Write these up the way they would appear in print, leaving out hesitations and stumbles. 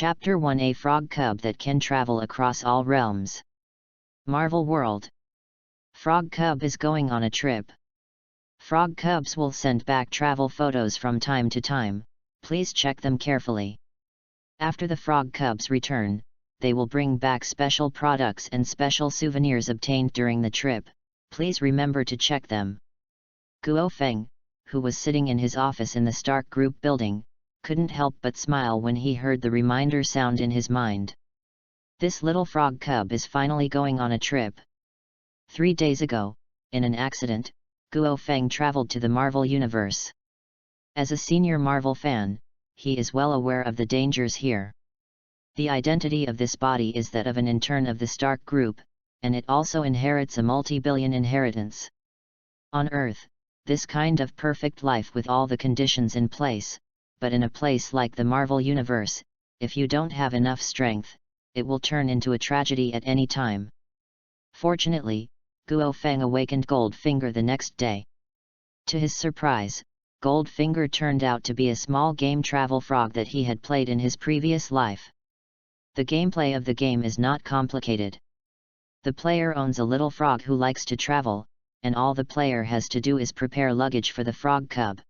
Chapter 1: A Frog Cub that can travel across all realms. Marvel World. Frog Cub is going on a trip. Frog Cubs will send back travel photos from time to time, please check them carefully. After the Frog Cubs return, they will bring back special products and special souvenirs obtained during the trip, please remember to check them. Guo Feng, who was sitting in his office in the Stark Group building, couldn't help but smile when he heard the reminder sound in his mind. This little frog cub is finally going on a trip. 3 days ago, in an accident, Guo Feng traveled to the Marvel Universe. As a senior Marvel fan, he is well aware of the dangers here. The identity of this body is that of an intern of the Stark Group, and it also inherits a multi-billion inheritance. On Earth, this kind of perfect life with all the conditions in place, but in a place like the Marvel Universe, if you don't have enough strength, it will turn into a tragedy at any time. Fortunately, Guo Feng awakened Goldfinger the next day. To his surprise, Goldfinger turned out to be a small game travel frog that he had played in his previous life. The gameplay of the game is not complicated. The player owns a little frog who likes to travel, and all the player has to do is prepare luggage for the frog cub.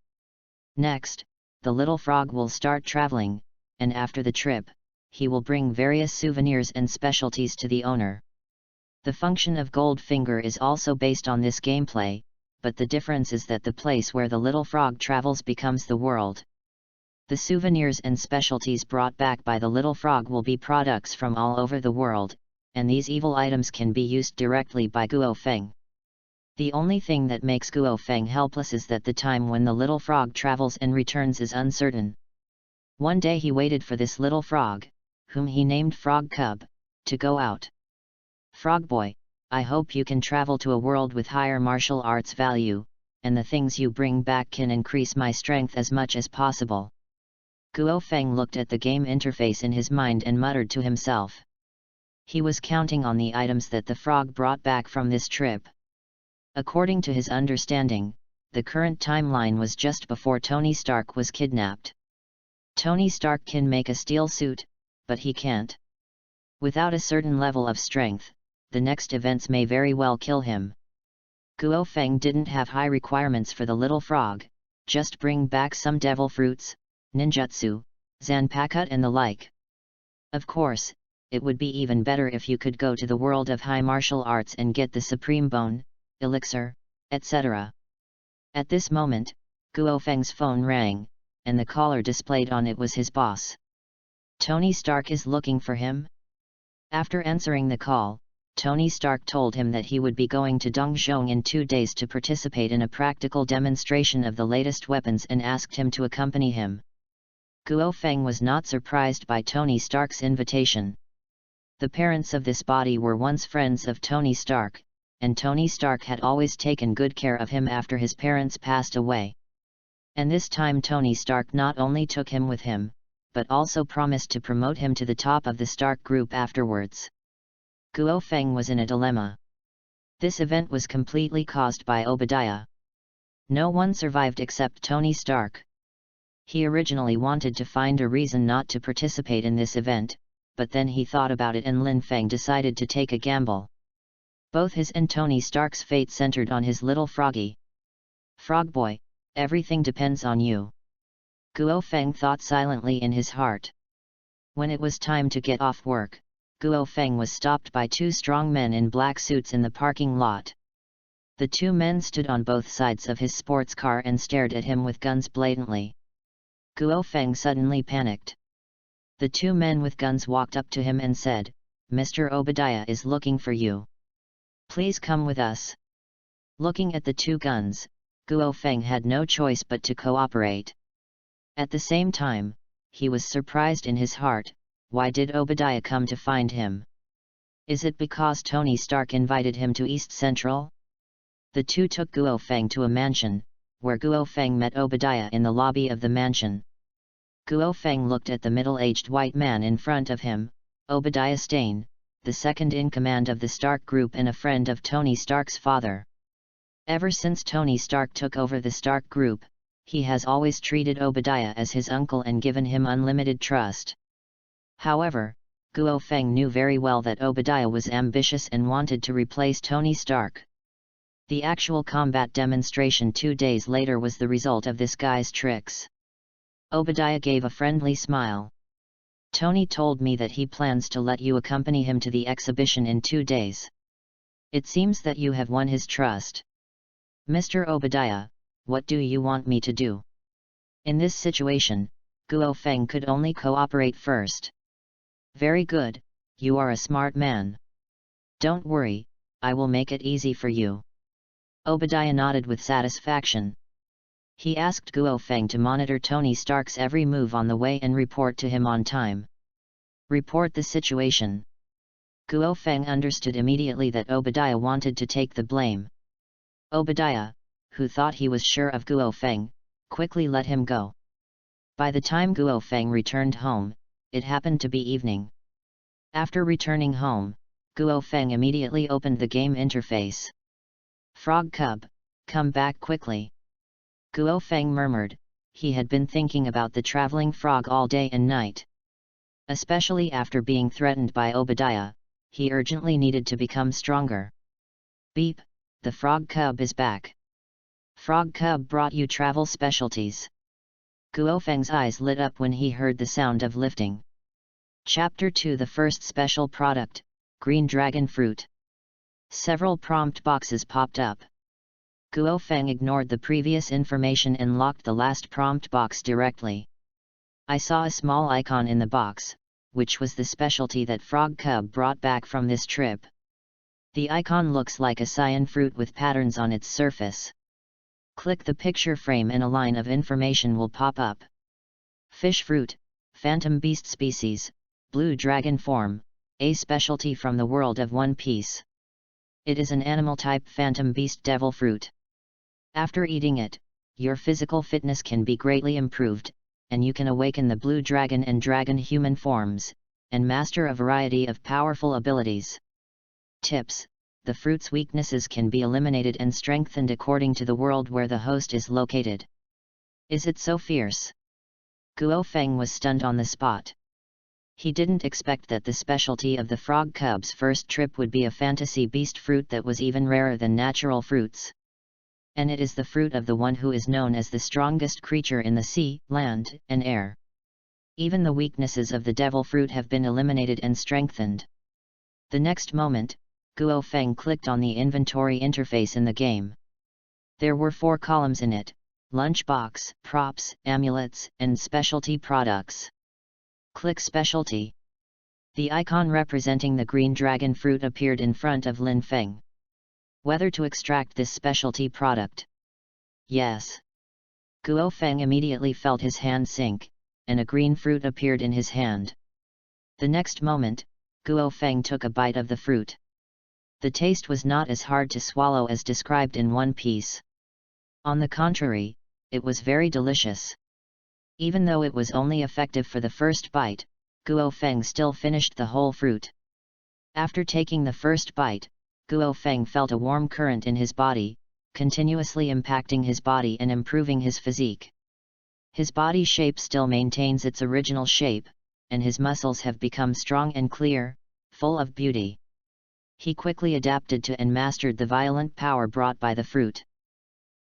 Next, the little frog will start traveling, and after the trip, he will bring various souvenirs and specialties to the owner. The function of Goldfinger is also based on this gameplay, but the difference is that the place where the little frog travels becomes the world. The souvenirs and specialties brought back by the little frog will be products from all over the world, and these evil items can be used directly by Guo Feng. The only thing that makes Guo Feng helpless is that the time when the little frog travels and returns is uncertain. One day he waited for this little frog, whom he named Frog Cub, to go out. "Frog boy, I hope you can travel to a world with higher martial arts value, and the things you bring back can increase my strength as much as possible." Guo Feng looked at the game interface in his mind and muttered to himself. He was counting on the items that the frog brought back from this trip. According to his understanding, the current timeline was just before Tony Stark was kidnapped. Tony Stark can make a steel suit, but he can't. Without a certain level of strength, the next events may very well kill him. Guo Feng didn't have high requirements for the little frog, just bring back some devil fruits, ninjutsu, zanpakuto and the like. Of course, it would be even better if you could go to the world of high martial arts and get the supreme bone, elixir, etc. At this moment, Guo Feng's phone rang, and the caller displayed on it was his boss. "Tony Stark is looking for him?" After answering the call, Tony Stark told him that he would be going to Dongzhong in 2 days to participate in a practical demonstration of the latest weapons and asked him to accompany him. Guo Feng was not surprised by Tony Stark's invitation. The parents of this body were once friends of Tony Stark, and Tony Stark had always taken good care of him after his parents passed away. And this time Tony Stark not only took him with him, but also promised to promote him to the top of the Stark Group afterwards. Guo Feng was in a dilemma. This event was completely caused by Obadiah. No one survived except Tony Stark. He originally wanted to find a reason not to participate in this event, but then he thought about it and Lin Feng decided to take a gamble. Both his and Tony Stark's fate centered on his little froggy. "Frog boy, everything depends on you," Guo Feng thought silently in his heart. When it was time to get off work, Guo Feng was stopped by 2 strong men in black suits in the parking lot. The 2 men stood on both sides of his sports car and stared at him with guns blatantly. Guo Feng suddenly panicked. The 2 men with guns walked up to him and said, "Mr. Obadiah is looking for you. Please come with us." Looking at the 2 guns, Guo Feng had no choice but to cooperate. At the same time, he was surprised in his heart. Why did Obadiah come to find him? Is it because Tony Stark invited him to East Central? The 2 took Guo Feng to a mansion, where Guo Feng met Obadiah in the lobby of the mansion. Guo Feng looked at the middle-aged white man in front of him, Obadiah Stane, the second in command of the Stark Group and a friend of Tony Stark's father. Ever since Tony Stark took over the Stark Group, he has always treated Obadiah as his uncle and given him unlimited trust. However, Guo Feng knew very well that Obadiah was ambitious and wanted to replace Tony Stark. The actual combat demonstration 2 days later was the result of this guy's tricks. Obadiah gave a friendly smile. Tony told me that he plans to let you accompany him to the exhibition in 2 days. It seems that you have won his trust. Mr. Obadiah, what do you want me to do? In this situation, Guo Feng could only cooperate first. Very good, you are a smart man. Don't worry, I will make it easy for you. Obadiah nodded with satisfaction. He asked Guo Feng to monitor Tony Stark's every move on the way and report to him on time. Report the situation. Guo Feng understood immediately that Obadiah wanted to take the blame. Obadiah, who thought he was sure of Guo Feng, quickly let him go. By the time Guo Feng returned home, it happened to be evening. After returning home, Guo Feng immediately opened the game interface. Frog Cub, come back quickly. Guo Feng murmured. He had been thinking about the traveling frog all day and night. Especially after being threatened by Obadiah, he urgently needed to become stronger. Beep, the Frog Cub is back. Frog Cub brought you travel specialties. Guo Feng's eyes lit up when he heard the sound of lifting. Chapter 2 The first special product, Green Dragon Fruit. Several prompt boxes popped up. Guo Feng ignored the previous information and locked the last prompt box directly. I saw a small icon in the box, which was the specialty that Frog Cub brought back from this trip. The icon looks like a cyan fruit with patterns on its surface. Click the picture frame and a line of information will pop up. Fish fruit, phantom beast species, blue dragon form, a specialty from the world of One Piece. It is an animal-type phantom beast devil fruit. After eating it, your physical fitness can be greatly improved, and you can awaken the blue dragon and dragon human forms, and master a variety of powerful abilities. Tips: the fruit's weaknesses can be eliminated and strengthened according to the world where the host is located. Is it so fierce? Guo Feng was stunned on the spot. He didn't expect that the specialty of the Frog Cub's first trip would be a fantasy beast fruit that was even rarer than natural fruits. And it is the fruit of the one who is known as the strongest creature in the sea, land, and air. Even the weaknesses of the devil fruit have been eliminated and strengthened. The next moment, Guo Feng clicked on the inventory interface in the game. There were 4 columns in it: lunchbox, props, amulets, and specialty products. Click Specialty. The icon representing the green dragon fruit appeared in front of Lin Feng. Whether to extract this specialty product? Yes. Guo Feng immediately felt his hand sink, and a green fruit appeared in his hand. The next moment, Guo Feng took a bite of the fruit. The taste was not as hard to swallow as described in One Piece. On the contrary, it was very delicious. Even though it was only effective for the first bite, Guo Feng still finished the whole fruit. After taking the first bite, Guo Feng felt a warm current in his body, continuously impacting his body and improving his physique. His body shape still maintains its original shape, and his muscles have become strong and clear, full of beauty. He quickly adapted to and mastered the violent power brought by the fruit.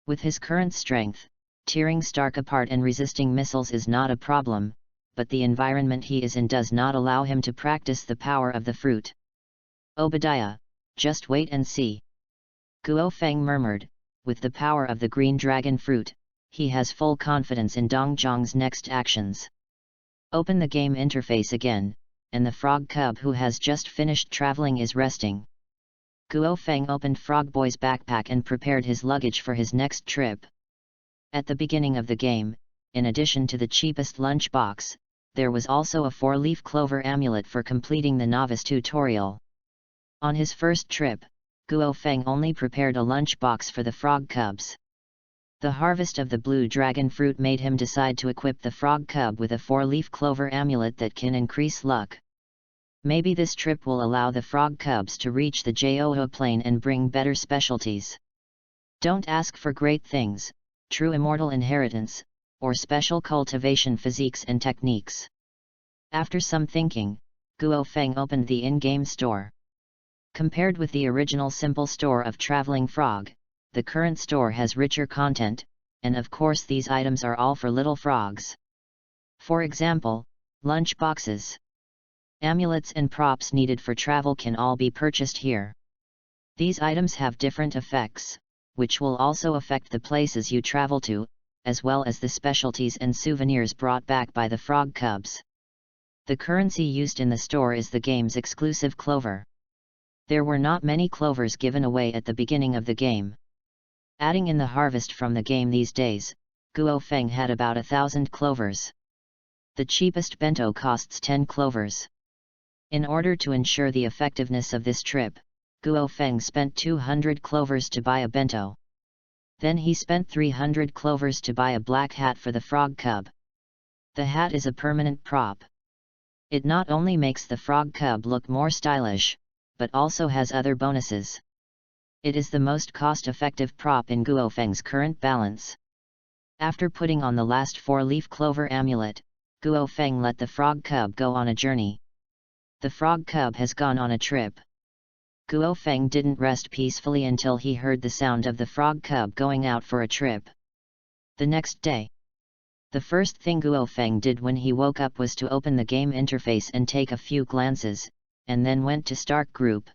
With his current strength, tearing Stark apart and resisting missiles is not a problem, but the environment he is in does not allow him to practice the power of the fruit. Obadiah, just wait and see. Guo Feng murmured. With the power of the green dragon fruit, he has full confidence in Dong Zhang's next actions. Open the game interface again, and the Frog Cub who has just finished traveling is resting. Guo Feng opened Frog Boy's backpack and prepared his luggage for his next trip. At the beginning of the game, in addition to the cheapest lunchbox, there was also a 4-leaf clover amulet for completing the novice tutorial. On his first trip, Guo Feng only prepared a lunchbox for the Frog Cubs. The harvest of the blue dragon fruit made him decide to equip the Frog Cub with a 4-leaf clover amulet that can increase luck. Maybe this trip will allow the Frog Cubs to reach the Johor Plain and bring better specialties. Don't ask for great things, true immortal inheritance, or special cultivation physiques and techniques. After some thinking, Guo Feng opened the in-game store. Compared with the original simple store of Traveling Frog, the current store has richer content, and of course these items are all for little frogs. For example, lunch boxes. Amulets and props needed for travel can all be purchased here. These items have different effects, which will also affect the places you travel to, as well as the specialties and souvenirs brought back by the frog cubs. The currency used in the store is the game's exclusive clover. There were not many clovers given away at the beginning of the game. Adding in the harvest from the game these days, Guo Feng had about 1,000 clovers. The cheapest bento costs 10 clovers. In order to ensure the effectiveness of this trip, Guo Feng spent 200 clovers to buy a bento. Then he spent 300 clovers to buy a black hat for the frog cub. The hat is a permanent prop. It not only makes the frog cub look more stylish, but also has other bonuses. It is the most cost-effective prop in Guo Feng's current balance. After putting on the last 4-leaf clover amulet, Guo Feng let the frog cub go on a journey. The frog cub has gone on a trip. Guo Feng didn't rest peacefully until he heard the sound of the frog cub going out for a trip. The next day, the first thing Guo Feng did when he woke up was to open the game interface and take a few glances, and then went to Stark Group.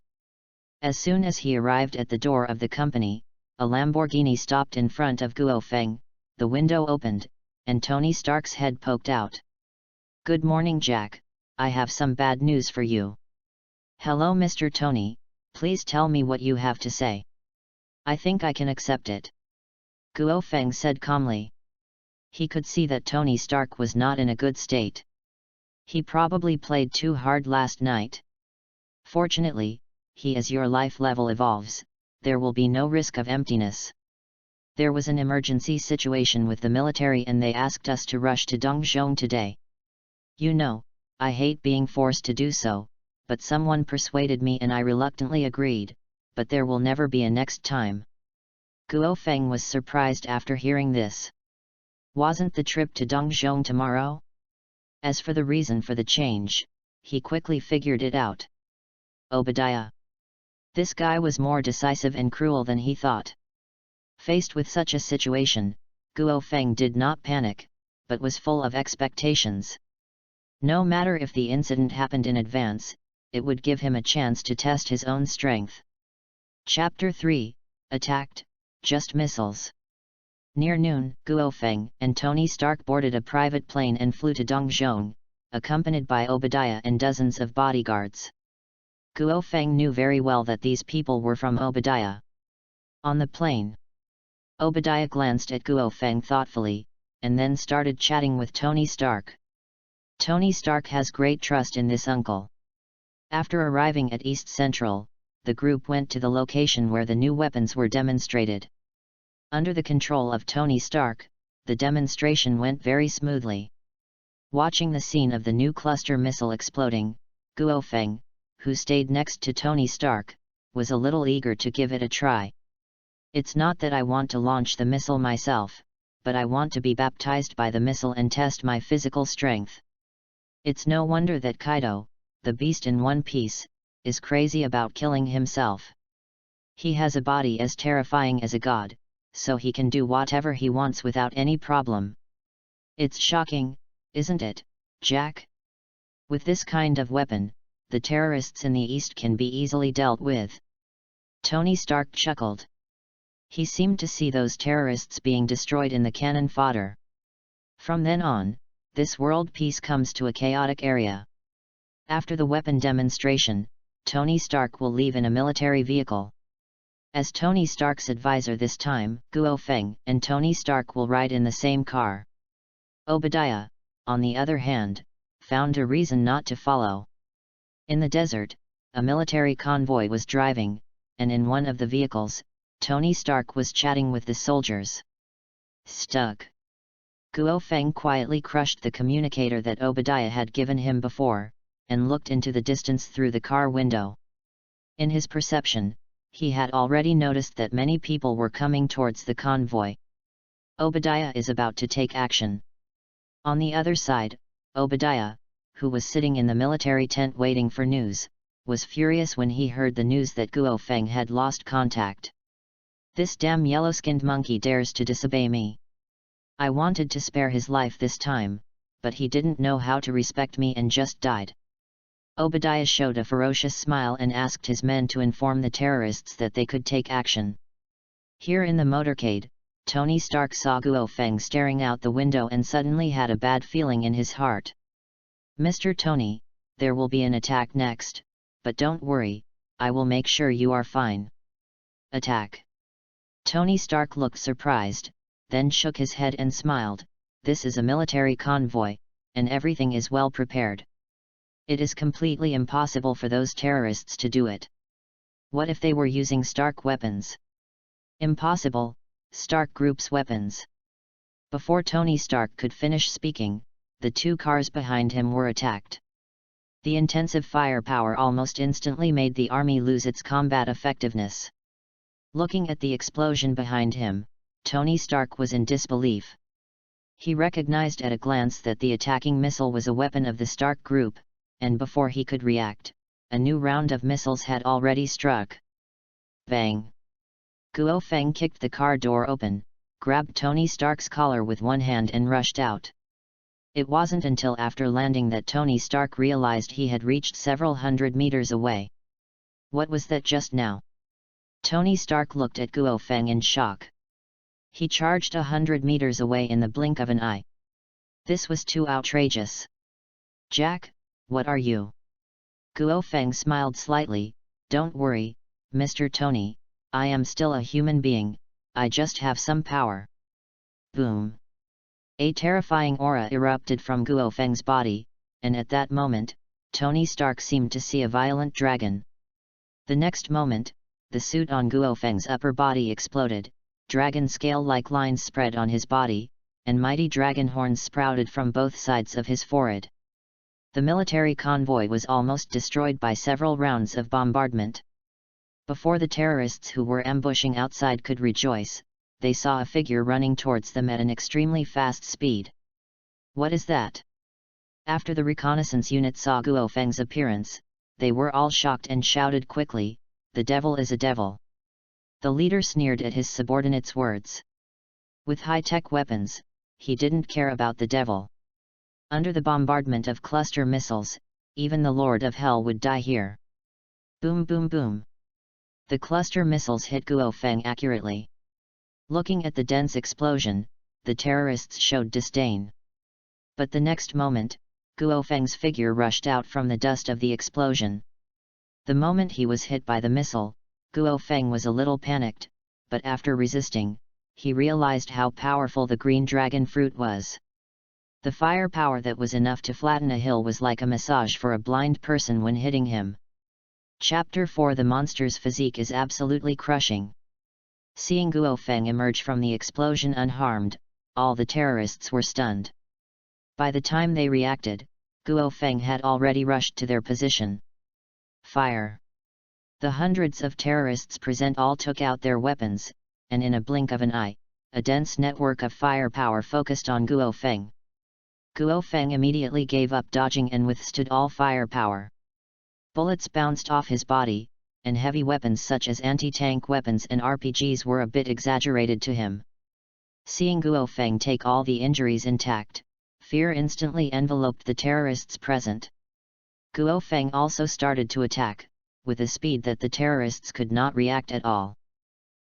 As soon as he arrived at the door of the company, a Lamborghini stopped in front of Guo Feng, the window opened, and Tony Stark's head poked out. "Good morning, Jack, I have some bad news for you." "Hello, Mr. Tony, please tell me what you have to say." "I think I can accept it," Guo Feng said calmly. He could see that Tony Stark was not in a good state. He probably played too hard last night. Fortunately, as your life level evolves, there will be no risk of emptiness. There was an emergency situation with the military and they asked us to rush to Dongzhong today. You know, I hate being forced to do so, but someone persuaded me and I reluctantly agreed, but there will never be a next time. Guo Feng was surprised after hearing this. Wasn't the trip to Dongzhong tomorrow? As for the reason for the change, he quickly figured it out. Obadiah. This guy was more decisive and cruel than he thought. Faced with such a situation, Guo Feng did not panic, but was full of expectations. No matter if the incident happened in advance, it would give him a chance to test his own strength. Chapter 3, Attacked, Just Missiles. Near noon, Guo Feng and Tony Stark boarded a private plane and flew to Dongzhong, accompanied by Obadiah and dozens of bodyguards. Guo Feng knew very well that these people were from Obadiah. On the plane, Obadiah glanced at Guo Feng thoughtfully, and then started chatting with Tony Stark. Tony Stark has great trust in this uncle. After arriving at East Central, the group went to the location where the new weapons were demonstrated. Under the control of Tony Stark, the demonstration went very smoothly. Watching the scene of the new cluster missile exploding, Guo Feng, who stayed next to Tony Stark, was a little eager to give it a try. "It's not that I want to launch the missile myself, but I want to be baptized by the missile and test my physical strength. It's no wonder that Kaido, the beast in One Piece, is crazy about killing himself. He has a body as terrifying as a god, so he can do whatever he wants without any problem. It's shocking, isn't it, Jack? With this kind of weapon, the terrorists in the East can be easily dealt with." Tony Stark chuckled. He seemed to see those terrorists being destroyed in the cannon fodder. From then on, this world peace comes to a chaotic area. After the weapon demonstration, Tony Stark will leave in a military vehicle. As Tony Stark's advisor this time, Guo Feng and Tony Stark will ride in the same car. Obadiah, on the other hand, found a reason not to follow. In the desert, a military convoy was driving, and in one of the vehicles, Tony Stark was chatting with the soldiers. Stuck. Guo Feng quietly crushed the communicator that Obadiah had given him before, and looked into the distance through the car window. In his perception, he had already noticed that many people were coming towards the convoy. Obadiah is about to take action. On the other side, Obadiah, who was sitting in the military tent waiting for news, was furious when he heard the news that Guo Feng had lost contact. "This damn yellow-skinned monkey dares to disobey me. I wanted to spare his life this time, but he didn't know how to respect me and just died." Obadiah showed a ferocious smile and asked his men to inform the terrorists that they could take action. Here in the motorcade, Tony Stark saw Guo Feng staring out the window and suddenly had a bad feeling in his heart. "Mr. Tony, there will be an attack next, but don't worry, I will make sure you are fine." "Attack?" Tony Stark looked surprised, then shook his head and smiled. "This is a military convoy, and everything is well prepared. It is completely impossible for those terrorists to do it." "What if they were using Stark weapons?" "Impossible, Stark Group's weapons." Before Tony Stark could finish speaking, the two cars behind him were attacked. The intensive firepower almost instantly made the army lose its combat effectiveness. Looking at the explosion behind him, Tony Stark was in disbelief. He recognized at a glance that the attacking missile was a weapon of the Stark Group, and before he could react, a new round of missiles had already struck. Bang! Guo Feng kicked the car door open, grabbed Tony Stark's collar with one hand and rushed out. It wasn't until after landing that Tony Stark realized he had reached several hundred meters away. What was that just now? Tony Stark looked at Guo Feng in shock. He charged 100 meters away in the blink of an eye. This was too outrageous. "Jack, what are you?" Guo Feng smiled slightly. "Don't worry, Mr. Tony, I am still a human being, I just have some power." Boom! A terrifying aura erupted from Guo Feng's body, and at that moment, Tony Stark seemed to see a violent dragon. The next moment, the suit on Guo Feng's upper body exploded, dragon scale-like lines spread on his body, and mighty dragon horns sprouted from both sides of his forehead. The military convoy was almost destroyed by several rounds of bombardment. Before the terrorists who were ambushing outside could rejoice, they saw a figure running towards them at an extremely fast speed. "What is that?" After the reconnaissance unit saw Guo Feng's appearance, they were all shocked and shouted quickly, "The devil is a devil." The leader sneered at his subordinates' words. With high-tech weapons, he didn't care about the devil. Under the bombardment of cluster missiles, even the Lord of Hell would die here. Boom boom boom. The cluster missiles hit Guo Feng accurately. Looking at the dense explosion, the terrorists showed disdain. But the next moment, Guo Feng's figure rushed out from the dust of the explosion. The moment he was hit by the missile, Guo Feng was a little panicked, but after resisting, he realized how powerful the green dragon fruit was. The firepower that was enough to flatten a hill was like a massage for a blind person when hitting him. Chapter 4: The monster's physique is absolutely crushing. Seeing Guo Feng emerge from the explosion unharmed, all the terrorists were stunned. By the time they reacted, Guo Feng had already rushed to their position. Fire! The hundreds of terrorists present all took out their weapons, and in a blink of an eye, a dense network of firepower focused on Guo Feng. Guo Feng immediately gave up dodging and withstood all firepower. Bullets bounced off his body, and heavy weapons such as anti-tank weapons and RPGs were a bit exaggerated to him. Seeing Guo Feng take all the injuries intact, fear instantly enveloped the terrorists present. Guo Feng also started to attack, with a speed that the terrorists could not react at all.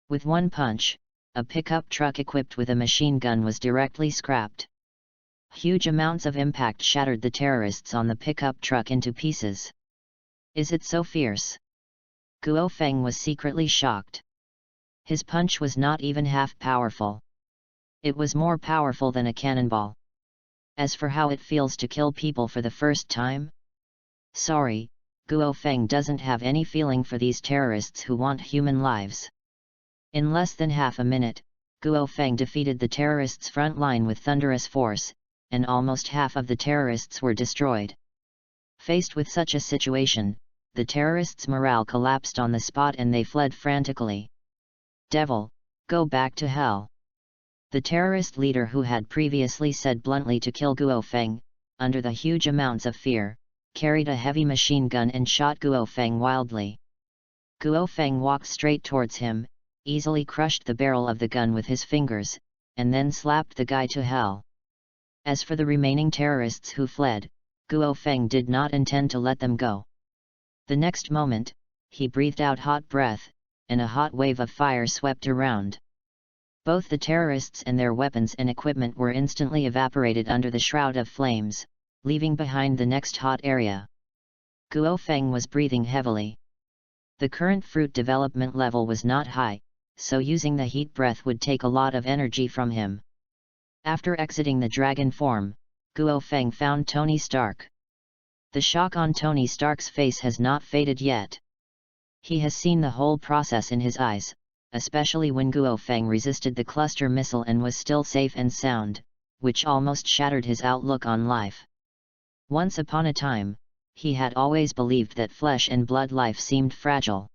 With one punch, a pickup truck equipped with a machine gun was directly scrapped. Huge amounts of impact shattered the terrorists on the pickup truck into pieces. Is it so fierce? Guo Feng was secretly shocked. His punch was not even half powerful. It was more powerful than a cannonball. As for how it feels to kill people for the first time? Sorry, Guo Feng doesn't have any feeling for these terrorists who want human lives. In less than half a minute, Guo Feng defeated the terrorists' front line with thunderous force, and almost half of the terrorists were destroyed. Faced with such a situation, the terrorists' morale collapsed on the spot and they fled frantically. "Devil, go back to hell!" The terrorist leader who had previously said bluntly to kill Guo Feng, under the huge amounts of fear, carried a heavy machine gun and shot Guo Feng wildly. Guo Feng walked straight towards him, easily crushed the barrel of the gun with his fingers, and then slapped the guy to hell. As for the remaining terrorists who fled, Guo Feng did not intend to let them go. The next moment, he breathed out hot breath, and a hot wave of fire swept around. Both the terrorists and their weapons and equipment were instantly evaporated under the shroud of flames, leaving behind the next hot area. Guo Feng was breathing heavily. The current fruit development level was not high, so using the heat breath would take a lot of energy from him. After exiting the dragon form, Guo Feng found Tony Stark. The shock on Tony Stark's face has not faded yet. He has seen the whole process in his eyes, especially when Guo Feng resisted the cluster missile and was still safe and sound, which almost shattered his outlook on life. Once upon a time, he had always believed that flesh and blood life seemed fragile.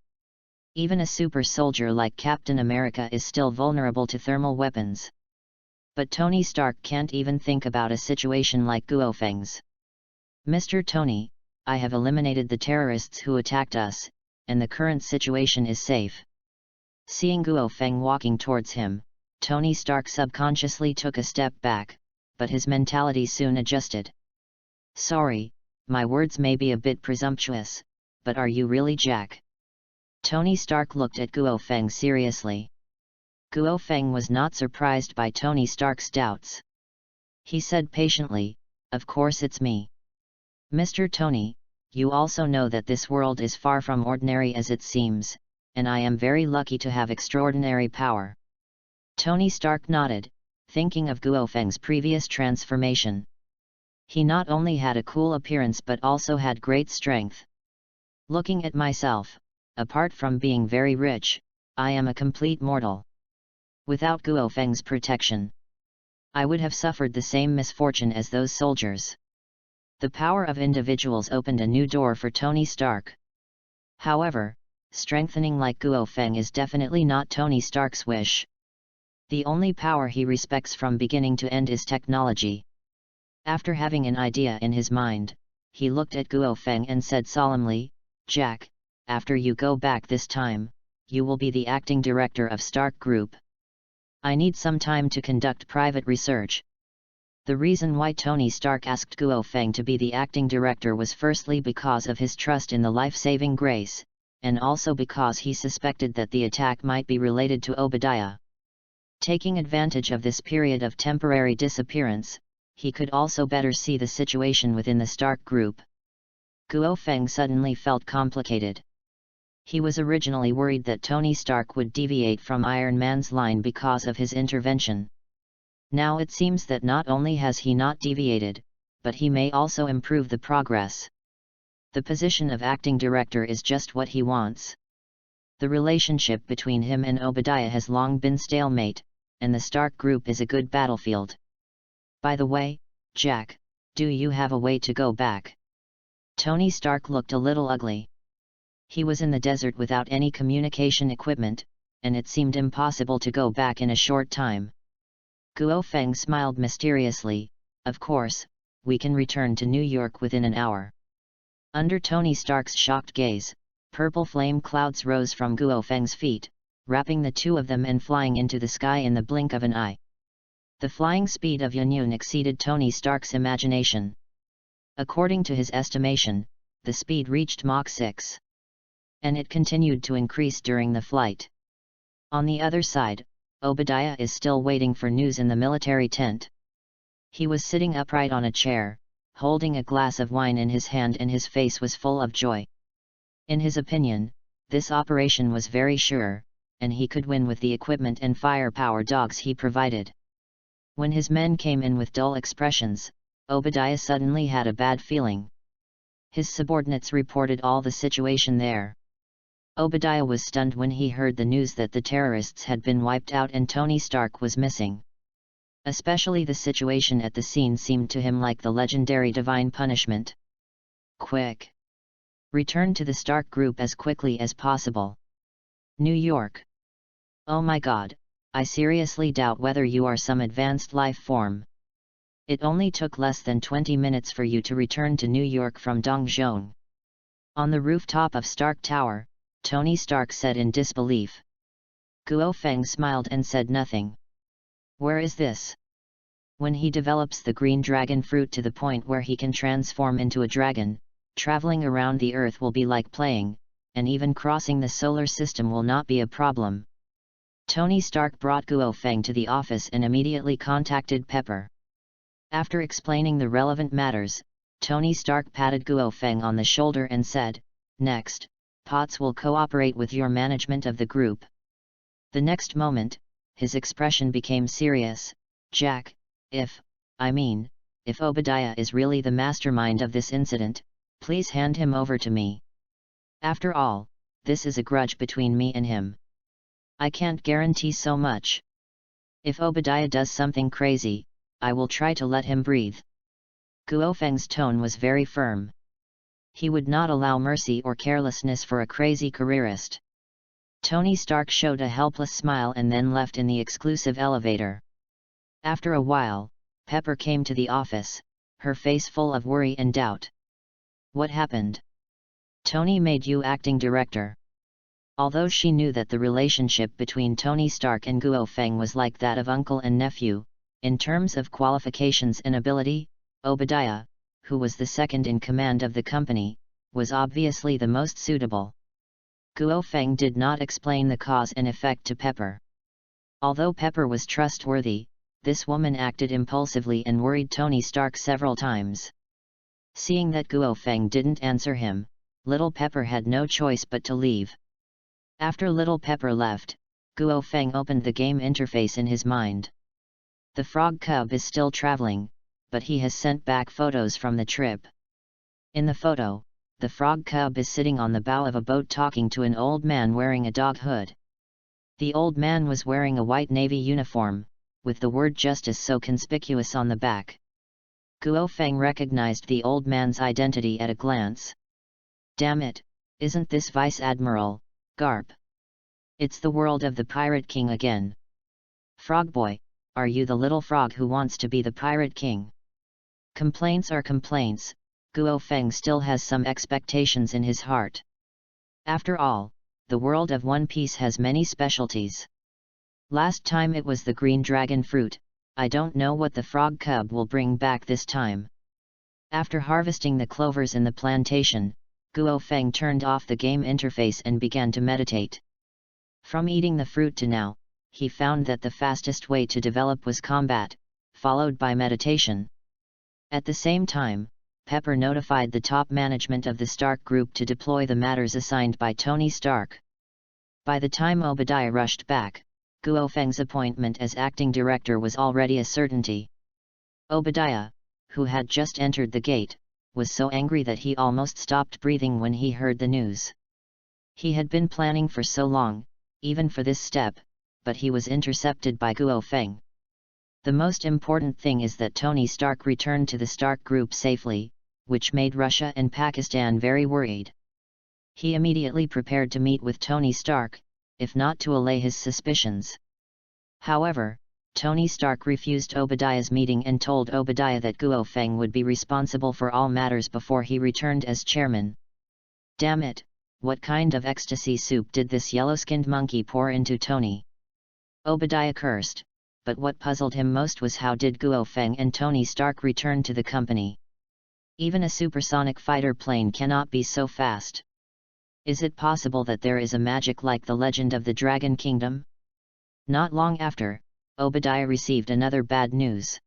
Even a super soldier like Captain America is still vulnerable to thermal weapons. But Tony Stark can't even think about a situation like Guo Feng's. "Mr. Tony, I have eliminated the terrorists who attacked us, and the current situation is safe." Seeing Guo Feng walking towards him, Tony Stark subconsciously took a step back, but his mentality soon adjusted. "Sorry, my words may be a bit presumptuous, but are you really Jack?" Tony Stark looked at Guo Feng seriously. Guo Feng was not surprised by Tony Stark's doubts. He said patiently, "Of course it's me. Mr. Tony, you also know that this world is far from ordinary as it seems, and I am very lucky to have extraordinary power." Tony Stark nodded, thinking of Guo Feng's previous transformation. He not only had a cool appearance but also had great strength. "Looking at myself, apart from being very rich, I am a complete mortal. Without Guo Feng's protection, I would have suffered the same misfortune as those soldiers." The power of individuals opened a new door for Tony Stark. However, strengthening like Guo Feng is definitely not Tony Stark's wish. The only power he respects from beginning to end is technology. After having an idea in his mind, he looked at Guo Feng and said solemnly, "Jack, after you go back this time, you will be the acting director of Stark Group. I need some time to conduct private research." The reason why Tony Stark asked Guo Feng to be the acting director was firstly because of his trust in the life-saving grace, and also because he suspected that the attack might be related to Obadiah. Taking advantage of this period of temporary disappearance, he could also better see the situation within the Stark Group. Guo Feng suddenly felt complicated. He was originally worried that Tony Stark would deviate from Iron Man's line because of his intervention. Now it seems that not only has he not deviated, but he may also improve the progress. The position of acting director is just what he wants. The relationship between him and Obadiah has long been stalemate, and the Stark Group is a good battlefield. "By the way, Jack, do you have a way to go back?" Tony Stark looked a little ugly. He was in the desert without any communication equipment, and it seemed impossible to go back in a short time. Guo Feng smiled mysteriously, "Of course, we can return to New York within an hour." Under Tony Stark's shocked gaze, purple flame clouds rose from Guo Feng's feet, wrapping the two of them and flying into the sky in the blink of an eye. The flying speed of Yanyun exceeded Tony Stark's imagination. According to his estimation, the speed reached Mach 6. And it continued to increase during the flight. On the other side, Obadiah is still waiting for news in the military tent. He was sitting upright on a chair, holding a glass of wine in his hand, and his face was full of joy. In his opinion, this operation was very sure, and he could win with the equipment and firepower dogs he provided. When his men came in with dull expressions, Obadiah suddenly had a bad feeling. His subordinates reported all the situation there. Obadiah was stunned when he heard the news that the terrorists had been wiped out and Tony Stark was missing. Especially the situation at the scene seemed to him like the legendary divine punishment. "Quick! Return to the Stark Group as quickly as possible. New York. Oh my God, I seriously doubt whether you are some advanced life form. It only took less than 20 minutes for you to return to New York from Dongzhong. On the rooftop of Stark Tower, Tony Stark said in disbelief. Guo Feng smiled and said nothing. Where is this? When he develops the green dragon fruit to the point where he can transform into a dragon, traveling around the Earth will be like playing, and even crossing the solar system will not be a problem. Tony Stark brought Guo Feng to the office and immediately contacted Pepper. After explaining the relevant matters, Tony Stark patted Guo Feng on the shoulder and said, "Next, Potts will cooperate with your management of the group." The next moment, his expression became serious. "Jack, if Obadiah is really the mastermind of this incident, please hand him over to me. After all, this is a grudge between me and him. I can't guarantee so much. If Obadiah does something crazy, I will try to let him breathe." Guo Feng's tone was very firm. He would not allow mercy or carelessness for a crazy careerist. Tony Stark showed a helpless smile and then left in the exclusive elevator. After a while, Pepper came to the office, her face full of worry and doubt. "What happened? Tony made you acting director." Although she knew that the relationship between Tony Stark and Guo Feng was like that of uncle and nephew, in terms of qualifications and ability, Obadiah, who was the second in command of the company, was obviously the most suitable. Guo Feng did not explain the cause and effect to Pepper. Although Pepper was trustworthy, this woman acted impulsively and worried Tony Stark several times. Seeing that Guo Feng didn't answer him, Little Pepper had no choice but to leave. After Little Pepper left, Guo Feng opened the game interface in his mind. The frog cub is still traveling, but he has sent back photos from the trip. In the photo, the frog cub is sitting on the bow of a boat talking to an old man wearing a dog hood. The old man was wearing a white navy uniform, with the word justice so conspicuous on the back. Guo Feng recognized the old man's identity at a glance. "Damn it, isn't this Vice Admiral Garp? It's the world of the Pirate King again. Frog boy, are you the little frog who wants to be the Pirate King?" Complaints are complaints, Guo Feng still has some expectations in his heart. After all, the world of One Piece has many specialties. Last time it was the green dragon fruit, I don't know what the frog cub will bring back this time. After harvesting the clovers in the plantation, Guo Feng turned off the game interface and began to meditate. From eating the fruit to now, he found that the fastest way to develop was combat, followed by meditation. At the same time, Pepper notified the top management of the Stark Group to deploy the matters assigned by Tony Stark. By the time Obadiah rushed back, Guo Feng's appointment as acting director was already a certainty. Obadiah, who had just entered the gate, was so angry that he almost stopped breathing when he heard the news. He had been planning for so long, even for this step, but he was intercepted by Guo Feng. The most important thing is that Tony Stark returned to the Stark Group safely, which made Russia and Pakistan very worried. He immediately prepared to meet with Tony Stark, if not to allay his suspicions. However, Tony Stark refused Obadiah's meeting and told Obadiah that Guo Feng would be responsible for all matters before he returned as chairman. "Damn it, what kind of ecstasy soup did this yellow-skinned monkey pour into Tony?" Obadiah cursed, but what puzzled him most was how did Guo Feng and Tony Stark return to the company. Even a supersonic fighter plane cannot be so fast. Is it possible that there is a magic like the legend of the Dragon Kingdom? Not long after, Obadiah received another bad news.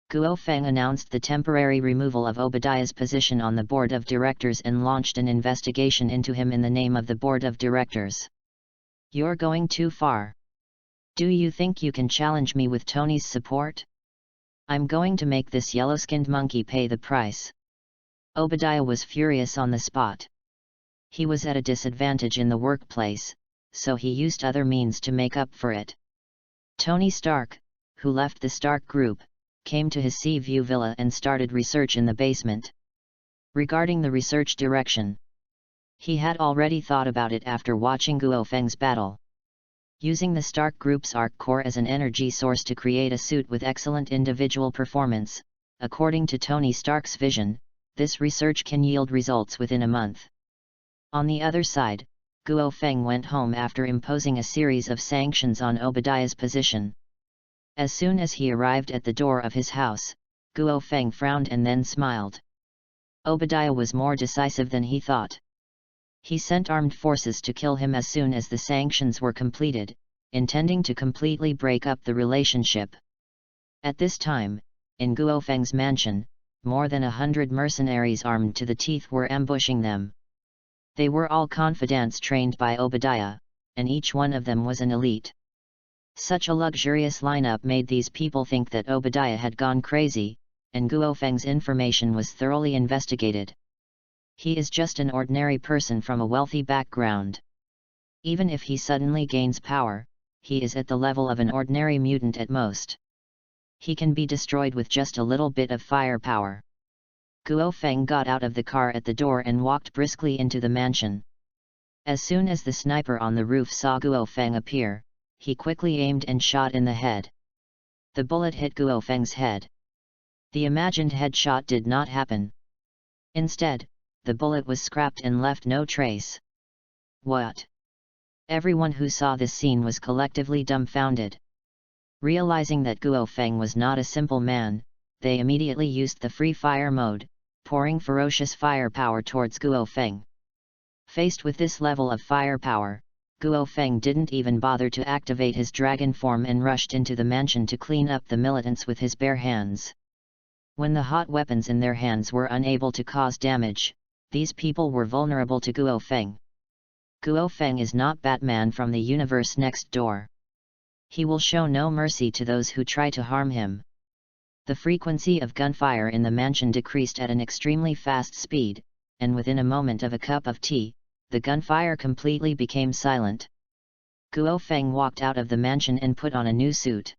Guo Feng announced the temporary removal of Obadiah's position on the board of directors and launched an investigation into him in the name of the board of directors. "You're going too far. Do you think you can challenge me with Tony's support? I'm going to make this yellow-skinned monkey pay the price." Obadiah was furious on the spot. He was at a disadvantage in the workplace, so he used other means to make up for it. Tony Stark, who left the Stark Group, came to his Sea View villa and started research in the basement. Regarding the research direction, he had already thought about it after watching Guo Feng's battle. Using the Stark Group's arc core as an energy source to create a suit with excellent individual performance, according to Tony Stark's vision, this research can yield results within a month. On the other side, Guo Feng went home after imposing a series of sanctions on Obadiah's position. As soon as he arrived at the door of his house, Guo Feng frowned and then smiled. Obadiah was more decisive than he thought. He sent armed forces to kill him as soon as the sanctions were completed, intending to completely break up the relationship. At this time, in Guo Feng's mansion, more than 100 mercenaries armed to the teeth were ambushing them. They were all confidants trained by Obadiah, and each one of them was an elite. Such a luxurious lineup made these people think that Obadiah had gone crazy, and Guo Feng's information was thoroughly investigated. He is just an ordinary person from a wealthy background. Even if he suddenly gains power, he is at the level of an ordinary mutant at most. He can be destroyed with just a little bit of firepower. Guo Feng got out of the car at the door and walked briskly into the mansion. As soon as the sniper on the roof saw Guo Feng appear, he quickly aimed and shot in the head. The bullet hit Guo Feng's head. The imagined headshot did not happen. Instead, the bullet was scrapped and left no trace. What? Everyone who saw this scene was collectively dumbfounded. Realizing that Guo Feng was not a simple man, they immediately used the free fire mode, pouring ferocious firepower towards Guo Feng. Faced with this level of firepower, Guo Feng didn't even bother to activate his dragon form and rushed into the mansion to clean up the militants with his bare hands. When the hot weapons in their hands were unable to cause damage, these people were vulnerable to Guo Feng. Guo Feng is not Batman from the universe next door. He will show no mercy to those who try to harm him. The frequency of gunfire in the mansion decreased at an extremely fast speed, and within a moment of a cup of tea, the gunfire completely became silent. Guo Feng walked out of the mansion and put on a new suit.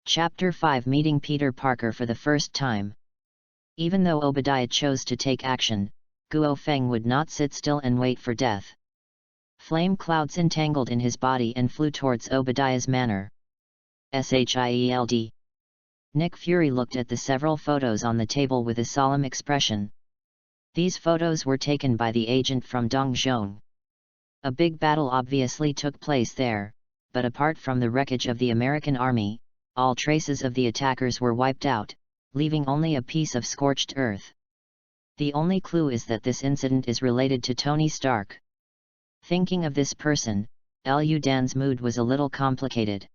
Chapter 5 Meeting Peter Parker for the first time. Even though Obadiah chose to take action, Guo Feng would not sit still and wait for death. Flame clouds entangled in his body and flew towards Obadiah's manor. SHIELD. Nick Fury looked at the several photos on the table with a solemn expression. These photos were taken by the agent from Dongzhong. A big battle obviously took place there, but apart from the wreckage of the American army, all traces of the attackers were wiped out, leaving only a piece of scorched earth. The only clue is that this incident is related to Tony Stark. Thinking of this person, Liu Dan's mood was a little complicated.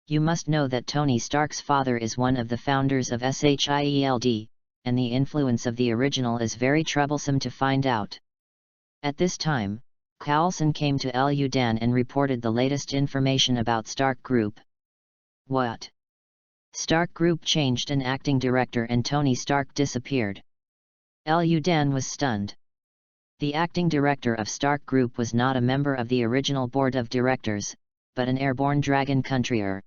You must know that Tony Stark's father is one of the founders of SHIELD, and the influence of the original is very troublesome to find out. At this time, Coulson came to Liu Dan and reported the latest information about Stark Group. What? Stark Group changed an acting director and Tony Stark disappeared. Liu Dan was stunned. The acting director of Stark Group was not a member of the original board of directors, but an airborne dragon courier.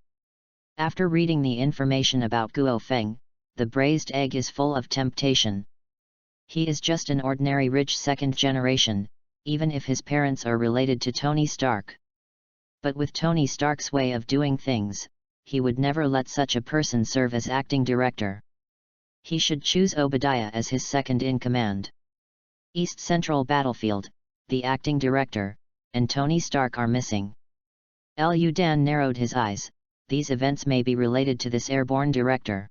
After reading the information about Guo Feng, the braised egg is full of temptation. He is just an ordinary rich second generation, even if his parents are related to Tony Stark. But with Tony Stark's way of doing things, he would never let such a person serve as acting director. He should choose Obadiah as his second-in-command. East Central Battlefield, the acting director, and Tony Stark are missing. Liu Dan narrowed his eyes. These events may be related to this airborne director.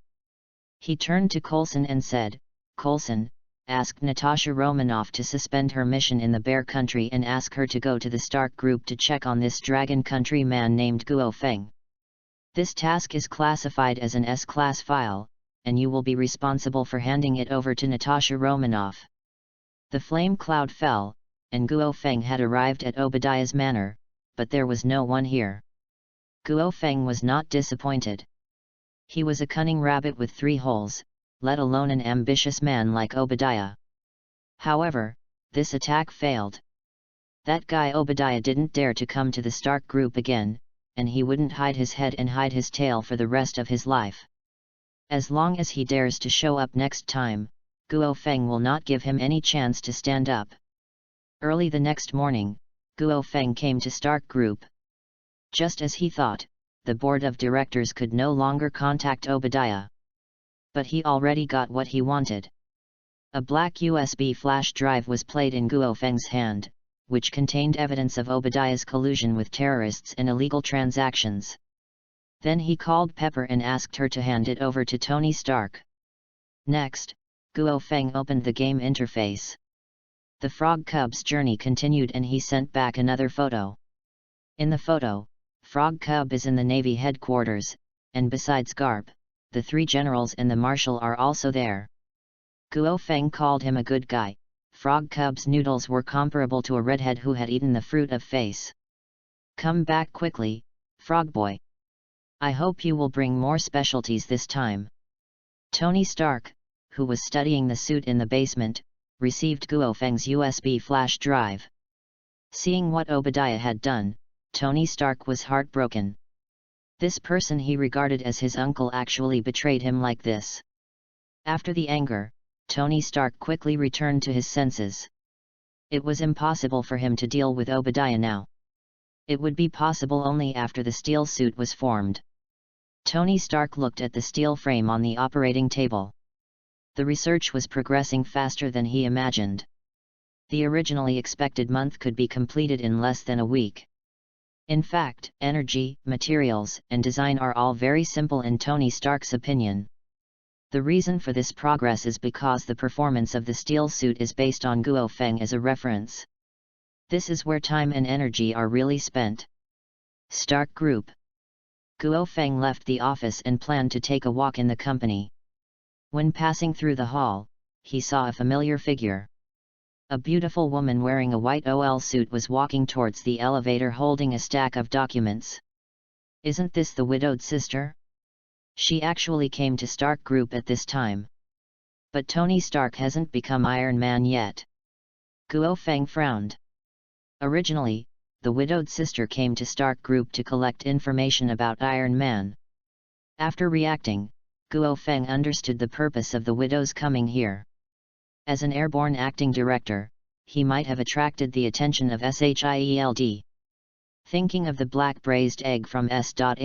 He turned to Coulson and said, Coulson, ask Natasha Romanoff to suspend her mission in the Bear Country and ask her to go to the Stark Group to check on this Dragon Country man named Guo Feng. This task is classified as an S-class file, and you will be responsible for handing it over to Natasha Romanoff. The flame cloud fell, and Guo Feng had arrived at Obadiah's manor, but there was no one here. Guo Feng was not disappointed. He was a cunning rabbit with 3 holes, let alone an ambitious man like Obadiah. However, this attack failed. That guy Obadiah didn't dare to come to the Stark Group again, and he wouldn't hide his head and hide his tail for the rest of his life. As long as he dares to show up next time, Guo Feng will not give him any chance to stand up. Early the next morning, Guo Feng came to Stark Group. Just as he thought, the board of directors could no longer contact Obadiah. But he already got what he wanted. A black USB flash drive was played in Guo Feng's hand, which contained evidence of Obadiah's collusion with terrorists and illegal transactions. Then he called Pepper and asked her to hand it over to Tony Stark. Next, Guo Feng opened the game interface. The Frog Cub's journey continued and he sent back another photo. In the photo, Frog Cub is in the Navy headquarters, and besides Garp, the 3 generals and the marshal are also there. Guo Feng called him a good guy. Frog Cub's noodles were comparable to a redhead who had eaten the fruit of face. Come back quickly, Frog Boy. I hope you will bring more specialties this time. Tony Stark, who was studying the suit in the basement, received Guo Feng's USB flash drive. Seeing what Obadiah had done, Tony Stark was heartbroken. This person he regarded as his uncle actually betrayed him like this. After the anger, Tony Stark quickly returned to his senses. It was impossible for him to deal with Obadiah now. It would be possible only after the steel suit was formed. Tony Stark looked at the steel frame on the operating table. The research was progressing faster than he imagined. The originally expected month could be completed in less than a week. In fact, energy, materials, and design are all very simple in Tony Stark's opinion. The reason for this progress is because the performance of the steel suit is based on Guo Feng as a reference. This is where time and energy are really spent. Stark Group. Guo Feng left the office and planned to take a walk in the company. When passing through the hall, he saw a familiar figure. A beautiful woman wearing a white OL suit was walking towards the elevator holding a stack of documents. Isn't this the widowed sister? She actually came to Stark Group at this time. But Tony Stark hasn't become Iron Man yet. Guo Feng frowned. Originally, the widowed sister came to Stark Group to collect information about Iron Man. After reacting, Guo Feng understood the purpose of the widow's coming here. As an airborne acting director, he might have attracted the attention of SHIELD. Thinking of the black braised egg from S.H.I.E.L.D.,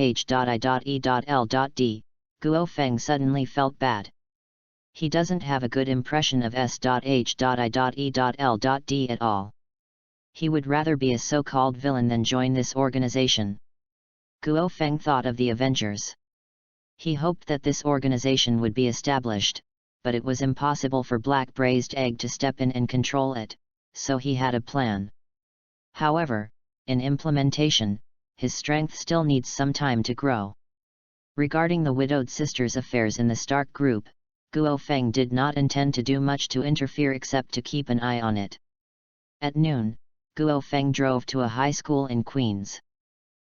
Guo Feng suddenly felt bad. He doesn't have a good impression of S.H.I.E.L.D. at all. He would rather be a so-called villain than join this organization. Guo Feng thought of the Avengers. He hoped that this organization would be established, but it was impossible for Black Braised Egg to step in and control it, so he had a plan. However, in implementation, his strength still needs some time to grow. Regarding the widowed sister's affairs in the Stark Group, Guo Feng did not intend to do much to interfere except to keep an eye on it. At noon, Guo Feng drove to a high school in Queens.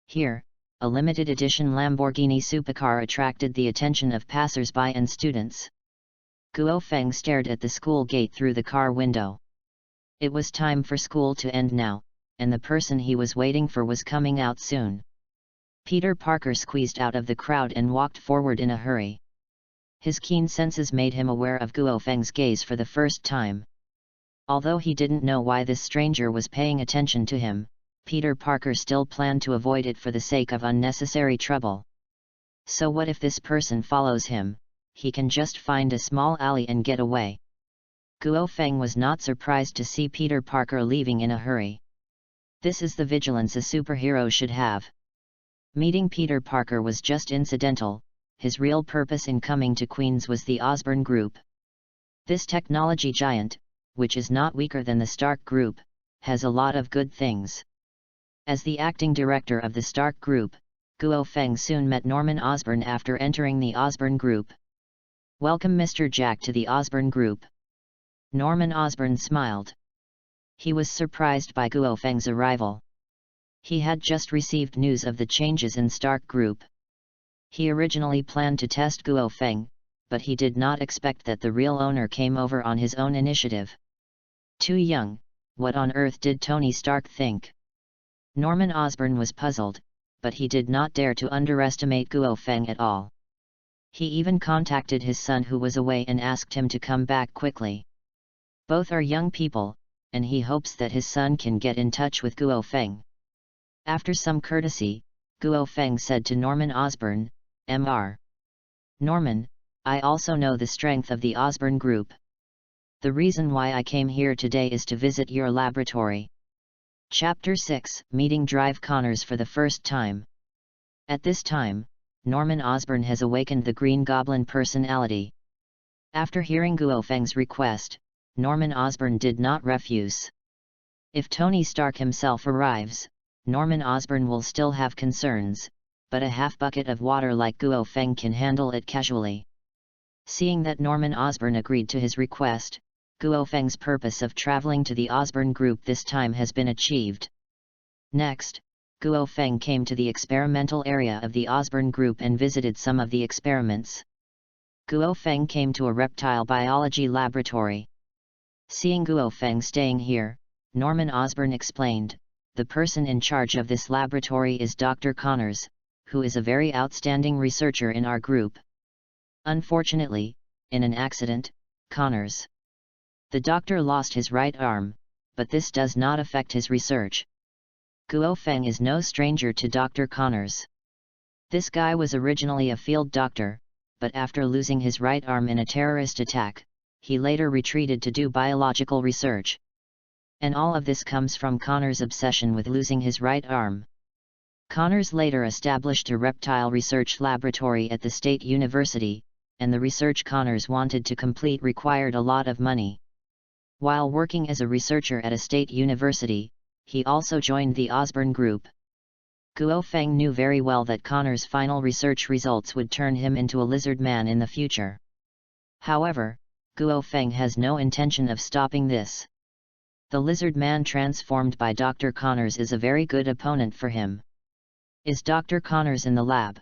Here, a limited edition Lamborghini supercar attracted the attention of passers-by and students. Guo Feng stared at the school gate through the car window. It was time for school to end now, and the person he was waiting for was coming out soon. Peter Parker squeezed out of the crowd and walked forward in a hurry. His keen senses made him aware of Guo Feng's gaze for the first time. Although he didn't know why this stranger was paying attention to him, Peter Parker still planned to avoid it for the sake of unnecessary trouble. So what if this person follows him? He can just find a small alley and get away. Guo Feng was not surprised to see Peter Parker leaving in a hurry. This is the vigilance a superhero should have. Meeting Peter Parker was just incidental. His real purpose in coming to Queens was the Osborn Group. This technology giant, which is not weaker than the Stark Group, has a lot of good things. As the acting director of the Stark Group, Guo Feng soon met Norman Osborn after entering the Osborn Group. Welcome Mr. Jack to the Osborn Group. Norman Osborn smiled. He was surprised by Guo Feng's arrival. He had just received news of the changes in Stark Group. He originally planned to test Guo Feng, but he did not expect that the real owner came over on his own initiative. Too young, what on earth did Tony Stark think? Norman Osborn was puzzled, but he did not dare to underestimate Guo Feng at all. He even contacted his son who was away and asked him to come back quickly. Both are young people, and he hopes that his son can get in touch with Guo Feng. After some courtesy, Guo Feng said to Norman Osborn, "Mr. Norman, I also know the strength of the Osborne Group. The reason why I came here today is to visit your laboratory. Chapter 6, Meeting Drive Connors for the first time. At this time, Norman Osborn has awakened the Green Goblin personality. After hearing Guo Feng's request, Norman Osborn did not refuse. If Tony Stark himself arrives, Norman Osborn will still have concerns, but a half bucket of water like Guo Feng can handle it casually. Seeing that Norman Osborn agreed to his request, Guo Feng's purpose of traveling to the Osborn Group this time has been achieved. Next, Guo Feng came to the experimental area of the Osborn Group and visited some of the experiments. Guo Feng came to a reptile biology laboratory. Seeing Guo Feng staying here, Norman Osborn explained, "The person in charge of this laboratory is Dr. Connors, who is a very outstanding researcher in our group. Unfortunately, in an accident, Connors, the doctor, lost his right arm, but this does not affect his research." Guo Feng is no stranger to Dr. Connors. This guy was originally a field doctor, but after losing his right arm in a terrorist attack, he later retreated to do biological research. And all of this comes from Connors' obsession with losing his right arm. Connors later established a reptile research laboratory at the State University, and the research Connors wanted to complete required a lot of money. While working as a researcher at a state university, he also joined the Osborn Group. Guo Feng knew very well that Connors' final research results would turn him into a lizard man in the future. However, Guo Feng has no intention of stopping this. The lizard man transformed by Dr. Connors is a very good opponent for him. Is Dr. Connors in the lab?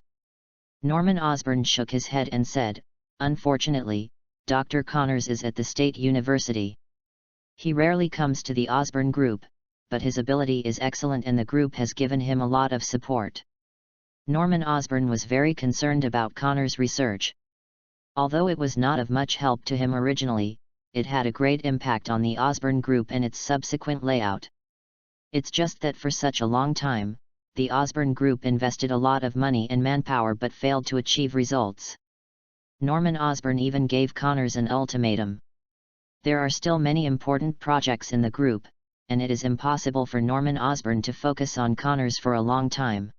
Norman Osborn shook his head and said, "Unfortunately, Dr. Connors is at the State University. He rarely comes to the Osborn Group, but his ability is excellent and the group has given him a lot of support." Norman Osborn was very concerned about Connors' research. Although it was not of much help to him originally, it had a great impact on the Osborn Group and its subsequent layout. It's just that for such a long time, the Osborn Group invested a lot of money and manpower but failed to achieve results. Norman Osborn even gave Connors an ultimatum. There are still many important projects in the group, and it is impossible for Norman Osborn to focus on Connors for a long time.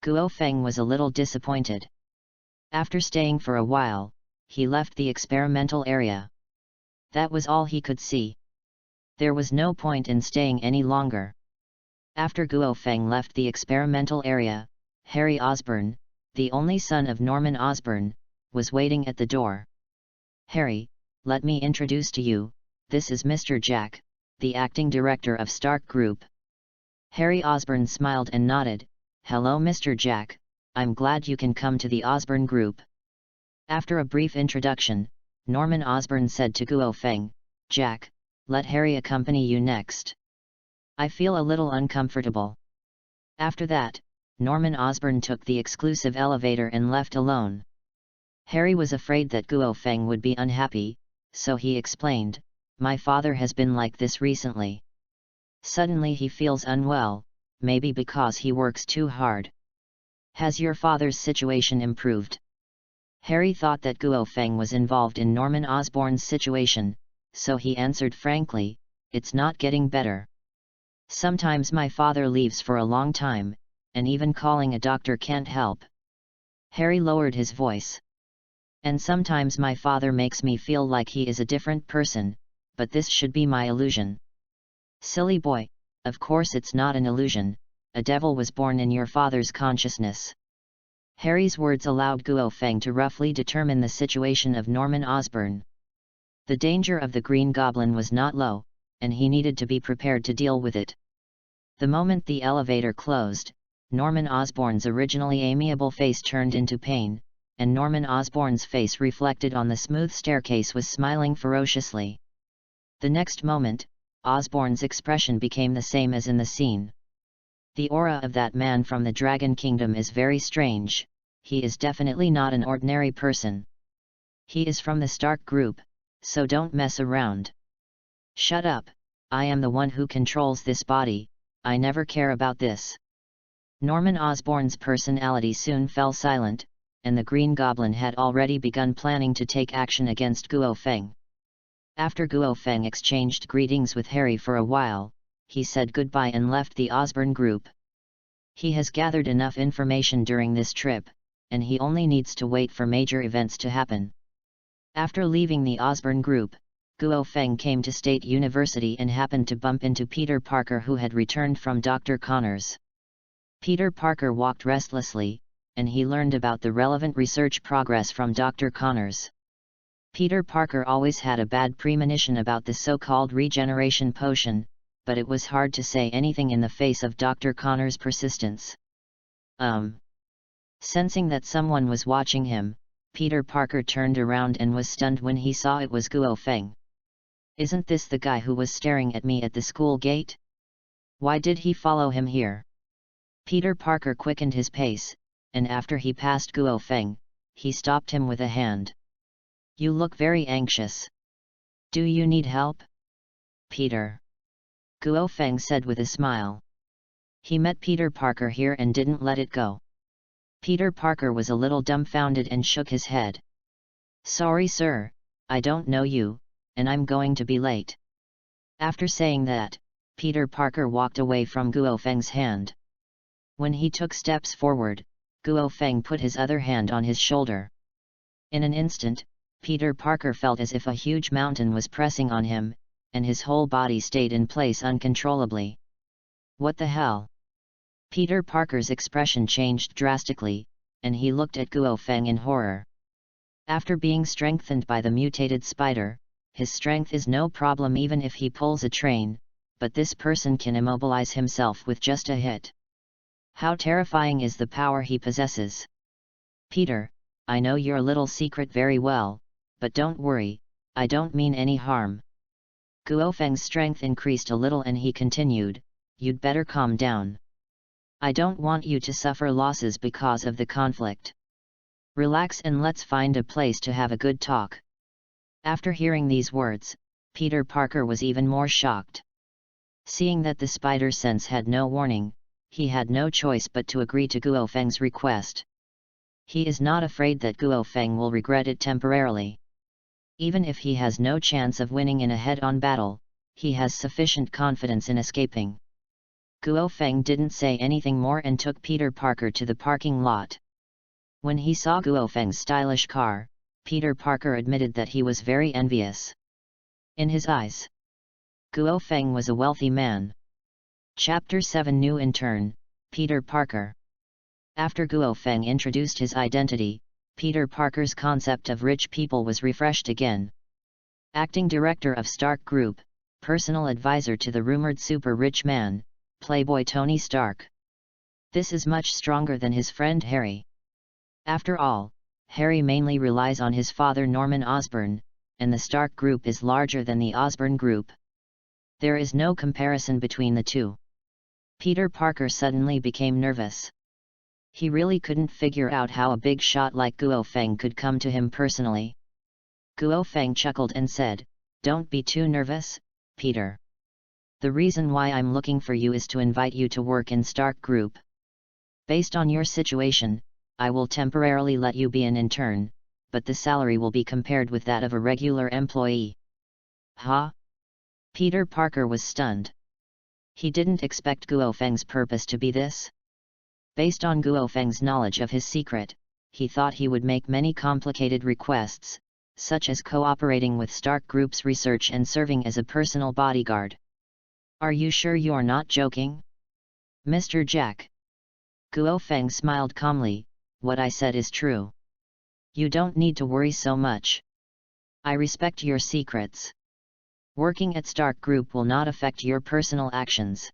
Guo Feng was a little disappointed. After staying for a while, he left the experimental area. That was all he could see. There was no point in staying any longer. After Guo Feng left the experimental area, Harry Osborn, the only son of Norman Osborn, was waiting at the door. "Harry, let me introduce to you, this is Mr. Jack, the acting director of Stark Group." Harry Osborn smiled and nodded, "Hello Mr. Jack, I'm glad you can come to the Osborn Group." After a brief introduction, Norman Osborn said to Guo Feng, "Jack, let Harry accompany you next. I feel a little uncomfortable." After that, Norman Osborn took the exclusive elevator and left alone. Harry was afraid that Guo Feng would be unhappy, so he explained, "My father has been like this recently. Suddenly he feels unwell, maybe because he works too hard. Has your father's situation improved?" Harry thought that Guo Feng was involved in Norman Osborn's situation, so he answered frankly, "It's not getting better. Sometimes my father leaves for a long time, and even calling a doctor can't help." Harry lowered his voice. "And sometimes my father makes me feel like he is a different person, but this should be my illusion." "Silly boy, of course it's not an illusion, a devil was born in your father's consciousness." Harry's words allowed Guo Feng to roughly determine the situation of Norman Osborn. The danger of the Green Goblin was not low, and he needed to be prepared to deal with it. The moment the elevator closed, Norman Osborn's originally amiable face turned into pain, and Norman Osborn's face reflected on the smooth staircase was smiling ferociously. The next moment, Osborn's expression became the same as in the scene. The aura of that man from the Dragon Kingdom is very strange. He is definitely not an ordinary person. He is from the Stark Group, so don't mess around. "Shut up, I am the one who controls this body, I never care about this." Norman Osborn's personality soon fell silent, and the Green Goblin had already begun planning to take action against Guo Feng. After Guo Feng exchanged greetings with Harry for a while, he said goodbye and left the Osborne group. He has gathered enough information during this trip, and he only needs to wait for major events to happen. After leaving the Osborne group, Guo Feng came to State University and happened to bump into Peter Parker, who had returned from Dr. Connors. Peter Parker walked restlessly, and he learned about the relevant research progress from Dr. Connors. Peter Parker always had a bad premonition about the so-called regeneration potion, but it was hard to say anything in the face of Dr. Connors' persistence. Sensing that someone was watching him, Peter Parker turned around and was stunned when he saw it was Guo Feng. "Isn't this the guy who was staring at me at the school gate? Why did he follow him here?" Peter Parker quickened his pace, and after he passed Guo Feng, he stopped him with a hand. "You look very anxious. Do you need help?" "Peter," Guo Feng said with a smile. He met Peter Parker here and didn't let it go. Peter Parker was a little dumbfounded and shook his head. "Sorry sir, I don't know you, and I'm going to be late." After saying that, Peter Parker walked away from Guo Feng's hand. When he took steps forward, Guo Feng put his other hand on his shoulder. In an instant, Peter Parker felt as if a huge mountain was pressing on him, and his whole body stayed in place uncontrollably. "What the hell?" Peter Parker's expression changed drastically, and he looked at Guo Feng in horror. After being strengthened by the mutated spider, his strength is no problem even if he pulls a train, but this person can immobilize himself with just a hit. How terrifying is the power he possesses. "Peter, I know your little secret very well, but don't worry, I don't mean any harm." Guo Feng's strength increased a little and he continued, "You'd better calm down. I don't want you to suffer losses because of the conflict. Relax and let's find a place to have a good talk." After hearing these words, Peter Parker was even more shocked. Seeing that the spider sense had no warning, he had no choice but to agree to Guo Feng's request. He is not afraid that Guo Feng will regret it temporarily. Even if he has no chance of winning in a head-on battle, he has sufficient confidence in escaping. Guo Feng didn't say anything more and took Peter Parker to the parking lot. When he saw Guo Feng's stylish car, Peter Parker admitted that he was very envious. In his eyes, Guo Feng was a wealthy man. Chapter 7 New Intern, Peter Parker. After Guo Feng introduced his identity, Peter Parker's concept of rich people was refreshed again. Acting director of Stark Group, personal advisor to the rumored super-rich man, Playboy Tony Stark. This is much stronger than his friend Harry. After all, Harry mainly relies on his father Norman Osborn, and the Stark Group is larger than the Osborn Group. There is no comparison between the two. Peter Parker suddenly became nervous. He really couldn't figure out how a big shot like Guo Feng could come to him personally. Guo Feng chuckled and said, "Don't be too nervous, Peter. The reason why I'm looking for you is to invite you to work in Stark Group. Based on your situation, I will temporarily let you be an intern, but the salary will be compared with that of a regular employee." Huh? Peter Parker was stunned. He didn't expect Guo Feng's purpose to be this. Based on Guo Feng's knowledge of his secret, he thought he would make many complicated requests, such as cooperating with Stark Group's research and serving as a personal bodyguard. "Are you sure you're not joking, Mr. Jack?" Guo Feng smiled calmly, "What I said is true. You don't need to worry so much. I respect your secrets. Working at Stark Group will not affect your personal actions.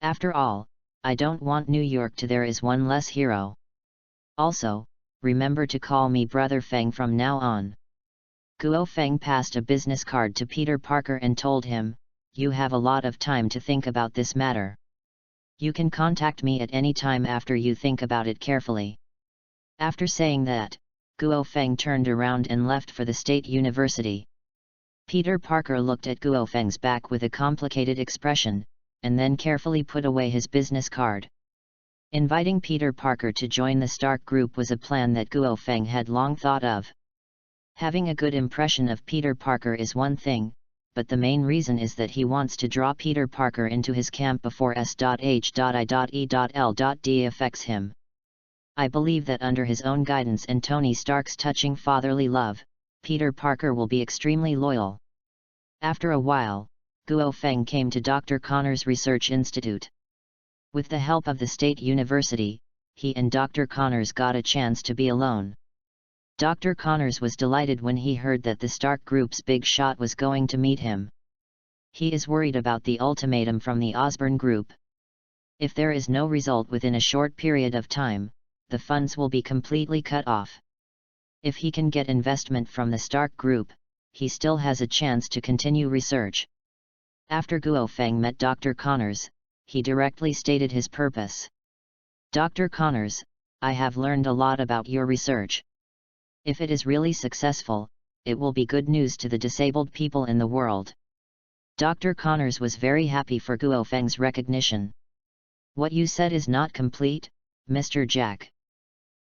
After all, I don't want New York to there is one less hero. Also, remember to call me Brother Feng from now on." Guo Feng passed a business card to Peter Parker and told him, "You have a lot of time to think about this matter. You can contact me at any time after you think about it carefully." After saying that, Guo Feng turned around and left for the State University. Peter Parker looked at Guo Feng's back with a complicated expression, and then carefully put away his business card. Inviting Peter Parker to join the Stark Group was a plan that Guo Feng had long thought of. Having a good impression of Peter Parker is one thing, but the main reason is that he wants to draw Peter Parker into his camp before S.H.I.E.L.D. affects him. I believe that under his own guidance and Tony Stark's touching fatherly love, Peter Parker will be extremely loyal. After a while, Guo Feng came to Dr. Connor's Research Institute. With the help of the State University, he and Dr. Connors got a chance to be alone. Dr. Connors was delighted when he heard that the Stark Group's big shot was going to meet him. He is worried about the ultimatum from the Osborne Group. If there is no result within a short period of time, the funds will be completely cut off. If he can get investment from the Stark Group, he still has a chance to continue research. After Guo Feng met Dr. Connors, he directly stated his purpose. Dr. Connors, I have learned a lot about your research. If it is really successful, it will be good news to the disabled people in the world. Dr. Connors was very happy for Guo Feng's recognition. What you said is not complete, Mr. Jack.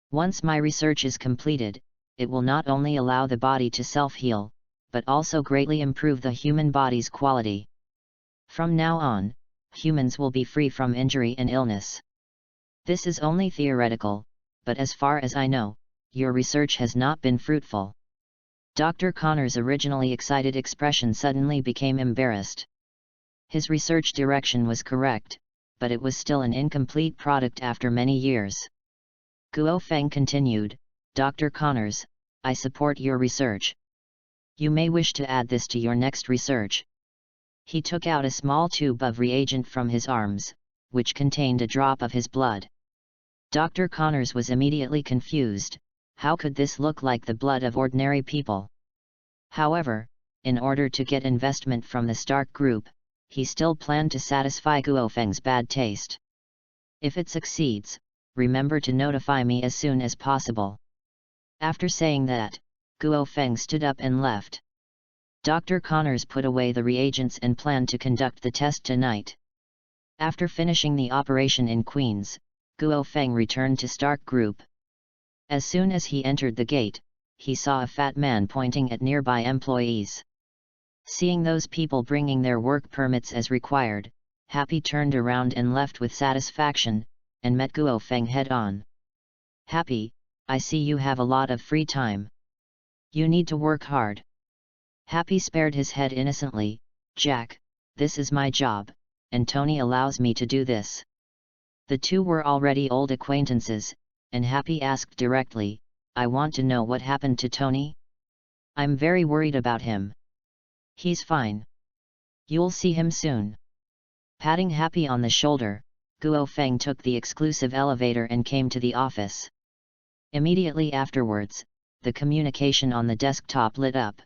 Once my research is completed, it will not only allow the body to self-heal, but also greatly improve the human body's quality. From now on, humans will be free from injury and illness. This is only theoretical, but as far as I know, your research has not been fruitful. Dr. Connor's originally excited expression suddenly became embarrassed. His research direction was correct, but it was still an incomplete product after many years. Guo Feng continued, Dr. Connors, I support your research. You may wish to add this to your next research. He took out a small tube of reagent from his arms, which contained a drop of his blood. Dr. Connors was immediately confused. How could this look like the blood of ordinary people? However, in order to get investment from the Stark Group, he still planned to satisfy Guo Feng's bad taste. If it succeeds, remember to notify me as soon as possible. After saying that, Guo Feng stood up and left. Dr. Connors put away the reagents and planned to conduct the test tonight. After finishing the operation in Queens, Guo Feng returned to Stark Group. As soon as he entered the gate, he saw a fat man pointing at nearby employees. Seeing those people bringing their work permits as required, Happy turned around and left with satisfaction, and met Guo Feng head-on. Happy, I see you have a lot of free time. You need to work hard. Happy spared his head innocently, Jack, this is my job, and Tony allows me to do this. The two were already old acquaintances, and Happy asked directly, I want to know what happened to Tony? I'm very worried about him. He's fine. You'll see him soon. Patting Happy on the shoulder, Guo Feng took the exclusive elevator and came to the office. Immediately afterwards, the communication on the desktop lit up.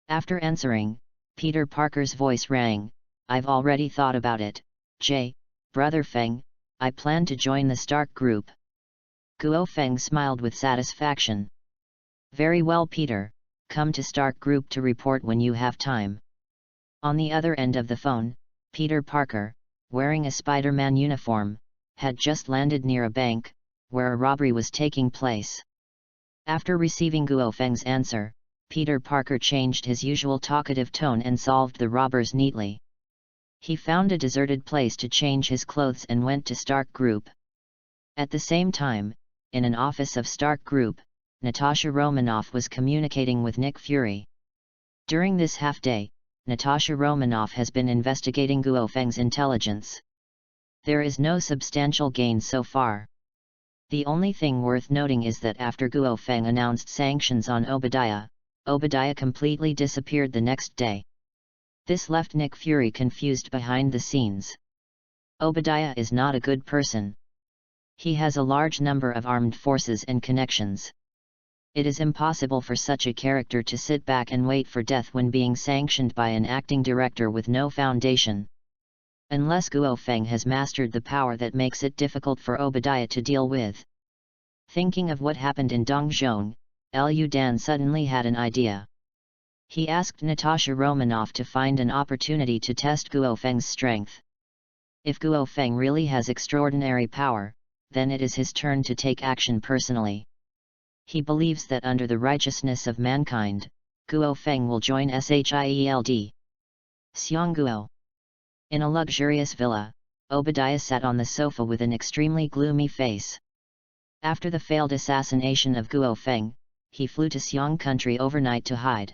After answering, Peter Parker's voice rang, I've already thought about it, Brother Feng, I plan to join the Stark Group. Guo Feng smiled with satisfaction. Very well, Peter, come to Stark Group to report when you have time. On the other end of the phone, Peter Parker, wearing a Spider-Man uniform, had just landed near a bank, where a robbery was taking place. After receiving Guo Feng's answer, Peter Parker changed his usual talkative tone and solved the robbers neatly. He found a deserted place to change his clothes and went to Stark Group. At the same time, in an office of Stark Group, Natasha Romanoff was communicating with Nick Fury. During this half-day, Natasha Romanoff has been investigating Guo Feng's intelligence. There is no substantial gain so far. The only thing worth noting is that after Guo Feng announced sanctions on Obadiah completely disappeared the next day. This left Nick Fury confused behind the scenes. Obadiah is not a good person. He has a large number of armed forces and connections. It is impossible for such a character to sit back and wait for death when being sanctioned by an acting director with no foundation. Unless Guo Feng has mastered the power that makes it difficult for Obadiah to deal with. Thinking of what happened in Dongzhong, Liu Dan suddenly had an idea. He asked Natasha Romanoff to find an opportunity to test Guo Feng's strength. If Guo Feng really has extraordinary power, then it is his turn to take action personally. He believes that under the righteousness of mankind, Guo Feng will join Shield Xiongguo. In a luxurious villa, Obadiah sat on the sofa with an extremely gloomy face. After the failed assassination of Guo Feng, he flew to Xiong country overnight to hide.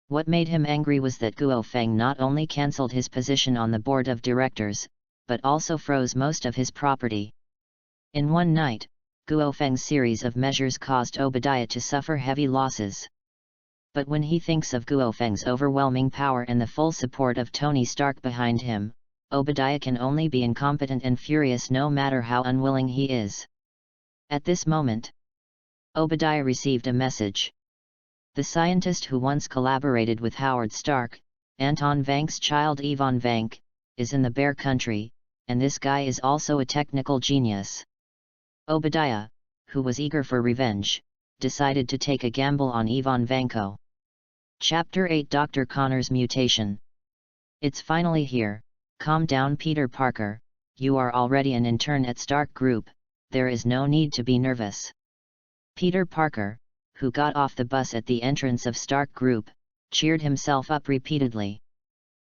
What made him angry was that Guo Feng not only cancelled his position on the board of directors, but also froze most of his property. In one night, Guo Feng's series of measures caused Obadiah to suffer heavy losses. But when he thinks of Guo Feng's overwhelming power and the full support of Tony Stark behind him, Obadiah can only be incompetent and furious no matter how unwilling he is. At this moment, Obadiah received a message. The scientist who once collaborated with Howard Stark, Anton Vank's child Yvonne Vank, is in the Bear Country, and this guy is also a technical genius. Obadiah, who was eager for revenge, decided to take a gamble on Yvonne Vanko. Chapter 8 Dr. Connor's Mutation. It's finally here. Calm down, Peter Parker, you are already an intern at Stark Group, there is no need to be nervous. Peter Parker, who got off the bus at the entrance of Stark Group, cheered himself up repeatedly.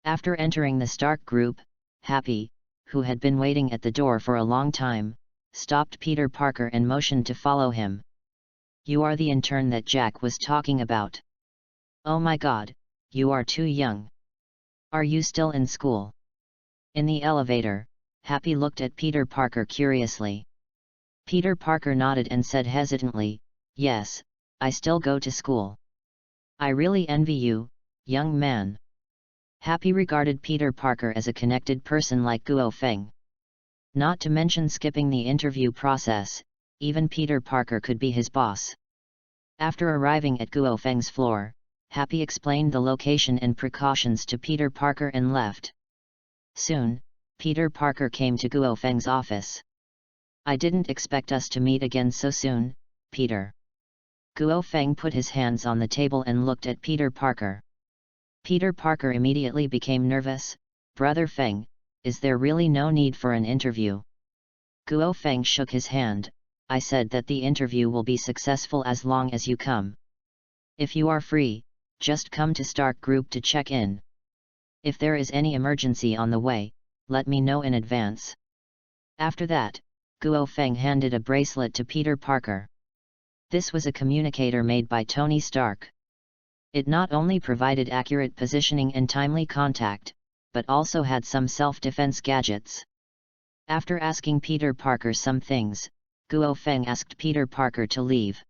After entering the Stark Group, Happy, who had been waiting at the door for a long time, stopped Peter Parker and motioned to follow him. You are the intern that Jack was talking about. Oh my God, you are too young. Are you still in school? In the elevator, Happy looked at Peter Parker curiously. Peter Parker nodded and said hesitantly, yes, I still go to school. I really envy you, young man. Happy regarded Peter Parker as a connected person like Guo Feng. Not to mention skipping the interview process, even Peter Parker could be his boss. After arriving at Guo Feng's floor, Happy explained the location and precautions to Peter Parker and left. Soon, Peter Parker came to Guo Feng's office. I didn't expect us to meet again so soon, Peter. Guo Feng put his hands on the table and looked at Peter Parker. Peter Parker immediately became nervous. Brother Feng, is there really no need for an interview? Guo Feng shook his hand. I said that the interview will be successful as long as you come. If you are free, just come to Stark Group to check in. If there is any emergency on the way, let me know in advance. After that, Guo Feng handed a bracelet to Peter Parker. This was a communicator made by Tony Stark. It not only provided accurate positioning and timely contact, but also had some self-defense gadgets. After asking Peter Parker some things, Guo Feng asked Peter Parker to leave.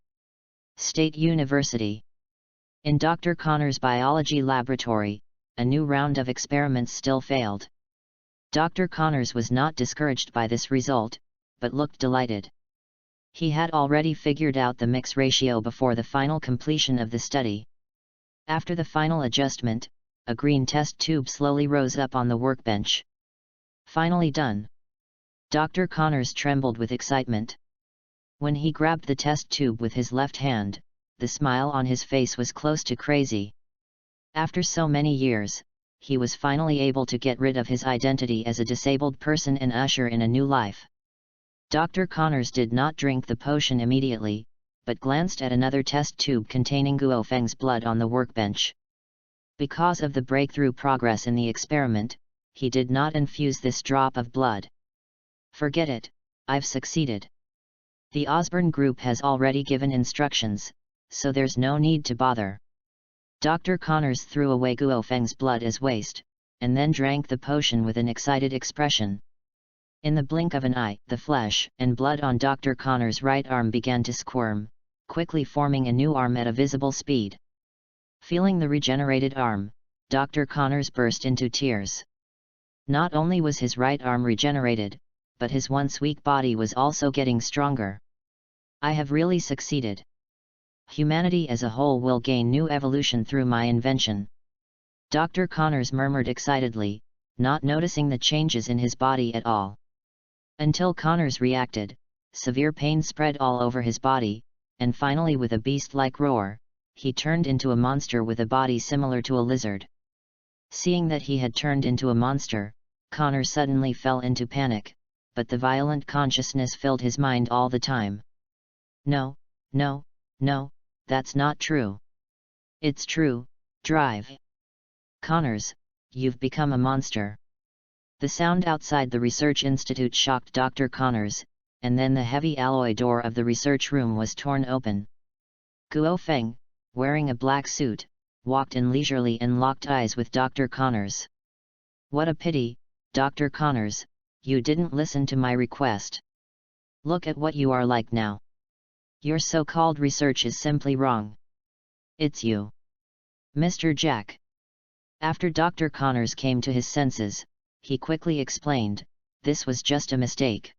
State University. In Dr. Connor's biology laboratory, a new round of experiments still failed. Dr. Connors was not discouraged by this result, but looked delighted. He had already figured out the mix ratio before the final completion of the study. After the final adjustment, a green test tube slowly rose up on the workbench. Finally done. Dr. Connors trembled with excitement. When he grabbed the test tube with his left hand, the smile on his face was close to crazy. After so many years, he was finally able to get rid of his identity as a disabled person and usher in a new life. Dr. Connors did not drink the potion immediately, but glanced at another test tube containing Guo Feng's blood on the workbench. Because of the breakthrough progress in the experiment, he did not infuse this drop of blood. Forget it, I've succeeded. The Osborne Group has already given instructions, so there's no need to bother. Dr. Connors threw away Guo Feng's blood as waste, and then drank the potion with an excited expression. In the blink of an eye, the flesh and blood on Dr. Connors' right arm began to squirm, quickly forming a new arm at a visible speed. Feeling the regenerated arm, Dr. Connors burst into tears. Not only was his right arm regenerated, but his once weak body was also getting stronger. I have really succeeded. Humanity as a whole will gain new evolution through my invention. Dr. Connors murmured excitedly, not noticing the changes in his body at all. Until Connors reacted, severe pain spread all over his body, and finally with a beast-like roar, he turned into a monster with a body similar to a lizard. Seeing that he had turned into a monster, Connors suddenly fell into panic. but the violent consciousness filled his mind all the time. No, no, no, that's not true. It's true, drive. Connors, you've become a monster. The sound outside the research institute shocked Dr. Connors, and then the heavy alloy door of the research room was torn open. Guo Feng, wearing a black suit, walked in leisurely and locked eyes with Dr. Connors. What a pity, Dr. Connors, you didn't listen to my request. Look at what you are like now. Your so-called research is simply wrong. It's you. Mr. Jack. After Dr. Connors came to his senses, he quickly explained, this was just a mistake.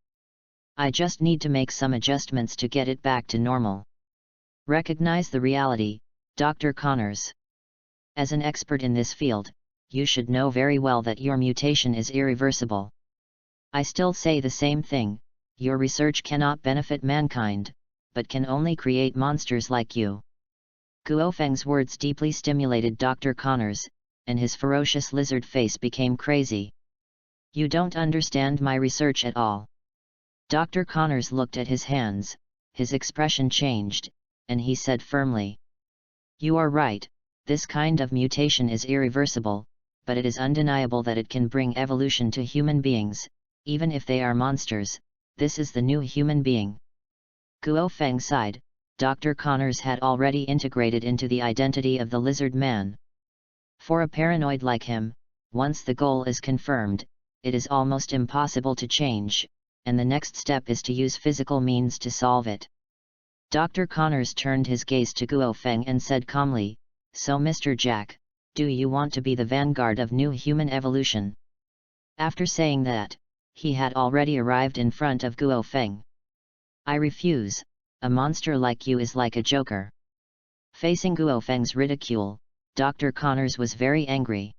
I just need to make some adjustments to get it back to normal. Recognize the reality, Dr. Connors. As an expert in this field, you should know very well that your mutation is irreversible. I still say the same thing, your research cannot benefit mankind, but can only create monsters like you. Guo Feng's words deeply stimulated Dr. Connors, and his ferocious lizard face became crazy. You don't understand my research at all. Dr. Connors looked at his hands, his expression changed, and he said firmly. You are right, this kind of mutation is irreversible, but it is undeniable that it can bring evolution to human beings, even if they are monsters. This is the new human being. Guo Feng sighed. Dr. Connors had already integrated into the identity of the lizard man. For a paranoid like him, once the goal is confirmed, it is almost impossible to change, and the next step is to use physical means to solve it. Dr. Connors turned his gaze to Guo Feng and said calmly, so Mr. Jack, do you want to be the vanguard of new human evolution? After saying that, he had already arrived in front of Guo Feng. I refuse, a monster like you is like a joker. Facing Guo Feng's ridicule, Dr. Connors was very angry.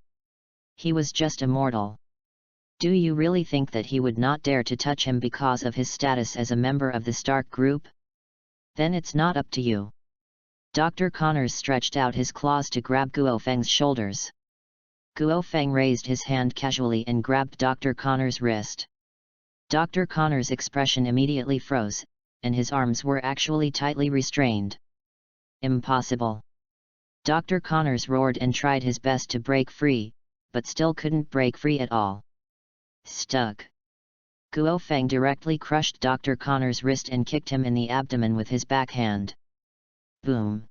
He was just a mortal. Do you really think that he would not dare to touch him because of his status as a member of the Stark group? Then it's not up to you. Dr. Connors stretched out his claws to grab Guo Feng's shoulders. Guo Feng raised his hand casually and grabbed Dr. Connors' wrist. Dr. Connors' expression immediately froze, and his arms were actually tightly restrained. Impossible! Dr. Connors roared and tried his best to break free, but still couldn't break free at all. Stuck! Guo Feng directly crushed Dr. Connors' wrist and kicked him in the abdomen with his backhand. Boom!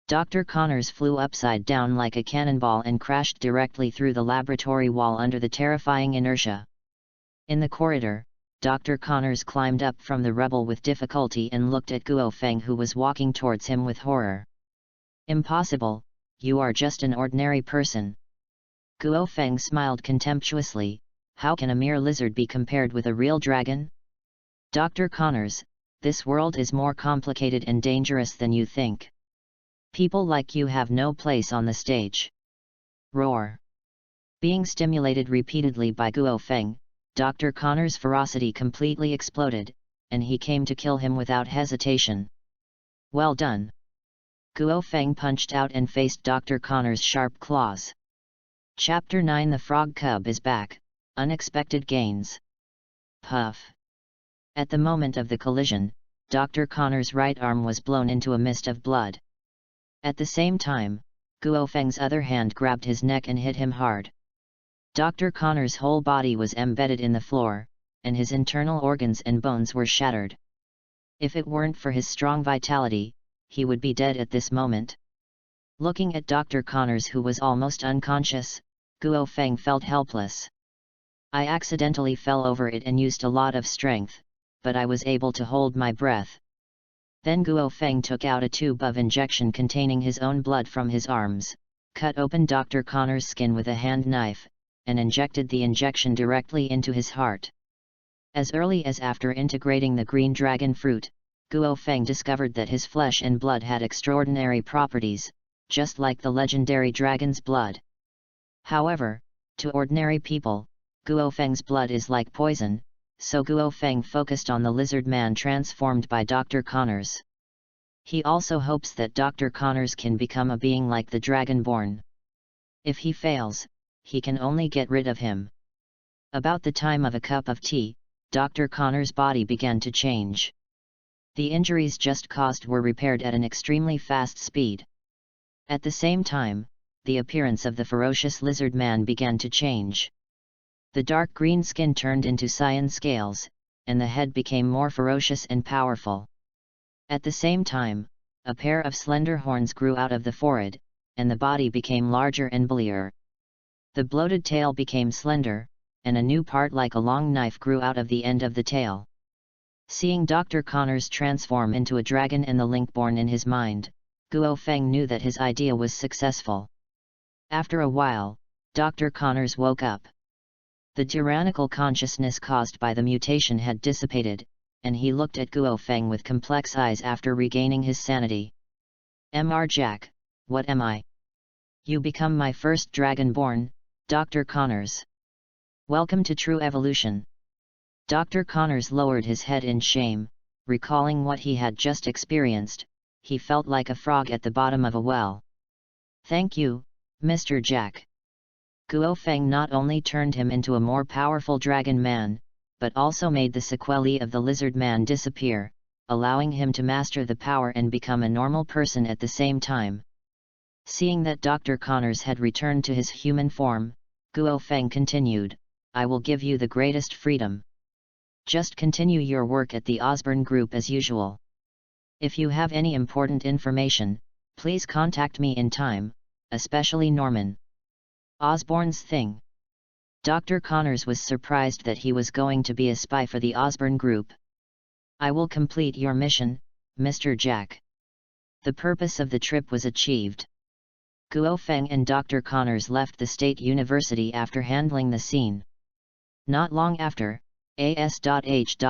Dr. Connors flew upside down like a cannonball and crashed directly through the laboratory wall under the terrifying inertia. In the corridor, Dr. Connors climbed up from the rubble with difficulty and looked at Guo Feng, who was walking towards him with horror. Impossible, you are just an ordinary person. Guo Feng smiled contemptuously. How can a mere lizard be compared with a real dragon? Dr. Connors, this world is more complicated and dangerous than you think. People like you have no place on the stage. Roar! Being stimulated repeatedly by Guo Feng, Dr. Connors' ferocity completely exploded, and he came to kill him without hesitation. Well done! Guo Feng punched out and faced Dr. Connors' sharp claws. Chapter 9 The Frog Cub is back. Unexpected gains. Puff! At the moment of the collision, Dr. Connors' right arm was blown into a mist of blood. At the same time, Guo Feng's other hand grabbed his neck and hit him hard. Dr. Connors' whole body was embedded in the floor, and his internal organs and bones were shattered. If it weren't for his strong vitality, he would be dead at this moment. Looking at Dr. Connors, who was almost unconscious, Guo Feng felt helpless. I accidentally fell over it and used a lot of strength, but I was able to hold my breath. Then Guo Feng took out a tube of injection containing his own blood from his arms, cut open Dr. Connors' skin with a hand knife, and injected the injection directly into his heart. As early as after integrating the green dragon fruit, Guo Feng discovered that his flesh and blood had extraordinary properties, just like the legendary dragon's blood. However, to ordinary people, Guo Feng's blood is like poison, so Guo Feng focused on the lizard man transformed by Dr. Connors. He also hopes that Dr. Connors can become a being like the Dragonborn. If he fails, he can only get rid of him. About the time of a cup of tea, Dr. Connor's body began to change. The injuries just caused were repaired at an extremely fast speed. At the same time, the appearance of the ferocious lizard man began to change. The dark green skin turned into cyan scales, and the head became more ferocious and powerful. At the same time, a pair of slender horns grew out of the forehead, and the body became larger and bullier. The bloated tail became slender, and a new part like a long knife grew out of the end of the tail. Seeing Dr. Connors transform into a dragon and the link born in his mind, Guo Feng knew that his idea was successful. After a while, Dr. Connors woke up. The tyrannical consciousness caused by the mutation had dissipated, and he looked at Guo Feng with complex eyes after regaining his sanity. "Mr. Jack, what am I? You become my first dragonborn, Dr. Connors. Welcome to true evolution." Dr. Connors lowered his head in shame, recalling what he had just experienced. He felt like a frog at the bottom of a well. "Thank you, Mr. Jack." Guo Feng not only turned him into a more powerful dragon man, but also made the sequelae of the lizard man disappear, allowing him to master the power and become a normal person at the same time. Seeing that Dr. Connors had returned to his human form, Guo Feng continued, "I will give you the greatest freedom. Just continue your work at the Osborne Group as usual. If you have any important information, please contact me in time, especially Norman." Osborne's thing. Dr. Connors was surprised that he was going to be a spy for the Osborne Group. "I will complete your mission, Mr. Jack." The purpose of the trip was achieved. Guo Feng and Dr. Connors left the State University after handling the scene. Not long after, AS.H.I.E.L.D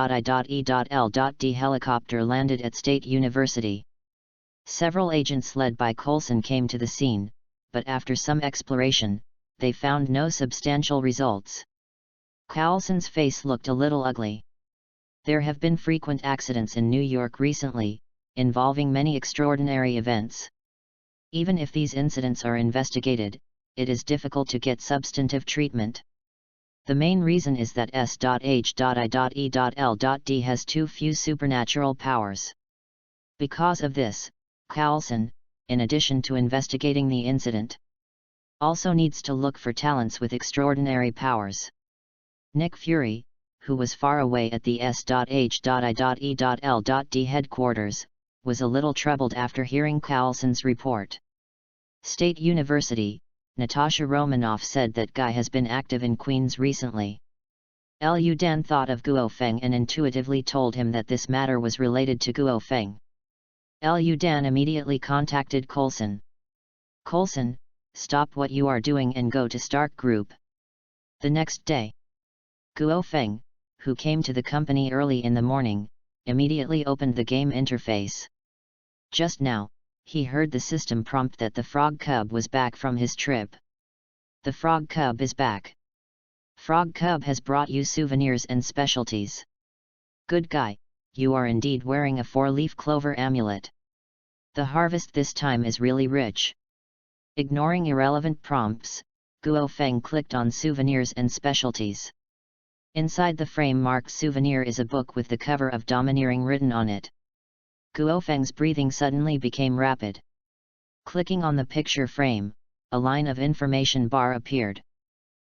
helicopter landed at State University. Several agents led by Coulson came to the scene, but after some exploration, they found no substantial results. Coulson's face looked a little ugly. There have been frequent accidents in New York recently, involving many extraordinary events. Even if these incidents are investigated, it is difficult to get substantive treatment. The main reason is that S.H.I.E.L.D has too few supernatural powers. Because of this, Coulson, in addition to investigating the incident, also needs to look for talents with extraordinary powers. Nick Fury, who was far away at the S.H.I.E.L.D headquarters, was a little troubled after hearing Coulson's report. State University, Natasha Romanoff said that Guy has been active in Queens recently. Lu Dan thought of Guo Feng and intuitively told him that this matter was related to Guo Feng. Lu Dan immediately contacted Coulson. "Coulson, stop what you are doing and go to Stark Group." The next day, Guo Feng, who came to the company early in the morning, immediately opened the game interface. Just now, he heard the system prompt that the frog cub was back from his trip. "The frog cub is back. Frog cub has brought you souvenirs and specialties. Good guy, you are indeed wearing a 4-leaf clover amulet. The harvest this time is really rich." Ignoring irrelevant prompts, Guo Feng clicked on souvenirs and specialties. Inside the frame marked souvenir is a book with the cover of Domineering written on it. Guo Feng's breathing suddenly became rapid. Clicking on the picture frame, a line of information bar appeared.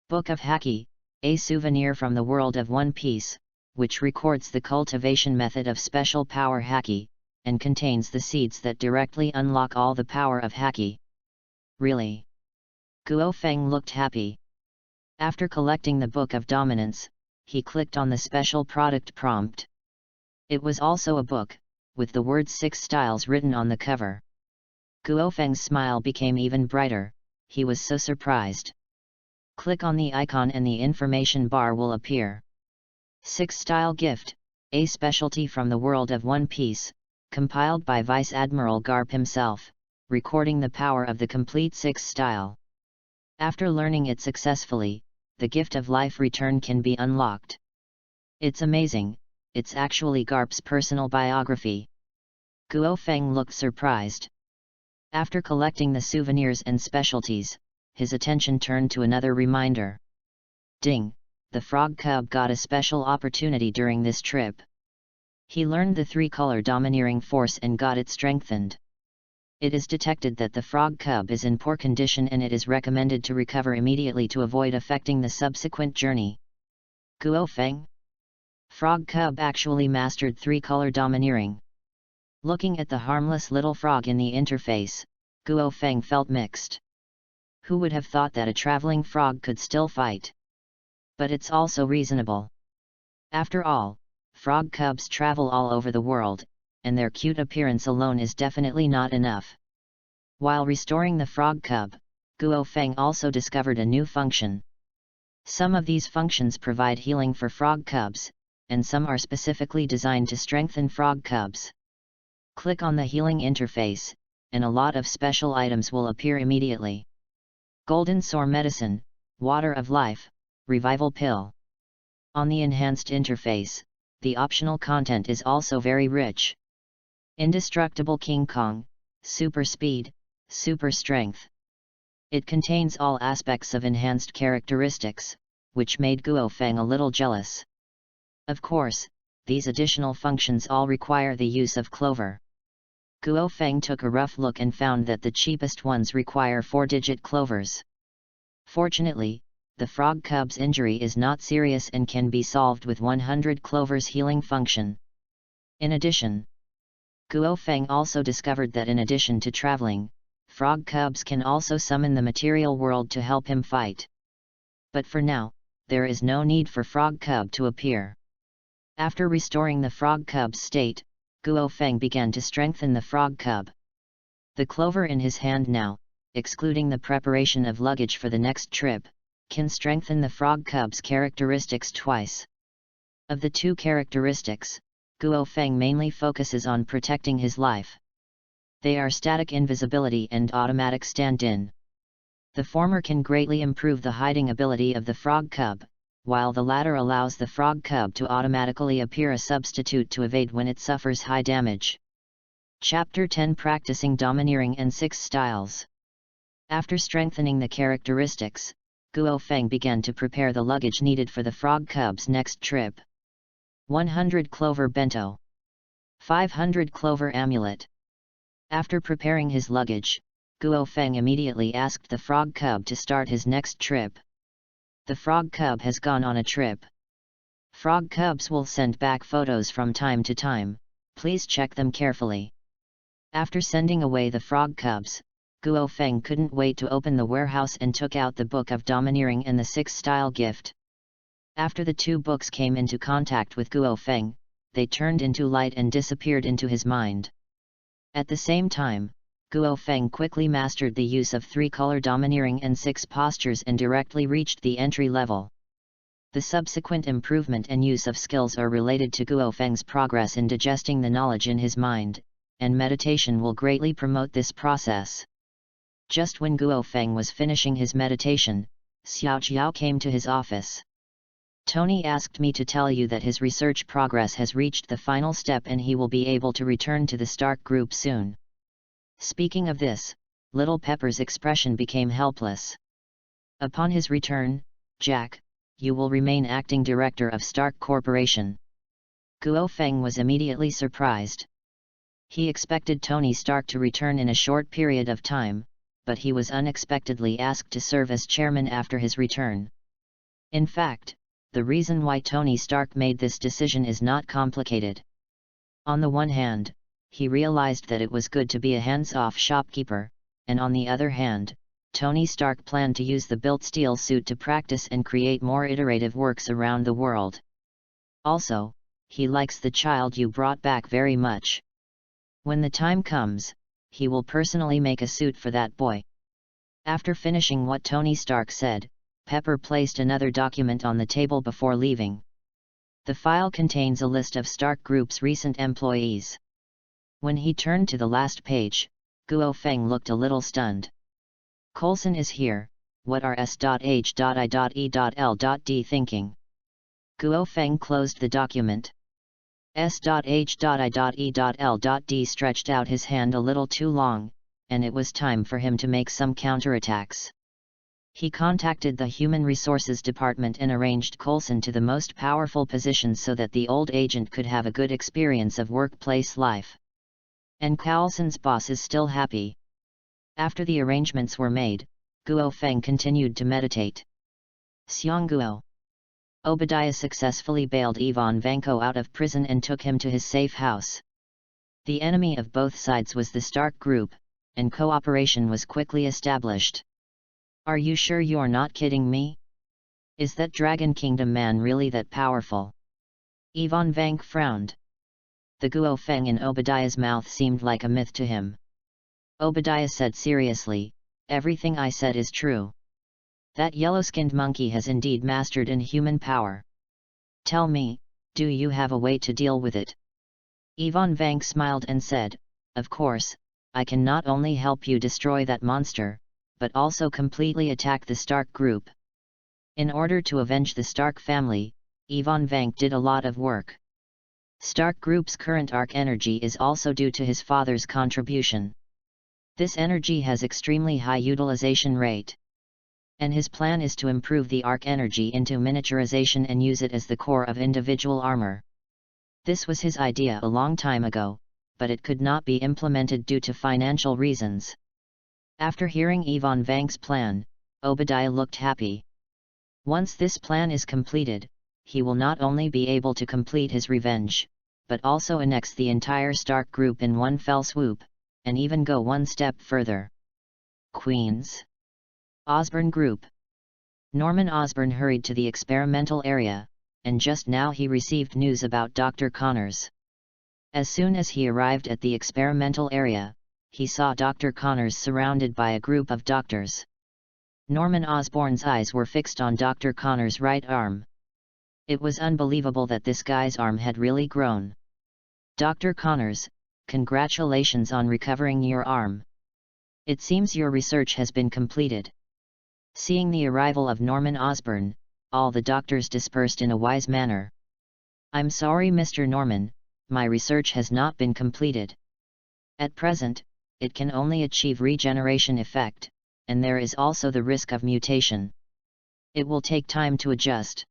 Book of Haki, a souvenir from the world of One Piece, which records the cultivation method of special power Haki, and contains the seeds that directly unlock all the power of Haki. Really? Guo Feng looked happy. After collecting the Book of Dominance, he clicked on the special product prompt. It was also a book, with the words 6 styles written on the cover. Guo Feng's smile became even brighter, he was so surprised. Click on the icon and the information bar will appear. 6 style gift, a specialty from the world of One Piece, compiled by Vice Admiral Garp himself, recording the power of the complete 6 style. After learning it successfully, the gift of life return can be unlocked. It's amazing, it's actually Garp's personal biography. Guo Feng looked surprised. After collecting the souvenirs and specialties, his attention turned to another reminder. Ding! the frog cub got a special opportunity during this trip. He learned the three-color domineering force and got it strengthened. It is detected that the frog cub is in poor condition and it is recommended to recover immediately to avoid affecting the subsequent journey. Guo Feng. Frog cub actually mastered three-color domineering. Looking at the harmless little frog in the interface, Guo Feng felt mixed. Who would have thought that a traveling frog could still fight? But it's also reasonable. After all, frog cubs travel all over the world, and their cute appearance alone is definitely not enough. While restoring the frog cub, Guo Feng also discovered a new function. Some of these functions provide healing for frog cubs, and some are specifically designed to strengthen frog cubs. Click on the healing interface, and a lot of special items will appear immediately. Golden Sore Medicine, Water of Life, Revival Pill. On the enhanced interface, the optional content is also very rich. Indestructible King Kong, Super Speed, Super Strength. It contains all aspects of enhanced characteristics, which made Guo Feng a little jealous. Of course, these additional functions all require the use of clover. Guo Feng took a rough look and found that the cheapest ones require 4-digit clovers. Fortunately, the frog cub's injury is not serious and can be solved with 100 clovers healing function. In addition, Guo Feng also discovered that in addition to traveling, frog cubs can also summon the material world to help him fight. But for now, there is no need for frog cub to appear. After restoring the frog cub's state, Guo Feng began to strengthen the frog cub. The clover in his hand now, excluding the preparation of luggage for the next trip, can strengthen the frog cub's characteristics twice. Of the two characteristics, Guo Feng mainly focuses on protecting his life. They are static invisibility and automatic stand-in. The former can greatly improve the hiding ability of the frog cub, while the latter allows the frog cub to automatically appear a substitute to evade when it suffers high damage. Chapter 10 Practicing Domineering and 6 Styles. After strengthening the characteristics, Guo Feng began to prepare the luggage needed for the frog cub's next trip. 100 clover bento. 500 clover amulet. After preparing his luggage, Guo Feng immediately asked the frog cub to start his next trip. The frog cub has gone on a trip. Frog cubs will send back photos from time to time, please check them carefully. After sending away the frog cubs, Guo Feng couldn't wait to open the warehouse and took out the Book of Domineering and the 6-Style gift. After the two books came into contact with Guo Feng, they turned into light and disappeared into his mind. At the same time, Guo Feng quickly mastered the use of 3-color domineering and 6 postures and directly reached the entry level. The subsequent improvement and use of skills are related to Guo Feng's progress in digesting the knowledge in his mind, and meditation will greatly promote this process. Just when Guo Feng was finishing his meditation, Xiao Jiao came to his office. Tony asked me to tell you that his research progress has reached the final step and he will be able to return to the Stark Group soon. Speaking of this, Little Pepper's expression became helpless. Upon his return, Jack, you will remain acting director of Stark Corporation. Guo Feng was immediately surprised. He expected Tony Stark to return in a short period of time, but he was unexpectedly asked to serve as chairman after his return. In fact, the reason why Tony Stark made this decision is not complicated. On the one hand, he realized that it was good to be a hands-off shopkeeper, and on the other hand, Tony Stark planned to use the built steel suit to practice and create more iterative works around the world. Also, he likes the child you brought back very much. When the time comes, he will personally make a suit for that boy. After finishing what Tony Stark said, Pepper placed another document on the table before leaving. The file contains a list of Stark Group's recent employees. When he turned to the last page, Guo Feng looked a little stunned. Coulson is here, what are S.H.I.E.L.D. thinking? Guo Feng closed the document. S.H.I.E.L.D. stretched out his hand a little too long, and it was time for him to make some counterattacks. He contacted the Human Resources Department and arranged Coulson to the most powerful position so that the old agent could have a good experience of workplace life. And Coulson's boss is still happy. After the arrangements were made, Guo Feng continued to meditate. Xiang Guo. Obadiah successfully bailed Ivan Vanko out of prison and took him to his safe house. The enemy of both sides was the Stark Group, and cooperation was quickly established. Are you sure you're not kidding me? Is that Dragon Kingdom man really that powerful? Ivan Vank frowned. The Guo Feng in Obadiah's mouth seemed like a myth to him. Obadiah said seriously, "Everything I said is true. That yellow-skinned monkey has indeed mastered inhuman power. Tell me, do you have a way to deal with it?" Ivan Vank smiled and said, "Of course, I can not only help you destroy that monster, but also completely attack the Stark Group." In order to avenge the Stark family, Ivan Vank did a lot of work. Stark Group's current arc energy is also due to his father's contribution. This energy has extremely high utilization rate. And his plan is to improve the arc energy into miniaturization and use it as the core of individual armor. This was his idea a long time ago, but it could not be implemented due to financial reasons. After hearing Ivan Vank's plan, Obadiah looked happy. Once this plan is completed, he will not only be able to complete his revenge, but also annex the entire Stark Group in one fell swoop, and even go one step further. Queens. Osborne Group. Norman Osborne hurried to the experimental area, and just now he received news about Dr. Connors. As soon as he arrived at the experimental area, he saw Dr. Connors surrounded by a group of doctors. Norman Osborne's eyes were fixed on Dr. Connors' right arm. It was unbelievable that this guy's arm had really grown. "Dr. Connors, congratulations on recovering your arm. It seems your research has been completed." Seeing the arrival of Norman Osborne, all the doctors dispersed in a wise manner. "I'm sorry, Mr. Norman, my research has not been completed. At present, it can only achieve regeneration effect, and there is also the risk of mutation. It will take time to adjust,"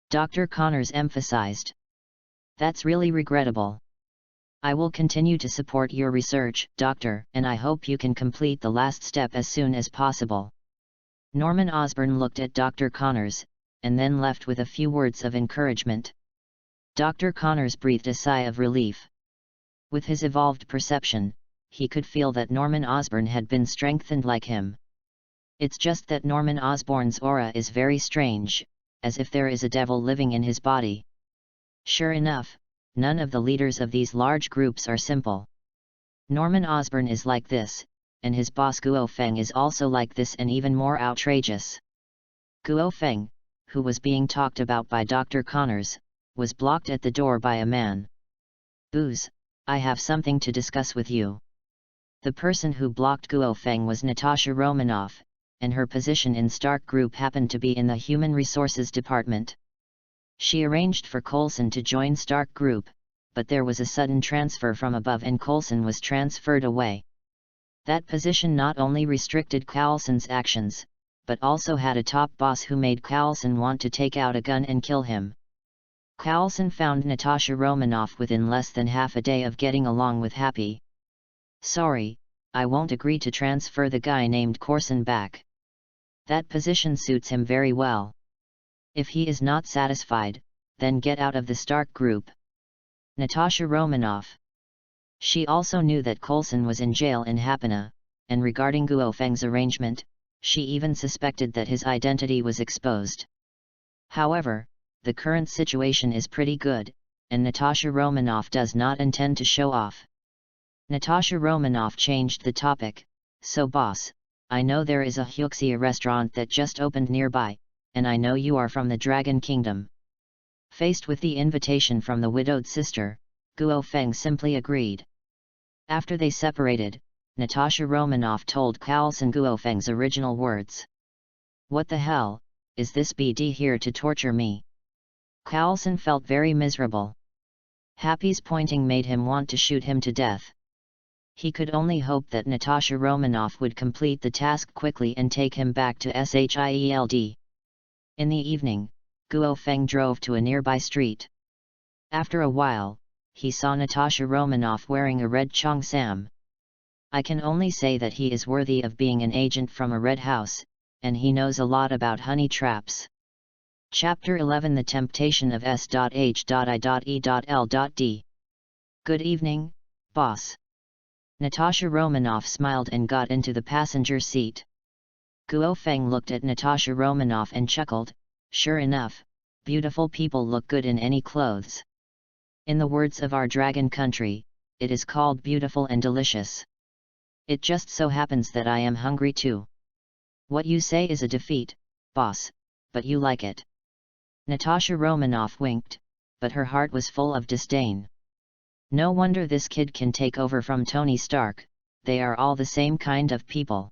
Dr. Connors emphasized. "That's really regrettable. I will continue to support your research, Doctor, and I hope you can complete the last step as soon as possible." Norman Osborne looked at Dr. Connors, and then left with a few words of encouragement. Dr. Connors breathed a sigh of relief. With his evolved perception, he could feel that Norman Osborne had been strengthened like him. It's just that Norman Osborne's aura is very strange, as if there is a devil living in his body. Sure enough, none of the leaders of these large groups are simple. Norman Osborne is like this, and his boss Guo Feng is also like this and even more outrageous. Guo Feng, who was being talked about by Dr. Connors, was blocked at the door by a man. "Booze, I have something to discuss with you." The person who blocked Guo Feng was Natasha Romanoff, and her position in Stark Group happened to be in the Human Resources Department. She arranged for Coulson to join Stark Group, but there was a sudden transfer from above and Coulson was transferred away. That position not only restricted Coulson's actions, but also had a top boss who made Coulson want to take out a gun and kill him. Coulson found Natasha Romanoff within less than half a day of getting along with Happy. "Sorry, I won't agree to transfer the guy named Coulson back. That position suits him very well. If he is not satisfied, then get out of the Stark Group." Natasha Romanoff. She also knew that Coulson was in jail in Hapana, and regarding Guo Feng's arrangement, she even suspected that his identity was exposed. However, the current situation is pretty good, and Natasha Romanoff does not intend to show off. Natasha Romanoff changed the topic. "So boss, I know there is a Hyuxia restaurant that just opened nearby, and I know you are from the Dragon Kingdom." Faced with the invitation from the widowed sister, Guo Feng simply agreed. After they separated, Natasha Romanoff told Coulson Guo Feng's original words. "What the hell, is this BD here to torture me?" Coulson felt very miserable. Happy's pointing made him want to shoot him to death. He could only hope that Natasha Romanoff would complete the task quickly and take him back to SHIELD. In the evening, Guo Feng drove to a nearby street. After a while, he saw Natasha Romanoff wearing a red cheongsam. I can only say that he is worthy of being an agent from a red house, and he knows a lot about honey traps. Chapter 11 The Temptation of S.H.I.E.L.D. Good evening, boss. Natasha Romanoff smiled and got into the passenger seat. Guo Feng looked at Natasha Romanoff and chuckled, sure enough, beautiful people look good in any clothes. In the words of our dragon country, it is called beautiful and delicious. It just so happens that I am hungry too. What you say is a defeat, boss, but you like it. Natasha Romanoff winked, but her heart was full of disdain. No wonder this kid can take over from Tony Stark, they are all the same kind of people.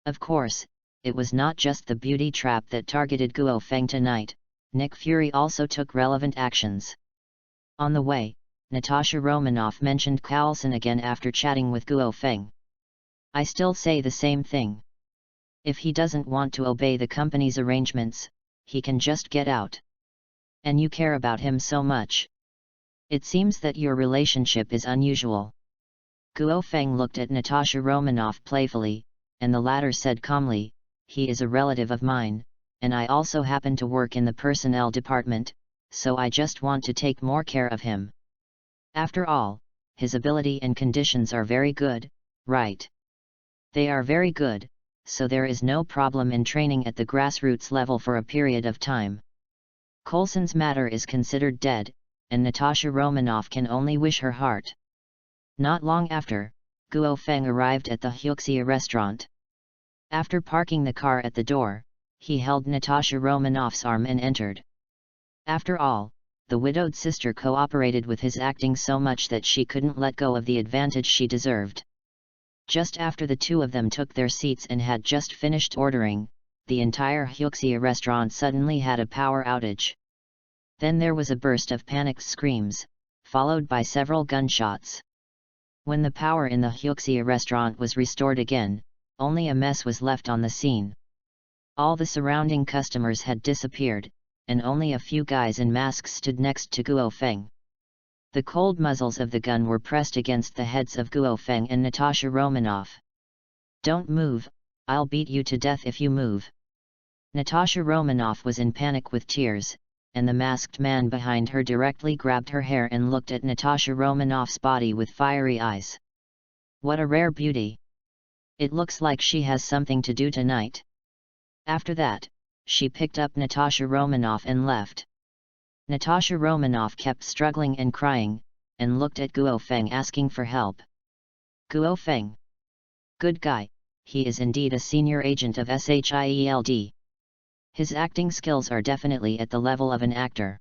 Of course, it was not just the beauty trap that targeted Guo Feng tonight, Nick Fury also took relevant actions. On the way, Natasha Romanoff mentioned Coulson again after chatting with Guo Feng. I still say the same thing. If he doesn't want to obey the company's arrangements, he can just get out. And you care about him so much. It seems that your relationship is unusual. Guo Feng looked at Natasha Romanoff playfully, and the latter said calmly, he is a relative of mine, and I also happen to work in the personnel department, so I just want to take more care of him. After all, his ability and conditions are very good, right? They are very good, so there is no problem in training at the grassroots level for a period of time. Coulson's matter is considered dead, and Natasha Romanoff can only wish her heart. Not long after, Guo Feng arrived at the Huxia restaurant. After parking the car at the door, he held Natasha Romanoff's arm and entered. After all, the widowed sister cooperated with his acting so much that she couldn't let go of the advantage she deserved. Just after the two of them took their seats and had just finished ordering, the entire Huxia restaurant suddenly had a power outage. Then there was a burst of panicked screams, followed by several gunshots. When the power in the Huxia restaurant was restored again, only a mess was left on the scene. All the surrounding customers had disappeared, and only a few guys in masks stood next to Guo Feng. The cold muzzles of the gun were pressed against the heads of Guo Feng and Natasha Romanoff. Don't move, I'll beat you to death if you move. Natasha Romanoff was in panic with tears, and the masked man behind her directly grabbed her hair and looked at Natasha Romanoff's body with fiery eyes. What a rare beauty! It looks like she has something to do tonight. After that, she picked up Natasha Romanoff and left. Natasha Romanoff kept struggling and crying, and looked at Guo Feng asking for help. Guo Feng. Good guy, he is indeed a senior agent of SHIELD. His acting skills are definitely at the level of an actor.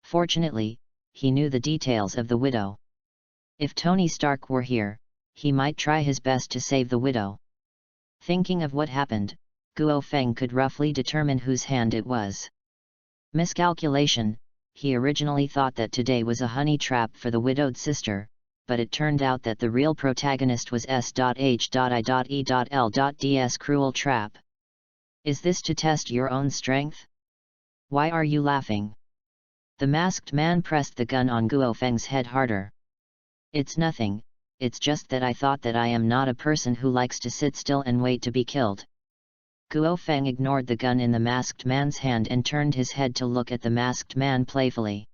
Fortunately, he knew the details of the widow. If Tony Stark were here, he might try his best to save the widow. Thinking of what happened, Guo Feng could roughly determine whose hand it was. Miscalculation, he originally thought that today was a honey trap for the widowed sister, but it turned out that the real protagonist was S.H.I.E.L.D's cruel trap. Is this to test your own strength? Why are you laughing? The masked man pressed the gun on Guo Feng's head harder. It's nothing, it's just that I thought that I am not a person who likes to sit still and wait to be killed. Guo Feng ignored the gun in the masked man's hand and turned his head to look at the masked man playfully.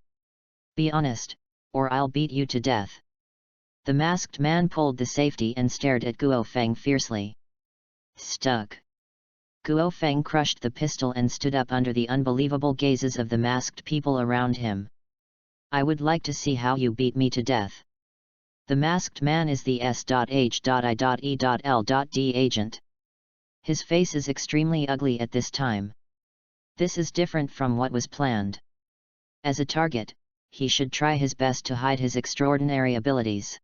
Be honest, or I'll beat you to death. The masked man pulled the safety and stared at Guo Feng fiercely. Stuck. Guo Feng crushed the pistol and stood up under the unbelievable gazes of the masked people around him. I would like to see how you beat me to death. The masked man is the S.H.I.E.L.D agent. His face is extremely ugly at this time. This is different from what was planned. As a target, he should try his best to hide his extraordinary abilities.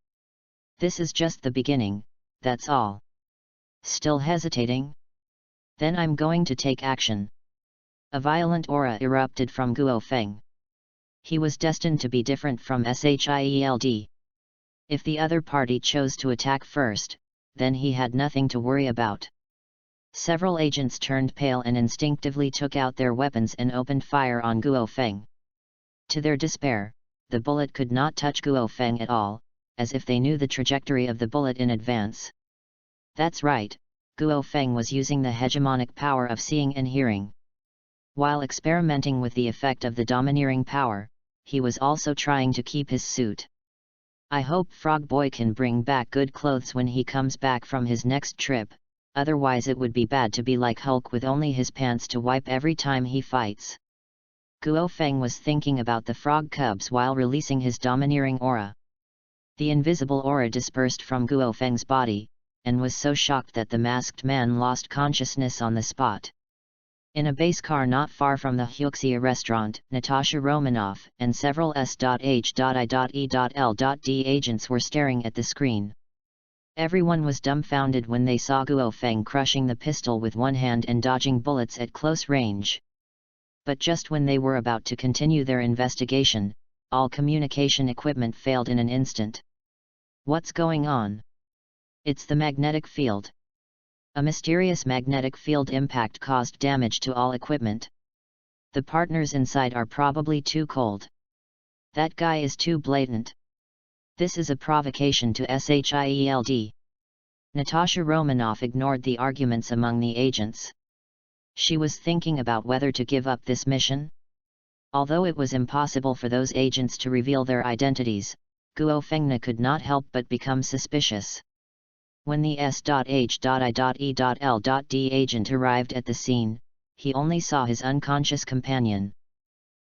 This is just the beginning, that's all. Still hesitating? Then I'm going to take action. A violent aura erupted from Guo Feng. He was destined to be different from SHIELD. If the other party chose to attack first, then he had nothing to worry about. Several agents turned pale and instinctively took out their weapons and opened fire on Guo Feng. To their despair, the bullet could not touch Guo Feng at all, as if they knew the trajectory of the bullet in advance. That's right, Guo Feng was using the hegemonic power of seeing and hearing. While experimenting with the effect of the domineering power, he was also trying to keep his suit. I hope Frog Boy can bring back good clothes when he comes back from his next trip, otherwise it would be bad to be like Hulk with only his pants to wipe every time he fights. Guo Feng was thinking about the frog cubs while releasing his domineering aura. The invisible aura dispersed from Guo Feng's body, and was so shocked that the masked man lost consciousness on the spot. In a base car not far from the Hyuxia restaurant, Natasha Romanoff and several S.H.I.E.L.D. agents were staring at the screen. Everyone was dumbfounded when they saw Guo Feng crushing the pistol with one hand and dodging bullets at close range. But just when they were about to continue their investigation, all communication equipment failed in an instant. What's going on? It's the magnetic field. A mysterious magnetic field impact caused damage to all equipment. The partners inside are probably too cold. That guy is too blatant. This is a provocation to SHIELD. Natasha Romanoff ignored the arguments among the agents. She was thinking about whether to give up this mission. Although it was impossible for those agents to reveal their identities, Guo Fengna could not help but become suspicious. When the S.H.I.E.L.D. agent arrived at the scene, he only saw his unconscious companion.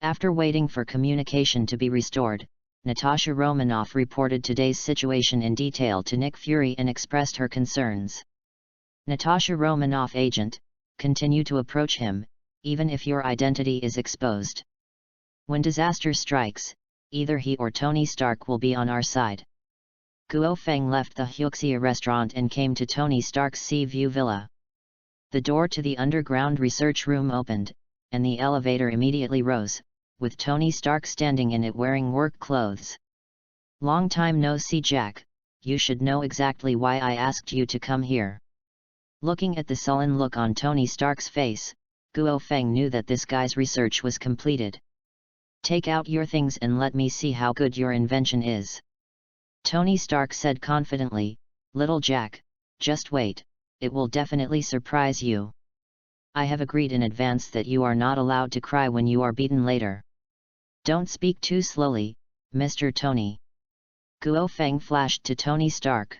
After waiting for communication to be restored, Natasha Romanoff reported today's situation in detail to Nick Fury and expressed her concerns. Natasha Romanoff agent, continue to approach him, even if your identity is exposed. When disaster strikes, either he or Tony Stark will be on our side. Guo Feng left the Hyuxia restaurant and came to Tony Stark's Sea View villa. The door to the underground research room opened, and the elevator immediately rose, with Tony Stark standing in it wearing work clothes. Long time no see, Jack. You should know exactly why I asked you to come here. Looking at the sullen look on Tony Stark's face, Guo Feng knew that this guy's research was completed. Take out your things and let me see how good your invention is. Tony Stark said confidently, Little Jack, just wait, it will definitely surprise you. I have agreed in advance that you are not allowed to cry when you are beaten later. Don't speak too slowly, Mr. Tony. Guo Feng flashed to Tony Stark.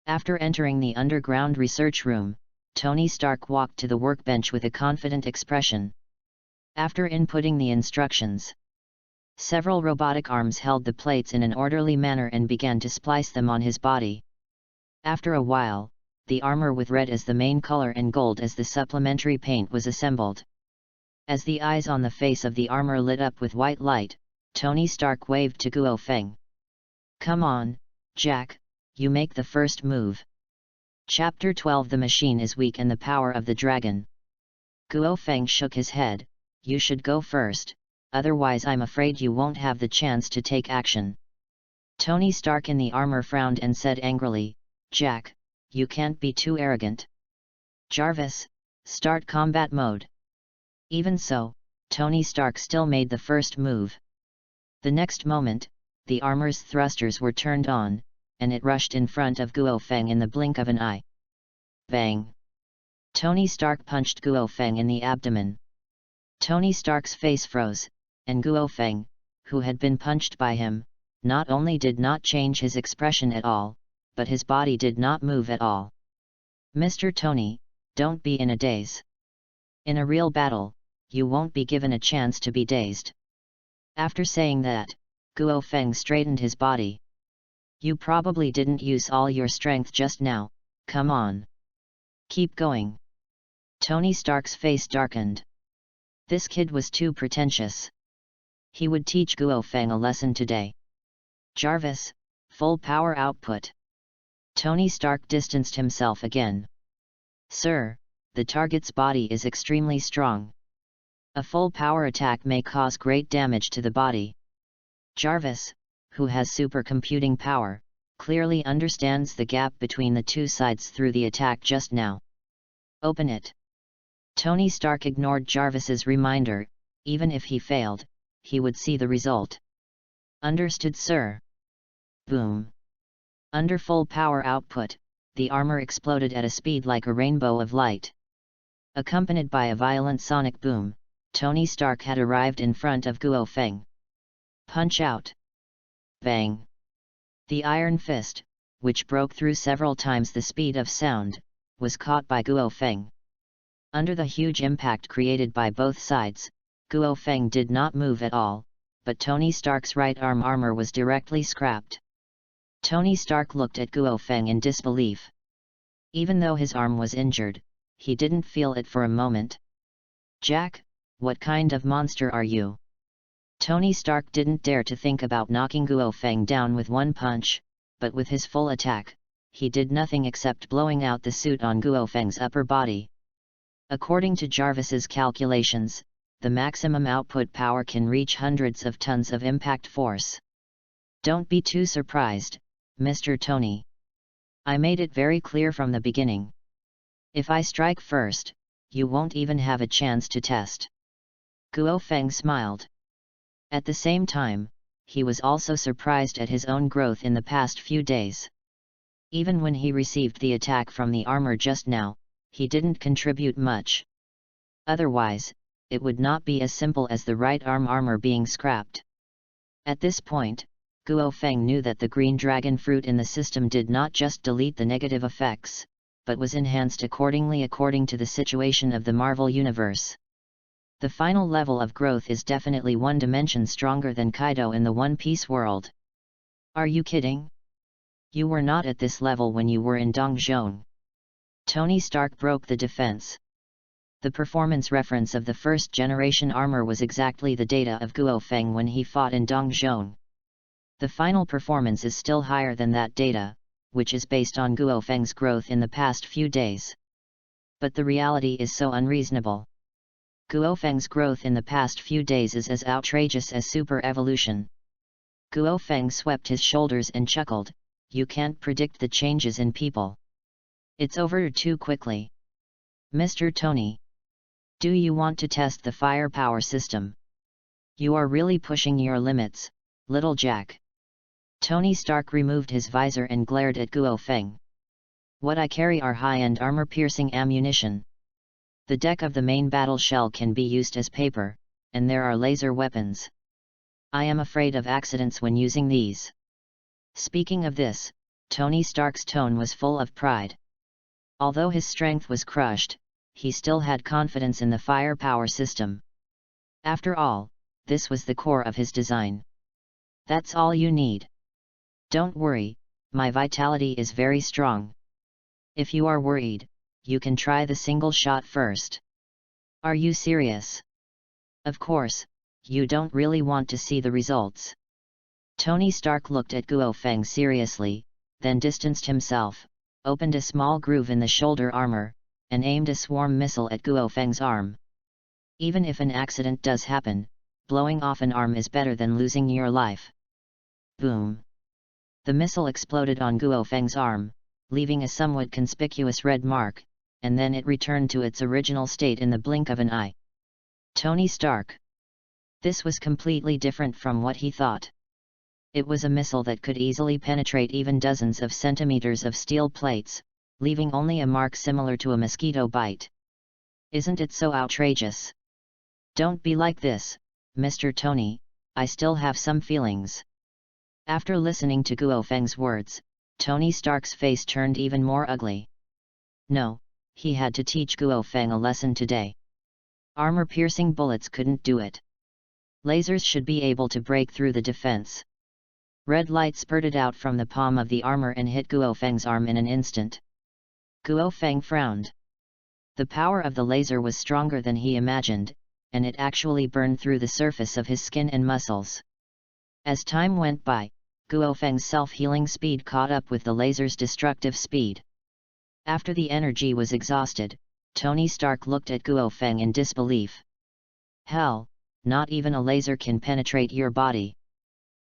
After entering the underground research room, Tony Stark walked to the workbench with a confident expression. After inputting the instructions, several robotic arms held the plates in an orderly manner and began to splice them on his body. After a while, the armor with red as the main color and gold as the supplementary paint was assembled. As the eyes on the face of the armor lit up with white light, Tony Stark waved to Guo Feng. Come on, Jack, you make the first move. Chapter 12. The machine is weak and the power of the dragon. Guo Feng shook his head. You should go first. Otherwise I'm afraid you won't have the chance to take action. Tony Stark in the armor frowned and said angrily, Jack, you can't be too arrogant. Jarvis, start combat mode. Even so, Tony Stark still made the first move. The next moment, the armor's thrusters were turned on, and it rushed in front of Guo Feng in the blink of an eye. Bang! Tony Stark punched Guo Feng in the abdomen. Tony Stark's face froze, and Guo Feng, who had been punched by him, not only did not change his expression at all, but his body did not move at all. Mr. Tony, don't be in a daze. In a real battle, you won't be given a chance to be dazed. After saying that, Guo Feng straightened his body. You probably didn't use all your strength just now, come on. Keep going. Tony Stark's face darkened. This kid was too pretentious. He would teach Guo Feng a lesson today. Jarvis, full power output. Tony Stark distanced himself again. Sir, the target's body is extremely strong. A full power attack may cause great damage to the body. Jarvis, who has supercomputing power, clearly understands the gap between the two sides through the attack just now. Open it. Tony Stark ignored Jarvis's reminder. Even if he failed, he would see the result. Understood, sir. Boom. Under full power output, the armor exploded at a speed like a rainbow of light. Accompanied by a violent sonic boom, Tony Stark had arrived in front of Guo Feng. Punch out. Bang. The iron fist, which broke through several times the speed of sound, was caught by Guo Feng. Under the huge impact created by both sides, Guo Feng did not move at all, but Tony Stark's right arm armor was directly scrapped. Tony Stark looked at Guo Feng in disbelief. Even though his arm was injured, he didn't feel it for a moment. Jack, what kind of monster are you? Tony Stark didn't dare to think about knocking Guo Feng down with one punch, but with his full attack, he did nothing except blowing out the suit on Guo Feng's upper body. According to Jarvis's calculations, the maximum output power can reach hundreds of tons of impact force. Don't be too surprised, Mr. Tony. I made it very clear from the beginning. If I strike first, you won't even have a chance to test. Guo Feng smiled. At the same time, he was also surprised at his own growth in the past few days. Even when he received the attack from the armor just now, he didn't contribute much. Otherwise, it would not be as simple as the right arm armor being scrapped. At this point, Guo Feng knew that the green dragon fruit in the system did not just delete the negative effects, but was enhanced accordingly according to the situation of the Marvel Universe. The final level of growth is definitely one dimension stronger than Kaido in the One Piece world. Are you kidding? You were not at this level when you were in Dongzhong. Tony Stark broke the defense. The performance reference of the first-generation armor was exactly the data of Guo Feng when he fought in Dongzhong. The final performance is still higher than that data, which is based on Guo Feng's growth in the past few days. But the reality is so unreasonable. Guo Feng's growth in the past few days is as outrageous as super evolution. Guo Feng swept his shoulders and chuckled. You can't predict the changes in people. It's over too quickly. Mr. Tony. Do you want to test the firepower system? You are really pushing your limits, little Jack. Tony Stark removed his visor and glared at Guo Feng. What I carry are high-end armor-piercing ammunition. The deck of the main battle shell can be used as paper, and there are laser weapons. I am afraid of accidents when using these. Speaking of this, Tony Stark's tone was full of pride. Although his strength was crushed, he still had confidence in the firepower system. After all, this was the core of his design. That's all you need. Don't worry, my vitality is very strong. If you are worried, you can try the single shot first. Are you serious? Of course, you don't really want to see the results. Tony Stark looked at Guo Feng seriously, then distanced himself, opened a small groove in the shoulder armor, and aimed a swarm missile at Guo Feng's arm. Even if an accident does happen, blowing off an arm is better than losing your life. Boom! The missile exploded on Guo Feng's arm, leaving a somewhat conspicuous red mark, and then it returned to its original state in the blink of an eye. Tony Stark. This was completely different from what he thought. It was a missile that could easily penetrate even dozens of centimeters of steel plates, leaving only a mark similar to a mosquito bite. Isn't it so outrageous? Don't be like this, Mr. Tony, I still have some feelings. After listening to Guo Feng's words, Tony Stark's face turned even more ugly. No, he had to teach Guo Feng a lesson today. Armor-piercing bullets couldn't do it. Lasers should be able to break through the defense. Red light spurted out from the palm of the armor and hit Guo Feng's arm in an instant. Guo Feng frowned. The power of the laser was stronger than he imagined, and it actually burned through the surface of his skin and muscles. As time went by, Guo Feng's self-healing speed caught up with the laser's destructive speed. After the energy was exhausted, Tony Stark looked at Guo Feng in disbelief. Hell, not even a laser can penetrate your body.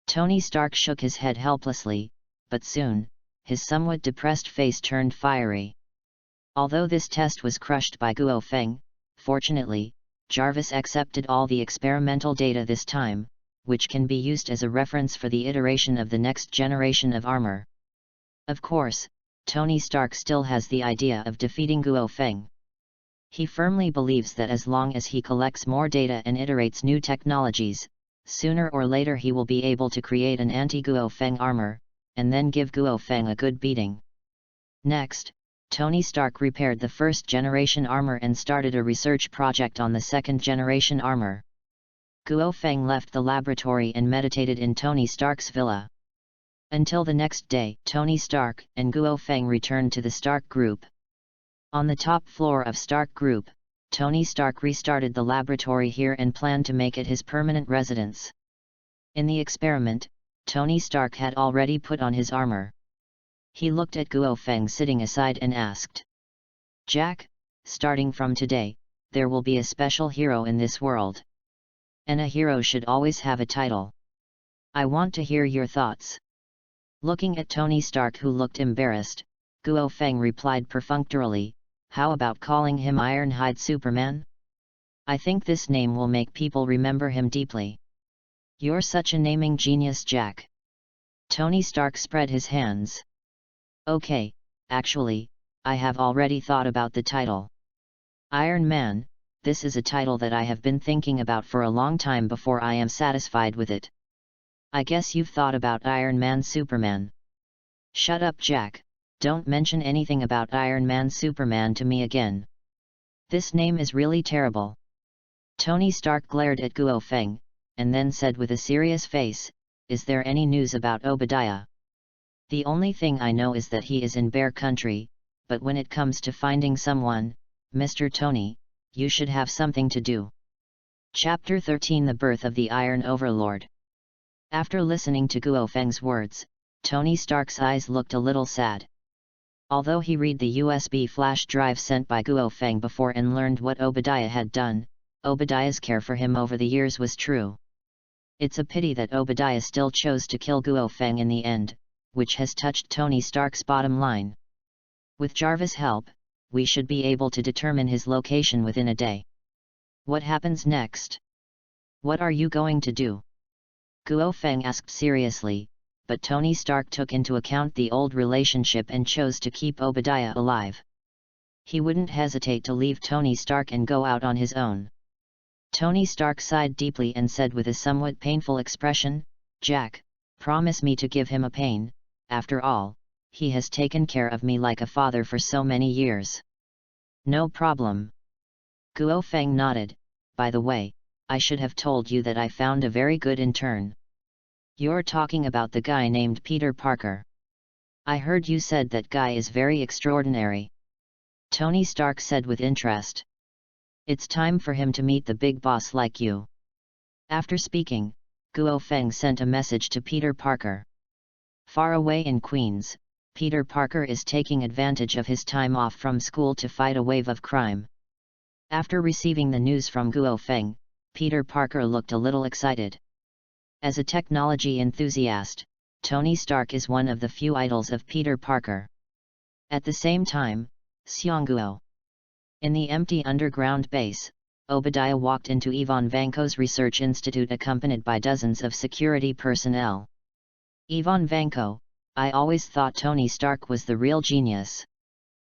Tony Stark shook his head helplessly. but soon, his somewhat depressed face turned fiery. Although this test was crushed by Guo Feng, fortunately, Jarvis accepted all the experimental data this time, which can be used as a reference for the iteration of the next generation of armor. Of course, Tony Stark still has the idea of defeating Guo Feng. He firmly believes that as long as he collects more data and iterates new technologies, sooner or later he will be able to create an anti-Guo Feng armor, and then give Guo Feng a good beating. Next, Tony Stark repaired the first-generation armor and started a research project on the second-generation armor. Guo Feng left the laboratory and meditated in Tony Stark's villa. Until the next day, Tony Stark and Guo Feng returned to the Stark Group. On the top floor of Stark Group, Tony Stark restarted the laboratory here and planned to make it his permanent residence. In the experiment, Tony Stark had already put on his armor. He looked at Guo Feng sitting aside and asked, "Jack, starting from today, there will be a special hero in this world. And a hero should always have a title. I want to hear your thoughts." Looking at Tony Stark, who looked embarrassed, Guo Feng replied perfunctorily, "How about calling him Ironhide Superman? I think this name will make people remember him deeply." "You're such a naming genius, Jack." Tony Stark spread his hands. "Okay, actually, I have already thought about the title. Iron Man, this is a title that I have been thinking about for a long time before I am satisfied with it." "I guess you've thought about Iron Man Superman." "Shut up, Jack, don't mention anything about Iron Man Superman to me again. This name is really terrible." Tony Stark glared at Guo Feng, and then said with a serious face, "Is there any news about Obadiah?" "The only thing I know is that he is in Bear Country, but when it comes to finding someone, Mr. Tony, you should have something to do." Chapter 13: The Birth of the Iron Overlord. After listening to Guo Feng's words, Tony Stark's eyes looked a little sad. Although he read the USB flash drive sent by Guo Feng before and learned what Obadiah had done, Obadiah's care for him over the years was true. It's a pity that Obadiah still chose to kill Guo Feng in the end, which has touched Tony Stark's bottom line. With Jarvis' help, we should be able to determine his location within a day. What happens next? What are you going to do? Guo Feng asked seriously, but Tony Stark took into account the old relationship and chose to keep Obadiah alive. He wouldn't hesitate to leave Tony Stark and go out on his own. Tony Stark sighed deeply and said with a somewhat painful expression, "Jack, promise me to give him a pain. After all, he has taken care of me like a father for so many years." "No problem." Guo Feng nodded. "By the way, I should have told you that I found a very good intern." "You're talking about the guy named Peter Parker. I heard you said that guy is very extraordinary." Tony Stark said with interest. "It's time for him to meet the big boss like you." After speaking, Guo Feng sent a message to Peter Parker. Far away in Queens, Peter Parker is taking advantage of his time off from school to fight a wave of crime. After receiving the news from Guo Feng, Peter Parker looked a little excited. As a technology enthusiast, Tony Stark is one of the few idols of Peter Parker. At the same time, Xiangguo. In the empty underground base, Obadiah walked into Ivan Vanko's research institute accompanied by dozens of security personnel. "Ivan Vanko, I always thought Tony Stark was the real genius.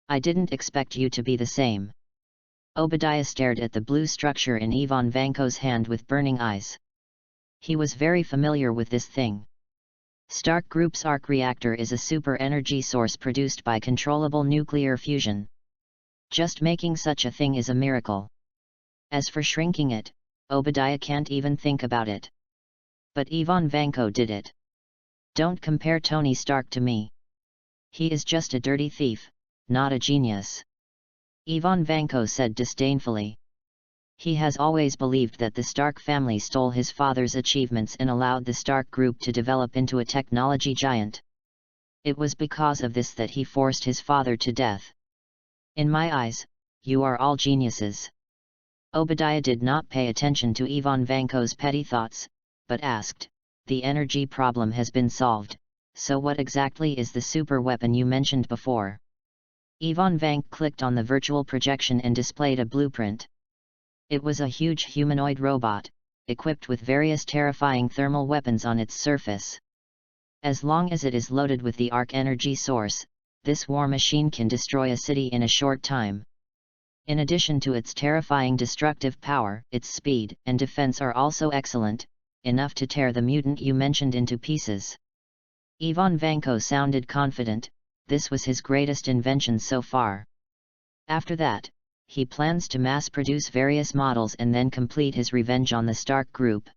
I didn't expect you to be the same." Obadiah stared at the blue structure in Ivan Vanko's hand with burning eyes. He was very familiar with this thing. Stark Group's arc reactor is a super energy source produced by controllable nuclear fusion. Just making such a thing is a miracle. As for shrinking it, Obadiah can't even think about it. But Ivan Vanko did it. "Don't compare Tony Stark to me. He is just a dirty thief, not a genius," Ivan Vanko said disdainfully. He has always believed that the Stark family stole his father's achievements and allowed the Stark Group to develop into a technology giant. It was because of this that he forced his father to death. "In my eyes, you are all geniuses." Obadiah did not pay attention to Ivan Vanko's petty thoughts, but asked, "The energy problem has been solved, so what exactly is the super weapon you mentioned before? Ivan Vank clicked on the virtual projection and displayed a blueprint. It was a huge humanoid robot, equipped with various terrifying thermal weapons on its surface. As long as it is loaded with the arc energy source, this war machine can destroy a city in a short time. In addition to its terrifying destructive power, its speed and defense are also excellent, enough to tear the mutant you mentioned into pieces. Ivan Vanko sounded confident. This was his greatest invention so far. After that, he plans to mass-produce various models and then complete his revenge on the Stark Group.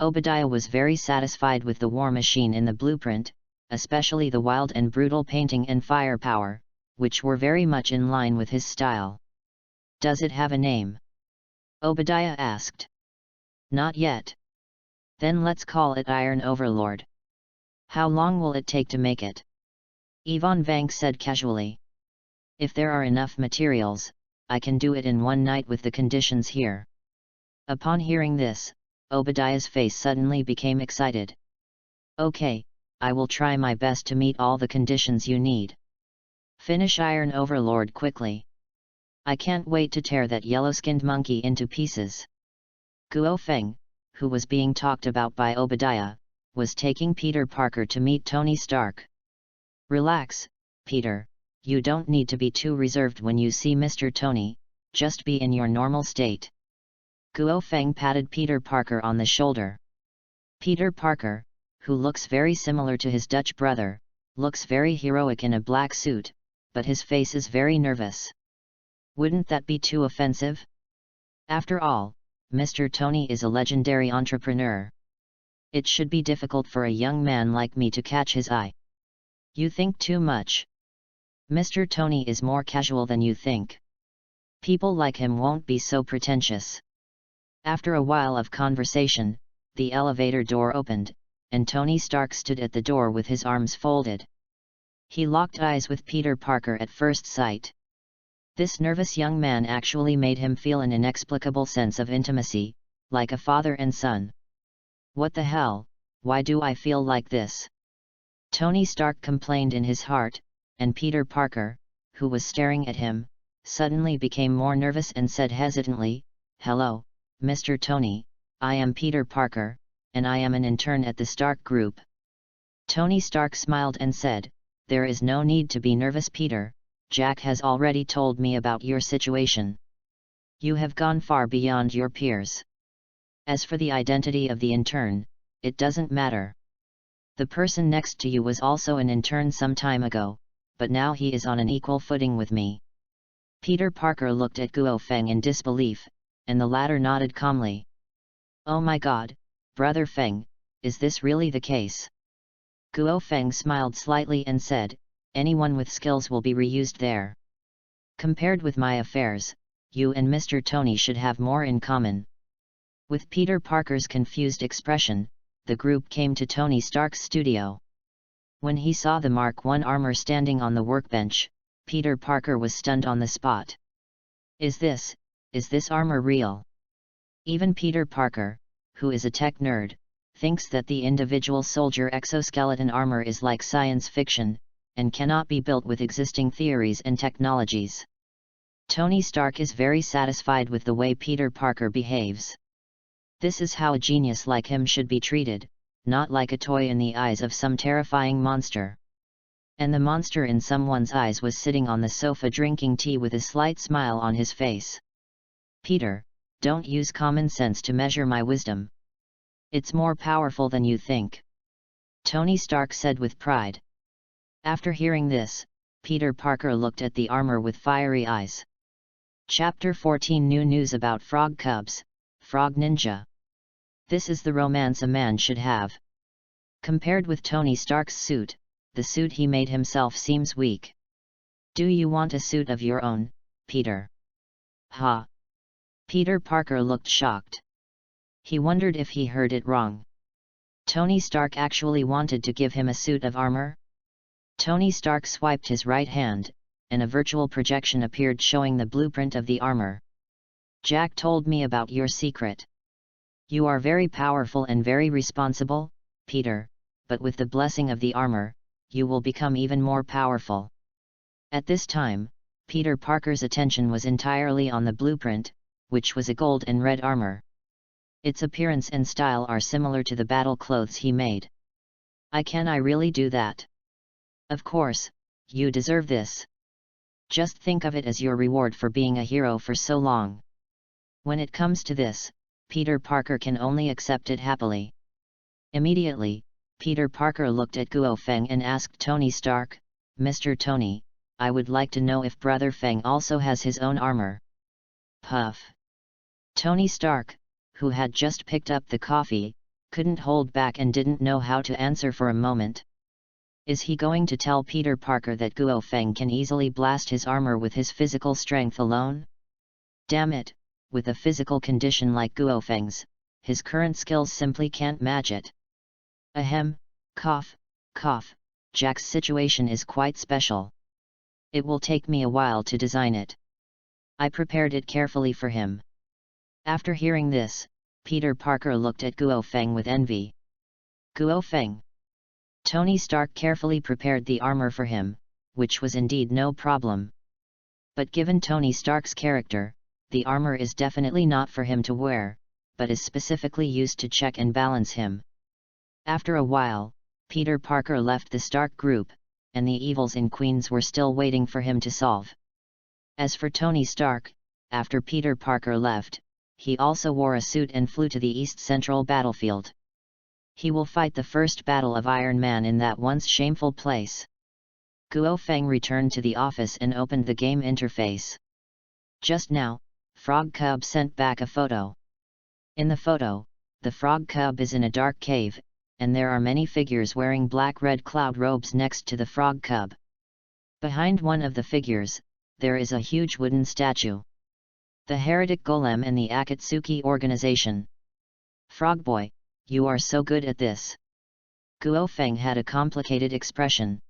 Obadiah was very satisfied with the war machine in the blueprint, especially the wild and brutal painting and firepower, which were very much in line with his style. Does it have a name? Obadiah asked. Not yet. Then let's call it Iron Overlord. How long will it take to make it? Ivan Vank said casually. If there are enough materials, I can do it in one night with the conditions here. Upon hearing this, Obadiah's face suddenly became excited. Okay, I will try my best to meet all the conditions you need. Finish Iron Overlord quickly. I can't wait to tear that yellow-skinned monkey into pieces. Guo Feng, who was being talked about by Obadiah, was taking Peter Parker to meet Tony Stark. Relax, Peter, you don't need to be too reserved when you see Mr. Tony, just be in your normal state. Guo Feng patted Peter Parker on the shoulder. Peter Parker, who looks very similar to his Dutch brother, looks very heroic in a black suit, but his face is very nervous. Wouldn't that be too offensive? After all, Mr. Tony is a legendary entrepreneur. It should be difficult for a young man like me to catch his eye. You think too much. Mr. Tony is more casual than you think. People like him won't be so pretentious. After a while of conversation, the elevator door opened, and Tony Stark stood at the door with his arms folded. He locked eyes with Peter Parker at first sight. This nervous young man actually made him feel an inexplicable sense of intimacy, like a father and son. What the hell, why do I feel like this? Tony Stark complained in his heart, and Peter Parker, who was staring at him, suddenly became more nervous and said hesitantly, "Hello, Mr. Tony, I am Peter Parker, and I am an intern at the Stark Group." Tony Stark smiled and said, "There is no need to be nervous, Peter. Jack has already told me about your situation. You have gone far beyond your peers. As for the identity of the intern, it doesn't matter. The person next to you was also an intern some time ago, but now he is on an equal footing with me." Peter Parker looked at Guo Feng in disbelief, and the latter nodded calmly. "Oh my God, Brother Feng, is this really the case?" Guo Feng smiled slightly and said, "Anyone with skills will be reused there. Compared with my affairs, you and Mr. Tony should have more in common." With Peter Parker's confused expression, the group came to Tony Stark's studio. When he saw the Mark I armor standing on the workbench, Peter Parker was stunned on the spot. Is this armor real?" Even Peter Parker, who is a tech nerd, thinks that the individual soldier exoskeleton armor is like science fiction, and cannot be built with existing theories and technologies. Tony Stark is very satisfied with the way Peter Parker behaves. This is how a genius like him should be treated, not like a toy in the eyes of some terrifying monster. And the monster in someone's eyes was sitting on the sofa drinking tea with a slight smile on his face. "Peter, don't use common sense to measure my wisdom. It's more powerful than you think," Tony Stark said with pride. After hearing this, Peter Parker looked at the armor with fiery eyes. Chapter 14 New news about frog cubs, Frog Ninja. This is the romance a man should have. Compared with Tony Stark's suit, the suit he made himself seems weak. Do you want a suit of your own, Peter? Ha! Peter Parker looked shocked. He wondered if he heard it wrong. Tony Stark actually wanted to give him a suit of armor? Tony Stark swiped his right hand, and a virtual projection appeared showing the blueprint of the armor. "Jack told me about your secret. You are very powerful and very responsible, Peter, but with the blessing of the armor, you will become even more powerful. At this time, Peter Parker's attention was entirely on the blueprint, which was a gold and red armor. Its appearance and style are similar to the battle clothes he made. Can I really do that? Of course, you deserve this. Just think of it as your reward for being a hero for so long. When it comes to this, Peter Parker can only accept it happily. Immediately, Peter Parker looked at Guo Feng and asked Tony Stark, "Mr. Tony, I would like to know if Brother Feng also has his own armor." Puff. Tony Stark, who had just picked up the coffee, couldn't hold back and didn't know how to answer for a moment. Is he going to tell Peter Parker that Guo Feng can easily blast his armor with his physical strength alone? Damn it, with a physical condition like Guo Feng's, his current skills simply can't match it. Ahem, cough, cough, Jack's situation is quite special. It will take me a while to design it. I prepared it carefully for him. After hearing this, Peter Parker looked at Guo Feng with envy. Guo Feng. Tony Stark carefully prepared the armor for him, which was indeed no problem. But given Tony Stark's character, the armor is definitely not for him to wear, but is specifically used to check and balance him. After a while, Peter Parker left the Stark group, and the evils in Queens were still waiting for him to solve. As for Tony Stark, after Peter Parker left, he also wore a suit and flew to the East Central battlefield. He will fight the first battle of Iron Man in that once shameful place. Guo Feng returned to the office and opened the game interface. Just now, Frog Cub sent back a photo. In the photo, the Frog Cub is in a dark cave, and there are many figures wearing black-red cloud robes next to the Frog Cub. Behind one of the figures, there is a huge wooden statue. The Heretic Golem and the Akatsuki organization. Frog Boy, you are so good at this. Guo Feng had a complicated expression.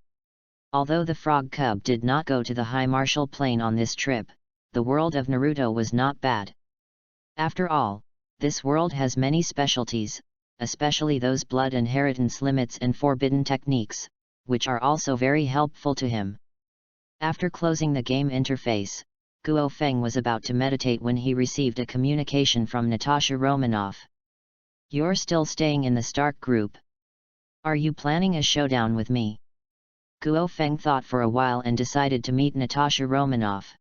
Although the Frog Cub did not go to the High Martial Plane on this trip, the world of Naruto was not bad. After all, this world has many specialties, especially those blood inheritance limits and forbidden techniques, which are also very helpful to him. After closing the game interface, Guo Feng was about to meditate when he received a communication from Natasha Romanoff. You're still staying in the Stark group? Are you planning a showdown with me? Guo Feng thought for a while and decided to meet Natasha Romanoff.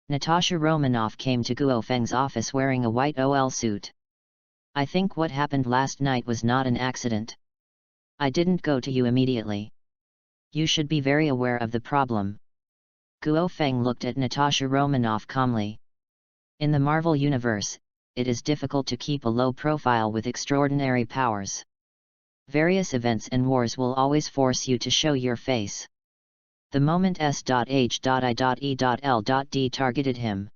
Natasha Romanoff came to Guo Feng's office wearing a white OL suit. I think what happened last night was not an accident. I didn't go to you immediately. You should be very aware of the problem. Guo Feng looked at Natasha Romanoff calmly. In the Marvel Universe, it is difficult to keep a low profile with extraordinary powers. Various events and wars will always force you to show your face. The moment S.H.I.E.L.D. targeted him,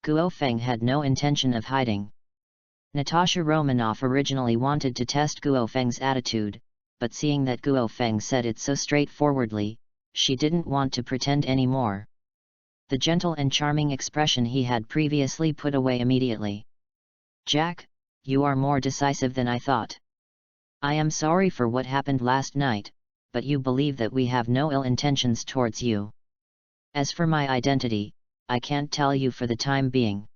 Guo Feng had no intention of hiding. Natasha Romanoff originally wanted to test Guo Feng's attitude, but seeing that Guo Feng said it so straightforwardly, she didn't want to pretend anymore. The gentle and charming expression he had previously put away immediately. Jack, you are more decisive than I thought. I am sorry for what happened last night, but you believe that we have no ill intentions towards you. As for my identity, I can't tell you for the time being.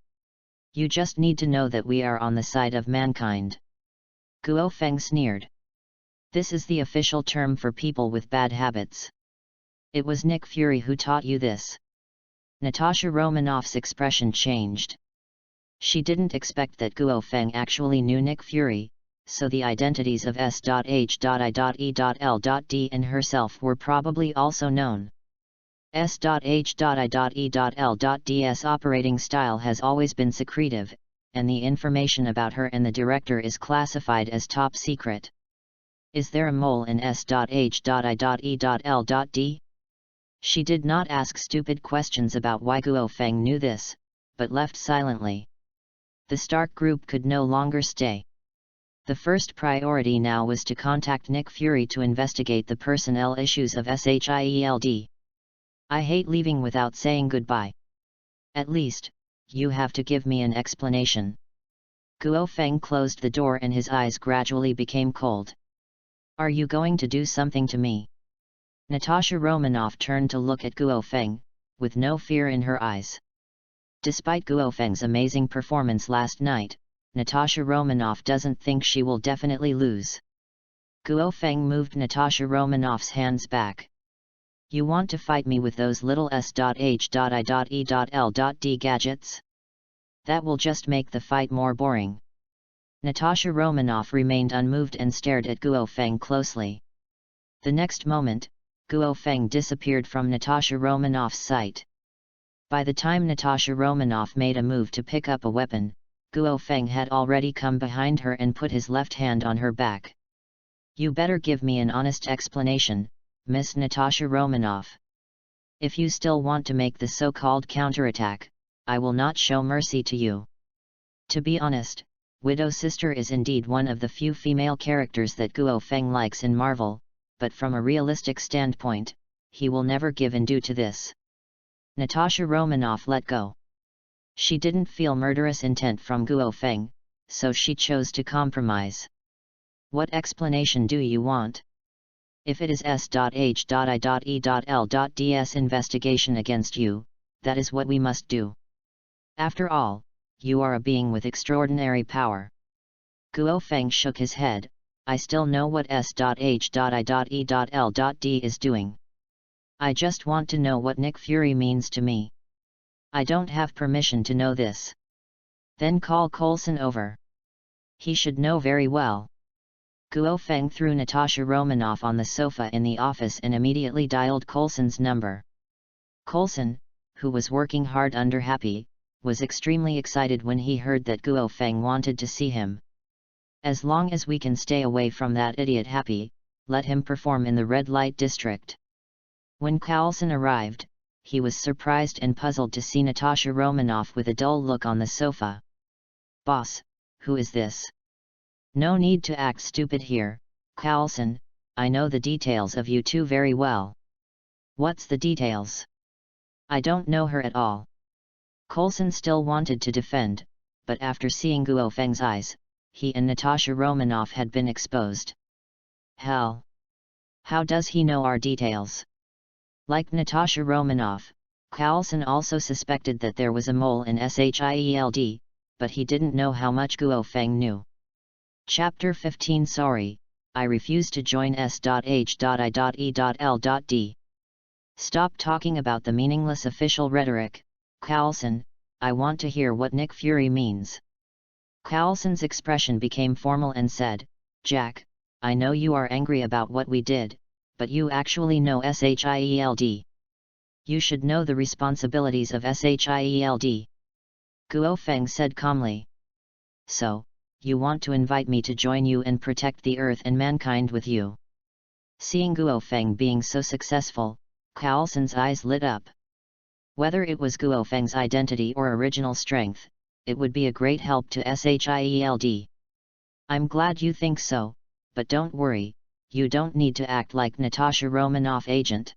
You just need to know that we are on the side of mankind. Guo Feng sneered. This is the official term for people with bad habits. It was Nick Fury who taught you this. Natasha Romanoff's expression changed. She didn't expect that Guo Feng actually knew Nick Fury, so the identities of S.H.I.E.L.D. and herself were probably also known. S.H.I.E.L.D's operating style has always been secretive, and the information about her and the director is classified as top secret. Is there a mole in S.H.I.E.L.D? She did not ask stupid questions about why Guo Feng knew this, but left silently. The Stark group could no longer stay. The first priority now was to contact Nick Fury to investigate the personnel issues of SHIELD. I hate leaving without saying goodbye. At least, you have to give me an explanation. Guo Feng closed the door and his eyes gradually became cold. Are you going to do something to me? Natasha Romanoff turned to look at Guo Feng, with no fear in her eyes. Despite Guo Feng's amazing performance last night, Natasha Romanoff doesn't think she will definitely lose. Guo Feng moved Natasha Romanoff's hands back. You want to fight me with those little s.h.i.e.l.d gadgets? That will just make the fight more boring. Natasha Romanoff remained unmoved and stared at Guo Feng closely. The next moment, Guo Feng disappeared from Natasha Romanoff's sight. By the time Natasha Romanoff made a move to pick up a weapon, Guo Feng had already come behind her and put his left hand on her back. You better give me an honest explanation, Miss Natasha Romanoff. If you still want to make the so-called counterattack, I will not show mercy to you. To be honest, Widow Sister is indeed one of the few female characters that Guo Feng likes in Marvel, but from a realistic standpoint, he will never give in due to this. Natasha Romanoff let go. She didn't feel murderous intent from Guo Feng, so she chose to compromise. What explanation do you want? If it is S.H.I.E.L.D's investigation against you, that is what we must do. After all, you are a being with extraordinary power. Guo Feng shook his head. I still know what S.H.I.E.L.D is doing. I just want to know what Nick Fury means to me. I don't have permission to know this. Then call Coulson over. He should know very well. Guo Feng threw Natasha Romanoff on the sofa in the office and immediately dialed Coulson's number. Coulson, who was working hard under Happy, was extremely excited when he heard that Guo Feng wanted to see him. As long as we can stay away from that idiot Happy, let him perform in the red light district. When Coulson arrived, he was surprised and puzzled to see Natasha Romanoff with a dull look on the sofa. Boss, who is this? No need to act stupid here, Coulson, I know the details of you two very well. What's the details? I don't know her at all. Coulson still wanted to defend, but after seeing Guo Feng's eyes, he and Natasha Romanoff had been exposed. Hell! How does he know our details? Like Natasha Romanoff, Coulson also suspected that there was a mole in SHIELD, but he didn't know how much Guo Feng knew. Chapter 15 Sorry, I refuse to join S.H.I.E.L.D. Stop talking about the meaningless official rhetoric, Coulson, I want to hear what Nick Fury means. Coulson's expression became formal and said, Jack, I know you are angry about what we did, but you actually know SHIELD. You should know the responsibilities of SHIELD. Guo Feng said calmly. So, you want to invite me to join you and protect the earth and mankind with you. Seeing Guo Feng being so successful, Coulson's eyes lit up. Whether it was Guo Feng's identity or original strength, it would be a great help to SHIELD. I'm glad you think so, but don't worry, you don't need to act like Natasha Romanoff agent.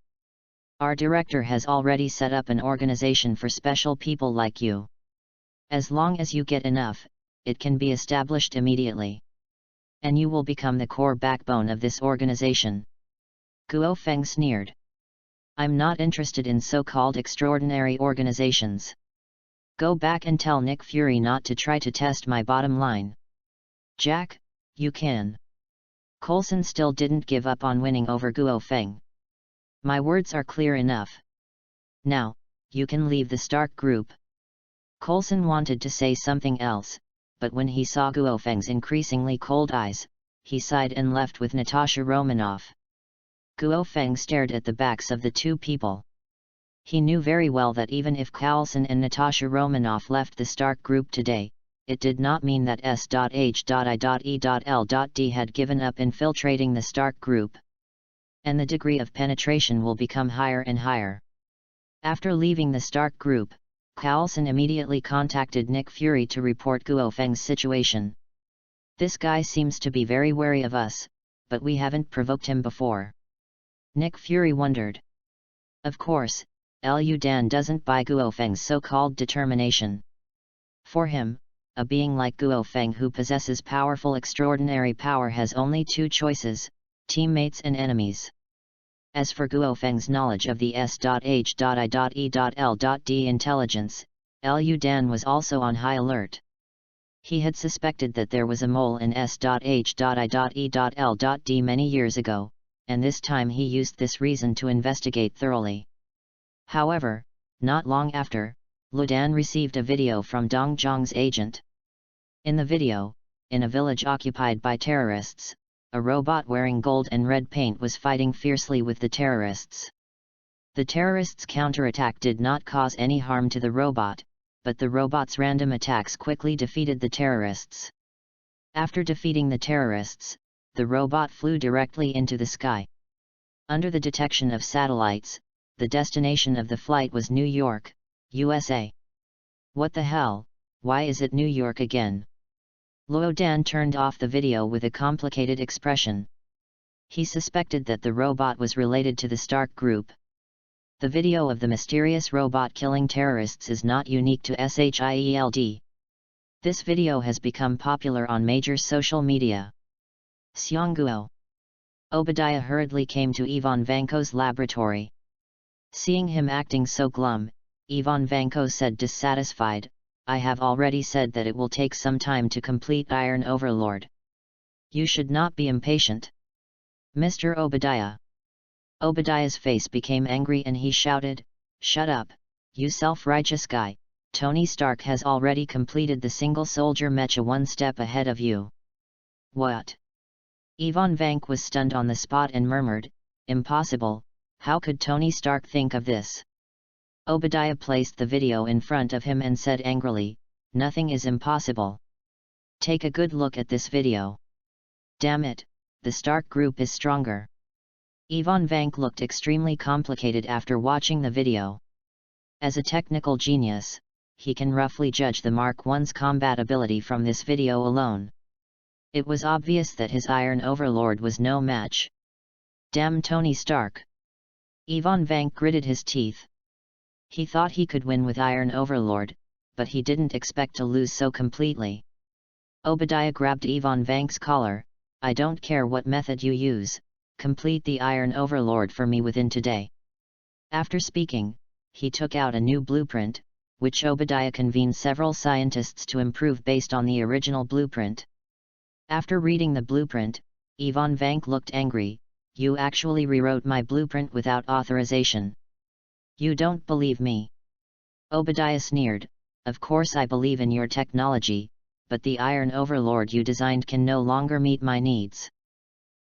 Our director has already set up an organization for special people like you. As long as you get enough, it can be established immediately. And you will become the core backbone of this organization. Guo Feng sneered. I'm not interested in so-called extraordinary organizations. Go back and tell Nick Fury not to try to test my bottom line. Jack, you can. Coulson still didn't give up on winning over Guo Feng. My words are clear enough. Now, you can leave the Stark group. Coulson wanted to say something else, but when he saw Guo Feng's increasingly cold eyes, he sighed and left with Natasha Romanoff. Guo Feng stared at the backs of the two people. He knew very well that even if Coulson and Natasha Romanoff left the Stark group today, it did not mean that S.H.I.E.L.D had given up infiltrating the Stark group. And the degree of penetration will become higher and higher. After leaving the Stark group, Coulson immediately contacted Nick Fury to report Guo Feng's situation. This guy seems to be very wary of us, but we haven't provoked him before. Nick Fury wondered. Of course, Liu Dan doesn't buy Guo Feng's so-called determination. For him, a being like Guo Feng who possesses powerful extraordinary power has only two choices, teammates and enemies. As for Guo Feng's knowledge of the S.H.I.E.L.D. intelligence, Liu Dan was also on high alert. He had suspected that there was a mole in S.H.I.E.L.D. many years ago, and this time he used this reason to investigate thoroughly. However, not long after, Liu Dan received a video from Dong Zhang's agent. In the video, in a village occupied by terrorists, a robot wearing gold and red paint was fighting fiercely with the terrorists. The terrorists' counterattack did not cause any harm to the robot, but the robot's random attacks quickly defeated the terrorists. After defeating the terrorists, the robot flew directly into the sky. Under the detection of satellites, the destination of the flight was New York, USA. What the hell, why is it New York again? Liu Dan turned off the video with a complicated expression. He suspected that the robot was related to the Stark Group. The video of the mysterious robot killing terrorists is not unique to SHIELD. This video has become popular on major social media. Xiangguo. Obadiah hurriedly came to Ivan Vanko's laboratory. Seeing him acting so glum, Ivan Vanko said dissatisfied, "I have already said that it will take some time to complete Iron Overlord. You should not be impatient. Mr. Obadiah." Obadiah's face became angry and he shouted, "Shut up, you self-righteous guy, Tony Stark has already completed the single soldier mecha one step ahead of you." What? Ivan Vank was stunned on the spot and murmured, "Impossible, how could Tony Stark think of this?" Obadiah placed the video in front of him and said angrily, "Nothing is impossible. Take a good look at this video. Damn it, the Stark Group is stronger." Ivan Vank looked extremely complicated after watching the video. As a technical genius, he can roughly judge the Mark I's combat ability from this video alone. It was obvious that his Iron Overlord was no match. Damn Tony Stark! Ivan Vank gritted his teeth. He thought he could win with Iron Overlord, but he didn't expect to lose so completely. Obadiah grabbed Ivan Vank's collar, "I don't care what method you use, complete the Iron Overlord for me within today." After speaking, he took out a new blueprint, which Obadiah convened several scientists to improve based on the original blueprint. After reading the blueprint, Ivan Vank looked angry, "You actually rewrote my blueprint without authorization. You don't believe me?" Obadiah sneered, "Of course I believe in your technology, but the Iron Overlord you designed can no longer meet my needs.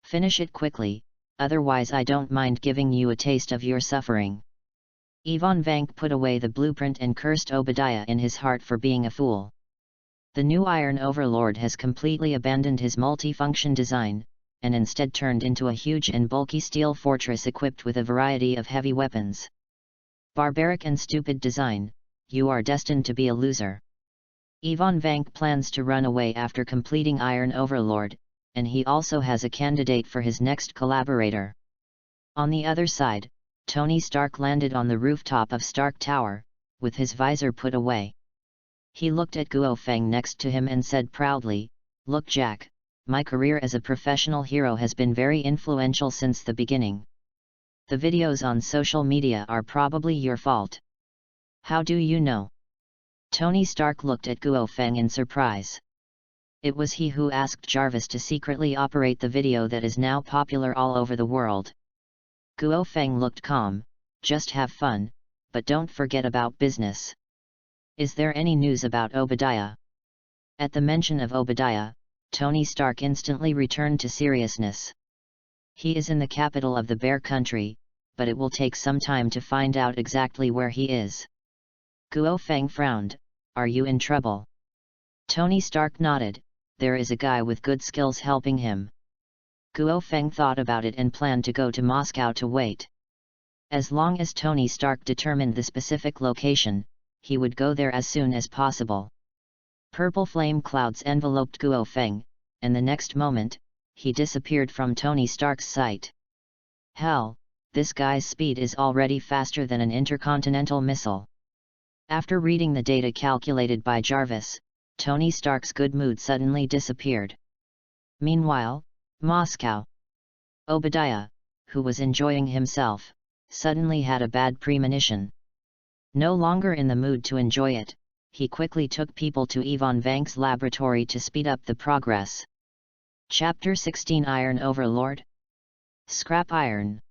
Finish it quickly, otherwise I don't mind giving you a taste of your suffering." Ivan Vank put away the blueprint and cursed Obadiah in his heart for being a fool. The new Iron Overlord has completely abandoned his multifunction design, and instead turned into a huge and bulky steel fortress equipped with a variety of heavy weapons. Barbaric and stupid design, you are destined to be a loser. Ivan Vank plans to run away after completing Iron Overlord, and he also has a candidate for his next collaborator. On the other side, Tony Stark landed on the rooftop of Stark Tower, with his visor put away. He looked at Guo Feng next to him and said proudly, "Look Jack, my career as a professional hero has been very influential since the beginning. The videos on social media are probably your fault." "How do you know?" Tony Stark looked at Guo Feng in surprise. It was he who asked Jarvis to secretly operate the video that is now popular all over the world. Guo Feng looked calm, "Just have fun, but don't forget about business. Is there any news about Obadiah?" At the mention of Obadiah, Tony Stark instantly returned to seriousness. "He is in the capital of the Bear Country, but it will take some time to find out exactly where he is." Guo Feng frowned, "Are you in trouble?" Tony Stark nodded, "There is a guy with good skills helping him." Guo Feng thought about it and planned to go to Moscow to wait. As long as Tony Stark determined the specific location, he would go there as soon as possible. Purple flame clouds enveloped Guo Feng, and the next moment, he disappeared from Tony Stark's sight. Hell, this guy's speed is already faster than an intercontinental missile. After reading the data calculated by Jarvis, Tony Stark's good mood suddenly disappeared. Meanwhile, Moscow. Obadiah, who was enjoying himself, suddenly had a bad premonition. No longer in the mood to enjoy it, he quickly took people to Ivan Vank's laboratory to speed up the progress. Chapter 16 Iron Overlord. Scrap iron.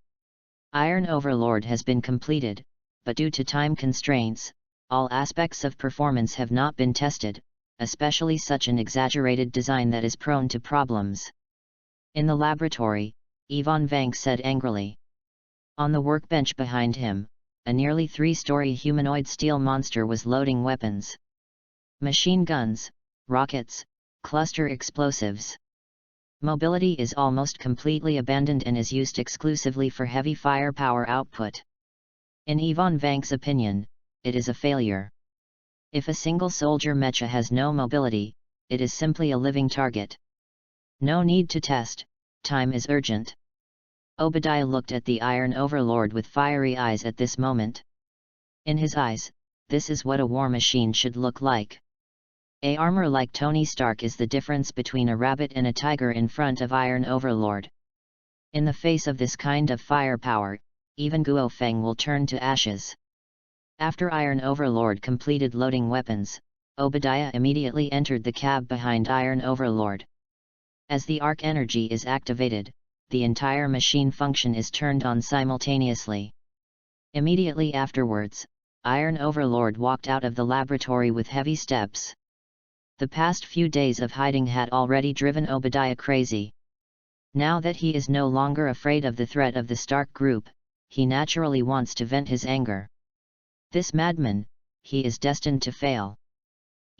Iron Overlord has been completed, but due to time constraints, all aspects of performance have not been tested, especially such an exaggerated design that is prone to problems. In the laboratory, Ivan Vank said angrily. On the workbench behind him, a nearly 3-story humanoid steel monster was loading weapons. Machine guns, rockets, cluster explosives. Mobility is almost completely abandoned and is used exclusively for heavy firepower output. In Ivan Vank's opinion, it is a failure. If a single soldier mecha has no mobility, it is simply a living target. No need to test, time is urgent. Obadiah looked at the Iron Overlord with fiery eyes at this moment. In his eyes, this is what a war machine should look like. A armor like Tony Stark is the difference between a rabbit and a tiger in front of Iron Overlord. In the face of this kind of firepower, even Guo Feng will turn to ashes. After Iron Overlord completed loading weapons, Obadiah immediately entered the cab behind Iron Overlord. As the arc energy is activated, the entire machine function is turned on simultaneously. Immediately afterwards, Iron Overlord walked out of the laboratory with heavy steps. The past few days of hiding had already driven Obadiah crazy. Now that he is no longer afraid of the threat of the Stark group, he naturally wants to vent his anger. This madman, he is destined to fail.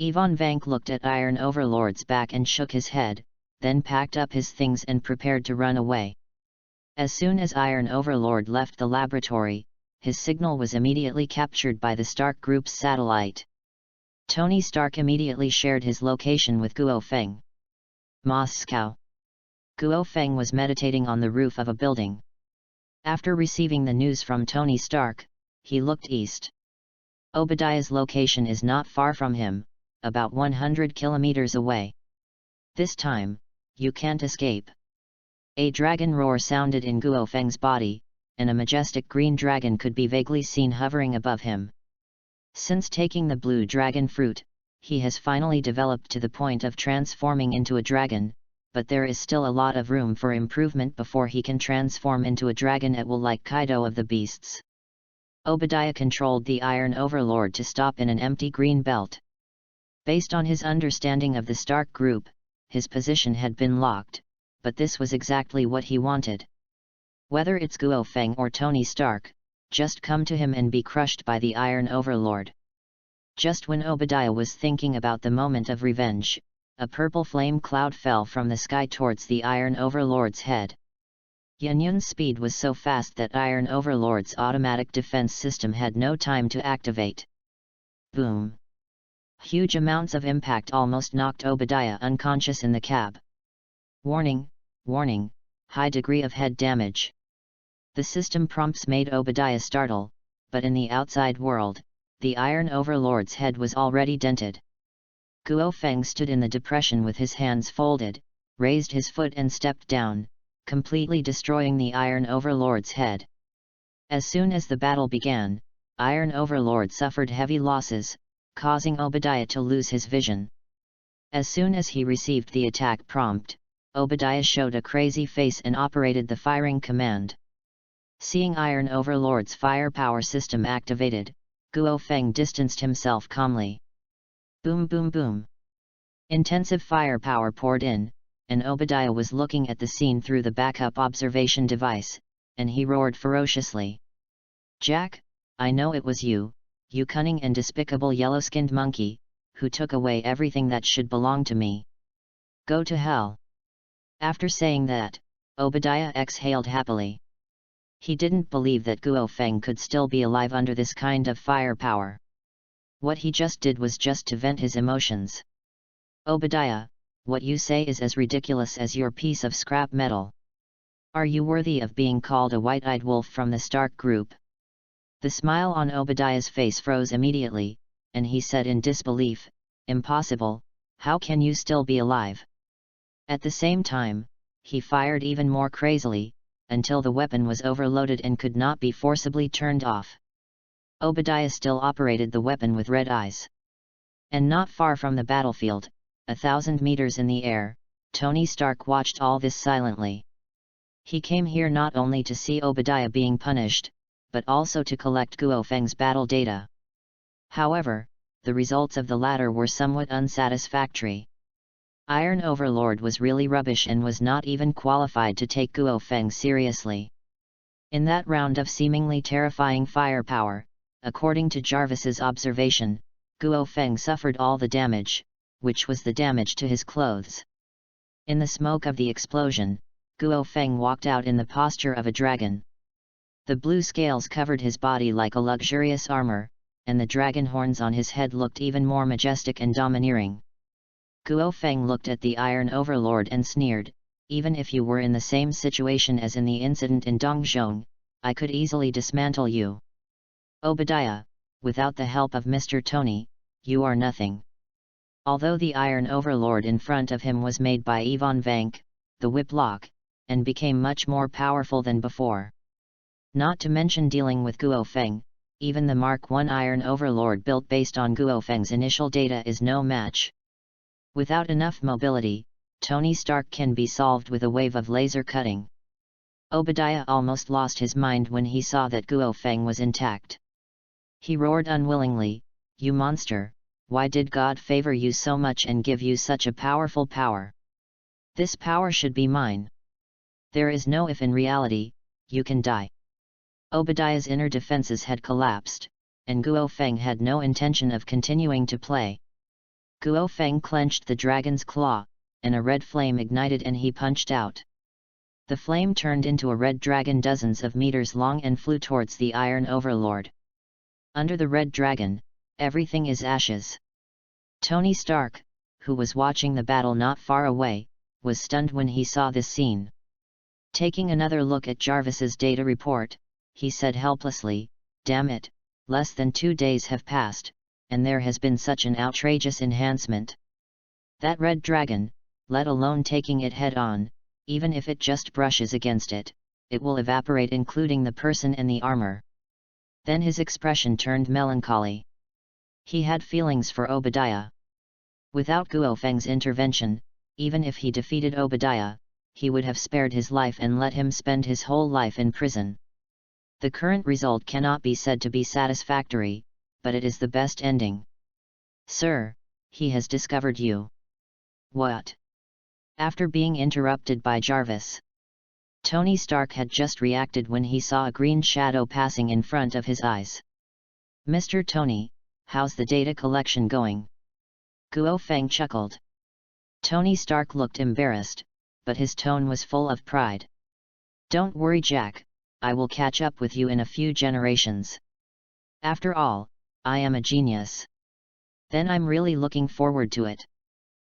Ivan Vank looked at Iron Overlord's back and shook his head, then packed up his things and prepared to run away. As soon as Iron Overlord left the laboratory, his signal was immediately captured by the Stark group's satellite. Tony Stark immediately shared his location with Guo Feng. Moscow. Guo Feng was meditating on the roof of a building. After receiving the news from Tony Stark, he looked east. Obadiah's location is not far from him, about 100 kilometers away. This time, you can't escape. A dragon roar sounded in Guo Feng's body, and a majestic green dragon could be vaguely seen hovering above him. Since taking the blue dragon fruit, he has finally developed to the point of transforming into a dragon, but there is still a lot of room for improvement before he can transform into a dragon at will like Kaido of the beasts. Obadiah controlled the Iron Overlord to stop in an empty green belt. Based on his understanding of the Stark group, his position had been locked, but this was exactly what he wanted. Whether it's Guo Feng or Tony Stark, just come to him and be crushed by the Iron Overlord. Just when Obadiah was thinking about the moment of revenge, a purple flame cloud fell from the sky towards the Iron Overlord's head. Yunyun's speed was so fast that Iron Overlord's automatic defense system had no time to activate. Boom! Huge amounts of impact almost knocked Obadiah unconscious in the cab. Warning, warning, high degree of head damage. The system prompts made Obadiah startle, but in the outside world, the Iron Overlord's head was already dented. Guo Feng stood in the depression with his hands folded, raised his foot and stepped down, completely destroying the Iron Overlord's head. As soon as the battle began, Iron Overlord suffered heavy losses, causing Obadiah to lose his vision. As soon as he received the attack prompt, Obadiah showed a crazy face and operated the firing command. Seeing Iron Overlord's firepower system activated, Guo Feng distanced himself calmly. Boom boom boom. Intensive firepower poured in, and Obadiah was looking at the scene through the backup observation device, and he roared ferociously. Jack, I know it was you, you cunning and despicable yellow-skinned monkey, who took away everything that should belong to me. Go to hell. After saying that, Obadiah exhaled happily. He didn't believe that Guo Feng could still be alive under this kind of firepower. What he just did was just to vent his emotions. Obadiah, what you say is as ridiculous as your piece of scrap metal. Are you worthy of being called a white-eyed wolf from the Stark group? The smile on Obadiah's face froze immediately, and he said in disbelief, Impossible, how can you still be alive? At the same time, he fired even more crazily, until the weapon was overloaded and could not be forcibly turned off. Obadiah still operated the weapon with red eyes. And not far from the battlefield, 1,000 meters in the air, Tony Stark watched all this silently. He came here not only to see Obadiah being punished, but also to collect Guo Feng's battle data. However, the results of the latter were somewhat unsatisfactory. Iron Overlord was really rubbish and was not even qualified to take Guo Feng seriously. In that round of seemingly terrifying firepower, according to Jarvis's observation, Guo Feng suffered all the damage, which was the damage to his clothes. In the smoke of the explosion, Guo Feng walked out in the posture of a dragon. The blue scales covered his body like a luxurious armor, and the dragon horns on his head looked even more majestic and domineering. Guo Feng looked at the Iron Overlord and sneered, "Even if you were in the same situation as in the incident in Dongzhong, I could easily dismantle you. Obadiah, without the help of Mr. Tony, you are nothing." Although the Iron Overlord in front of him was made by Yvonne Vank, the Whiplock, and became much more powerful than before. Not to mention dealing with Guo Feng, even the Mark I Iron Overlord built based on Guo Feng's initial data is no match. Without enough mobility, Tony Stark can be solved with a wave of laser cutting. Obadiah almost lost his mind when he saw that Guo Feng was intact. He roared unwillingly, "You monster, why did God favor you so much and give you such a powerful power? This power should be mine. There is no if in reality, you can die." Obadiah's inner defenses had collapsed, and Guo Feng had no intention of continuing to play. Guo Feng clenched the dragon's claw, and a red flame ignited and he punched out. The flame turned into a red dragon dozens of meters long and flew towards the Iron Overlord. Under the red dragon, everything is ashes. Tony Stark, who was watching the battle not far away, was stunned when he saw this scene. Taking another look at Jarvis's data report, he said helplessly, "Damn it, less than 2 days have passed, and there has been such an outrageous enhancement. That red dragon, let alone taking it head-on, even if it just brushes against it, it will evaporate including the person and the armor." Then his expression turned melancholy. He had feelings for Obadiah. Without Guo Feng's intervention, even if he defeated Obadiah, he would have spared his life and let him spend his whole life in prison. The current result cannot be said to be satisfactory, but it is the best ending. "Sir, he has discovered you." "What?" After being interrupted by Jarvis. Tony Stark had just reacted when he saw a green shadow passing in front of his eyes. "Mr. Tony, how's the data collection going?" Guo Feng chuckled. Tony Stark looked embarrassed, but his tone was full of pride. "Don't worry, Jack, I will catch up with you in a few generations. After all, I am a genius. Then I'm really looking forward to it.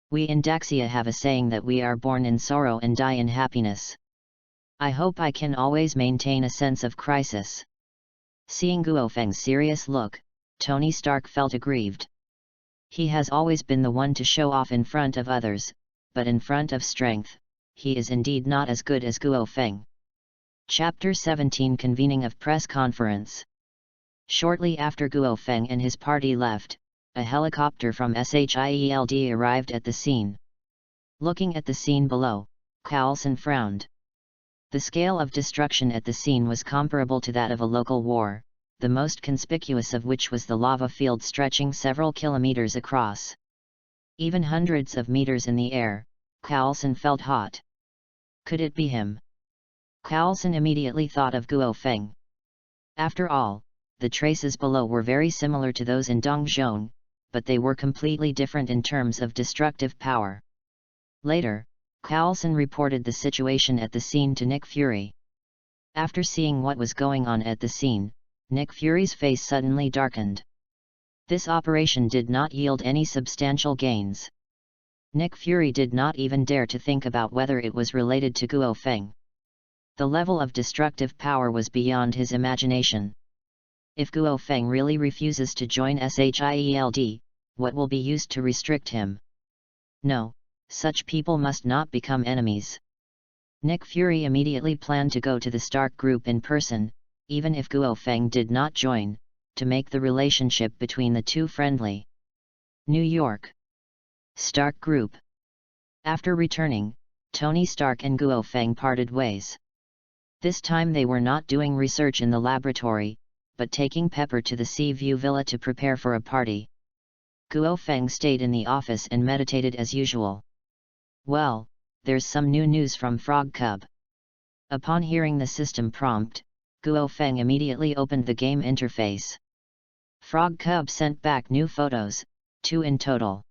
We in Daxia have a saying that we are born in sorrow and die in happiness. I hope I can always maintain a sense of crisis." Seeing Guo Feng's serious look, Tony Stark felt aggrieved. He has always been the one to show off in front of others, but in front of strength, he is indeed not as good as Guo Feng. Chapter 17 Convening of Press Conference. Shortly after Guo Feng and his party left, a helicopter from SHIELD arrived at the scene. Looking at the scene below, Carlson frowned. The scale of destruction at the scene was comparable to that of a local war, the most conspicuous of which was the lava field stretching several kilometers across. Even hundreds of meters in the air, Carlson felt hot. Could it be him? Carlson immediately thought of Guo Feng. After all, the traces below were very similar to those in Dongzhong, but they were completely different in terms of destructive power. Later, Carlson reported the situation at the scene to Nick Fury. After seeing what was going on at the scene, Nick Fury's face suddenly darkened. This operation did not yield any substantial gains. Nick Fury did not even dare to think about whether it was related to Guo Feng. The level of destructive power was beyond his imagination. If Guo Feng really refuses to join SHIELD, what will be used to restrict him? No, such people must not become enemies. Nick Fury immediately planned to go to the Stark Group in person, even if Guo Feng did not join, to make the relationship between the two friendly. New York. Stark Group. After returning, Tony Stark and Guo Feng parted ways. This time they were not doing research in the laboratory, but taking Pepper to the Sea View Villa to prepare for a party. Guo Feng stayed in the office and meditated as usual. Well, there's some new news from Frog Cub. Upon hearing the system prompt, Guo Feng immediately opened the game interface. Frog Cub sent back new photos, 2 in total.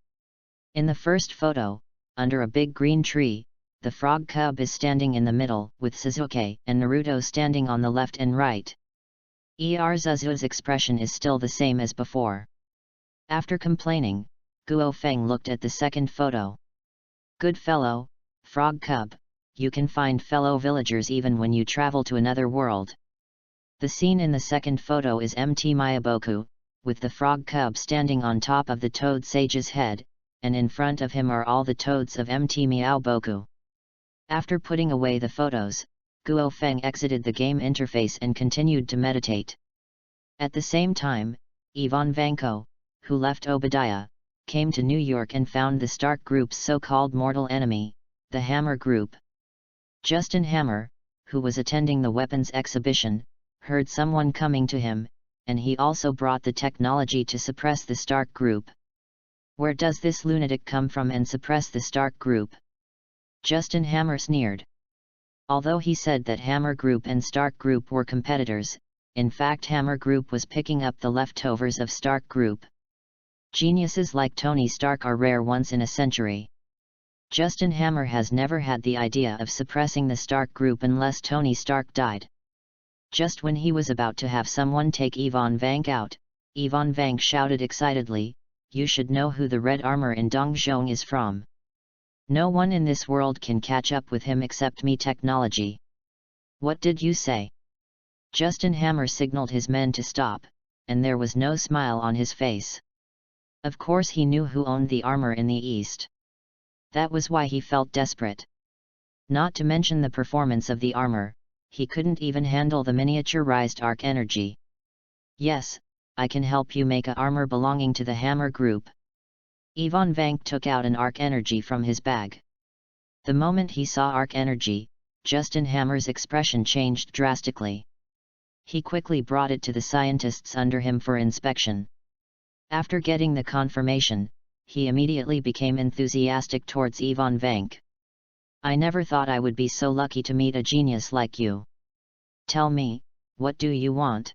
In the first photo, under a big green tree, the Frog Cub is standing in the middle, with Sasuke and Naruto standing on the left and right. Zuzu's expression is still the same as before. After complaining, Guo Feng looked at the second photo. Good fellow, Frog Cub, you can find fellow villagers even when you travel to another world. The scene in the second photo is Mt. Miyaboku, with the Frog Cub standing on top of the Toad Sage's head, and in front of him are all the toads of Mt. Miyaboku. After putting away the photos, Guo Feng exited the game interface and continued to meditate. At the same time, Ivan Vanko, who left Obadiah, came to New York and found the Stark Group's so-called mortal enemy, the Hammer Group. Justin Hammer, who was attending the weapons exhibition, heard someone coming to him, and he also brought the technology to suppress the Stark Group. Where does this lunatic come from and suppress the Stark Group? Justin Hammer sneered. Although he said that Hammer Group and Stark Group were competitors, in fact Hammer Group was picking up the leftovers of Stark Group. Geniuses like Tony Stark are rare once in a century. Justin Hammer has never had the idea of suppressing the Stark Group unless Tony Stark died. Just when he was about to have someone take Ivan Vank out, Ivan Vank shouted excitedly, "You should know who the red armor in Dongzhong is from. No one in this world can catch up with him except me technology." What did you say? Justin Hammer signaled his men to stop, and there was no smile on his face. Of course he knew who owned the armor in the East. That was why he felt desperate. Not to mention the performance of the armor, he couldn't even handle the miniaturized arc energy. "Yes, I can help you make a armor belonging to the Hammer Group." Ivan Vank took out an arc energy from his bag. The moment he saw arc energy, Justin Hammer's expression changed drastically. He quickly brought it to the scientists under him for inspection. After getting the confirmation, he immediately became enthusiastic towards Ivan Vank. "I never thought I would be so lucky to meet a genius like you. Tell me, what do you want?"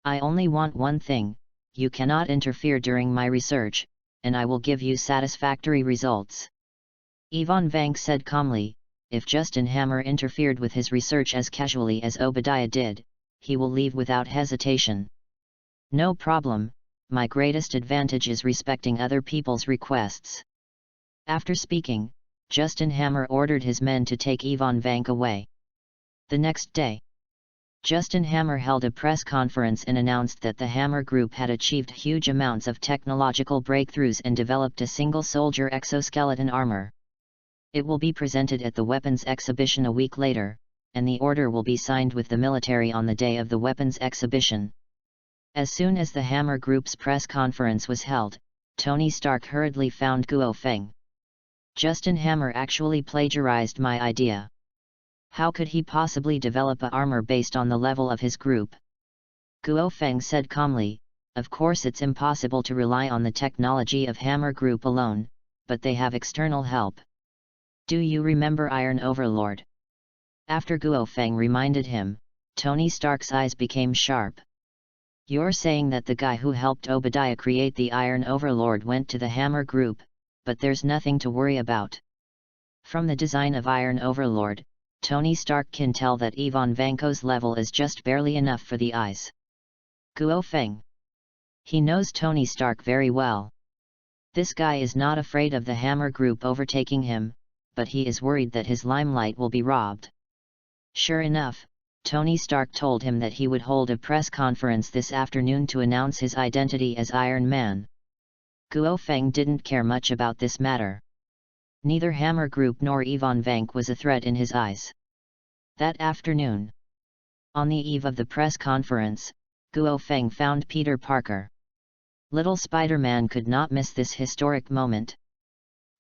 "I only want one thing: you cannot interfere during my research, and I will give you satisfactory results." Ivan Vank said calmly, "If Justin Hammer interfered with his research as casually as Obadiah did, he will leave without hesitation." "No problem, my greatest advantage is respecting other people's requests." After speaking, Justin Hammer ordered his men to take Ivan Vank away. The next day, Justin Hammer held a press conference and announced that the Hammer Group had achieved huge amounts of technological breakthroughs and developed a single-soldier exoskeleton armor. It will be presented at the weapons exhibition a week later, and the order will be signed with the military on the day of the weapons exhibition. As soon as the Hammer Group's press conference was held, Tony Stark hurriedly found Guo Feng. "Justin Hammer actually plagiarized my idea. How could he possibly develop a armor based on the level of his group?" Guo Feng said calmly, "Of course it's impossible to rely on the technology of Hammer Group alone, but they have external help. Do you remember Iron Overlord?" After Guo Feng reminded him, Tony Stark's eyes became sharp. "You're saying that the guy who helped Obadiah create the Iron Overlord went to the Hammer Group, but there's nothing to worry about." From the design of Iron Overlord, Tony Stark can tell that Ivan Vanko's level is just barely enough for the eyes. Guo Feng. He knows Tony Stark very well. This guy is not afraid of the Hammer Group overtaking him, but he is worried that his limelight will be robbed. Sure enough, Tony Stark told him that he would hold a press conference this afternoon to announce his identity as Iron Man. Guo Feng didn't care much about this matter. Neither Hammer Group nor Ivan Vank was a threat in his eyes. That afternoon, on the eve of the press conference, Guo Feng found Peter Parker. Little Spider-Man could not miss this historic moment.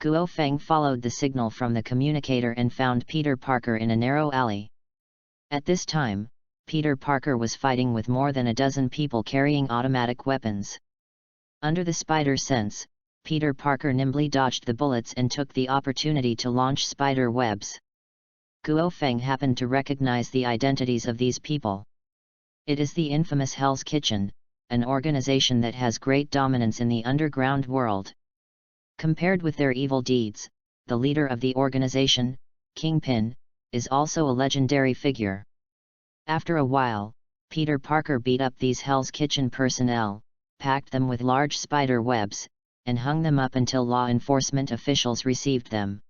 Guo Feng followed the signal from the communicator and found Peter Parker in a narrow alley. At this time, Peter Parker was fighting with more than a dozen people carrying automatic weapons. Under the spider sense, Peter Parker nimbly dodged the bullets and took the opportunity to launch spider webs. Guo Feng happened to recognize the identities of these people. It is the infamous Hell's Kitchen, an organization that has great dominance in the underground world. Compared with their evil deeds, the leader of the organization, Kingpin, is also a legendary figure. After a while, Peter Parker beat up these Hell's Kitchen personnel, packed them with large spider webs, and hung them up until law enforcement officials received them.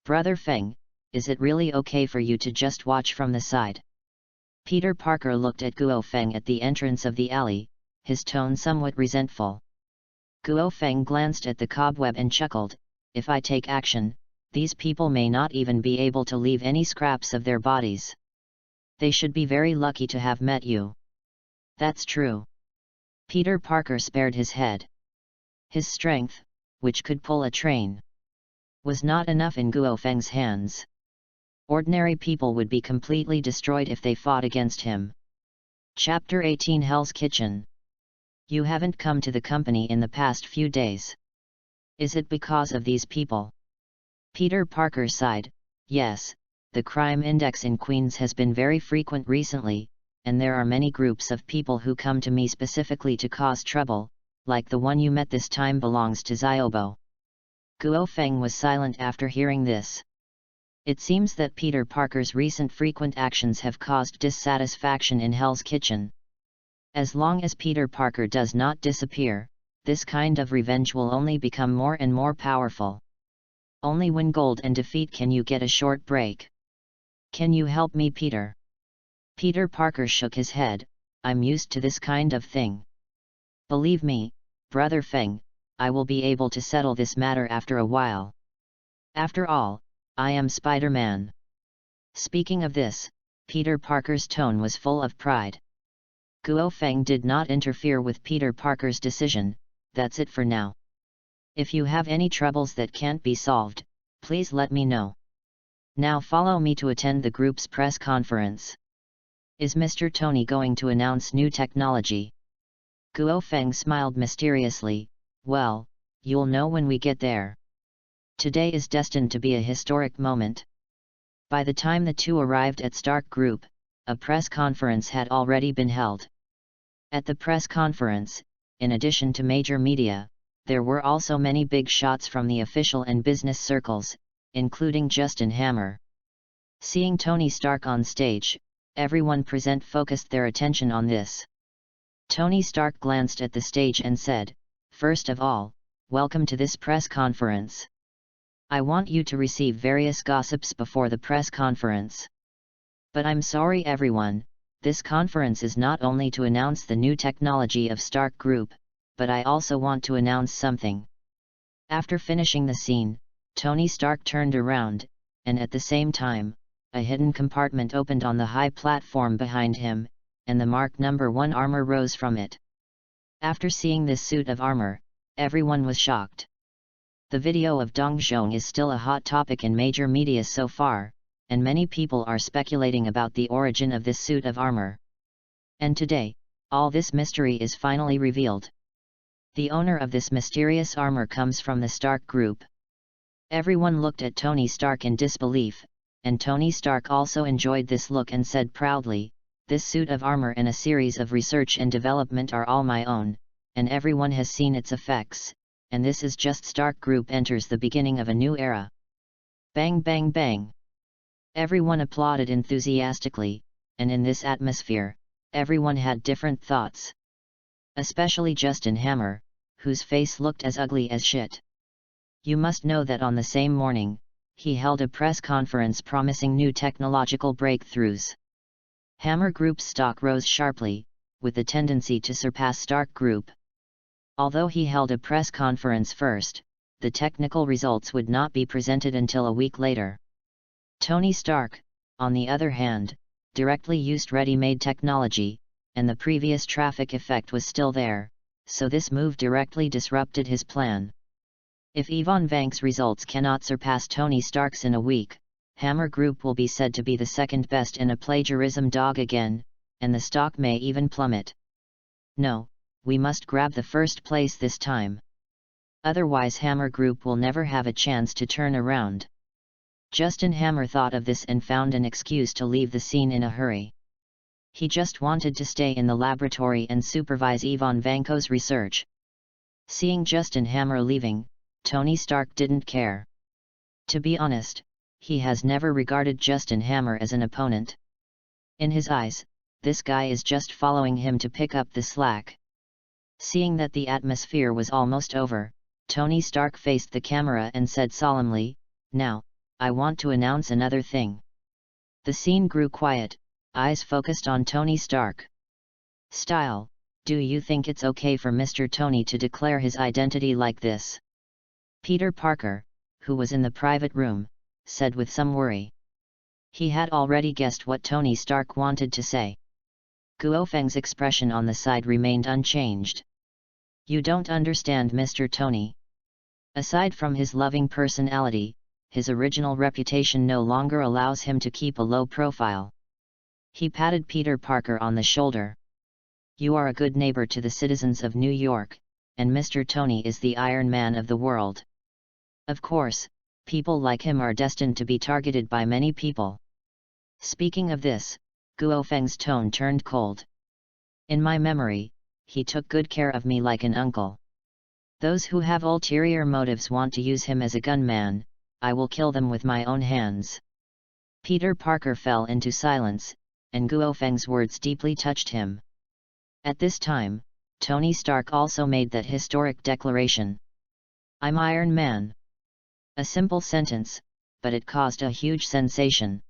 Brother Feng, is it really okay for you to just watch from the side? Peter Parker looked at Guo Feng at the entrance of the alley, his tone somewhat resentful. Guo Feng glanced at the cobweb and chuckled, if I take action, these people may not even be able to leave any scraps of their bodies. They should be very lucky to have met you. That's true. Peter Parker spared his head. His strength, which could pull a train, was not enough in Guo Feng's hands. Ordinary people would be completely destroyed if they fought against him. Chapter 18 Hell's Kitchen. You haven't come to the company in the past few days. Is it because of these people? Peter Parker sighed. Yes, the crime index in Queens has been very frequent recently, and there are many groups of people who come to me specifically to cause trouble, like the one you met this time belongs to Ziobo. Guo Feng was silent after hearing this. It seems that Peter Parker's recent frequent actions have caused dissatisfaction in Hell's Kitchen. As long as Peter Parker does not disappear, this kind of revenge will only become more and more powerful. Only when gold and defeat can you get a short break. Can you help me, Peter? Peter Parker shook his head. I'm used to this kind of thing. Believe me, Brother Feng, I will be able to settle this matter after a while. After all, I am Spider-Man. Speaking of this, Peter Parker's tone was full of pride. Guo Feng did not interfere with Peter Parker's decision. That's it for now. If you have any troubles that can't be solved, please let me know. Now follow me to attend the group's press conference. Is Mr. Tony going to announce new technology? Guo Feng smiled mysteriously. Well, you'll know when we get there. Today is destined to be a historic moment. By the time the two arrived at Stark Group, a press conference had already been held. At the press conference, in addition to major media, there were also many big shots from the official and business circles, including Justin Hammer. Seeing Tony Stark on stage, everyone present focused their attention on this. Tony Stark glanced at the stage and said, "First of all, welcome to this press conference. I want you to receive various gossips before the press conference. But I'm sorry everyone, this conference is not only to announce the new technology of Stark Group, but I also want to announce something." After finishing the scene, Tony Stark turned around, and at the same time, a hidden compartment opened on the high platform behind him, and the Mark No. 1 armor rose from it. After seeing this suit of armor, everyone was shocked. The video of Dong Zhong is still a hot topic in major media so far, and many people are speculating about the origin of this suit of armor. And today, all this mystery is finally revealed. The owner of this mysterious armor comes from the Stark Group. Everyone looked at Tony Stark in disbelief, and Tony Stark also enjoyed this look and said proudly, "This suit of armor and a series of research and development are all my own, and everyone has seen its effects, and this is just Stark Group enters the beginning of a new era." Bang bang bang! Everyone applauded enthusiastically, and in this atmosphere, everyone had different thoughts. Especially Justin Hammer, whose face looked as ugly as shit. You must know that on the same morning, he held a press conference promising new technological breakthroughs. Hammer Group's stock rose sharply, with the tendency to surpass Stark Group. Although he held a press conference first, the technical results would not be presented until a week later. Tony Stark, on the other hand, directly used ready-made technology, and the previous traffic effect was still there, so this move directly disrupted his plan. If Ivan Vank's results cannot surpass Tony Stark's in a week, Hammer Group will be said to be the second best in a plagiarism dog again, and the stock may even plummet. No, we must grab the first place this time. Otherwise Hammer Group will never have a chance to turn around. Justin Hammer thought of this and found an excuse to leave the scene in a hurry. He just wanted to stay in the laboratory and supervise Ivan Vanko's research. Seeing Justin Hammer leaving, Tony Stark didn't care. To be honest, he has never regarded Justin Hammer as an opponent. In his eyes, this guy is just following him to pick up the slack. Seeing that the atmosphere was almost over, Tony Stark faced the camera and said solemnly, "Now, I want to announce another thing." The scene grew quiet, eyes focused on Tony Stark. "Style, do you think it's okay for Mr. Tony to declare his identity like this?" Peter Parker, who was in the private room, said with some worry. He had already guessed what Tony Stark wanted to say. Guo Feng's expression on the side remained unchanged. "You don't understand, Mr. Tony. Aside from his loving personality, his original reputation no longer allows him to keep a low profile." He patted Peter Parker on the shoulder. "You are a good neighbor to the citizens of New York, and Mr. Tony is the Iron Man of the world. Of course, people like him are destined to be targeted by many people." Speaking of this, Guo Feng's tone turned cold. "In my memory, he took good care of me like an uncle. Those who have ulterior motives want to use him as a gunman. I will kill them with my own hands." Peter Parker fell into silence, and Guo Feng's words deeply touched him. At this time, Tony Stark also made that historic declaration. "I'm Iron Man." A simple sentence, but it caused a huge sensation.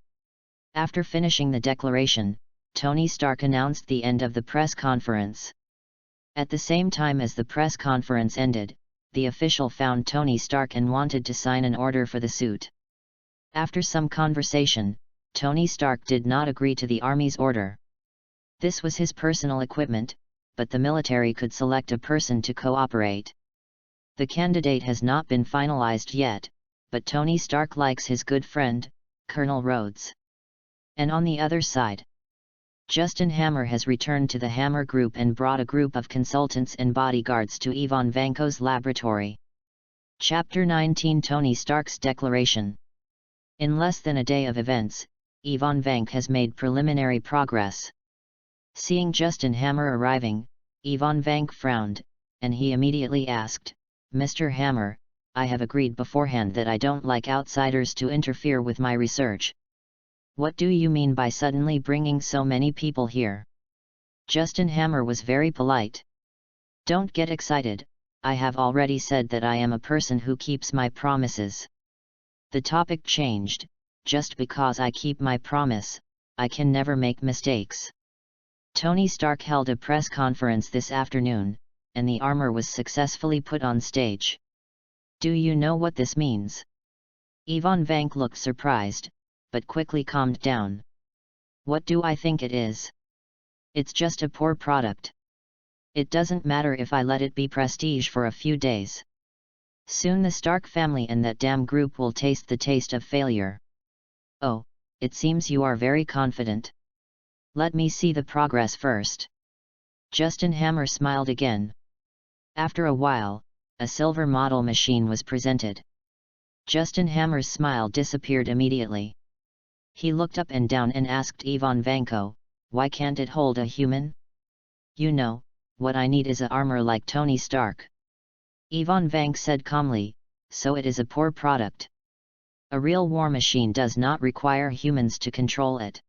After finishing the declaration, Tony Stark announced the end of the press conference. At the same time as the press conference ended, the official found Tony Stark and wanted to sign an order for the suit. After some conversation, Tony Stark did not agree to the army's order. This was his personal equipment, but the military could select a person to cooperate. The candidate has not been finalized yet, but Tony Stark likes his good friend, Colonel Rhodes. And on the other side, Justin Hammer has returned to the Hammer Group and brought a group of consultants and bodyguards to Ivan Vanko's laboratory. Chapter 19 Tony Stark's Declaration. In less than a day of events, Ivan Vank has made preliminary progress. Seeing Justin Hammer arriving, Ivan Vank frowned, and he immediately asked, "Mr. Hammer, I have agreed beforehand that I don't like outsiders to interfere with my research. What do you mean by suddenly bringing so many people here?" Justin Hammer was very polite. "Don't get excited, I have already said that I am a person who keeps my promises. The topic changed. Just because I keep my promise, I can never make mistakes." Tony Stark held a press conference this afternoon, and the armor was successfully put on stage. "Do you know what this means?" Ivan Vank looked surprised, but quickly calmed down. "What do I think it is? It's just a poor product. It doesn't matter if I let it be prestige for a few days. Soon the Stark family and that damn group will taste the taste of failure." "Oh, it seems you are very confident. Let me see the progress first." Justin Hammer smiled again. After a while, a silver model machine was presented. Justin Hammer's smile disappeared immediately. He looked up and down and asked Ivan Vanko, "Why can't it hold a human?" "You know, what I need is a armor like Tony Stark." Ivan Vank said calmly, "So it is a poor product. A real war machine does not require humans to control it."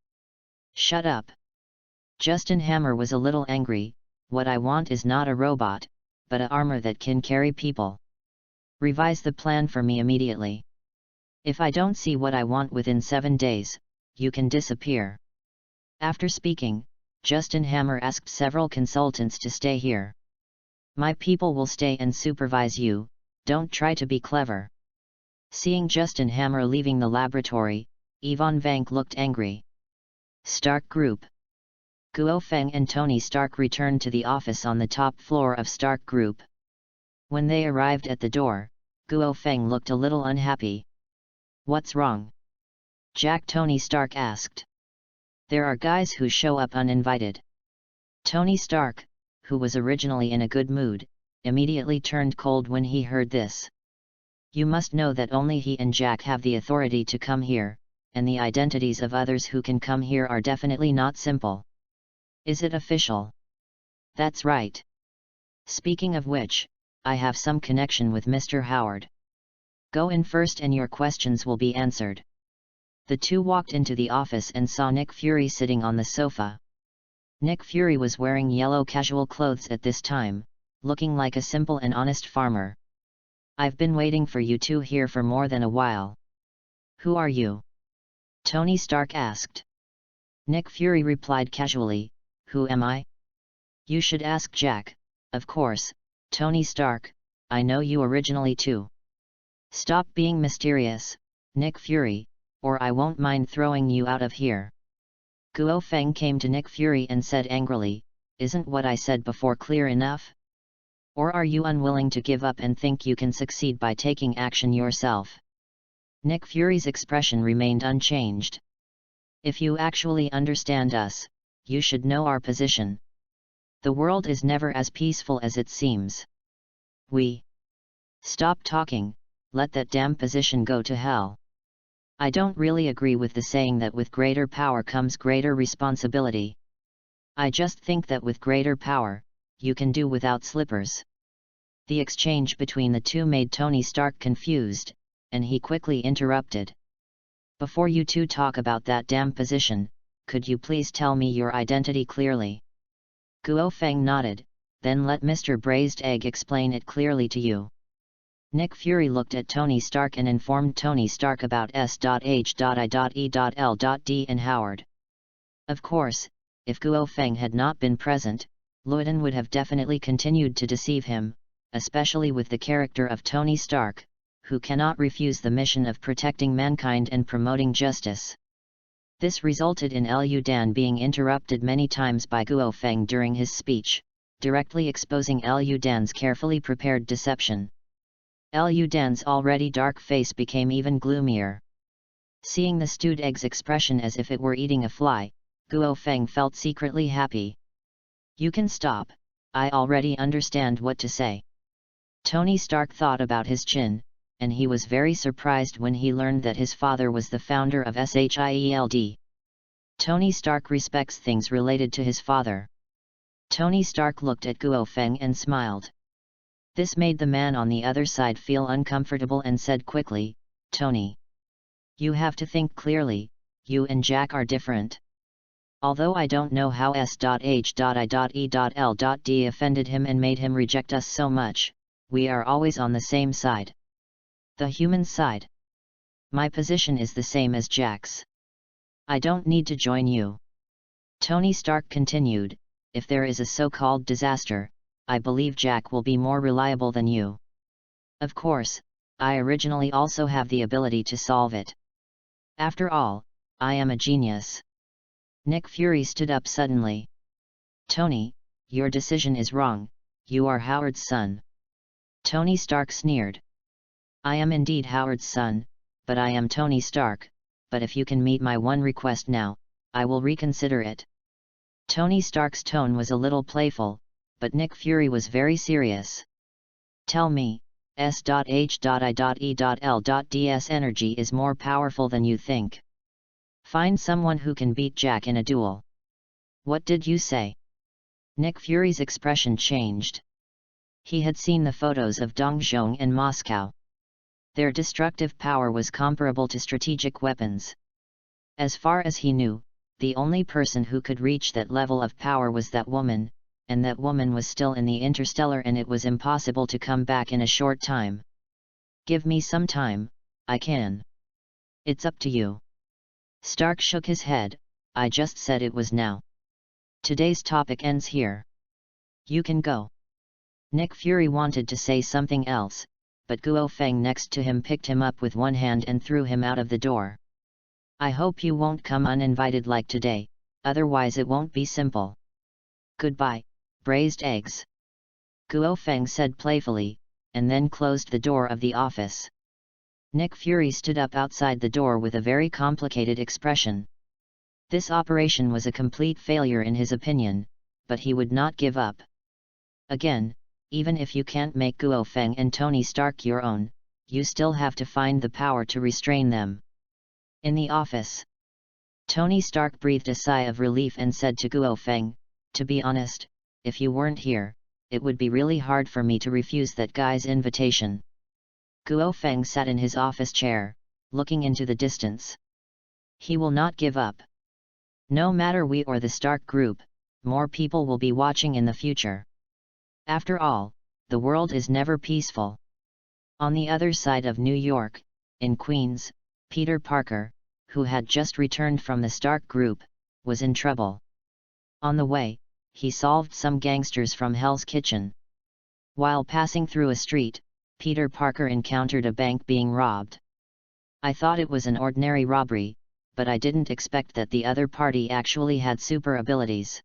"Shut up." Justin Hammer was a little angry. "What I want is not a robot, but a armor that can carry people. Revise the plan for me immediately. If I don't see what I want within 7 days, you can disappear." After speaking, Justin Hammer asked several consultants to stay here. "My people will stay and supervise you, Don't try to be clever. Seeing Justin Hammer leaving the laboratory, Yvonne Vank looked angry. Stark Group. Guo Feng and Tony Stark returned to the office on the top floor of Stark Group. When they arrived at the door, Guo Feng looked a little unhappy. What's wrong? Jack Tony Stark asked. There are guys who show up uninvited. Tony Stark, who was originally in a good mood, immediately turned cold when he heard this. You must know that only he and Jack have the authority to come here, and the identities of others who can come here are definitely not simple. Is it official? That's right. Speaking of which, I have some connection with Mr. Howard. Go in first and your questions will be answered. The two walked into the office and saw Nick Fury sitting on the sofa. Nick Fury was wearing yellow casual clothes at this time, looking like a simple and honest farmer. I've been waiting for you two here for more than a while. Who are you? Tony Stark asked. Nick Fury replied casually, Who am I? You should ask Jack, of course, Tony Stark, I know you originally too. Stop being mysterious, Nick Fury, or I won't mind throwing you out of here. Guo Feng came to Nick Fury and said angrily, Isn't what I said before clear enough? Or are you unwilling to give up and think you can succeed by taking action yourself? Nick Fury's expression remained unchanged. If you actually understand us, you should know our position. The world is never as peaceful as it seems. Stop talking, let that damn position go to hell. I don't really agree with the saying that with greater power comes greater responsibility. I just think that with greater power, you can do without slippers. The exchange between the two made Tony Stark confused, and he quickly interrupted. Before you two talk about that damn position, could you please tell me your identity clearly? Guo Feng nodded, then let Mr. Braised Egg explain it clearly to you. Nick Fury looked at Tony Stark and informed Tony Stark about S.H.I.E.L.D. and Howard. Of course, if Guo Feng had not been present, Lloydon would have definitely continued to deceive him, especially with the character of Tony Stark, who cannot refuse the mission of protecting mankind and promoting justice. This resulted in Lu Dan being interrupted many times by Guo Feng during his speech, directly exposing Lu Dan's carefully prepared deception. Lu Dan's already dark face became even gloomier. Seeing the stewed egg's expression as if it were eating a fly, Guo Feng felt secretly happy. You can stop, I already understand what to say. Tony Stark thought about his chin, and he was very surprised when he learned that his father was the founder of SHIELD. Tony Stark respects things related to his father. Tony Stark looked at Guo Feng and smiled. This made the man on the other side feel uncomfortable and said quickly, Tony. You have to think clearly, you and Jack are different. Although I don't know how S.H.I.E.L.D. offended him and made him reject us so much, we are always on the same side. The human side. My position is the same as Jack's. I don't need to join you. Tony Stark continued, if there is a so-called disaster, I believe Jack will be more reliable than you. Of course, I originally also have the ability to solve it. After all, I am a genius. Nick Fury stood up suddenly. Tony, your decision is wrong, you are Howard's son. Tony Stark sneered. I am indeed Howard's son, but I am Tony Stark, but if you can meet my one request now, I will reconsider it. Tony Stark's tone was a little playful, but Nick Fury was very serious. Tell me, S.H.I.E.L.D's energy is more powerful than you think. Find someone who can beat Jack in a duel. What did you say? Nick Fury's expression changed. He had seen the photos of Dongzhong and Moscow. Their destructive power was comparable to strategic weapons. As far as he knew, the only person who could reach that level of power was that woman, and that woman was still in the interstellar and it was impossible to come back in a short time. Give me some time, I can. It's up to you. Stark shook his head, I just said it was now. Today's topic ends here. You can go. Nick Fury wanted to say something else, but Guo Feng next to him picked him up with one hand and threw him out of the door. I hope you won't come uninvited like today, otherwise it won't be simple. Goodbye, braised eggs. Guo Feng said playfully, and then closed the door of the office. Nick Fury stood up outside the door with a very complicated expression. This operation was a complete failure in his opinion, but he would not give up. Again, even if you can't make Guo Feng and Tony Stark your own, you still have to find the power to restrain them. In the office, Tony Stark breathed a sigh of relief and said to Guo Feng, "To be honest, if you weren't here, it would be really hard for me to refuse that guy's invitation." Guo Feng sat in his office chair, looking into the distance. He will not give up. No matter we or the Stark Group, more people will be watching in the future. After all, the world is never peaceful. On the other side of New York, in Queens, Peter Parker, who had just returned from the Stark Group, was in trouble. On the way, he solved some gangsters from Hell's Kitchen. While passing through a street, Peter Parker encountered a bank being robbed. I thought it was an ordinary robbery, but I didn't expect that the other party actually had super abilities.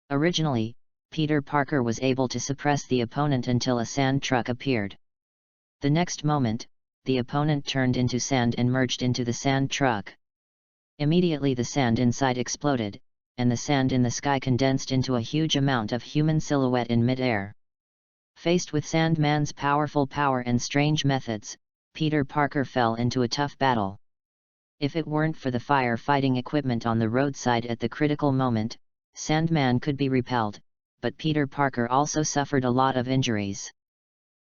Originally, Peter Parker was able to suppress the opponent until a sand truck appeared. The next moment, the opponent turned into sand and merged into the sand truck. Immediately the sand inside exploded, and the sand in the sky condensed into a huge amount of human silhouette in mid-air. Faced with Sandman's powerful power and strange methods, Peter Parker fell into a tough battle. If it weren't for the fire-fighting equipment on the roadside at the critical moment, Sandman could be repelled, but Peter Parker also suffered a lot of injuries.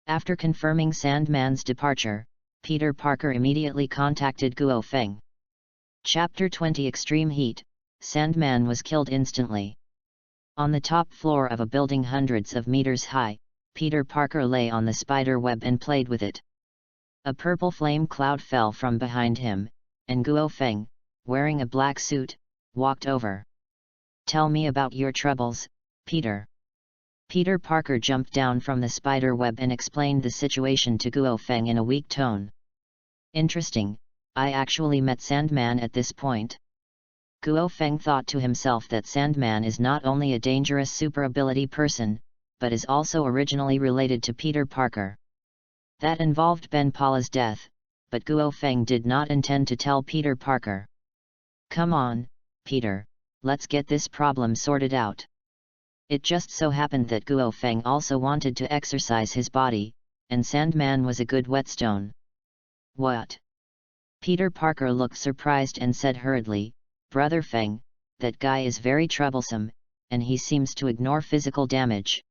After confirming Sandman's departure, Peter Parker immediately contacted Guo Feng. Chapter 20 Extreme Heat, Sandman was killed instantly. On the top floor of a building hundreds of meters high, Peter Parker lay on the spider web and played with it. A purple flame cloud fell from behind him, and Guo Feng, wearing a black suit, walked over. "Tell me about your troubles, Peter." Peter Parker jumped down from the spider web and explained the situation to Guo Feng in a weak tone. "Interesting, I actually met Sandman at this point." Guo Feng thought to himself that Sandman is not only a dangerous super ability person, but is also originally related to Peter Parker. That involved Ben Paula's death, but Guo Feng did not intend to tell Peter Parker. "Come on, Peter, let's get this problem sorted out." It just so happened that Guo Feng also wanted to exercise his body, and Sandman was a good whetstone. "What?" Peter Parker looked surprised and said hurriedly, "Brother Feng, that guy is very troublesome, and he seems to ignore physical damage.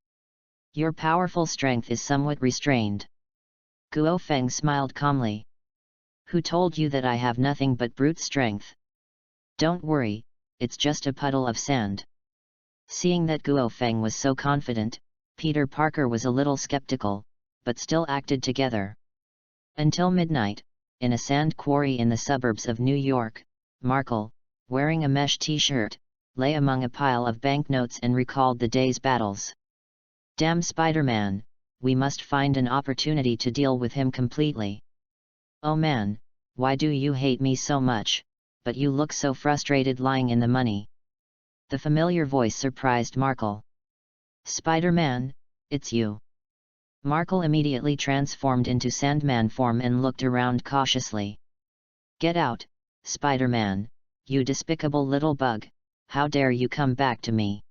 Your powerful strength is somewhat restrained." Guo Feng smiled calmly. "Who told you that I have nothing but brute strength?" "Don't worry, it's just a puddle of sand." Seeing that Guo Feng was so confident, Peter Parker was a little skeptical, but still acted together. Until midnight, in a sand quarry in the suburbs of New York, Markle, wearing a mesh t-shirt, lay among a pile of banknotes and recalled the day's battles. "Damn Spider-Man, we must find an opportunity to deal with him completely. Oh man, why do you hate me so much, but you look so frustrated lying in the money." The familiar voice surprised Markle. "Spider-Man, it's you." Markle immediately transformed into Sandman form and looked around cautiously. "Get out, Spider-Man, you despicable little bug, how dare you come back to me."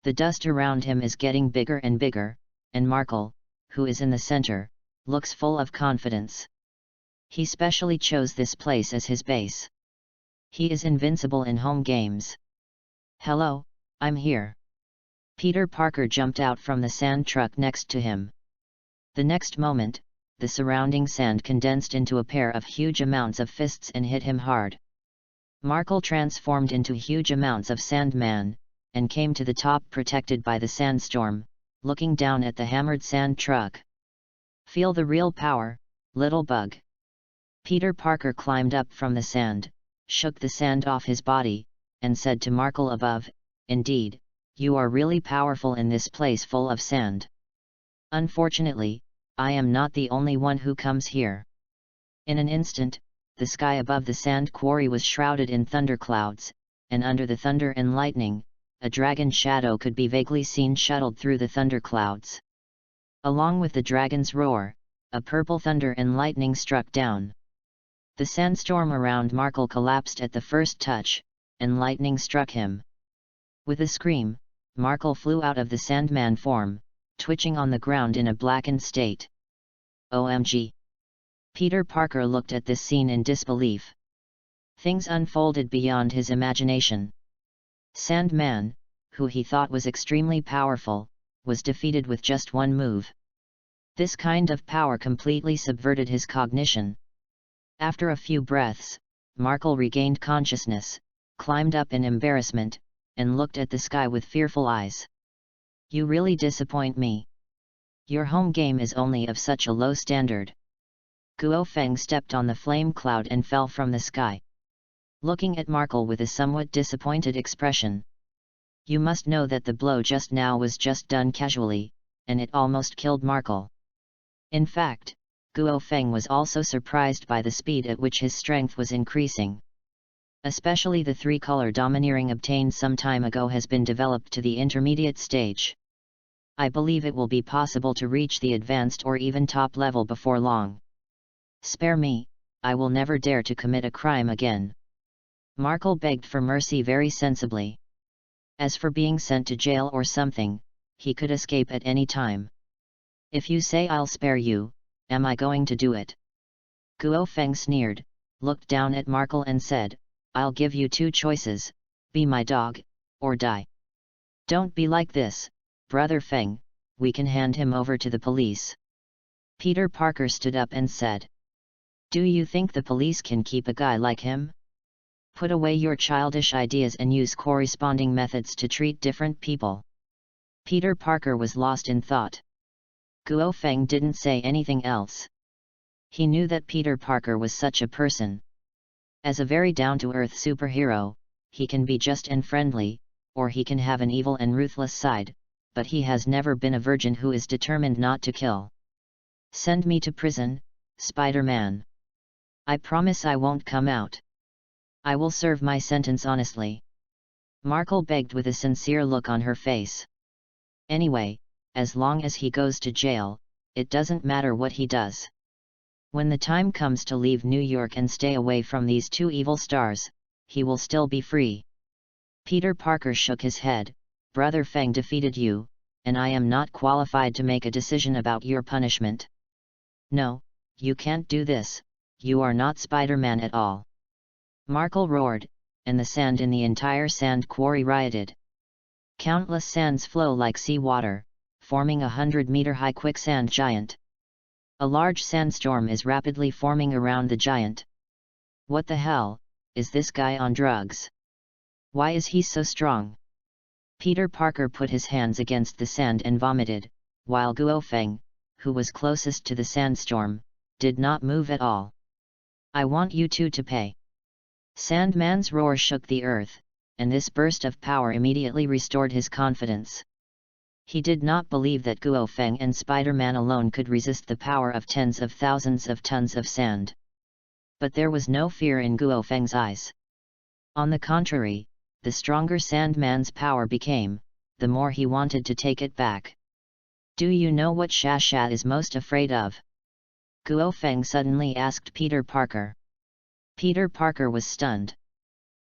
The dust around him is getting bigger and bigger, and Markle, who is in the center, looks full of confidence. He specially chose this place as his base. He is invincible in home games. "Hello, I'm here." Peter Parker jumped out from the sand truck next to him. The next moment, the surrounding sand condensed into a pair of huge amounts of fists and hit him hard. Markle transformed into huge amounts of Sandman, and came to the top protected by the sandstorm, looking down at the hammered sand truck. "Feel the real power, little bug." Peter Parker climbed up from the sand, shook the sand off his body, and said to Markle above, "Indeed, you are really powerful in this place full of sand." Unfortunately, I am not the only one who comes here. In an instant, the sky above the sand quarry was shrouded in thunderclouds, and under the thunder and lightning, a dragon shadow could be vaguely seen shuttled through the thunderclouds. Along with the dragon's roar, a purple thunder and lightning struck down. The sandstorm around Markle collapsed at the first touch, and lightning struck him. With a scream, Markle flew out of the Sandman form, twitching on the ground in a blackened state. OMG! Peter Parker looked at this scene in disbelief. Things unfolded beyond his imagination. Sandman, who he thought was extremely powerful, was defeated with just one move. This kind of power completely subverted his cognition. After a few breaths, Markle regained consciousness, climbed up in embarrassment, and looked at the sky with fearful eyes. You really disappoint me. Your home game is only of such a low standard. Guo Feng stepped on the flame cloud and fell from the sky, looking at Markle with a somewhat disappointed expression. You must know that the blow just now was just done casually, and it almost killed Markle. In fact, Guo Feng was also surprised by the speed at which his strength was increasing. Especially the three-color domineering obtained some time ago has been developed to the intermediate stage. I believe it will be possible to reach the advanced or even top level before long. Spare me, I will never dare to commit a crime again. Markle begged for mercy very sensibly. As for being sent to jail or something, he could escape at any time. If you say I'll spare you, am I going to do it? Guo Feng sneered, looked down at Markle and said, I'll give you two choices, be my dog, or die. Don't be like this, Brother Feng, we can hand him over to the police. Peter Parker stood up and said. Do you think the police can keep a guy like him? Put away your childish ideas and use corresponding methods to treat different people. Peter Parker was lost in thought. Guo Feng didn't say anything else. He knew that Peter Parker was such a person. As a very down-to-earth superhero, he can be just and friendly, or he can have an evil and ruthless side, but he has never been a virgin who is determined not to kill. Send me to prison, Spider-Man. I promise I won't come out. I will serve my sentence honestly. Markle begged with a sincere look on her face. Anyway, as long as he goes to jail, it doesn't matter what he does. When the time comes to leave New York and stay away from these two evil stars, he will still be free. Peter Parker shook his head. Brother Feng defeated you, and I am not qualified to make a decision about your punishment. No, you can't do this, you are not Spider-Man at all. Markle roared, and the sand in the entire sand quarry rioted. Countless sands flow like sea water, forming a 100-meter-high quicksand giant. A large sandstorm is rapidly forming around the giant. What the hell, is this guy on drugs? Why is he so strong? Peter Parker put his hands against the sand and vomited, while Guo Feng, who was closest to the sandstorm, did not move at all. I want you two to pay. Sandman's roar shook the earth, and this burst of power immediately restored his confidence. He did not believe that Guo Feng and Spider-Man alone could resist the power of tens of thousands of tons of sand. But there was no fear in Guo Feng's eyes. On the contrary, the stronger Sandman's power became, the more he wanted to take it back. Do you know what Sha is most afraid of? Guo Feng suddenly asked Peter Parker. Peter Parker was stunned.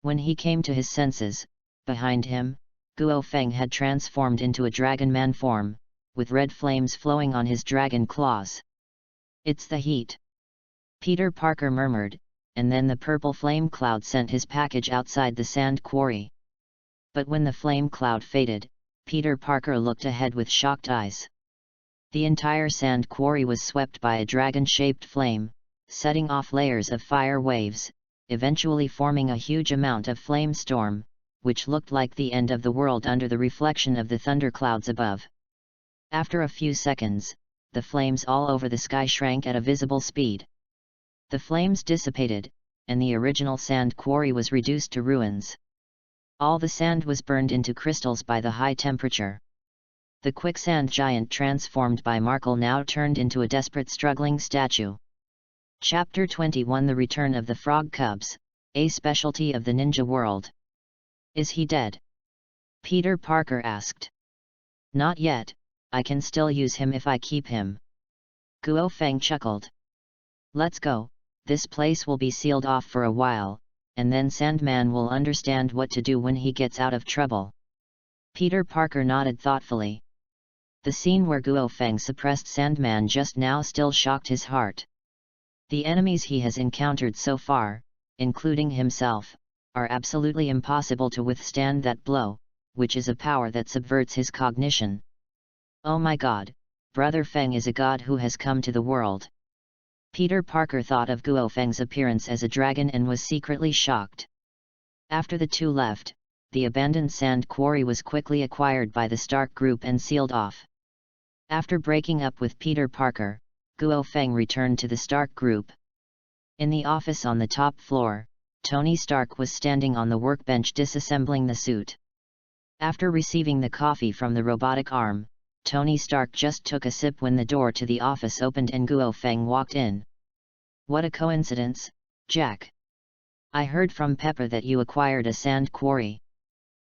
When he came to his senses, behind him, Guo Feng had transformed into a dragon man form, with red flames flowing on his dragon claws. It's the heat. Peter Parker murmured, and then the purple flame cloud sent his package outside the sand quarry. But when the flame cloud faded, Peter Parker looked ahead with shocked eyes. The entire sand quarry was swept by a dragon-shaped flame, setting off layers of fire waves, eventually forming a huge amount of flame storm, which looked like the end of the world under the reflection of the thunderclouds above. After a few seconds, the flames all over the sky shrank at a visible speed. The flames dissipated, and the original sand quarry was reduced to ruins. All the sand was burned into crystals by the high temperature. The quicksand giant transformed by Markle now turned into a desperate struggling statue. Chapter 21 The Return of the Frog Cubs, a specialty of the ninja world. Is he dead? Peter Parker asked. Not yet, I can still use him if I keep him. Guo Feng chuckled. Let's go, this place will be sealed off for a while, and then Sandman will understand what to do when he gets out of trouble. Peter Parker nodded thoughtfully. The scene where Guo Feng suppressed Sandman just now still shocked his heart. The enemies he has encountered so far, including himself, are absolutely impossible to withstand that blow, which is a power that subverts his cognition. Oh my god, Brother Feng is a god who has come to the world. Peter Parker thought of Guo Feng's appearance as a dragon and was secretly shocked. After the two left, the abandoned sand quarry was quickly acquired by the Stark Group and sealed off. After breaking up with Peter Parker, Guo Feng returned to the Stark Group. In the office on the top floor, Tony Stark was standing on the workbench disassembling the suit. After receiving the coffee from the robotic arm, Tony Stark just took a sip when the door to the office opened and Guo Feng walked in. What a coincidence, Jack. I heard from Pepper that you acquired a sand quarry.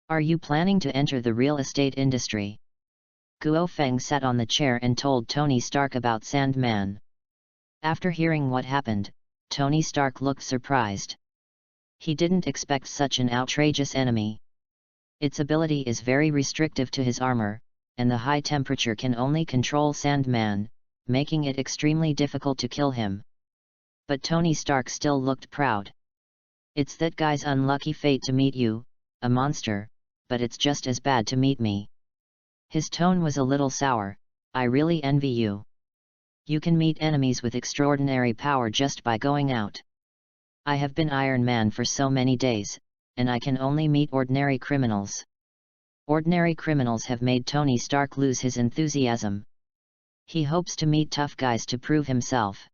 Are you planning to enter the real estate industry? Guo Feng sat on the chair and told Tony Stark about Sandman. After hearing what happened, Tony Stark looked surprised. He didn't expect such an outrageous enemy. Its ability is very restrictive to his armor, and the high temperature can only control Sandman, making it extremely difficult to kill him. But Tony Stark still looked proud. It's that guy's unlucky fate to meet you, a monster, but it's just as bad to meet me. His tone was a little sour. I really envy you. You can meet enemies with extraordinary power just by going out. I have been Iron Man for so many days, and I can only meet ordinary criminals. Ordinary criminals have made Tony Stark lose his enthusiasm. He hopes to meet tough guys to prove himself.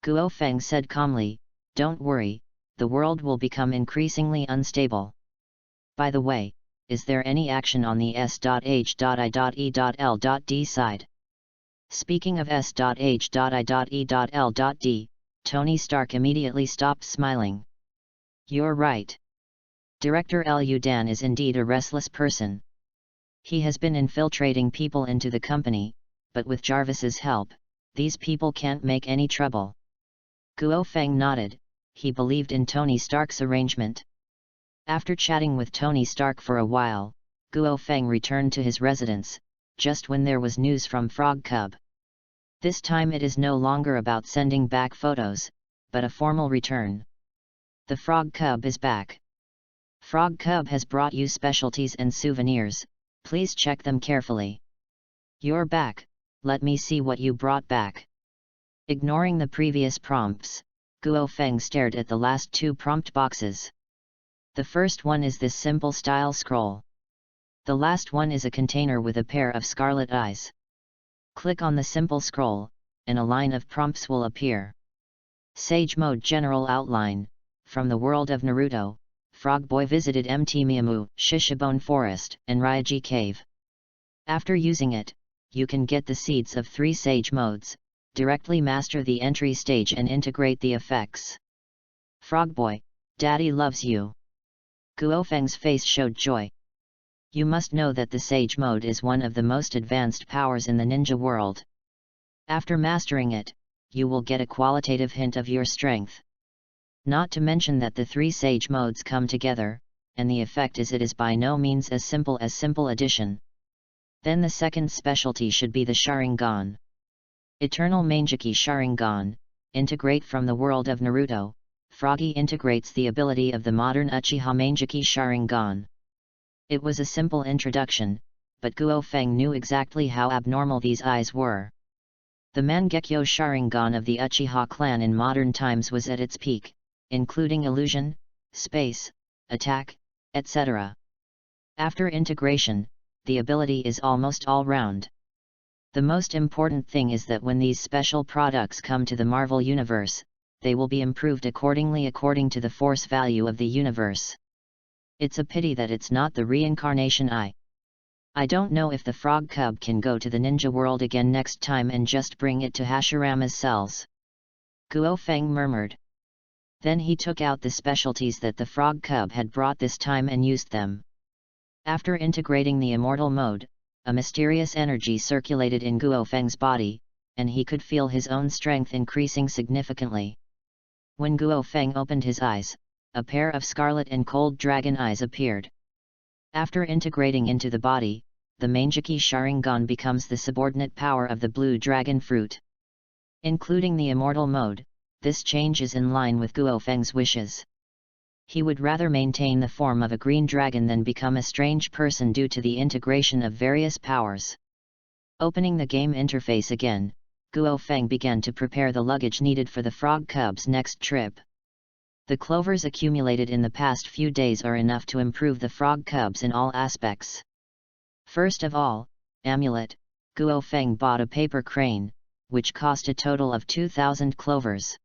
Guo Feng said calmly, don't worry, the world will become increasingly unstable. By the way, is there any action on the S.H.I.E.L.D side? Speaking of S.H.I.E.L.D, Tony Stark immediately stopped smiling. You're right. Director Liu Dan is indeed a restless person. He has been infiltrating people into the company, but with Jarvis's help, these people can't make any trouble. Guo Feng nodded, he believed in Tony Stark's arrangement. After chatting with Tony Stark for a while, Guo Feng returned to his residence, just when there was news from Frog Cub. This time it is no longer about sending back photos, but a formal return. The Frog Cub is back. Frog Cub has brought you specialties and souvenirs, please check them carefully. You're back, let me see what you brought back. Ignoring the previous prompts, Guo Feng stared at the last two prompt boxes. The first one is this simple style scroll. The last one is a container with a pair of scarlet eyes. Click on the simple scroll, and a line of prompts will appear. Sage Mode General Outline. From the world of Naruto, Frog Boy visited Mt. Miyamu, Shishibone Forest, and Ryaji Cave. After using it, you can get the seeds of 3 Sage Modes, directly master the entry stage and integrate the effects. Frog Boy, Daddy loves you. Guo Feng's face showed joy. You must know that the Sage Mode is one of the most advanced powers in the ninja world. After mastering it, you will get a qualitative hint of your strength. Not to mention that the 3 Sage Modes come together, and the effect is by no means as simple addition. Then the second specialty should be the Sharingan. Eternal Mangeki Sharingan, integrate from the world of Naruto. Froggy integrates the ability of the modern Uchiha Mangeki Sharingan. It was a simple introduction, but Guo Feng knew exactly how abnormal these eyes were. The Mangekyo Sharingan of the Uchiha clan in modern times was at its peak, including illusion, space, attack, etc. After integration, the ability is almost all-round. The most important thing is that when these special products come to the Marvel Universe, they will be improved accordingly according to the force value of the universe. It's a pity that it's not the reincarnation eye. I don't know if the frog cub can go to the ninja world again next time and just bring it to Hashirama's cells. Guo Feng murmured. Then he took out the specialties that the frog cub had brought this time and used them. After integrating the immortal mode, a mysterious energy circulated in Guo Feng's body, and he could feel his own strength increasing significantly. When Guo Feng opened his eyes, a pair of scarlet and cold dragon eyes appeared. After integrating into the body, the Manjiki Sharingan becomes the subordinate power of the blue dragon fruit. Including the immortal mode, this change is in line with Guo Feng's wishes. He would rather maintain the form of a green dragon than become a strange person due to the integration of various powers. Opening the game interface again, Guo Feng began to prepare the luggage needed for the frog cub's next trip. The clovers accumulated in the past few days are enough to improve the frog cubs in all aspects. First of all, amulet, Guo Feng bought a paper crane, which cost a total of 2,000 clovers.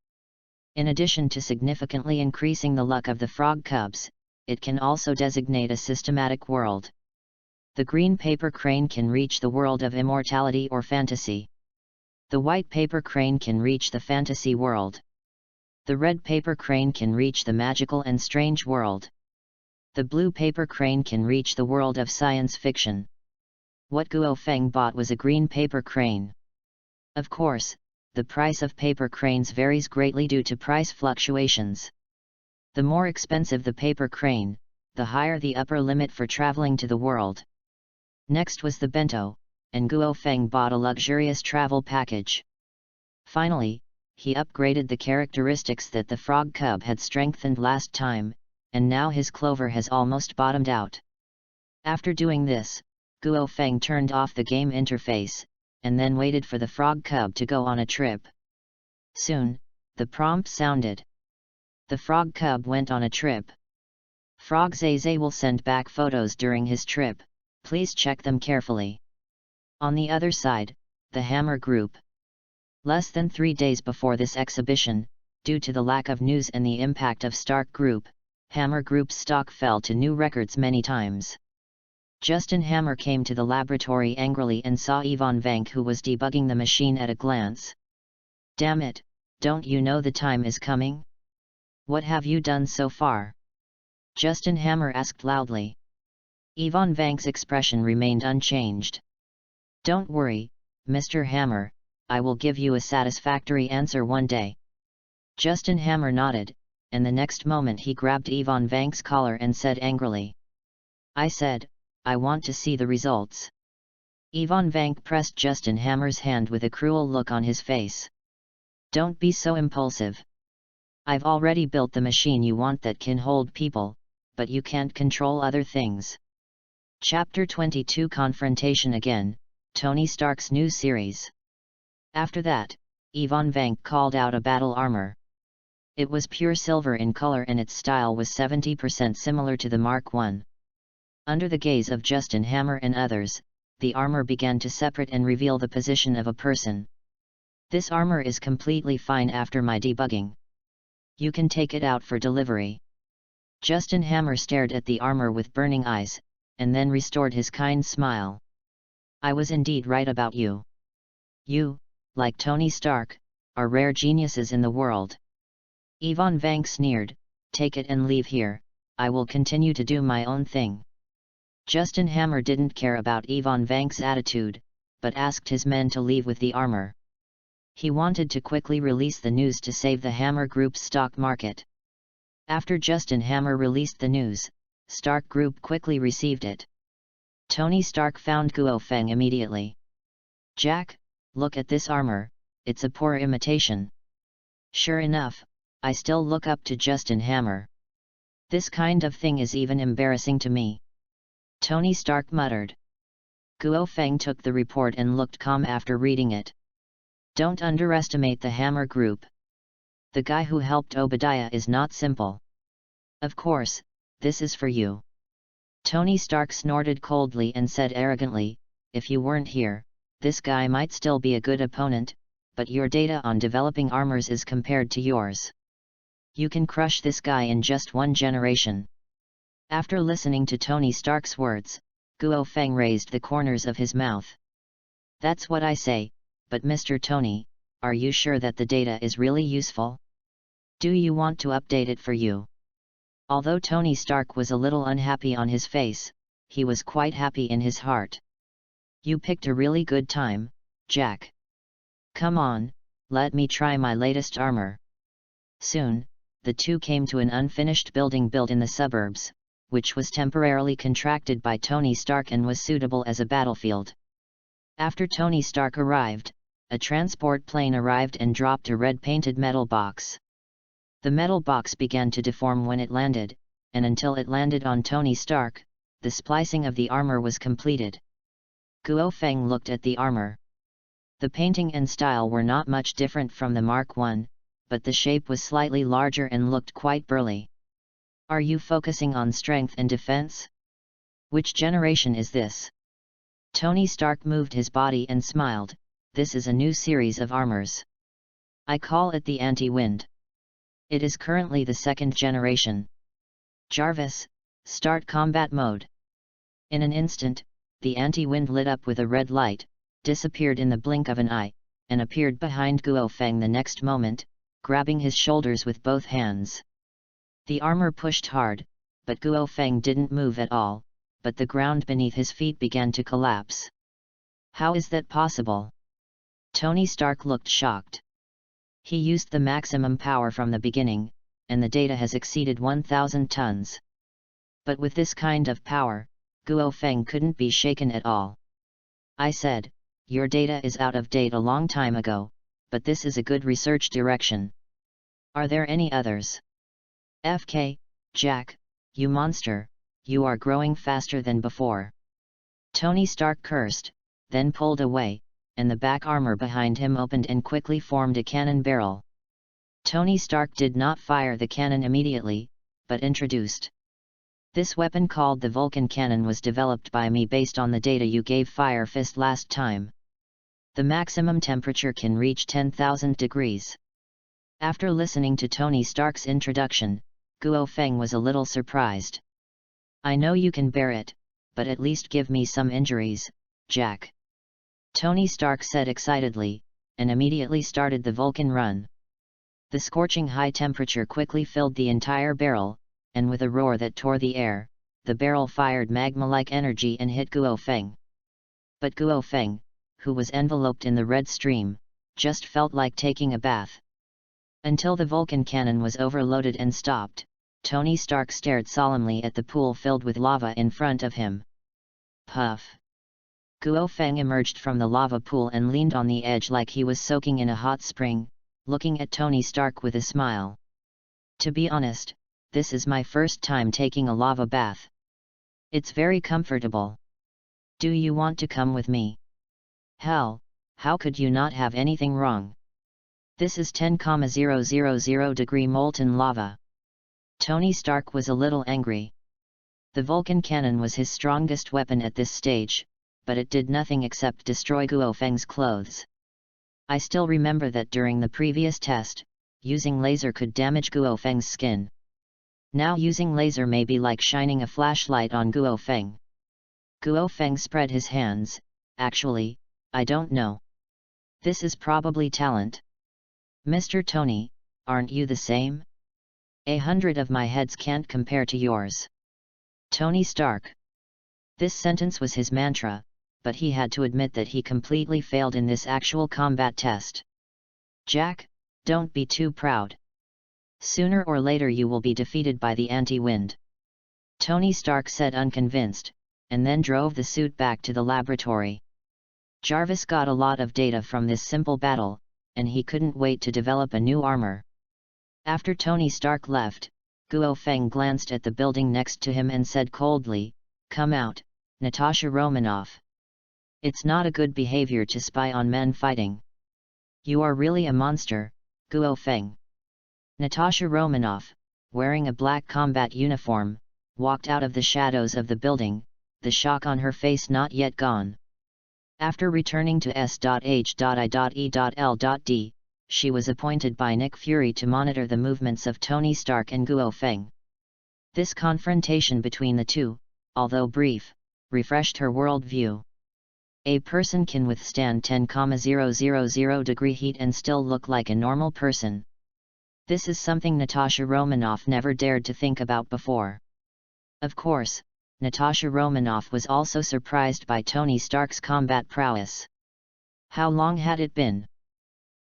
In addition to significantly increasing the luck of the frog cubs, it can also designate a systematic world. The green paper crane can reach the world of immortality or fantasy. The white paper crane can reach the fantasy world. The red paper crane can reach the magical and strange world. The blue paper crane can reach the world of science fiction. What Guo Feng bought was a green paper crane. Of course, the price of paper cranes varies greatly due to price fluctuations. The more expensive the paper crane, the higher the upper limit for traveling to the world. Next was the bento, and Guo Feng bought a luxurious travel package. Finally, he upgraded the characteristics that the frog cub had strengthened last time, and now his clover has almost bottomed out. After doing this, Guo Feng turned off the game interface, and then waited for the frog cub to go on a trip. Soon, the prompt sounded. The frog cub went on a trip. Frog Zeze will send back photos during his trip, please check them carefully. On the other side, the Hammer Group. Less than 3 days before this exhibition, due to the lack of news and the impact of Stark Group, Hammer Group's stock fell to new records many times. Justin Hammer came to the laboratory angrily and saw Yvonne Vank, who was debugging the machine, at a glance. Damn it, don't you know the time is coming? What have you done so far? Justin Hammer asked loudly. Yvonne Vank's expression remained unchanged. Don't worry, Mr. Hammer, I will give you a satisfactory answer one day. Justin Hammer nodded, and the next moment he grabbed Yvonne Vank's collar and said angrily. I said, I want to see the results. Yvonne Vank pressed Justin Hammer's hand with a cruel look on his face. Don't be so impulsive. I've already built the machine you want that can hold people, but you can't control other things. Chapter 22 Confrontation Again, Tony Stark's new series. After that, Yvonne Vank called out a battle armor. It was pure silver in color and its style was 70% similar to the Mark I. Under the gaze of Justin Hammer and others, the armor began to separate and reveal the position of a person. This armor is completely fine after my debugging. You can take it out for delivery. Justin Hammer stared at the armor with burning eyes, and then restored his kind smile. I was indeed right about you. You, like Tony Stark, are rare geniuses in the world. Yvonne Vank sneered, take it and leave here, I will continue to do my own thing. Justin Hammer didn't care about Yvonne Vank's attitude, but asked his men to leave with the armor. He wanted to quickly release the news to save the Hammer Group's stock market. After Justin Hammer released the news, Stark Group quickly received it. Tony Stark found Guo Feng immediately. Jack, look at this armor, it's a poor imitation. Sure enough, I still look up to Justin Hammer. This kind of thing is even embarrassing to me. Tony Stark muttered. Guo Feng took the report and looked calm after reading it. Don't underestimate the Hammer Group. The guy who helped Obadiah is not simple. Of course, this is for you. Tony Stark snorted coldly and said arrogantly, if you weren't here, this guy might still be a good opponent, but your data on developing armors is compared to yours. You can crush this guy in just 1 generation. After listening to Tony Stark's words, Guo Feng raised the corners of his mouth. That's what I say, but Mr. Tony, are you sure that the data is really useful? Do you want to update it for you? Although Tony Stark was a little unhappy on his face, he was quite happy in his heart. You picked a really good time, Jack. Come on, let me try my latest armor. Soon, the two came to an unfinished building built in the suburbs, which was temporarily contracted by Tony Stark and was suitable as a battlefield. After Tony Stark arrived, a transport plane arrived and dropped a red-painted metal box. The metal box began to deform when it landed, and until it landed on Tony Stark, the splicing of the armor was completed. Guo Feng looked at the armor. The painting and style were not much different from the Mark I, but the shape was slightly larger and looked quite burly. Are you focusing on strength and defense? Which generation is this? Tony Stark moved his body and smiled. This is a new series of armors. I call it the Anti-Wind. It is currently the 2nd generation. Jarvis, start combat mode. In an instant, the Anti-Wind lit up with a red light, disappeared in the blink of an eye, and appeared behind Guo Feng the next moment, grabbing his shoulders with both hands. The armor pushed hard, but Guo Feng didn't move at all, but the ground beneath his feet began to collapse. How is that possible? Tony Stark looked shocked. He used the maximum power from the beginning, and the data has exceeded 1,000 tons. But with this kind of power, Guo Feng couldn't be shaken at all. I said, your data is out of date a long time ago, but this is a good research direction. Are there any others? FK, Jack, you monster, you are growing faster than before. Tony Stark cursed, then pulled away, and the back armor behind him opened and quickly formed a cannon barrel. Tony Stark did not fire the cannon immediately, but introduced. This weapon called the Vulcan Cannon was developed by me based on the data you gave Fire Fist last time. The maximum temperature can reach 10,000 degrees. After listening to Tony Stark's introduction, Guo Feng was a little surprised. I know you can bear it, but at least give me some injuries, Jack. Tony Stark said excitedly, and immediately started the Vulcan run. The scorching high temperature quickly filled the entire barrel, and with a roar that tore the air, the barrel fired magma-like energy and hit Guo Feng. But Guo Feng, who was enveloped in the red stream, just felt like taking a bath. Until the Vulcan cannon was overloaded and stopped, Tony Stark stared solemnly at the pool filled with lava in front of him. Puff! Guo Feng emerged from the lava pool and leaned on the edge like he was soaking in a hot spring, looking at Tony Stark with a smile. To be honest, this is my first time taking a lava bath. It's very comfortable. Do you want to come with me? Hell, how could you not have anything wrong? This is 10,000 degree molten lava. Tony Stark was a little angry. The Vulcan cannon was his strongest weapon at this stage, but it did nothing except destroy Guo Feng's clothes. I still remember that during the previous test, using laser could damage Guo Feng's skin. Now using laser may be like shining a flashlight on Guo Feng. Guo Feng spread his hands. Actually, I don't know. This is probably talent. Mr. Tony, aren't you the same? 100 of my heads can't compare to yours. Tony Stark. This sentence was his mantra, but he had to admit that he completely failed in this actual combat test. Jack, don't be too proud. Sooner or later you will be defeated by the Anti-Wind. Tony Stark said unconvinced, and then drove the suit back to the laboratory. Jarvis got a lot of data from this simple battle, and he couldn't wait to develop a new armor. After Tony Stark left, Guo Feng glanced at the building next to him and said coldly, "Come out, Natasha Romanoff. It's not a good behavior to spy on men fighting. You are really a monster, Guo Feng." Natasha Romanoff, wearing a black combat uniform, walked out of the shadows of the building, the shock on her face not yet gone. After returning to S.H.I.E.L.D., she was appointed by Nick Fury to monitor the movements of Tony Stark and Guo Feng. This confrontation between the two, although brief, refreshed her world view. A person can withstand 10,000 degree heat and still look like a normal person. This is something Natasha Romanoff never dared to think about before. Of course, Natasha Romanoff was also surprised by Tony Stark's combat prowess. How long had it been?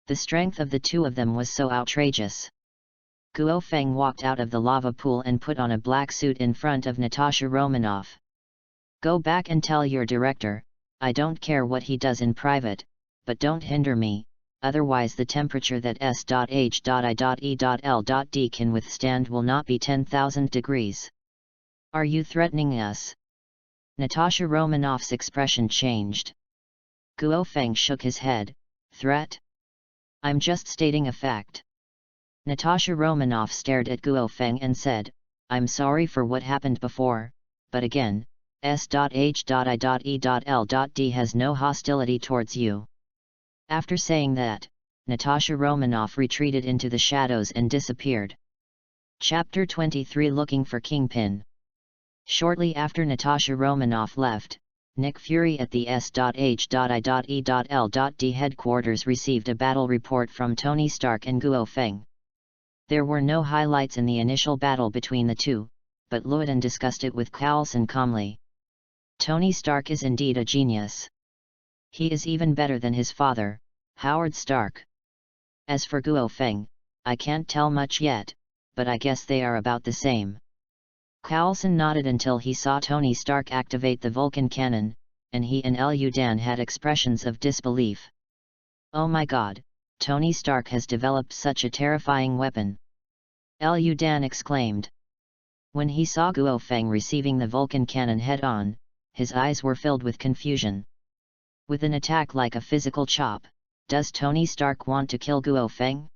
The strength of the two of them was so outrageous. Guo Feng walked out of the lava pool and put on a black suit in front of Natasha Romanoff. Go back and tell your director, I don't care what he does in private, but don't hinder me, otherwise the temperature that S.H.I.E.L.D. can withstand will not be 10,000 degrees. Are you threatening us? Natasha Romanoff's expression changed. Guo Feng shook his head. Threat? I'm just stating a fact. Natasha Romanoff stared at Guo Feng and said, I'm sorry for what happened before, but again, S.H.I.E.L.D. has no hostility towards you. After saying that, Natasha Romanoff retreated into the shadows and disappeared. Chapter 23 Looking for Kingpin. Shortly after Natasha Romanoff left, Nick Fury at the S.H.I.E.L.D. headquarters received a battle report from Tony Stark and Guo Feng. There were no highlights in the initial battle between the two, but Llewellyn discussed it with Coulson calmly. Tony Stark is indeed a genius. He is even better than his father, Howard Stark. As for Guo Feng, I can't tell much yet, but I guess they are about the same. Coulson nodded until he saw Tony Stark activate the Vulcan cannon, and he and Liu Dan had expressions of disbelief. Oh my god, Tony Stark has developed such a terrifying weapon! Liu Dan exclaimed. When he saw Guo Feng receiving the Vulcan cannon head-on, his eyes were filled with confusion. With an attack like a physical chop, does Tony Stark want to kill Guo Feng?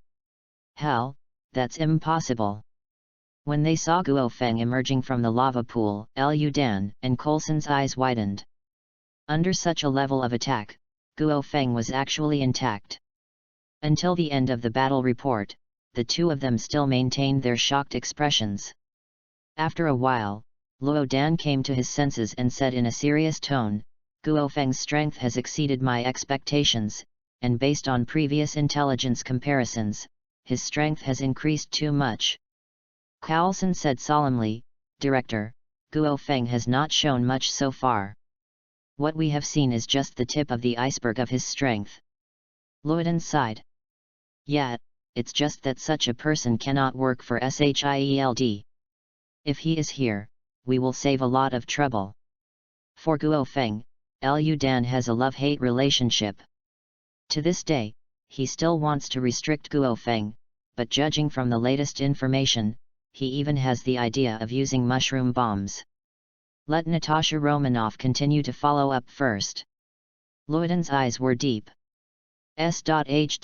Hell, that's impossible. When they saw Guo Feng emerging from the lava pool, Liu Dan and Coulson's eyes widened. Under such a level of attack, Guo Feng was actually intact. Until the end of the battle report, the two of them still maintained their shocked expressions. After a while, Luo Dan came to his senses and said in a serious tone, Guo Feng's strength has exceeded my expectations, and based on previous intelligence comparisons, his strength has increased too much. Coulson said solemnly, Director, Guo Feng has not shown much so far. What we have seen is just the tip of the iceberg of his strength. Llewellyn sighed. Yeah, it's just that such a person cannot work for SHIELD. If he is here, we will save a lot of trouble. For Guo Feng, Liu Dan has a love-hate relationship. To this day, he still wants to restrict Guo Feng, but judging from the latest information, he even has the idea of using mushroom bombs. Let Natasha Romanoff continue to follow up first. Llewellyn's eyes were deep. S.H.I.E.L.D.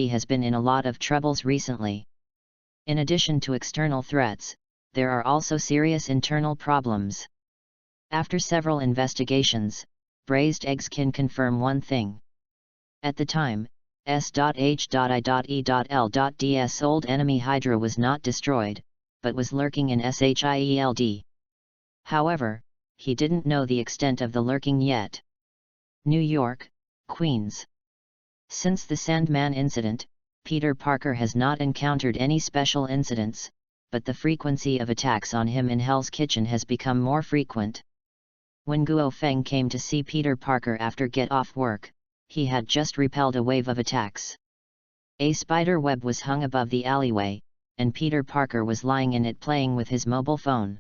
has been in a lot of troubles recently. In addition to external threats, there are also serious internal problems. After several investigations, braised eggs can confirm one thing. At the time, S.H.I.E.L.D's old enemy Hydra was not destroyed, but was lurking in SHIELD. However, he didn't know the extent of the lurking yet. New York, Queens. Since the Sandman incident, Peter Parker has not encountered any special incidents, but the frequency of attacks on him in Hell's Kitchen has become more frequent. When Guo Feng came to see Peter Parker after get off work, he had just repelled a wave of attacks. A spider web was hung above the alleyway, and Peter Parker was lying in it playing with his mobile phone.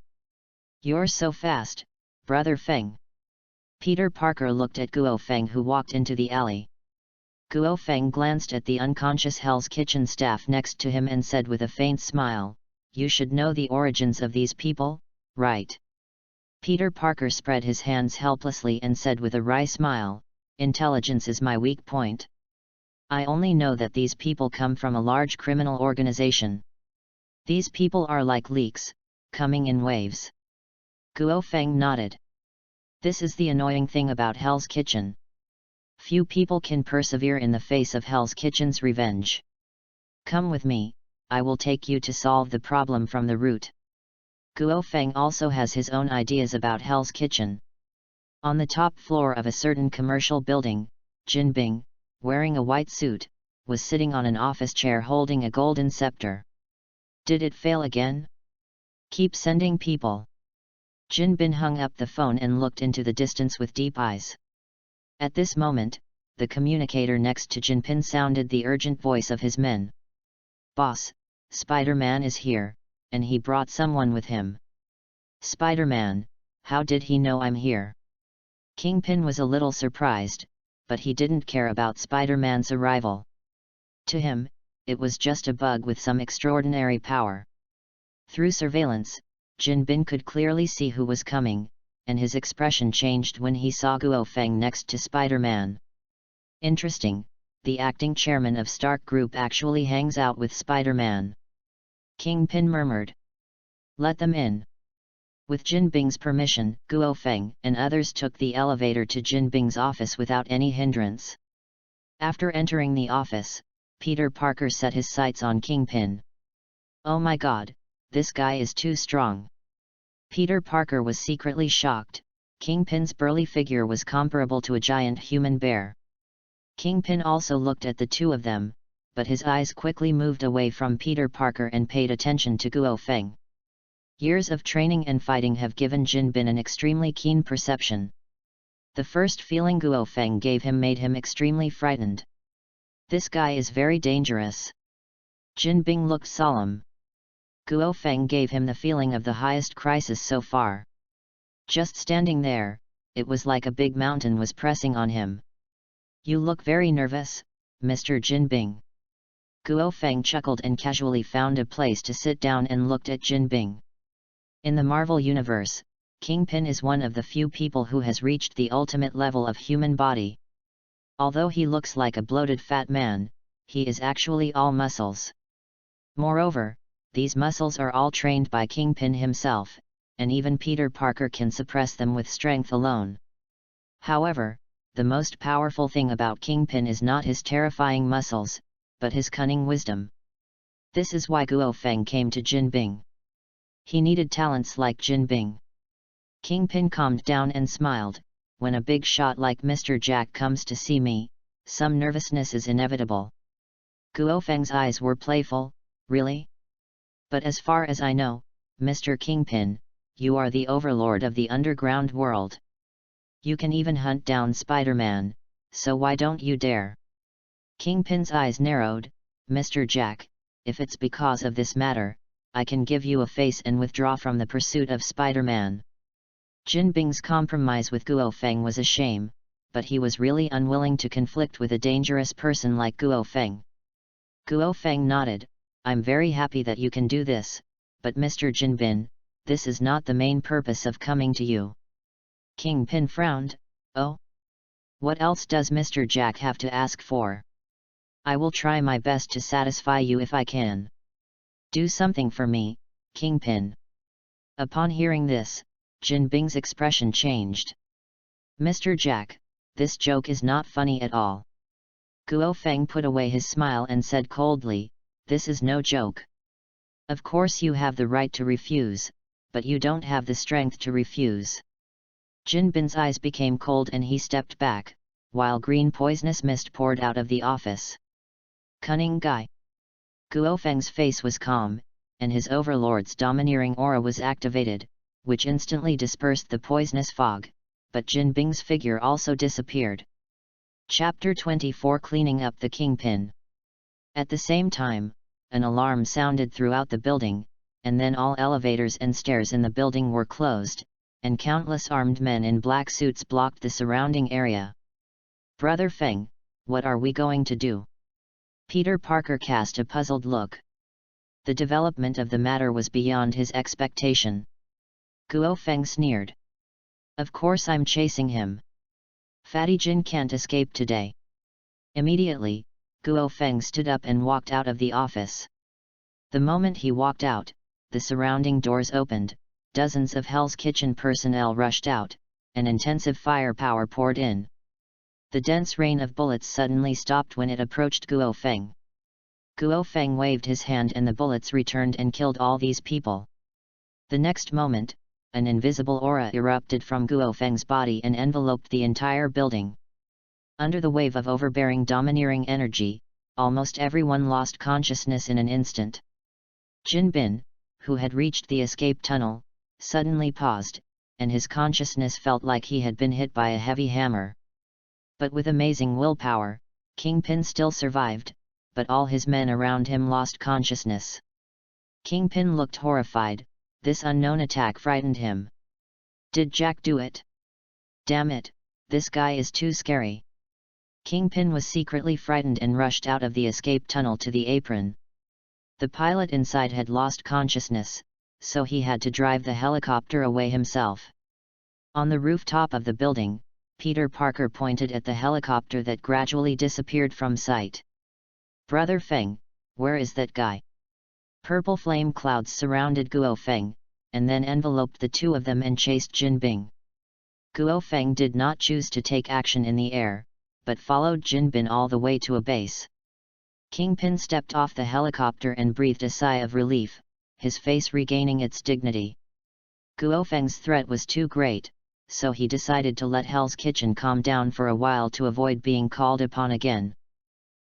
You're so fast, Brother Feng. Peter Parker looked at Guo Feng who walked into the alley. Guo Feng glanced at the unconscious Hell's Kitchen staff next to him and said with a faint smile, You should know the origins of these people, right? Peter Parker spread his hands helplessly and said with a wry smile, Intelligence is my weak point. I only know that these people come from a large criminal organization. These people are like leaks, coming in waves. Guo Feng nodded. This is the annoying thing about Hell's Kitchen. Few people can persevere in the face of Hell's Kitchen's revenge. Come with me, I will take you to solve the problem from the root. Guo Feng also has his own ideas about Hell's Kitchen. On the top floor of a certain commercial building, Jin Bing, wearing a white suit, was sitting on an office chair holding a golden scepter. Did it fail again? Keep sending people. Jin Bin hung up the phone and looked into the distance with deep eyes. At this moment, the communicator next to Jin Bin sounded the urgent voice of his men. Boss, Spider-Man is here, and he brought someone with him. Spider-Man, how did he know I'm here? Kingpin was a little surprised, but he didn't care about Spider-Man's arrival. To him, it was just a bug with some extraordinary power. Through surveillance, Jin Bin could clearly see who was coming, and his expression changed when he saw Guo Feng next to Spider-Man. Interesting, the acting chairman of Stark Group actually hangs out with Spider-Man. Kingpin murmured. Let them in. With Jin Bing's permission, Guo Feng and others took the elevator to Jin Bing's office without any hindrance. After entering the office, Peter Parker set his sights on Kingpin. Oh my god, this guy is too strong. Peter Parker was secretly shocked. Kingpin's burly figure was comparable to a giant human bear. Kingpin also looked at the two of them, but his eyes quickly moved away from Peter Parker and paid attention to Guo Feng. Years of training and fighting have given Jin Bin an extremely keen perception. The first feeling Guo Feng gave him made him extremely frightened. This guy is very dangerous. Jin Bing looked solemn. Guo Feng gave him the feeling of the highest crisis so far. Just standing there, it was like a big mountain was pressing on him. You look very nervous, Mr. Jin Bing. Guo Feng chuckled and casually found a place to sit down and looked at Jin Bing. In the Marvel Universe, Kingpin is one of the few people who has reached the ultimate level of human body. Although he looks like a bloated fat man, he is actually all muscles. Moreover, these muscles are all trained by Kingpin himself, and even Peter Parker can suppress them with strength alone. However, the most powerful thing about Kingpin is not his terrifying muscles, but his cunning wisdom. This is why Guo Feng came to Jin Bing. He needed talents like Jin Bing. Kingpin calmed down and smiled. When a big shot like Mr. Jack comes to see me, some nervousness is inevitable. Guo Feng's eyes were playful. Really? But as far as I know, Mr. Kingpin, you are the overlord of the underground world. You can even hunt down Spider-Man, so why don't you dare? Kingpin's eyes narrowed. Mr. Jack, if it's because of this matter, I can give you a face and withdraw from the pursuit of Spider-Man. Jin Bing's compromise with Guo Feng was a shame, but he was really unwilling to conflict with a dangerous person like Guo Feng. Guo Feng nodded. I'm very happy that you can do this, but Mr. Jin Bin, this is not the main purpose of coming to you. Kingpin frowned. Oh? What else does Mr. Jack have to ask for? I will try my best to satisfy you if I can. Do something for me, Kingpin. Upon hearing this, Jin Bing's expression changed. Mr. Jack, this joke is not funny at all. Guo Feng put away his smile and said coldly, this is no joke. Of course you have the right to refuse, but you don't have the strength to refuse. Jin Bin's eyes became cold and he stepped back, while green poisonous mist poured out of the office. Cunning guy. Guo Feng's face was calm, and his overlord's domineering aura was activated, which instantly dispersed the poisonous fog, but Jin Bing's figure also disappeared. Chapter 24 Cleaning up the Kingpin. At the same time, an alarm sounded throughout the building, and then all elevators and stairs in the building were closed, and countless armed men in black suits blocked the surrounding area. Brother Feng, what are we going to do? Peter Parker cast a puzzled look. The development of the matter was beyond his expectation. Guo Feng sneered. Of course I'm chasing him. Fatty Jin can't escape today. Immediately, Guo Feng stood up and walked out of the office. The moment he walked out, the surrounding doors opened, dozens of Hell's Kitchen personnel rushed out, and intensive firepower poured in. The dense rain of bullets suddenly stopped when it approached Guo Feng. Guo Feng waved his hand and the bullets returned and killed all these people. The next moment, an invisible aura erupted from Guo Feng's body and enveloped the entire building. Under the wave of overbearing domineering energy, almost everyone lost consciousness in an instant. Jin Bin, who had reached the escape tunnel, suddenly paused, and his consciousness felt like he had been hit by a heavy hammer. But with amazing willpower, Kingpin still survived, but all his men around him lost consciousness. Kingpin looked horrified. This unknown attack frightened him. Did Jack do it? Damn it, this guy is too scary. Kingpin was secretly frightened and rushed out of the escape tunnel to the apron. The pilot inside had lost consciousness, so he had to drive the helicopter away himself. On the rooftop of the building, Peter Parker pointed at the helicopter that gradually disappeared from sight. Brother Feng, where is that guy? Purple flame clouds surrounded Guo Feng, and then enveloped the two of them and chased Jin Bin. Guo Feng did not choose to take action in the air, but followed Jin Bin all the way to a base. Kingpin stepped off the helicopter and breathed a sigh of relief, his face regaining its dignity. Guo Feng's threat was too great, so he decided to let Hell's Kitchen calm down for a while to avoid being called upon again.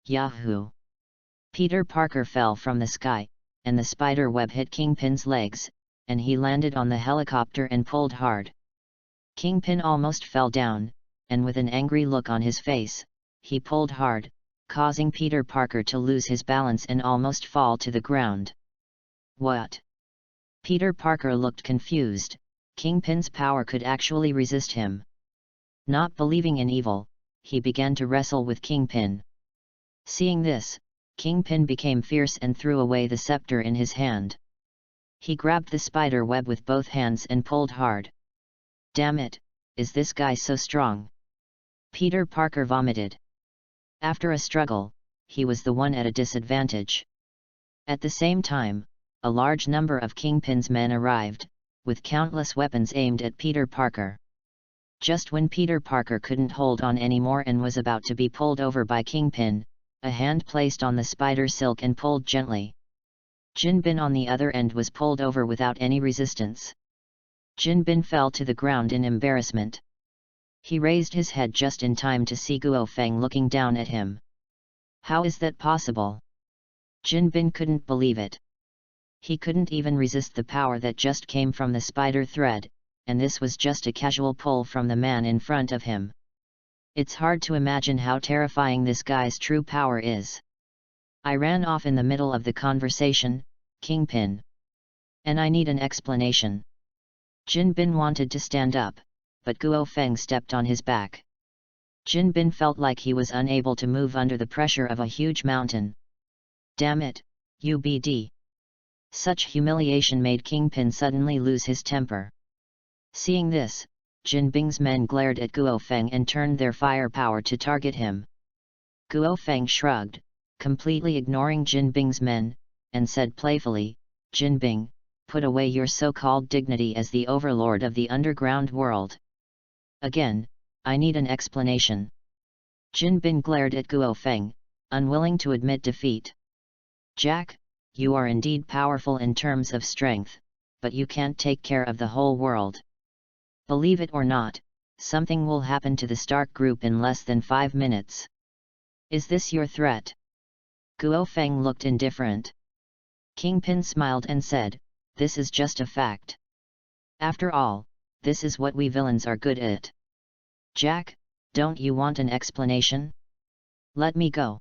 Yahoo! Peter Parker fell from the sky, and the spider web hit Kingpin's legs, and he landed on the helicopter and pulled hard. Kingpin almost fell down, and with an angry look on his face, he pulled hard, causing Peter Parker to lose his balance and almost fall to the ground. What? Peter Parker looked confused. Kingpin's power could actually resist him. Not believing in evil, he began to wrestle with Kingpin. Seeing this, Kingpin became fierce and threw away the scepter in his hand. He grabbed the spider web with both hands and pulled hard. Damn it, is this guy so strong? Peter Parker vomited. After a struggle, he was the one at a disadvantage. At the same time, a large number of Kingpin's men arrived, with countless weapons aimed at Peter Parker. Just when Peter Parker couldn't hold on anymore and was about to be pulled over by Kingpin, a hand placed on the spider silk and pulled gently. Jin Bin on the other end was pulled over without any resistance. Jin Bin fell to the ground in embarrassment. He raised his head just in time to see Guo Feng looking down at him. How is that possible? Jin Bin couldn't believe it. He couldn't even resist the power that just came from the spider thread, and this was just a casual pull from the man in front of him. It's hard to imagine how terrifying this guy's true power is. I ran off in the middle of the conversation, Kingpin. And I need an explanation. Jin Bin wanted to stand up, but Guo Feng stepped on his back. Jin Bin felt like he was unable to move under the pressure of a huge mountain. Damn it, UBD. Such humiliation made Kingpin suddenly lose his temper. Seeing this, Jin Bing's men glared at Guo Feng and turned their firepower to target him. Guo Feng shrugged, completely ignoring Jin Bing's men, and said playfully, Jin Bing, put away your so-called dignity as the overlord of the underground world. Again, I need an explanation. Jin Bing glared at Guo Feng, unwilling to admit defeat. Jack, you are indeed powerful in terms of strength, but you can't take care of the whole world. Believe it or not, something will happen to the Stark Group in less than 5 minutes. Is this your threat? Guo Feng looked indifferent. Kingpin smiled and said, this is just a fact. After all, this is what we villains are good at. Jack, don't you want an explanation? Let me go.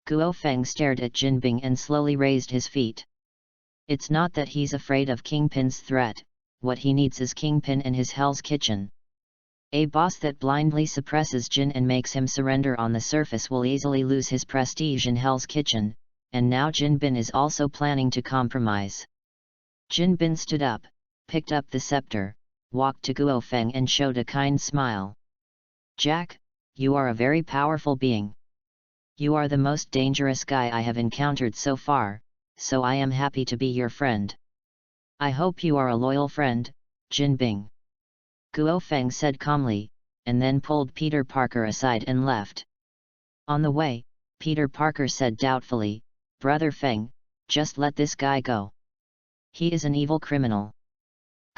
Guo Feng stared at Jin Bing and slowly raised his feet. It's not that he's afraid of Kingpin's threat, what he needs is Kingpin and his Hell's Kitchen. A boss that blindly suppresses Jin and makes him surrender on the surface will easily lose his prestige in Hell's Kitchen, and now Jin Bin is also planning to compromise. Jin Bin stood up, picked up the scepter, walked to Guo Feng and showed a kind smile. Jack, you are a very powerful being. You are the most dangerous guy I have encountered so far, so I am happy to be your friend. I hope you are a loyal friend, Jin Bing. Guo Feng said calmly, and then pulled Peter Parker aside and left. On the way, Peter Parker said doubtfully, Brother Feng, just let this guy go. He is an evil criminal.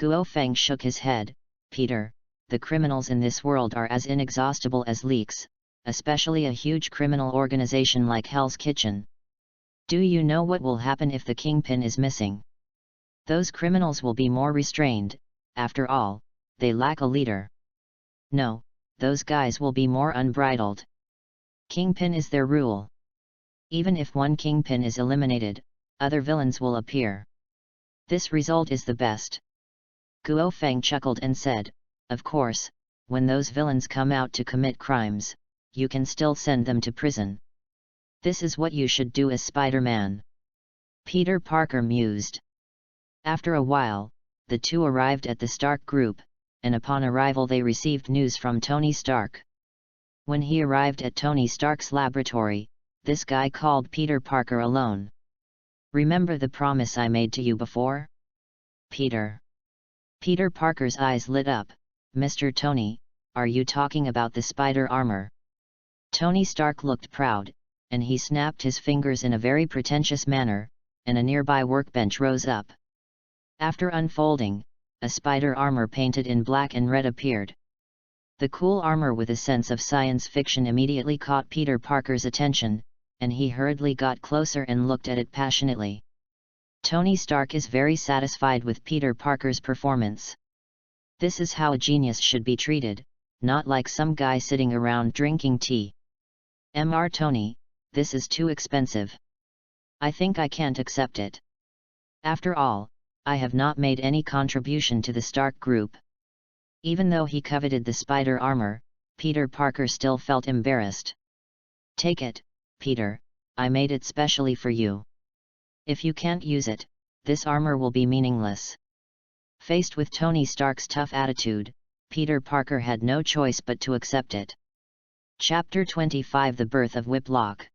Guo Feng shook his head. Peter, the criminals in this world are as inexhaustible as leaks, especially a huge criminal organization like Hell's Kitchen. Do you know what will happen if the kingpin is missing? Those criminals will be more restrained, after all, they lack a leader. No, those guys will be more unbridled. Kingpin is their rule. Even if one kingpin is eliminated, other villains will appear. This result is the best. Guo Feng chuckled and said, of course, when those villains come out to commit crimes, you can still send them to prison. This is what you should do as Spider-Man. Peter Parker mused. After a while, the two arrived at the Stark Group, and upon arrival they received news from Tony Stark. When he arrived at Tony Stark's laboratory, this guy called Peter Parker alone. Remember the promise I made to you before? Peter. Peter Parker's eyes lit up. Mr. Tony, are you talking about the spider armor? Tony Stark looked proud, and he snapped his fingers in a very pretentious manner, and a nearby workbench rose up. After unfolding, a spider armor painted in black and red appeared. The cool armor with a sense of science fiction immediately caught Peter Parker's attention, and he hurriedly got closer and looked at it passionately. Tony Stark is very satisfied with Peter Parker's performance. This is how a genius should be treated, not like some guy sitting around drinking tea. Mr. Tony, this is too expensive. I think I can't accept it. After all, I have not made any contribution to the Stark Group. Even though he coveted the spider armor, Peter Parker still felt embarrassed. Take it, Peter, I made it specially for you. If you can't use it, this armor will be meaningless. Faced with Tony Stark's tough attitude, Peter Parker had no choice but to accept it. Chapter 25 The Birth of Whiplock.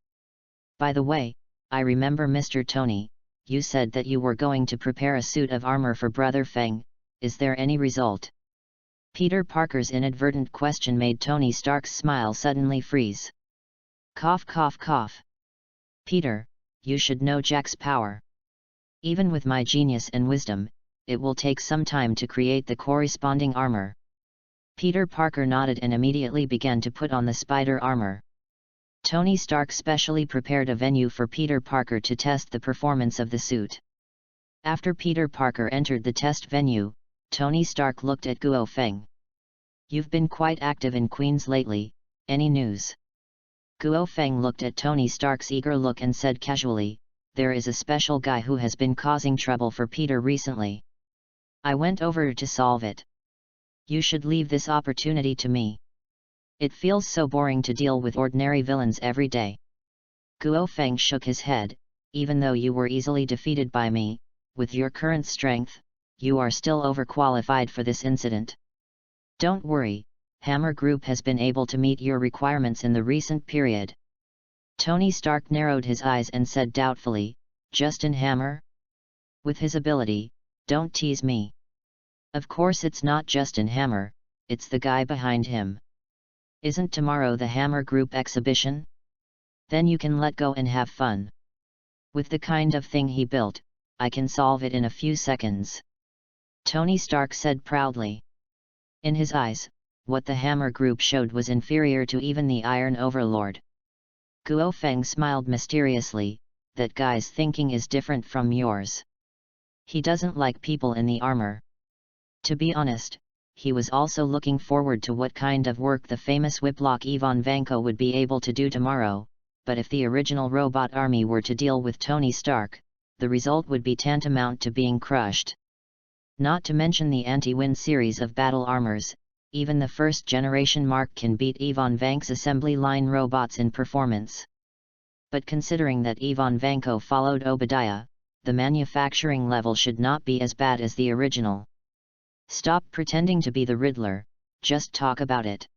By the way, I remember Mr. Tony, you said that you were going to prepare a suit of armor for Brother Feng, is there any result? Peter Parker's inadvertent question made Tony Stark's smile suddenly freeze. Cough cough cough. Peter, you should know Jack's power. Even with my genius and wisdom, it will take some time to create the corresponding armor. Peter Parker nodded and immediately began to put on the spider armor. Tony Stark specially prepared a venue for Peter Parker to test the performance of the suit. After Peter Parker entered the test venue, Tony Stark looked at Guo Feng. You've been quite active in Queens lately, any news? Guo Feng looked at Tony Stark's eager look and said casually, there is a special guy who has been causing trouble for Peter recently. I went over to solve it. You should leave this opportunity to me. It feels so boring to deal with ordinary villains every day. Guo Feng shook his head. Even though you were easily defeated by me, with your current strength, you are still overqualified for this incident. Don't worry, Hammer Group has been able to meet your requirements in the recent period. Tony Stark narrowed his eyes and said doubtfully, Justin Hammer? With his ability, don't tease me. Of course it's not Justin Hammer, it's the guy behind him. Isn't tomorrow the Hammer Group exhibition? Then you can let go and have fun. With the kind of thing he built, I can solve it in a few seconds. Tony Stark said proudly. In his eyes, what the Hammer Group showed was inferior to even the Iron Overlord. Guo Feng smiled mysteriously, that guy's thinking is different from yours. He doesn't like people in the armor. To be honest, he was also looking forward to what kind of work the famous Whiplock Ivan Vanko would be able to do tomorrow, but if the original robot army were to deal with Tony Stark, the result would be tantamount to being crushed. Not to mention the anti-wind series of battle armors, even the first-generation Mark can beat Ivan Vanko's assembly line robots in performance. But considering that Ivan Vanko followed Obadiah, the manufacturing level should not be as bad as the original. Stop pretending to be the Riddler, just talk about it.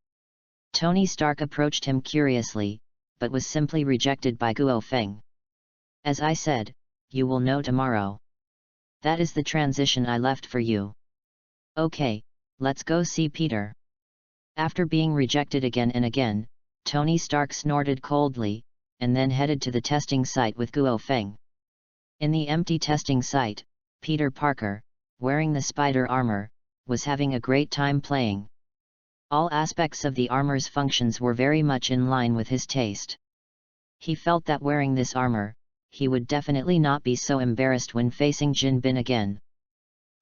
Tony Stark approached him curiously, but was simply rejected by Guo Feng. As I said, you will know tomorrow. That is the transition I left for you. Okay, let's go see Peter. After being rejected again and again, Tony Stark snorted coldly, and then headed to the testing site with Guo Feng. In the empty testing site, Peter Parker, wearing the spider armor, was having a great time playing. All aspects of the armor's functions were very much in line with his taste. He felt that wearing this armor, he would definitely not be so embarrassed when facing Jin Bin again.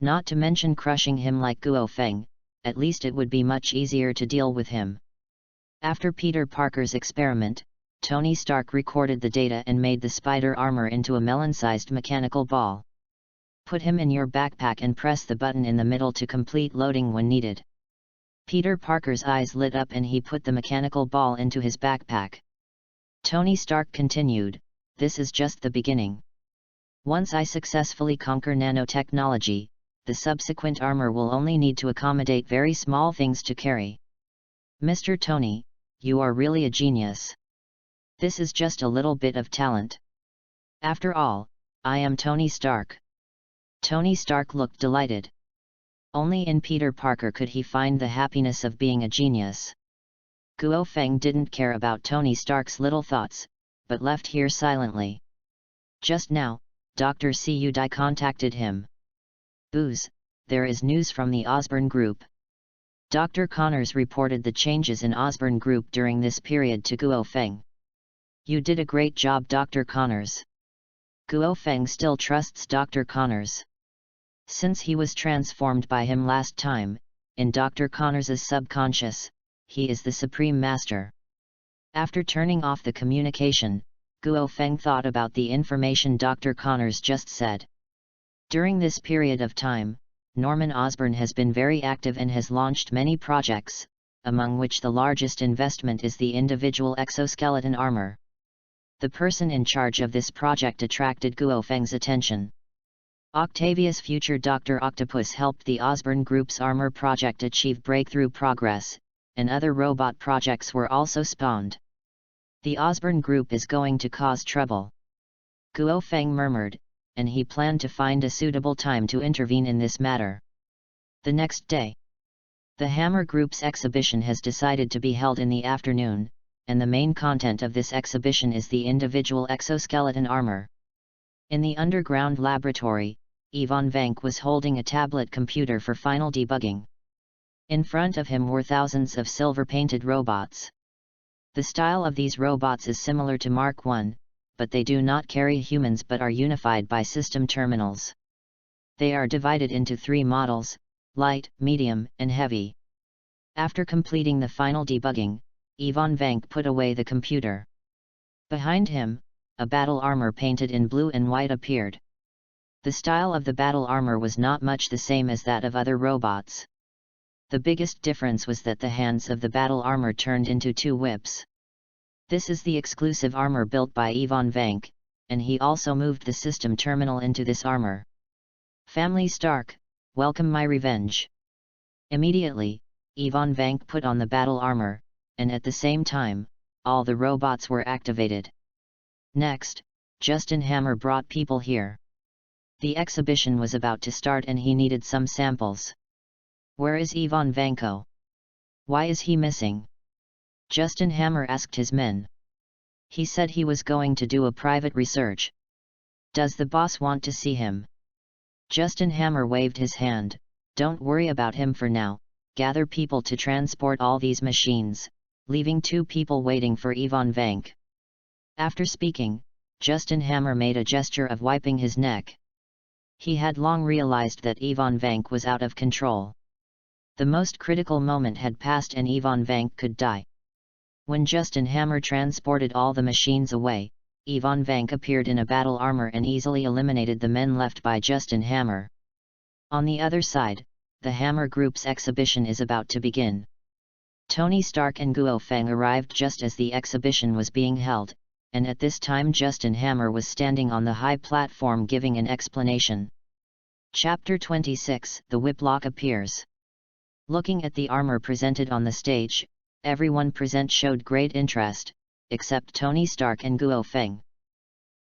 Not to mention crushing him like Guo Feng, at least it would be much easier to deal with him. After Peter Parker's experiment, Tony Stark recorded the data and made the spider armor into a melon-sized mechanical ball. Put him in your backpack and press the button in the middle to complete loading when needed. Peter Parker's eyes lit up and he put the mechanical ball into his backpack. Tony Stark continued, "This is just the beginning. Once I successfully conquer nanotechnology, the subsequent armor will only need to accommodate very small things to carry. Mr. Tony, you are really a genius. This is just a little bit of talent. After all, I am Tony Stark." Tony Stark looked delighted. Only in Peter Parker could he find the happiness of being a genius. Guo Feng didn't care about Tony Stark's little thoughts, but left here silently. Just now, Dr. Cu Dai contacted him. "Booze, there is news from the Osborne Group." Dr. Connors reported the changes in Osborne Group during this period to Guo Feng. "You did a great job, Dr. Connors." Guo Feng still trusts Dr. Connors. Since he was transformed by him last time, in Dr. Connors' subconscious, he is the Supreme Master. After turning off the communication, Guo Feng thought about the information Dr. Connors just said. During this period of time, Norman Osborn has been very active and has launched many projects, among which the largest investment is the individual exoskeleton armor. The person in charge of this project attracted Guo Feng's attention. Octavius Future Dr. Octopus helped the Osborne Group's armor project achieve breakthrough progress, and other robot projects were also spawned. The Osborne Group is going to cause trouble. Guo Feng murmured, and he planned to find a suitable time to intervene in this matter. The next day, the Hammer Group's exhibition has decided to be held in the afternoon, and the main content of this exhibition is the individual exoskeleton armor. In the underground laboratory, Ivan Vank was holding a tablet computer for final debugging. In front of him were thousands of silver-painted robots. The style of these robots is similar to Mark I, but they do not carry humans but are unified by system terminals. They are divided into 3 models: light, medium, and heavy. After completing the final debugging, Ivan Vank put away the computer. Behind him, a battle armor painted in blue and white appeared. The style of the battle armor was not much the same as that of other robots. The biggest difference was that the hands of the battle armor turned into 2 whips. This is the exclusive armor built by Ivan Vank, and he also moved the system terminal into this armor. "Family Stark, welcome my revenge." Immediately, Ivan Vank put on the battle armor, and at the same time, all the robots were activated. Next, Justin Hammer brought people here. The exhibition was about to start and he needed some samples. "Where is Ivan Vanko? Why is he missing?" Justin Hammer asked his men. "He said he was going to do a private research. Does the boss want to see him?" Justin Hammer waved his hand. "Don't worry about him for now, gather people to transport all these machines," leaving 2 people waiting for Ivan Vank. After speaking, Justin Hammer made a gesture of wiping his neck. He had long realized that Ivan Vank was out of control. The most critical moment had passed and Ivan Vank could die. When Justin Hammer transported all the machines away, Ivan Vank appeared in a battle armor and easily eliminated the men left by Justin Hammer. On the other side, the Hammer Group's exhibition is about to begin. Tony Stark and Guo Feng arrived just as the exhibition was being held, and at this time Justin Hammer was standing on the high platform giving an explanation. Chapter 26, The Whiplock appears. Looking at the armor presented on the stage, everyone present showed great interest, except Tony Stark and Guo Feng.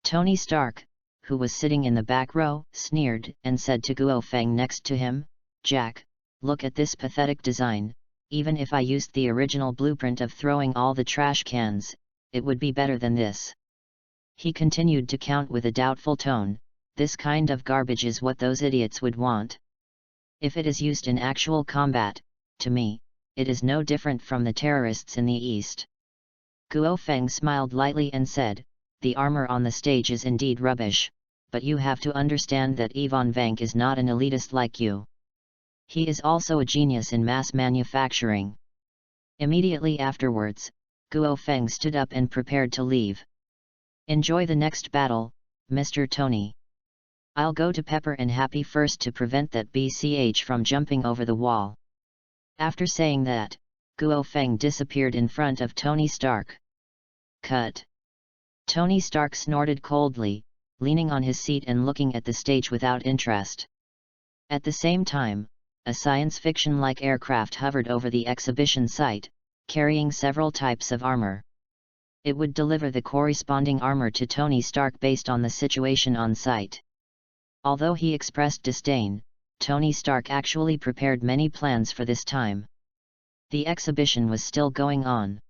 Tony Stark, who was sitting in the back row, sneered, and said to Guo Feng next to him, "Jack, look at this pathetic design. Even if I used the original blueprint of throwing all the trash cans, it would be better than this." He continued to count with a doubtful tone, "This kind of garbage is what those idiots would want." If it is used in actual combat, to me, it is no different from the terrorists in the East. Guo Feng smiled lightly and said, the armor on the stage is indeed rubbish, but you have to understand that Ivan Vank is not an elitist like you. He is also a genius in mass manufacturing. Immediately afterwards, Guo Feng stood up and prepared to leave. Enjoy the next battle, Mr. Tony. I'll go to Pepper and Happy first to prevent that BCH from jumping over the wall. After saying that, Guo Feng disappeared in front of Tony Stark. Cut. Tony Stark snorted coldly, leaning on his seat and looking at the stage without interest. At the same time, a science fiction-like aircraft hovered over the exhibition site, carrying several types of armor. It would deliver the corresponding armor to Tony Stark based on the situation on site. Although he expressed disdain, Tony Stark actually prepared many plans for this time. The exhibition was still going on.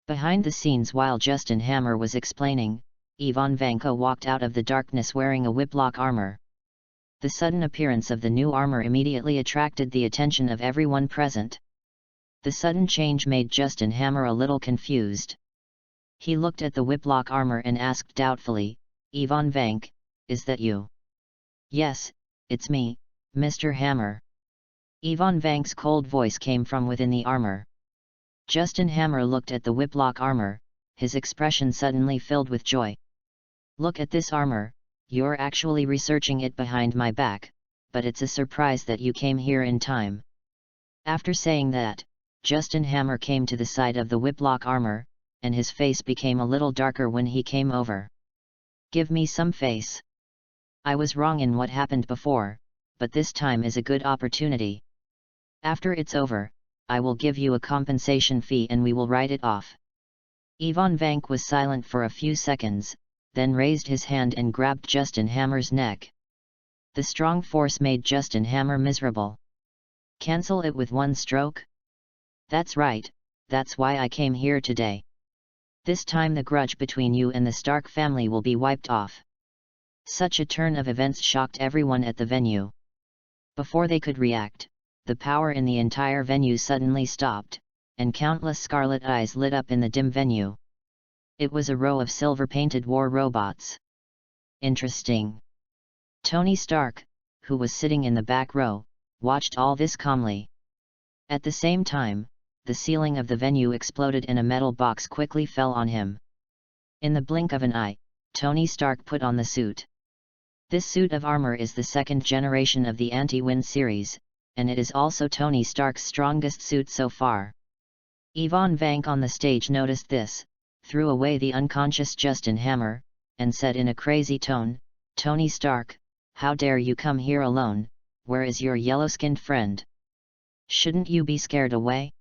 Behind the scenes while Justin Hammer was explaining, Ivan Vanko walked out of the darkness wearing a whiplock armor. The sudden appearance of the new armor immediately attracted the attention of everyone present. The sudden change made Justin Hammer a little confused. He looked at the whiplock armor and asked doubtfully, Ivan Vank, is that you? Yes, it's me, Mr. Hammer. Ivan Vank's cold voice came from within the armor. Justin Hammer looked at the whiplock armor, his expression suddenly filled with joy. Look at this armor, you're actually researching it behind my back, but it's a surprise that you came here in time. After saying that, Justin Hammer came to the side of the whiplock armor, and his face became a little darker when he came over. Give me some face. I was wrong in what happened before, but this time is a good opportunity. After it's over, I will give you a compensation fee and we will write it off. Ivan Vank was silent for a few seconds, then raised his hand and grabbed Justin Hammer's neck. The strong force made Justin Hammer miserable. Cancel it with one stroke? That's right, that's why I came here today. This time the grudge between you and the Stark family will be wiped off. Such a turn of events shocked everyone at the venue. Before they could react, the power in the entire venue suddenly stopped, and countless scarlet eyes lit up in the dim venue. It was a row of silver-painted war robots. Interesting. Tony Stark, who was sitting in the back row, watched all this calmly. At the same time, the ceiling of the venue exploded and a metal box quickly fell on him. In the blink of an eye, Tony Stark put on the suit. This suit of armor is the second generation of the Anti-Wind series, and it is also Tony Stark's strongest suit so far. Ivan Vank on the stage noticed this, threw away the unconscious Justin Hammer, and said in a crazy tone, Tony Stark, how dare you come here alone, where is your yellow-skinned friend? Shouldn't you be scared away?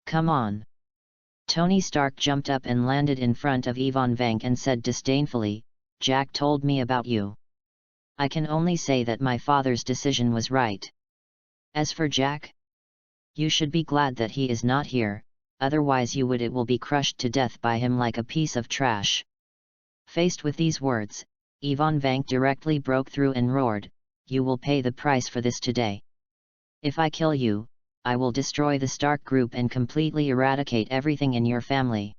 Come on. Tony Stark jumped up and landed in front of Ivan Vank and said disdainfully, Jack told me about you. I can only say that my father's decision was right. As for Jack, you should be glad that he is not here, otherwise it will be crushed to death by him like a piece of trash. Faced with these words, Ivan Vank directly broke through and roared, you will pay the price for this today. If I kill you, I will destroy the Stark group and completely eradicate everything in your family.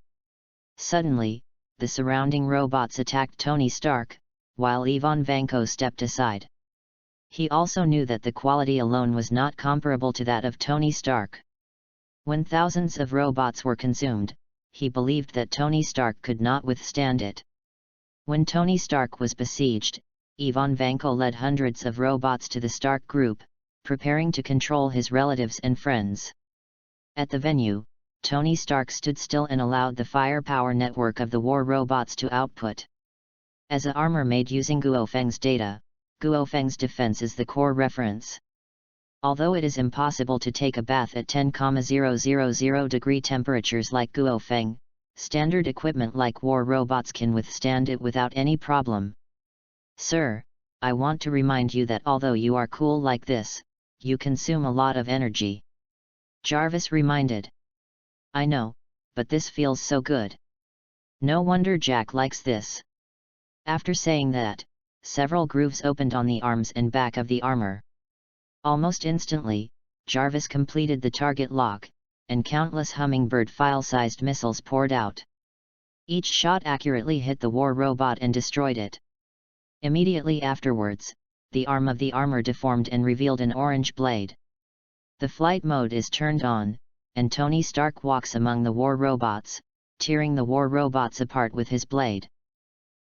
Suddenly, the surrounding robots attacked Tony Stark, while Ivan Vanko stepped aside. He also knew that the quality alone was not comparable to that of Tony Stark. When thousands of robots were consumed, he believed that Tony Stark could not withstand it. When Tony Stark was besieged, Ivan Vanko led hundreds of robots to the Stark group, preparing to control his relatives and friends. At the venue, Tony Stark stood still and allowed the firepower network of the war robots to output. As a armor made using Guo Feng's data, Guo Feng's defense is the core reference. Although it is impossible to take a bath at 10,000 degree temperatures like Guo Feng, standard equipment like war robots can withstand it without any problem. Sir, I want to remind you that although you are cool like this, you consume a lot of energy. Jarvis reminded. I know, but this feels so good. No wonder Jack likes this. After saying that, several grooves opened on the arms and back of the armor. Almost instantly, Jarvis completed the target lock, and countless hummingbird file-sized missiles poured out. Each shot accurately hit the war robot and destroyed it. Immediately afterwards, the arm of the armor deformed and revealed an orange blade. The flight mode is turned on, and Tony Stark walks among the war robots, tearing the war robots apart with his blade.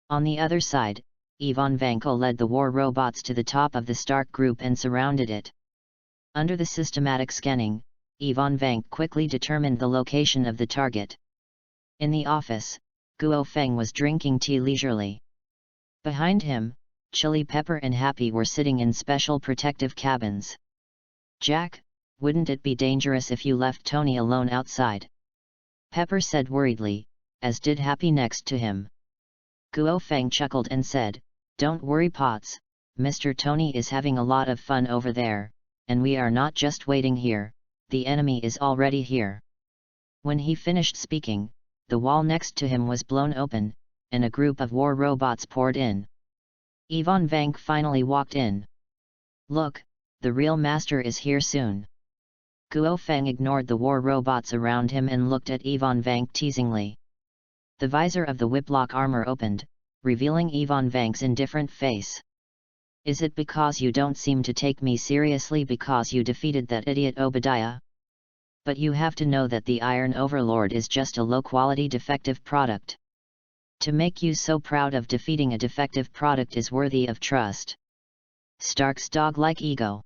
On the other side, Ivan Vanko led the war robots to the top of the Stark group and surrounded it. Under the systematic scanning, Ivan Vank quickly determined the location of the target. In the office, Guo Feng was drinking tea leisurely. Behind him, Chili Pepper and Happy were sitting in special protective cabins. "Jack, wouldn't it be dangerous if you left Tony alone outside?" Pepper said worriedly, as did Happy next to him. Guo Feng chuckled and said, "Don't worry, Potts, Mr. Tony is having a lot of fun over there, and we are not just waiting here, the enemy is already here." When he finished speaking, the wall next to him was blown open, and a group of war robots poured in. Ivan Vank finally walked in. "Look, the real master is here soon." Guo Feng ignored the war robots around him and looked at Ivan Vank teasingly. The visor of the whiplock armor opened, revealing Ivan Vank's indifferent face. "Is it because you don't seem to take me seriously because you defeated that idiot Obadiah? But you have to know that the Iron Overlord is just a low-quality defective product. To make you so proud of defeating a defective product is worthy of trust." Stark's dog-like ego.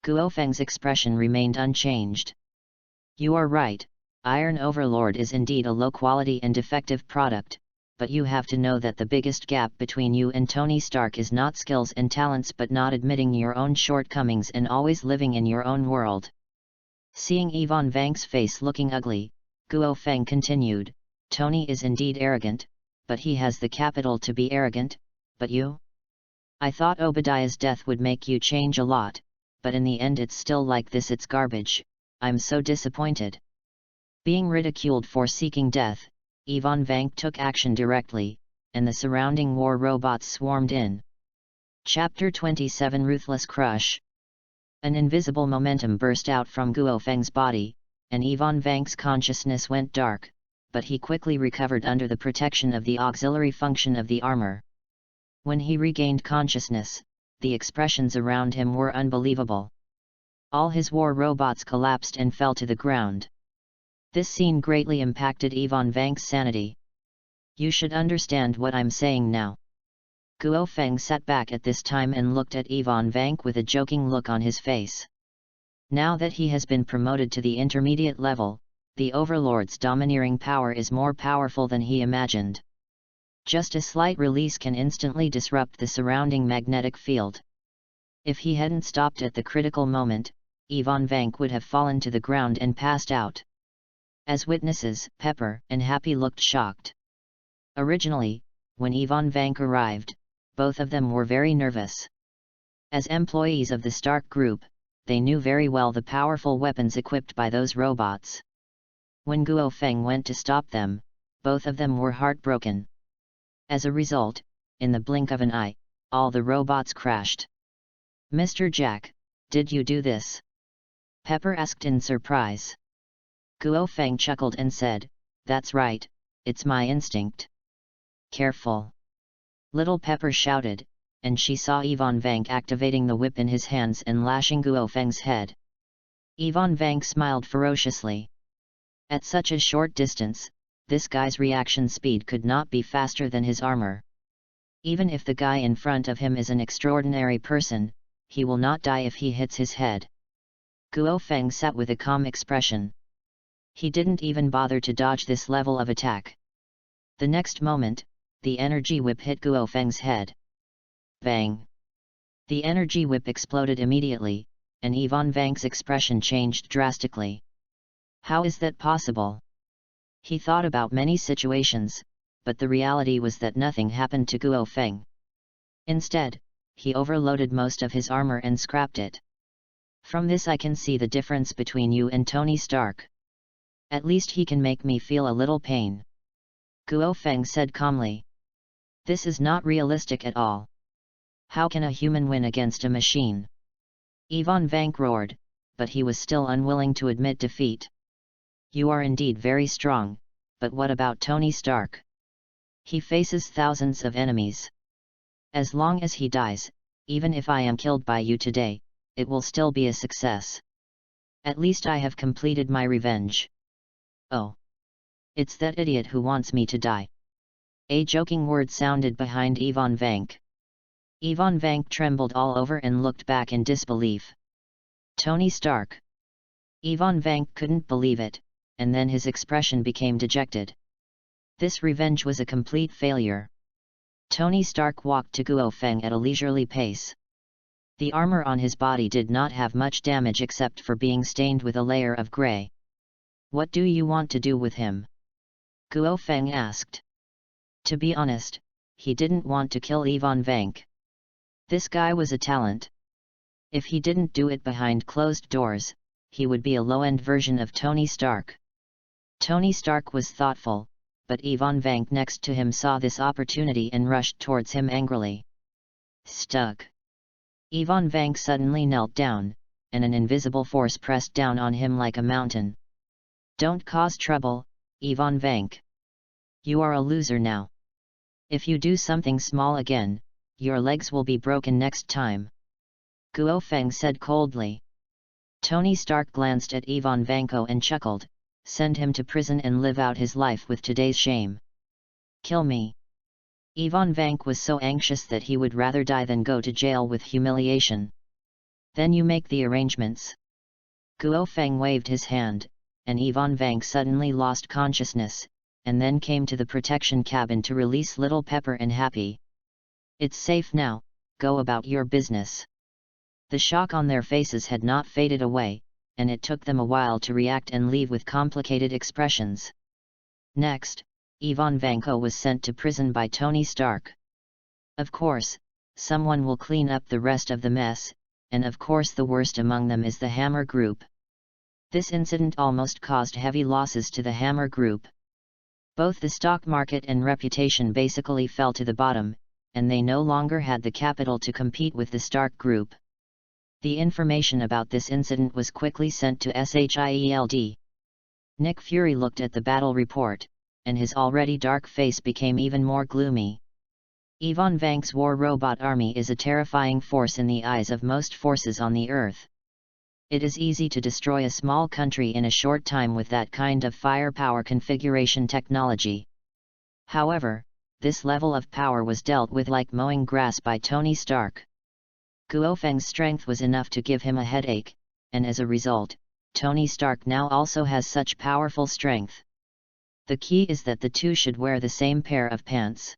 Guo Feng's expression remained unchanged. "You are right, Iron Overlord is indeed a low-quality and defective product, but you have to know that the biggest gap between you and Tony Stark is not skills and talents but not admitting your own shortcomings and always living in your own world." Seeing Ivan Vank's face looking ugly, Guo Feng continued, "Tony is indeed arrogant, but he has the capital to be arrogant, but you? I thought Obadiah's death would make you change a lot, but in the end it's still like this. It's garbage. I'm so disappointed." Being ridiculed for seeking death, Ivan Vank took action directly, and the surrounding war robots swarmed in. Chapter 27 Ruthless Crush. An invisible momentum burst out from Guo Feng's body, and Ivan Vank's consciousness went dark, but he quickly recovered under the protection of the auxiliary function of the armor. When he regained consciousness, the expressions around him were unbelievable. All his war robots collapsed and fell to the ground. This scene greatly impacted Ivan Vank's sanity. "You should understand what I'm saying now." Guo Feng sat back at this time and looked at Ivan Vank with a joking look on his face. Now that he has been promoted to the intermediate level, the Overlord's domineering power is more powerful than he imagined. Just a slight release can instantly disrupt the surrounding magnetic field. If he hadn't stopped at the critical moment, Ivan Vank would have fallen to the ground and passed out. As witnesses, Pepper and Happy looked shocked. Originally, when Ivan Vank arrived, both of them were very nervous. As employees of the Stark Group, they knew very well the powerful weapons equipped by those robots. When Guo Feng went to stop them, both of them were heartbroken. As a result, in the blink of an eye, all the robots crashed. "Mr. Jack, did you do this?" Pepper asked in surprise. Guo Feng chuckled and said, "That's right, it's my instinct." "Careful!" Little Pepper shouted, and she saw Ivan Vank activating the whip in his hands and lashing Guo Feng's head. Ivan Vank smiled ferociously. At such a short distance, this guy's reaction speed could not be faster than his armor. Even if the guy in front of him is an extraordinary person, he will not die if he hits his head. Guo Feng sat with a calm expression. He didn't even bother to dodge this level of attack. The next moment, the energy whip hit Guo Feng's head. Bang! The energy whip exploded immediately, and Ivan Vank's expression changed drastically. How is that possible? He thought about many situations, but the reality was that nothing happened to Guo Feng. Instead, he overloaded most of his armor and scrapped it. "From this I can see the difference between you and Tony Stark. At least he can make me feel a little pain," Guo Feng said calmly. "This is not realistic at all. How can a human win against a machine?" Ivan Vank roared, but he was still unwilling to admit defeat. You are indeed very strong, but what about Tony Stark? He faces thousands of enemies. As long as he dies, even if I am killed by you today, it will still be a success. At least I have completed my revenge. Oh. It's that idiot who wants me to die. A joking word sounded behind Ivan Vank. Ivan Vank trembled all over and looked back in disbelief. Tony Stark. Ivan Vank couldn't believe it, and then his expression became dejected. This revenge was a complete failure. Tony Stark walked to Guo Feng at a leisurely pace. The armor on his body did not have much damage except for being stained with a layer of grey. What do you want to do with him? Guo Feng asked. To be honest, he didn't want to kill Ivan Vank. This guy was a talent. If he didn't do it behind closed doors, he would be a low-end version of Tony Stark. Tony Stark was thoughtful, but Ivan Vank next to him saw this opportunity and rushed towards him angrily. Stuck. Ivan Vank suddenly knelt down, and an invisible force pressed down on him like a mountain. Don't cause trouble, Ivan Vank. You are a loser now. If you do something small again, your legs will be broken next time. Guo Feng said coldly. Tony Stark glanced at Ivan Vanko and chuckled, send him to prison and live out his life with today's shame. Kill me. Ivan Vank was so anxious that he would rather die than go to jail with humiliation. Then you make the arrangements. Guo Feng waved his hand, and Ivan Vank suddenly lost consciousness, and then came to the protection cabin to release Little Pepper and Happy. It's safe now, go about your business. The shock on their faces had not faded away, and it took them a while to react and leave with complicated expressions. Next, Ivan Vanko was sent to prison by Tony Stark. Of course, someone will clean up the rest of the mess, and of course the worst among them is the Hammer Group. This incident almost caused heavy losses to the Hammer Group. Both the stock market and reputation basically fell to the bottom, and they no longer had the capital to compete with the Stark Group. The information about this incident was quickly sent to SHIELD. Nick Fury looked at the battle report, and his already dark face became even more gloomy. Ivan Vank's war robot army is a terrifying force in the eyes of most forces on the Earth. It is easy to destroy a small country in a short time with that kind of firepower configuration technology. However, this level of power was dealt with like mowing grass by Tony Stark. Guo Feng's strength was enough to give him a headache, and as a result, Tony Stark now also has such powerful strength. The key is that the two should wear the same pair of pants.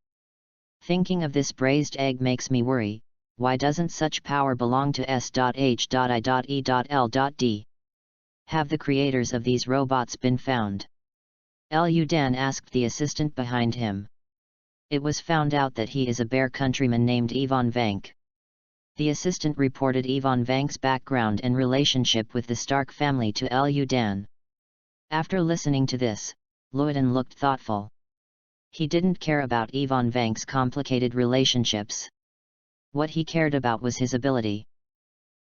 Thinking of this braised egg makes me worry, why doesn't such power belong to S.H.I.E.L.D? Have the creators of these robots been found? Lu Dan asked the assistant behind him. It was found out that he is a bear countryman named Ivan Vank. The assistant reported Ivan Vank's background and relationship with the Stark family to Lu Dan. After listening to this, Luoden looked thoughtful. He didn't care about Ivan Vank's complicated relationships. What he cared about was his ability.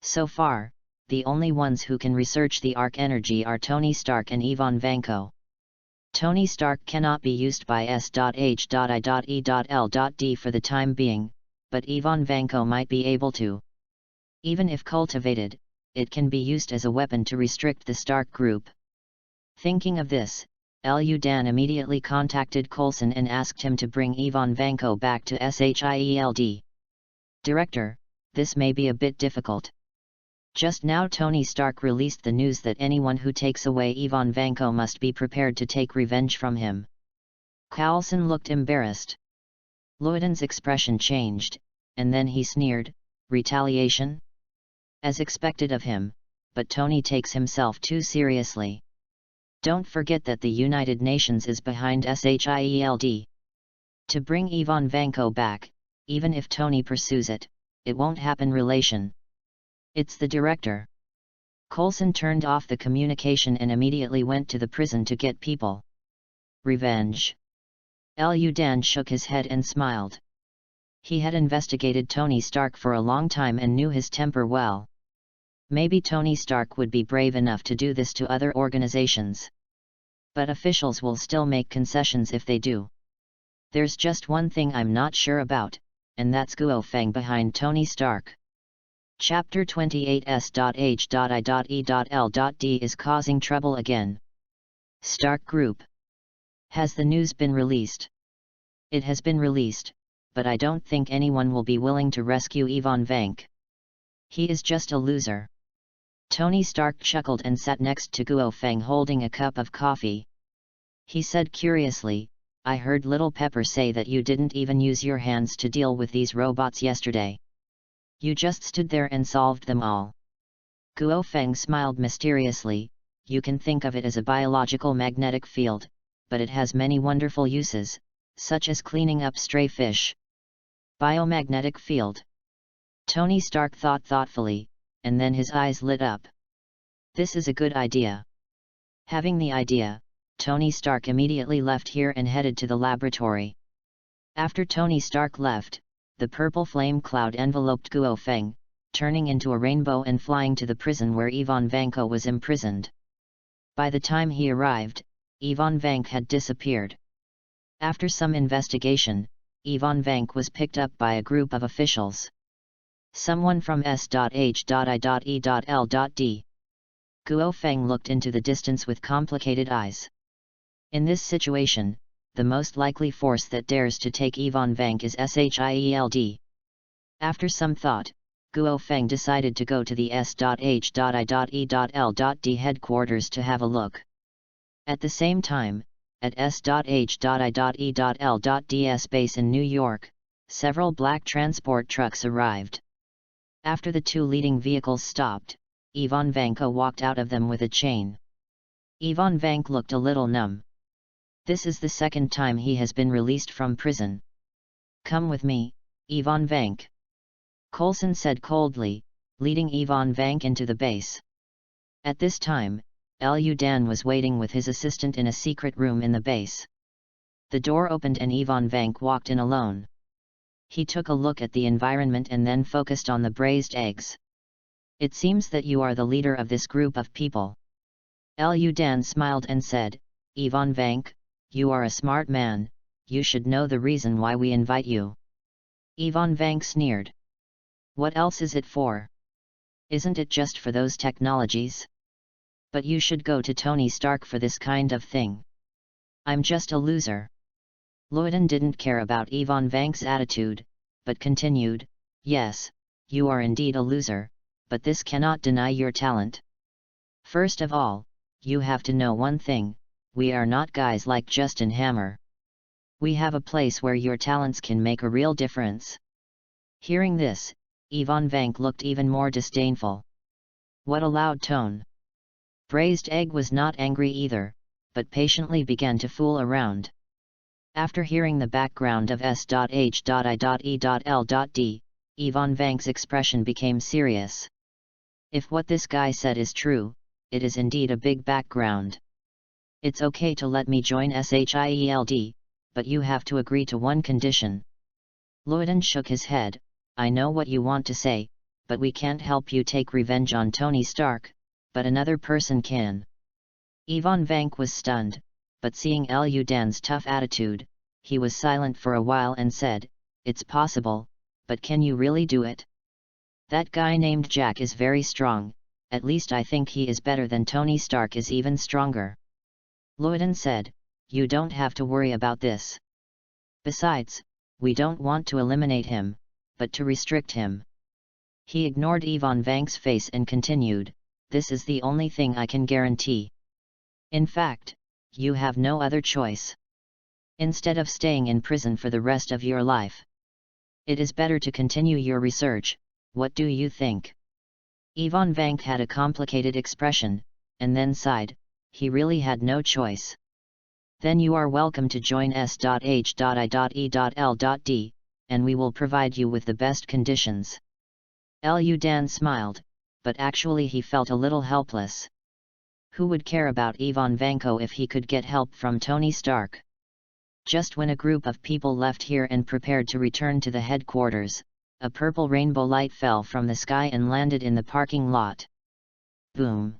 So far, the only ones who can research the arc energy are Tony Stark and Ivan Vanko. Tony Stark cannot be used by S.H.I.E.L.D for the time being, but Ivan Vanko might be able to. Even if cultivated, it can be used as a weapon to restrict the Stark group. Thinking of this, Lu Dan immediately contacted Coulson and asked him to bring Ivan Vanko back to SHIELD. Director, this may be a bit difficult. Just now Tony Stark released the news that anyone who takes away Ivan Vanko must be prepared to take revenge from him. Coulson looked embarrassed. Luoden's expression changed, and then he sneered, retaliation? As expected of him, but Tony takes himself too seriously. Don't forget that the United Nations is behind SHIELD. To bring Ivan Vanko back, even if Tony pursues it, it won't happen relation. It's the director. Coulson turned off the communication and immediately went to the prison to get people. Revenge. Lu Dan shook his head and smiled. He had investigated Tony Stark for a long time and knew his temper well. Maybe Tony Stark would be brave enough to do this to other organizations. But officials will still make concessions if they do. There's just one thing I'm not sure about, and that's Guo Feng behind Tony Stark. Chapter 28 S.H.I.E.L.D. is causing trouble again. Stark Group. Has the news been released? It has been released, but I don't think anyone will be willing to rescue Ivan Vank. He is just a loser. Tony Stark chuckled and sat next to Guo Feng holding a cup of coffee. He said curiously, I heard Little Pepper say that you didn't even use your hands to deal with these robots yesterday. You just stood there and solved them all. Guo Feng smiled mysteriously. You can think of it as a biological magnetic field, but it has many wonderful uses, such as cleaning up stray fish. Biomagnetic field. Tony Stark thought thoughtfully, and then his eyes lit up. This is a good idea. Having the idea, Tony Stark immediately left here and headed to the laboratory. After Tony Stark left, the purple flame cloud enveloped Guo Feng, turning into a rainbow and flying to the prison where Ivan Vanko was imprisoned. By the time he arrived, Ivan Vank had disappeared. After some investigation, Ivan Vank was picked up by a group of officials. Someone from S.H.I.E.L.D. Guo Feng looked into the distance with complicated eyes. In this situation, the most likely force that dares to take Ivan Vank is SHIELD. After some thought, Guo Feng decided to go to the S.H.I.E.L.D. headquarters to have a look. At the same time, at S.H.I.E.L.D.'s base in New York, several black transport trucks arrived. After the two leading vehicles stopped, Ivan Vanko walked out of them with a chain. Ivan Vank looked a little numb. This is the second time he has been released from prison. Come with me, Ivan Vank. Coulson said coldly, leading Ivan Vank into the base. At this time, Lu Dan was waiting with his assistant in a secret room in the base. The door opened and Ivan Vank walked in alone. He took a look at the environment and then focused on the braised eggs. It seems that you are the leader of this group of people. Lu Dan smiled and said, Ivan Vank, you are a smart man, you should know the reason why we invite you. Ivan Vank sneered. What else is it for? Isn't it just for those technologies? But you should go to Tony Stark for this kind of thing. I'm just a loser. Loudon didn't care about Ivan Vank's attitude, but continued, yes, you are indeed a loser, but this cannot deny your talent. First of all, you have to know one thing, we are not guys like Justin Hammer. We have a place where your talents can make a real difference. Hearing this, Ivan Vank looked even more disdainful. What a loud tone. Braised Egg was not angry either, but patiently began to fool around. After hearing the background of S.H.I.E.L.D., Ivan Vank's expression became serious. If what this guy said is true, it is indeed a big background. It's okay to let me join SHIELD, but you have to agree to one condition. Loudon shook his head, I know what you want to say, but we can't help you take revenge on Tony Stark, but another person can. Ivan Vank was stunned, but seeing Lu Dan's tough attitude, he was silent for a while and said, it's possible, but can you really do it? That guy named Jack is very strong, at least I think he is better than Tony Stark is even stronger. Loudon said, you don't have to worry about this. Besides, we don't want to eliminate him, but to restrict him. He ignored Ivan Vank's face and continued, this is the only thing I can guarantee. In fact, you have no other choice. Instead of staying in prison for the rest of your life, it is better to continue your research. What do you think? Ivan Vank had a complicated expression, and then sighed, he really had no choice. Then you are welcome to join S.H.I.E.L.D., and we will provide you with the best conditions. Lu Dan smiled, but actually he felt a little helpless. Who would care about Ivan Vanko if he could get help from Tony Stark? Just when a group of people left here and prepared to return to the headquarters, a purple rainbow light fell from the sky and landed in the parking lot. Boom!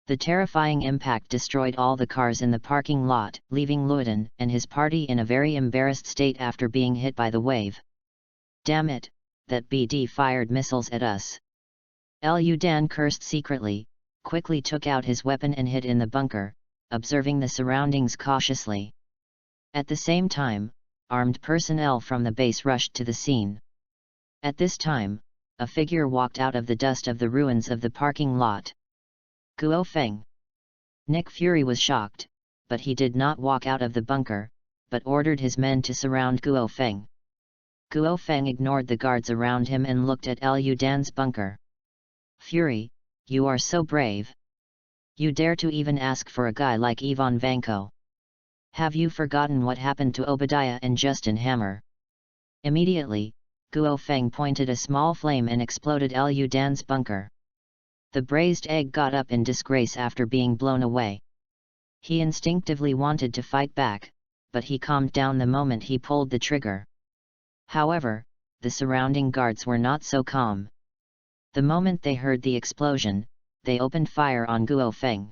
The terrifying impact destroyed all the cars in the parking lot, leaving Llewellyn and his party in a very embarrassed state after being hit by the wave. Damn it, that BD fired missiles at us. Llewellyn cursed secretly, quickly took out his weapon and hid in the bunker, observing the surroundings cautiously. At the same time, armed personnel from the base rushed to the scene. At this time, a figure walked out of the dust of the ruins of the parking lot. Guo Feng. Nick Fury was shocked, but he did not walk out of the bunker, but ordered his men to surround Guo Feng. Guo Feng ignored the guards around him and looked at Llewellyn's bunker. Fury, you are so brave. You dare to even ask for a guy like Ivan Vanko. Have you forgotten what happened to Obadiah and Justin Hammer? Immediately, Guo Feng pointed a small flame and exploded Llewellyn's bunker. The braised egg got up in disgrace after being blown away. He instinctively wanted to fight back, but he calmed down the moment he pulled the trigger. However, the surrounding guards were not so calm. The moment they heard the explosion, they opened fire on Guo Feng.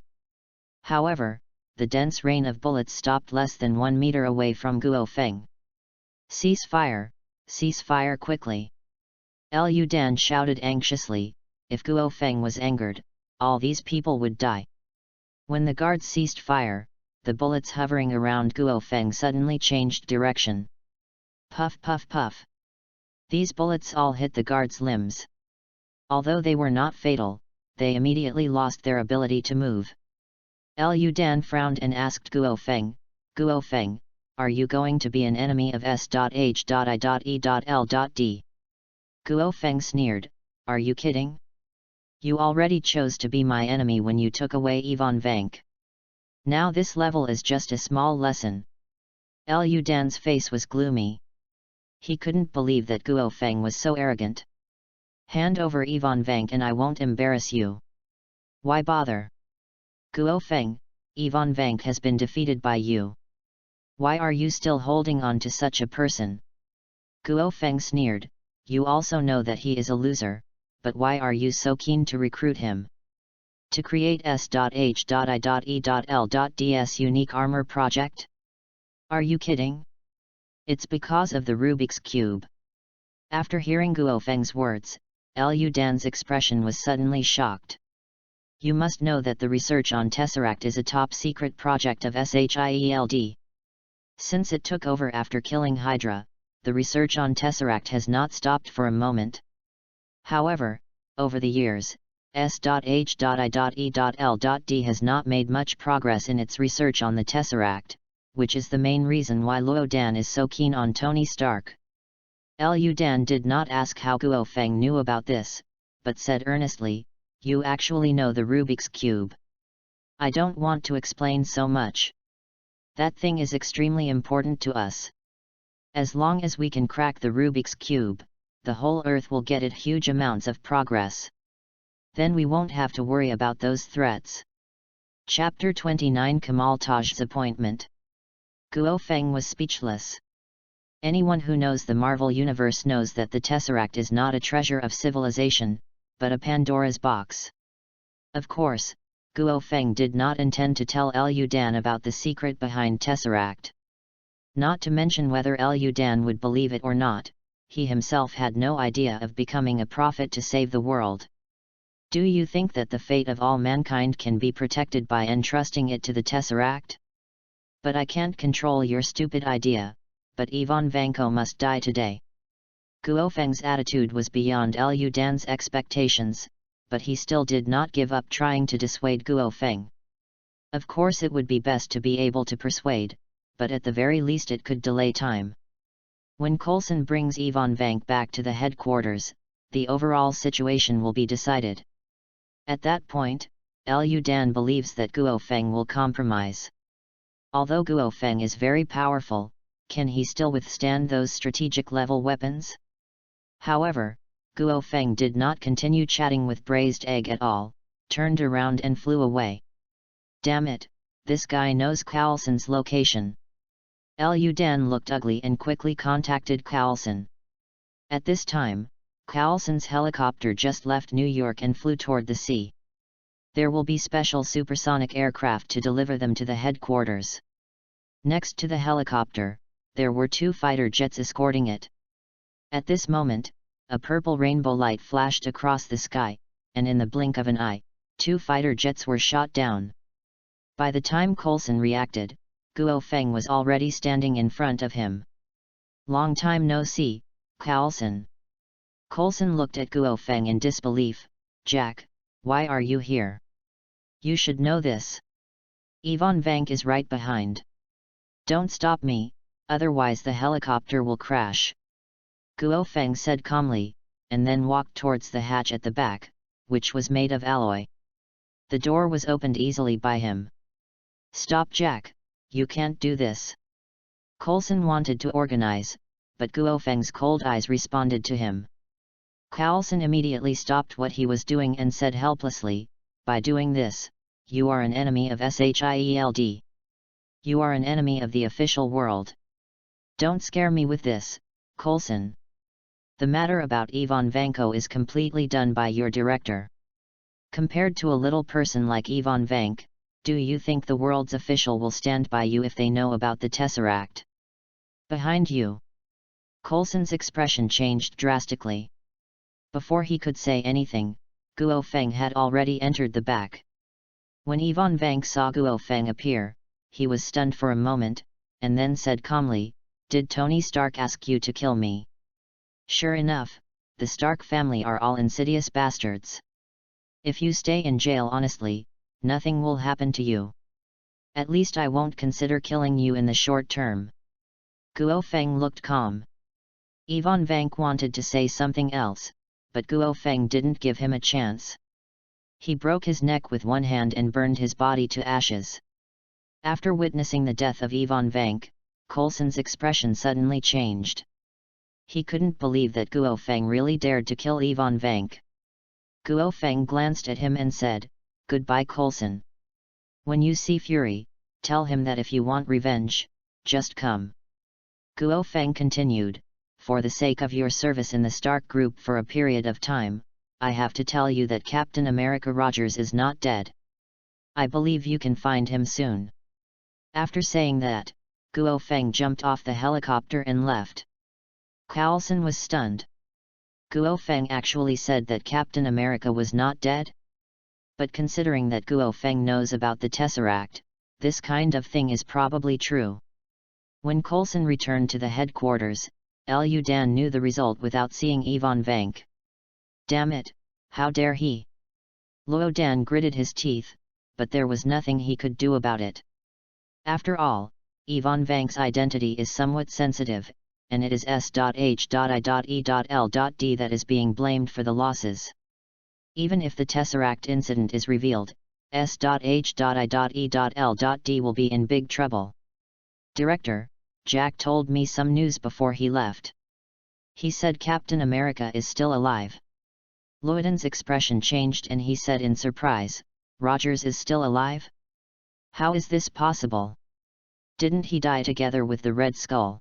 However, the dense rain of bullets stopped less than 1 meter away from Guo Feng. Cease fire quickly! Llewellyn shouted anxiously. If Guo Feng was angered, all these people would die. When the guards ceased fire, the bullets hovering around Guo Feng suddenly changed direction. Puff puff puff. These bullets all hit the guards' limbs. Although they were not fatal, they immediately lost their ability to move. Llewellyn frowned and asked Guo Feng, Guo Feng, are you going to be an enemy of S.H.I.E.L.D? Guo Feng sneered, are you kidding? You already chose to be my enemy when you took away Ivan Vank. Now this level is just a small lesson. Llewellyn's face was gloomy. He couldn't believe that Guo Feng was so arrogant. Hand over Ivan Vank and I won't embarrass you. Why bother? Guo Feng, Ivan Vank has been defeated by you. Why are you still holding on to such a person? Guo Feng sneered, you also know that he is a loser. But why are you so keen to recruit him? To create S.H.I.E.L.D's unique armor project? Are you kidding? It's because of the Rubik's Cube. After hearing Guo Feng's words, Llewellyn's expression was suddenly shocked. You must know that the research on Tesseract is a top-secret project of SHIELD. Since it took over after killing Hydra, the research on Tesseract has not stopped for a moment. However, over the years, S.H.I.E.L.D has not made much progress in its research on the Tesseract, which is the main reason why Llewellyn is so keen on Tony Stark. Llewellyn did not ask how Guo Feng knew about this, but said earnestly, you actually know the Rubik's Cube. I don't want to explain so much. That thing is extremely important to us. As long as we can crack the Rubik's Cube, the whole Earth will get it huge amounts of progress. Then we won't have to worry about those threats. Chapter 29 Kamal Taj's Appointment. Guo Feng was speechless. Anyone who knows the Marvel Universe knows that the Tesseract is not a treasure of civilization, but a Pandora's box. Of course, Guo Feng did not intend to tell Llewellyn about the secret behind Tesseract. Not to mention whether Llewellyn would believe it or not. He himself had no idea of becoming a prophet to save the world. Do you think that the fate of all mankind can be protected by entrusting it to the Tesseract? But I can't control your stupid idea, but Ivan Vanko must die today. Guo Feng's attitude was beyond Llewellyn's expectations, but he still did not give up trying to dissuade Guo Feng. Of course it would be best to be able to persuade, but at the very least it could delay time. When Coulson brings Ivan Vank back to the headquarters, the overall situation will be decided. At that point, Llewellyn believes that Guo Feng will compromise. Although Guo Feng is very powerful, can he still withstand those strategic-level weapons? However, Guo Feng did not continue chatting with Braised Egg at all, turned around and flew away. Damn it, this guy knows Coulson's location. Llewellyn looked ugly and quickly contacted Coulson. At this time, Coulson's helicopter just left New York and flew toward the sea. There will be special supersonic aircraft to deliver them to the headquarters. Next to the helicopter, there were 2 fighter jets escorting it. At this moment, a purple rainbow light flashed across the sky, and in the blink of an eye, 2 fighter jets were shot down. By the time Coulson reacted, Guo Feng was already standing in front of him. "Long time no see, Coulson." Coulson looked at Guo Feng in disbelief. "Jack, why are you here? You should know this. Yvonne Vank is right behind. Don't stop me, otherwise the helicopter will crash." Guo Feng said calmly, and then walked towards the hatch at the back, which was made of alloy. The door was opened easily by him. "Stop, Jack, you can't do this." Coulson wanted to organize, but Guo Feng's cold eyes responded to him. Coulson immediately stopped what he was doing and said helplessly, "By doing this, you are an enemy of SHIELD. You are an enemy of the official world. Don't scare me with this, Coulson. The matter about Yvonne Vanko is completely done by your director. Compared to a little person like Yvonne Vank, do you think the world's official will stand by you if they know about the Tesseract? Behind you." Coulson's expression changed drastically. Before he could say anything, Guo Feng had already entered the back. When Yvonne Vank saw Guo Feng appear, he was stunned for a moment, and then said calmly, "Did Tony Stark ask you to kill me?" "Sure enough, the Stark family are all insidious bastards. If you stay in jail honestly, nothing will happen to you. At least I won't consider killing you in the short term." Guo Feng looked calm. Yvonne Vank wanted to say something else, but Guo Feng didn't give him a chance. He broke his neck with one hand and burned his body to ashes. After witnessing the death of Yvonne Vank, Coulson's expression suddenly changed. He couldn't believe that Guo Feng really dared to kill Yvonne Vank. Guo Feng glanced at him and said, "Goodbye, Coulson. When you see Fury, tell him that if you want revenge, just come." Guo Feng continued, "For the sake of your service in the Stark Group for a period of time, I have to tell you that Captain America Rogers is not dead. I believe you can find him soon." After saying that, Guo Feng jumped off the helicopter and left. Coulson was stunned. Guo Feng actually said that Captain America was not dead? But considering that Guo Feng knows about the Tesseract, this kind of thing is probably true. When Coulson returned to the headquarters, Lu Dan knew the result without seeing Yvonne Vank. Damn it, how dare he! Luo Dan gritted his teeth, but there was nothing he could do about it. After all, Yvonne Vank's identity is somewhat sensitive, and it is S.H.I.E.L.D. that is being blamed for the losses. Even if the Tesseract incident is revealed, S.H.I.E.L.D. will be in big trouble. "Director, Jack told me some news before he left. He said Captain America is still alive." Luodan's expression changed and he said in surprise, "Rogers is still alive? How is this possible? Didn't he die together with the Red Skull?"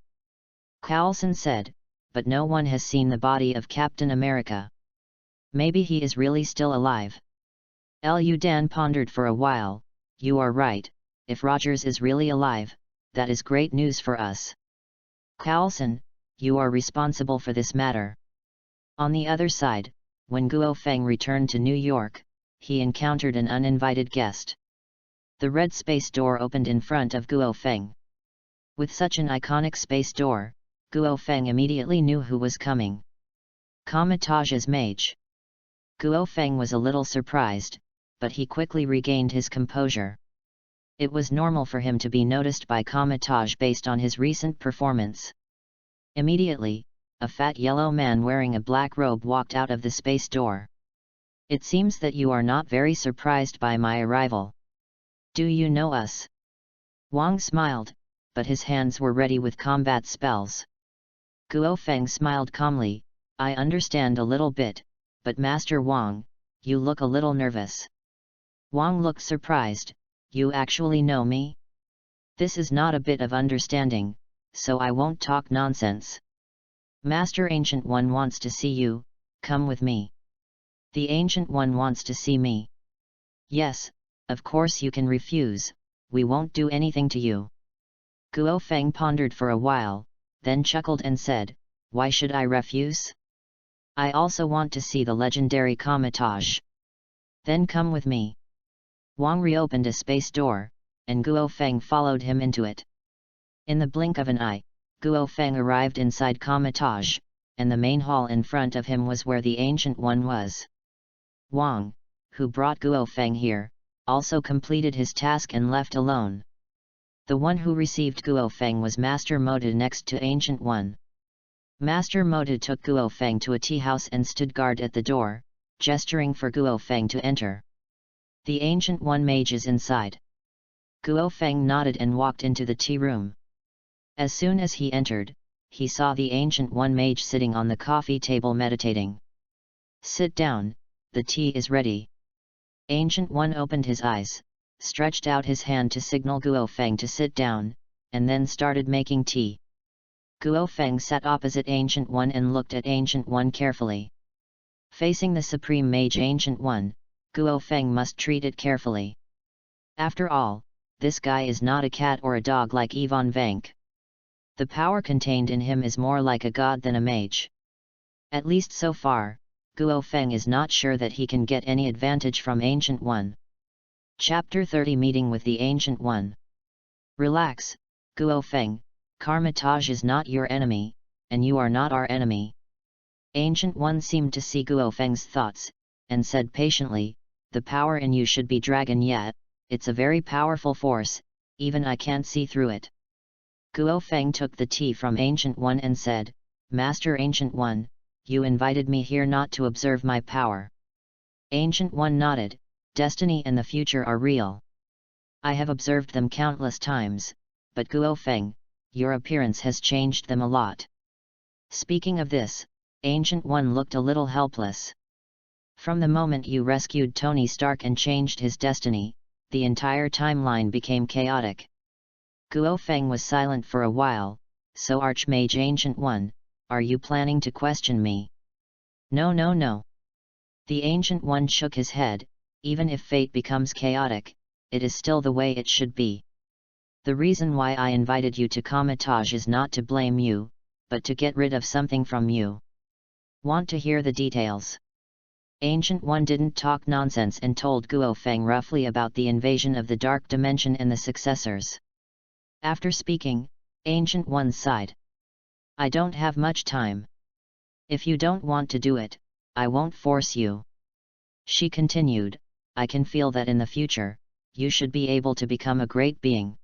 Coulson said, "But no one has seen the body of Captain America. Maybe he is really still alive." Lu Dan pondered for a while. "You are right, if Rogers is really alive, that is great news for us. Coulson, you are responsible for this matter." On the other side, when Guo Feng returned to New York, he encountered an uninvited guest. The red space door opened in front of Guo Feng. With such an iconic space door, Guo Feng immediately knew who was coming. Kamitage's mage. Guo Feng was a little surprised, but he quickly regained his composure. It was normal for him to be noticed by Kamitage based on his recent performance. Immediately, a fat yellow man wearing a black robe walked out of the space door. "It seems that you are not very surprised by my arrival. Do you know us?" Wang smiled, but his hands were ready with combat spells. Guo Feng smiled calmly, "I understand a little bit, but Master Wang, you look a little nervous." Wang looked surprised, "You actually know me? This is not a bit of understanding, so I won't talk nonsense. Master Ancient One wants to see you, come with me." "The Ancient One wants to see me?" Yes, of course you can refuse, we won't do anything to you. Guo Feng pondered for a while, then chuckled and said, why should I refuse? I also want to see the legendary Comitage. Then come with me. Wang reopened a space door, and Guo Feng followed him into it. In the blink of an eye, Guo Feng arrived inside Comitage, and the main hall in front of him was where the Ancient One was. Wang, who brought Guo Feng here, also completed his task and left alone. The one who received Guo Feng was Master Moda next to Ancient One. Master Moda took Guo Feng to a tea house and stood guard at the door, gesturing for Guo Feng to enter. The Ancient One mage is inside. Guo Feng nodded and walked into the tea room. As soon as he entered, he saw the Ancient One mage sitting on the coffee table meditating. Sit down, the tea is ready. Ancient One opened his eyes, stretched out his hand to signal Guo Feng to sit down, and then started making tea. Guo Feng sat opposite Ancient One and looked at Ancient One carefully. Facing the Supreme Mage Ancient One, Guo Feng must treat it carefully. After all, this guy is not a cat or a dog like Yvonne Vank. The power contained in him is more like a god than a mage. At least so far, Guo Feng is not sure that he can get any advantage from Ancient One. Chapter 30 Meeting with the Ancient One. Relax, Guo Feng, Comitage is not your enemy, and you are not our enemy. Ancient One seemed to see Guo Feng's thoughts, and said patiently, the power in you should be dragon yet, it's a very powerful force, even I can't see through it. Guo Feng took the tea from Ancient One and said, Master Ancient One, you invited me here not to observe my power. Ancient One nodded, destiny and the future are real. I have observed them countless times, but Guo Feng, your appearance has changed them a lot. Speaking of this, Ancient One looked a little helpless. From the moment you rescued Tony Stark and changed his destiny, the entire timeline became chaotic. Guo Feng was silent for a while, so Archmage Ancient One, are you planning to question me? No, no, no. The Ancient One shook his head, even if fate becomes chaotic, it is still the way it should be. The reason why I invited you to Comitage is not to blame you, but to get rid of something from you. Want to hear the details? Ancient One didn't talk nonsense and told Guo Feng roughly about the invasion of the Dark Dimension and the successors. After speaking, Ancient One sighed. I don't have much time. If you don't want to do it, I won't force you. She continued, I can feel that in the future, you should be able to become a great being.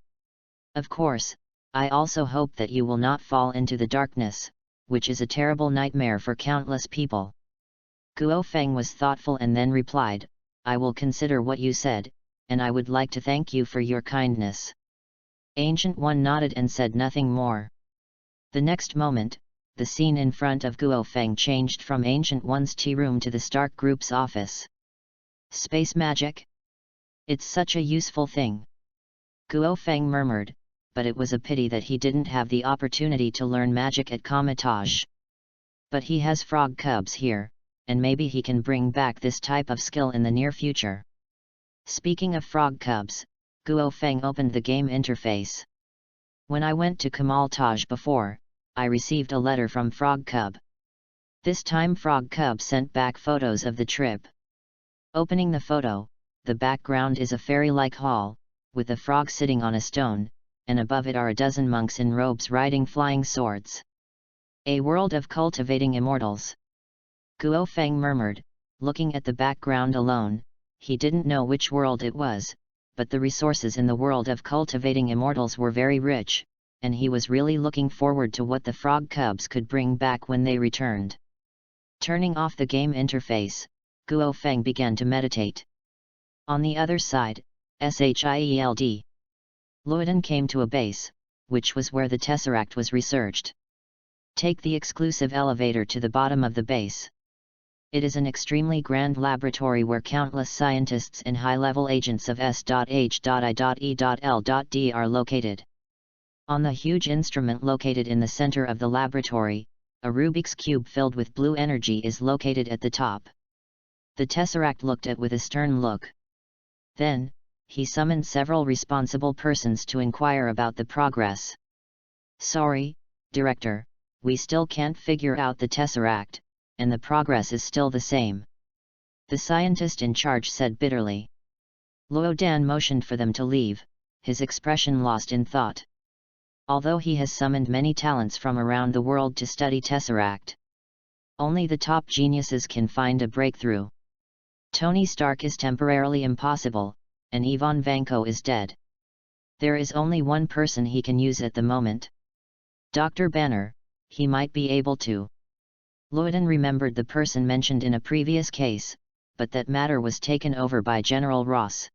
Of course, I also hope that you will not fall into the darkness, which is a terrible nightmare for countless people. Guo Feng was thoughtful and then replied, I will consider what you said, and I would like to thank you for your kindness. Ancient One nodded and said nothing more. The next moment, the scene in front of Guo Feng changed from Ancient One's tea room to the Stark Group's office. Space magic? It's such a useful thing. Guo Feng murmured, but it was a pity that he didn't have the opportunity to learn magic at Comitage. But he has frog cubs here, and maybe he can bring back this type of skill in the near future. Speaking of frog cubs, Guo Feng opened the game interface. When I went to Comitage before, I received a letter from Frog Cub. This time Frog Cub sent back photos of the trip. Opening the photo, the background is a fairy-like hall, with a frog sitting on a stone, and above it are a dozen monks in robes riding flying swords. A world of cultivating immortals. Guo Feng murmured, looking at the background alone, he didn't know which world it was, but the resources in the world of cultivating immortals were very rich, and he was really looking forward to what the frog cubs could bring back when they returned. Turning off the game interface, Guo Feng began to meditate. On the other side, Shield. Luodan came to a base, which was where the Tesseract was researched. Take the exclusive elevator to the bottom of the base. It is an extremely grand laboratory where countless scientists and high-level agents of S.H.I.E.L.D. are located. On the huge instrument located in the center of the laboratory, a Rubik's Cube filled with blue energy is located at the top. The Tesseract looked at with a stern look. Then, he summoned several responsible persons to inquire about the progress. "Sorry, Director, we still can't figure out the Tesseract, and the progress is still the same," the scientist in charge said bitterly. Luodan motioned for them to leave, his expression lost in thought. Although he has summoned many talents from around the world to study Tesseract, only the top geniuses can find a breakthrough. Tony Stark is temporarily impossible, and Ivan Vanko is dead. There is only one person he can use at the moment. Dr. Banner, he might be able to. Luodan remembered the person mentioned in a previous case, but that matter was taken over by General Ross.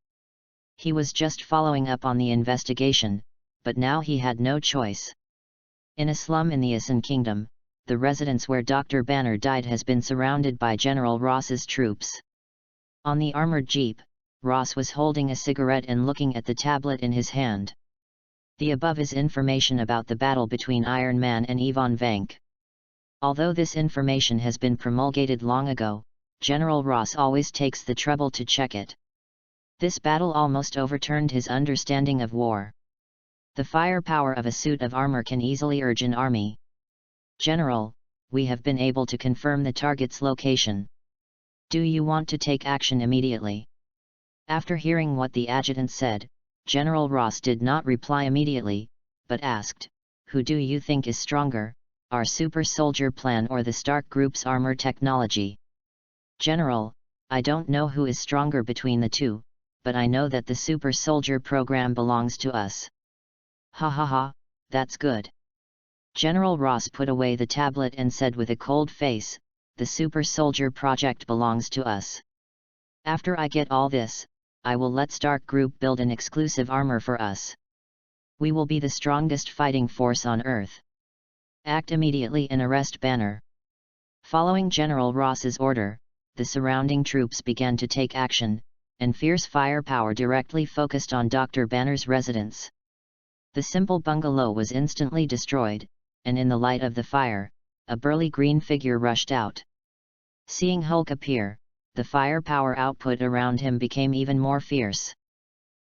He was just following up on the investigation, but now he had no choice. In a slum in the Asan Kingdom, the residence where Dr. Banner died has been surrounded by General Ross's troops. On the armored jeep, Ross was holding a cigarette and looking at the tablet in his hand. The above is information about the battle between Iron Man and Ivan Vank. Although this information has been promulgated long ago, General Ross always takes the trouble to check it. This battle almost overturned his understanding of war. The firepower of a suit of armor can easily urge an army. "General, we have been able to confirm the target's location. Do you want to take action immediately?" After hearing what the adjutant said, General Ross did not reply immediately, but asked, "Who do you think is stronger, our super soldier plan or the Stark Group's armor technology?" "General, I don't know who is stronger between the two, but I know that the super soldier program belongs to us." "Ha ha ha, that's good." General Ross put away the tablet and said with a cold face, "The super soldier project belongs to us. After I get all this, I will let Stark Group build an exclusive armor for us. We will be the strongest fighting force on Earth. Act immediately and arrest Banner." Following General Ross's order, the surrounding troops began to take action, and fierce firepower directly focused on Dr. Banner's residence. The simple bungalow was instantly destroyed, and in the light of the fire, a burly green figure rushed out. Seeing Hulk appear, the firepower output around him became even more fierce.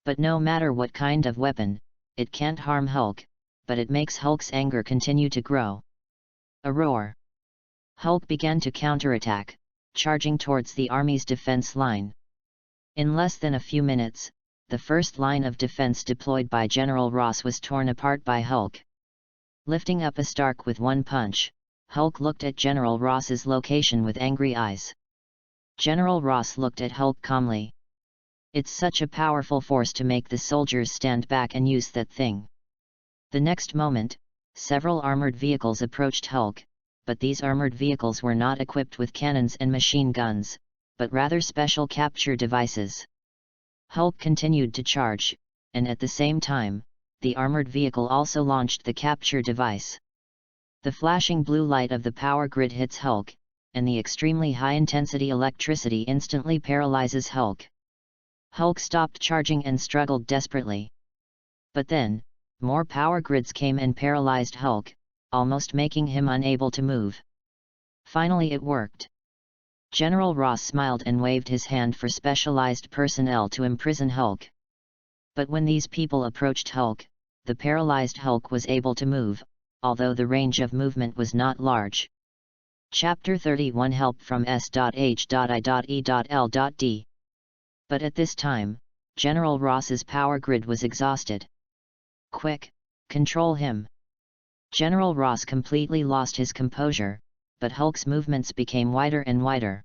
But no matter what kind of weapon, it can't harm Hulk, but it makes Hulk's anger continue to grow. A roar. Hulk began to counterattack, charging towards the army's defense line. In less than a few minutes, the first line of defense deployed by General Ross was torn apart by Hulk. Lifting up a Stark with one punch, Hulk looked at General Ross's location with angry eyes. General Ross looked at Hulk calmly. "It's such a powerful force to make the soldiers stand back and use that thing." The next moment, several armored vehicles approached Hulk, but these armored vehicles were not equipped with cannons and machine guns, but rather special capture devices. Hulk continued to charge, and at the same time, the armored vehicle also launched the capture device. The flashing blue light of the power grid hits Hulk, and the extremely high-intensity electricity instantly paralyzes Hulk. Hulk stopped charging and struggled desperately. But then, more power grids came and paralyzed Hulk, almost making him unable to move. Finally it worked. General Ross smiled and waved his hand for specialized personnel to imprison Hulk. But when these people approached Hulk, the paralyzed Hulk was able to move, although the range of movement was not large. Chapter 31 Help from S.H.I.E.L.D. But at this time, General Ross's power grid was exhausted. "Quick, control him." General Ross completely lost his composure, but Hulk's movements became wider and wider.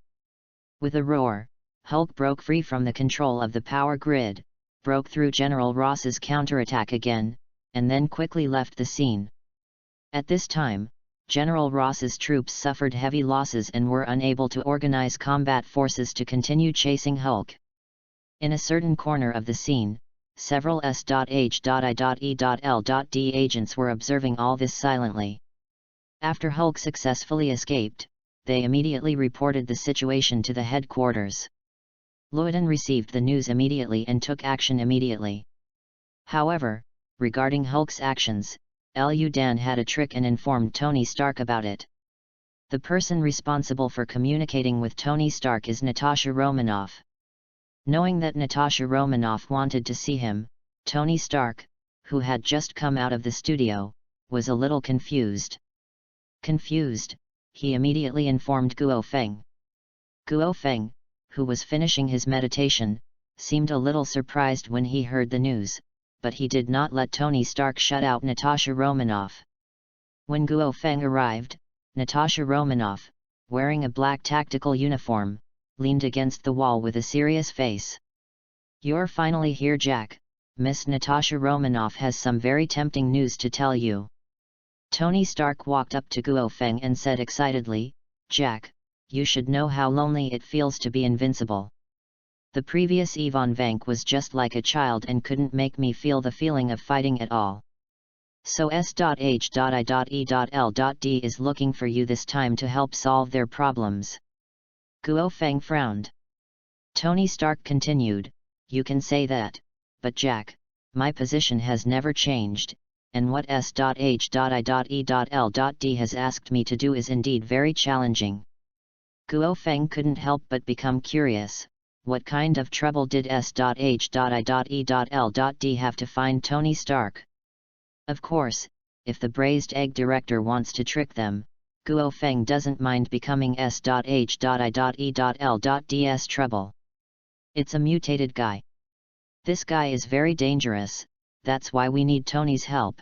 With a roar, Hulk broke free from the control of the power grid, broke through General Ross's counterattack again, and then quickly left the scene. At this time, General Ross's troops suffered heavy losses and were unable to organize combat forces to continue chasing Hulk. In a certain corner of the scene, several S.H.I.E.L.D. agents were observing all this silently. After Hulk successfully escaped, they immediately reported the situation to the headquarters. Luodan received the news immediately and took action immediately. However, regarding Hulk's actions, Luodan had a trick and informed Tony Stark about it. The person responsible for communicating with Tony Stark is Natasha Romanoff. Knowing that Natasha Romanoff wanted to see him, Tony Stark, who had just come out of the studio, was a little confused. Confused, he immediately informed Guo Feng. Guo Feng, who was finishing his meditation, seemed a little surprised when he heard the news, but he did not let Tony Stark shut out Natasha Romanoff. When Guo Feng arrived, Natasha Romanoff, wearing a black tactical uniform, leaned against the wall with a serious face. "You're finally here, Jack. Miss Natasha Romanoff has some very tempting news to tell you." Tony Stark walked up to Guo Feng and said excitedly, "Jack, you should know how lonely it feels to be invincible. The previous Yvonne Vank was just like a child and couldn't make me feel the feeling of fighting at all. So S.H.I.E.L.D. is looking for you this time to help solve their problems." Guo Feng frowned. Tony Stark continued, "You can say that, but Jack, my position has never changed, and what S.H.I.E.L.D. has asked me to do is indeed very challenging." Guo Feng couldn't help but become curious. What kind of trouble did S.H.I.E.L.D. have to find Tony Stark? Of course, if the braised egg director wants to trick them, Guo Feng doesn't mind becoming S.H.I.E.L.D.'s trouble. It's a mutated guy. This guy is very dangerous, that's why we need Tony's help.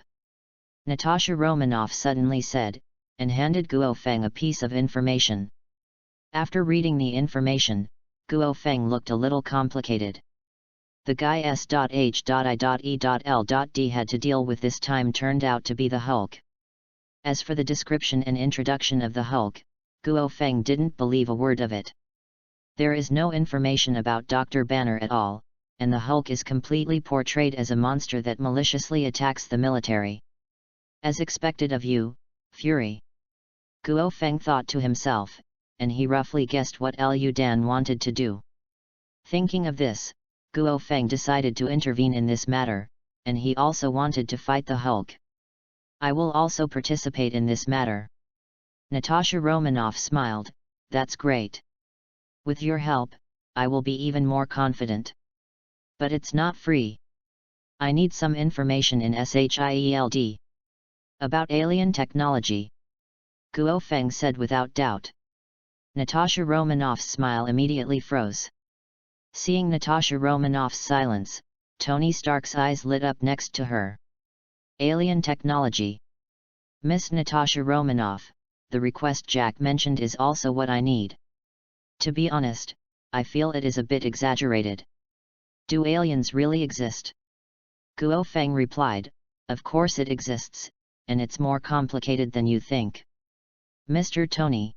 Natasha Romanoff suddenly said, and handed Guo Feng a piece of information. After reading the information, Guo Feng looked a little complicated. The guy S.H.I.E.L.D. had to deal with this time turned out to be the Hulk. As for the description and introduction of the Hulk, Guo Feng didn't believe a word of it. There is no information about Dr. Banner at all, and the Hulk is completely portrayed as a monster that maliciously attacks the military. As expected of you, Fury. Guo Feng thought to himself, and he roughly guessed what Liu Dan wanted to do. Thinking of this, Guo Feng decided to intervene in this matter, and he also wanted to fight the Hulk. "I will also participate in this matter." Natasha Romanoff smiled, "That's great. With your help, I will be even more confident. But it's not free. I need some information in SHIELD. About alien technology," Guo Feng said without doubt. Natasha Romanoff's smile immediately froze. Seeing Natasha Romanoff's silence, Tony Stark's eyes lit up next to her. "Alien technology. Miss Natasha Romanoff, the request Jack mentioned is also what I need. To be honest, I feel it is a bit exaggerated. Do aliens really exist?" Guo Feng replied, "Of course it exists, and it's more complicated than you think. Mr. Tony.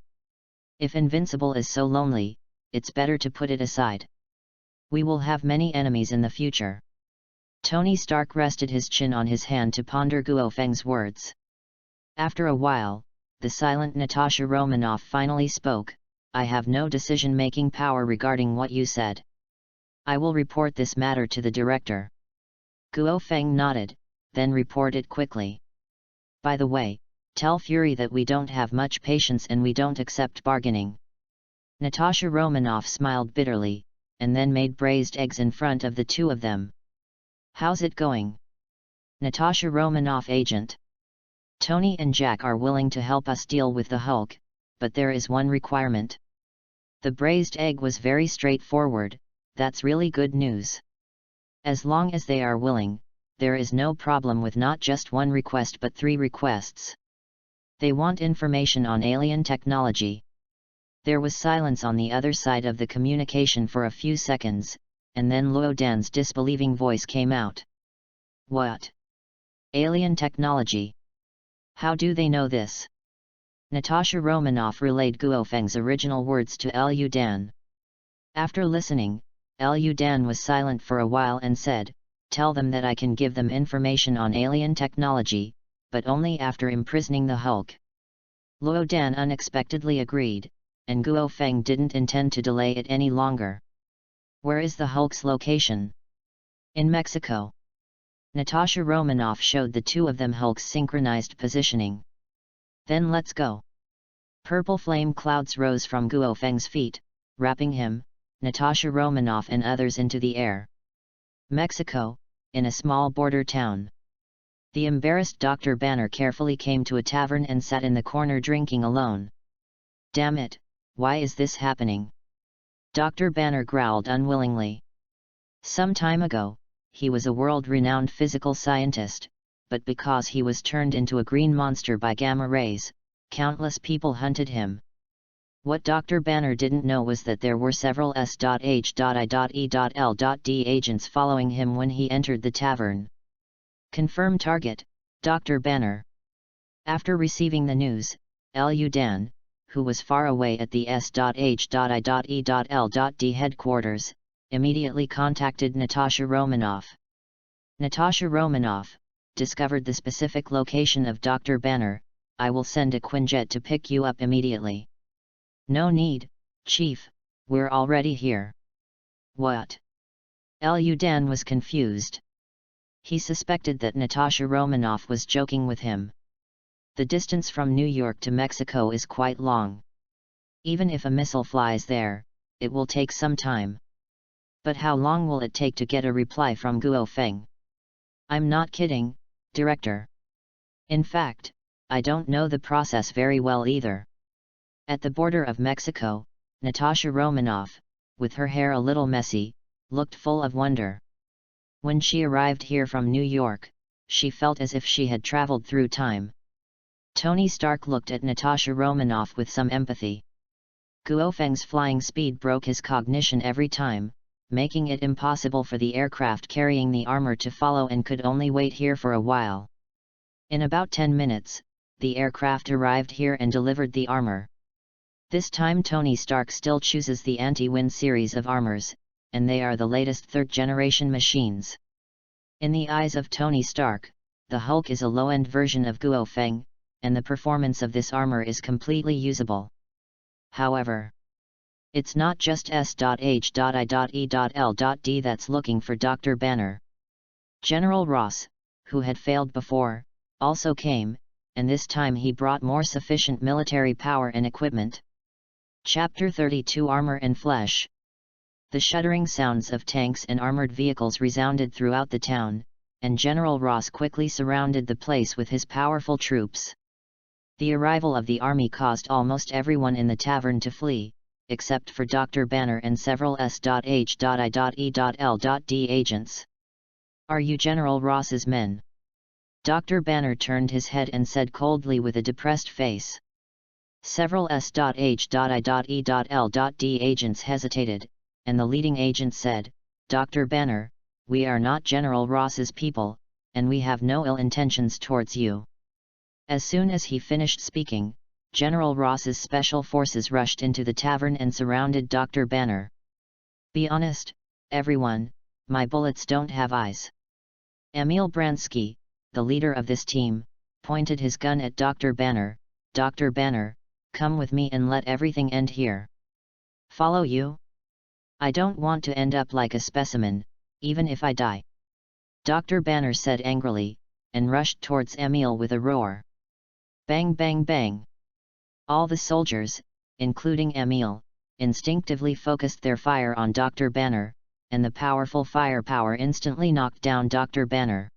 If Invincible is so lonely, it's better to put it aside. We will have many enemies in the future." Tony Stark rested his chin on his hand to ponder Guo Feng's words. After a while, the silent Natasha Romanoff finally spoke, "I have no decision-making power regarding what you said. I will report this matter to the director." Guo Feng nodded, then reported quickly. "By the way, tell Fury that we don't have much patience and we don't accept bargaining." Natasha Romanoff smiled bitterly, and then made braised eggs in front of the two of them. "How's it going? Natasha Romanoff agent. Tony and Jack are willing to help us deal with the Hulk, but there is one requirement." The braised egg was very straightforward, "That's really good news. As long as they are willing, there is no problem with not just one request but 3 requests. They want information on alien technology." There was silence on the other side of the communication for a few seconds, and then Luo Dan's disbelieving voice came out. "What? Alien technology? How do they know this?" Natasha Romanoff relayed Guo Feng's original words to Liu Dan. After listening, Liu Dan was silent for a while and said, "Tell them that I can give them information on alien technology, but only after imprisoning the Hulk." Luo Dan unexpectedly agreed, and Guo Feng didn't intend to delay it any longer. "Where is the Hulk's location?" "In Mexico." Natasha Romanoff showed the two of them Hulk's synchronized positioning. "Then let's go." Purple flame clouds rose from Guo Feng's feet, wrapping him, Natasha Romanoff and others into the air. Mexico, in a small border town. The embarrassed Dr. Banner carefully came to a tavern and sat in the corner drinking alone. "Damn it, why is this happening?" Dr. Banner growled unwillingly. Some time ago, he was a world-renowned physical scientist, but because he was turned into a green monster by gamma rays, countless people hunted him. What Dr. Banner didn't know was that there were several S.H.I.E.L.D agents following him when he entered the tavern. Confirm target, Dr. Banner. After receiving the news, Lu Dan, who was far away at the S.H.I.E.L.D headquarters, immediately contacted Natasha Romanoff. Natasha Romanoff, discovered the specific location of Dr. Banner. "I will send a Quinjet to pick you up immediately." "No need, Chief, we're already here." "What?" Lu Dan was confused. He suspected that Natasha Romanoff was joking with him. The distance from New York to Mexico is quite long. Even if a missile flies there, it will take some time. But how long will it take to get a reply from Guo Feng? "I'm not kidding, Director. In fact, I don't know the process very well either." At the border of Mexico, Natasha Romanoff, with her hair a little messy, looked full of wonder. When she arrived here from New York, she felt as if she had traveled through time. Tony Stark looked at Natasha Romanoff with some empathy. Guo Feng's flying speed broke his cognition every time, making it impossible for the aircraft carrying the armor to follow and could only wait here for a while. In about 10 minutes, the aircraft arrived here and delivered the armor. This time Tony Stark still chooses the anti-wind series of armors, and they are the latest third-generation machines. In the eyes of Tony Stark, the Hulk is a low-end version of Guo Feng, and the performance of this armor is completely usable. However, it's not just S.H.I.E.L.D that's looking for Dr. Banner. General Ross, who had failed before, also came, and this time he brought more sufficient military power and equipment. Chapter 32 Armor and Flesh. The shuddering sounds of tanks and armored vehicles resounded throughout the town, and General Ross quickly surrounded the place with his powerful troops. The arrival of the army caused almost everyone in the tavern to flee, except for Dr. Banner and several S.H.I.E.L.D agents. "Are you General Ross's men?" Dr. Banner turned his head and said coldly with a depressed face. Several S.H.I.E.L.D agents hesitated, and the leading agent said, "Dr. Banner, we are not General Ross's people, and we have no ill intentions towards you." As soon as he finished speaking, General Ross's special forces rushed into the tavern and surrounded Dr. Banner. "Be honest, everyone, my bullets don't have eyes." Emil Bransky, the leader of this team, pointed his gun at Dr. Banner. "Dr. Banner, come with me and let everything end here." "Follow you? I don't want to end up like a specimen, even if I die," Dr. Banner said angrily, and rushed towards Emil with a roar. Bang bang bang! All the soldiers, including Emil, instinctively focused their fire on Dr. Banner, and the powerful firepower instantly knocked down Dr. Banner.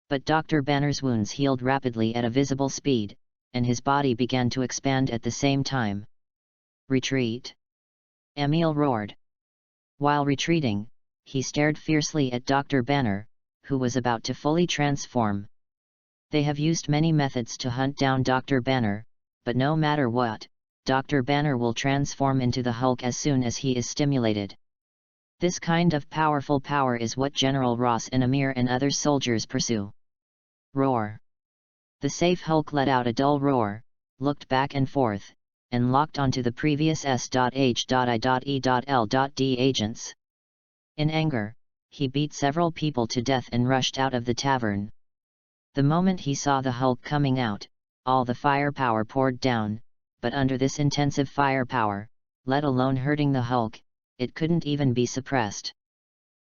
But Dr. Banner's wounds healed rapidly at a visible speed, and his body began to expand at the same time. "Retreat!" Emil roared. While retreating, he stared fiercely at Dr. Banner, who was about to fully transform. They have used many methods to hunt down Dr. Banner, but no matter what, Dr. Banner will transform into the Hulk as soon as he is stimulated. This kind of powerful power is what General Ross and Amir and other soldiers pursue. Roar! The safe Hulk let out a dull roar, looked back and forth, and locked onto the previous S.H.I.E.L.D agents. In anger, he beat several people to death and rushed out of the tavern. The moment he saw the Hulk coming out, all the firepower poured down, but under this intensive firepower, let alone hurting the Hulk, it couldn't even be suppressed.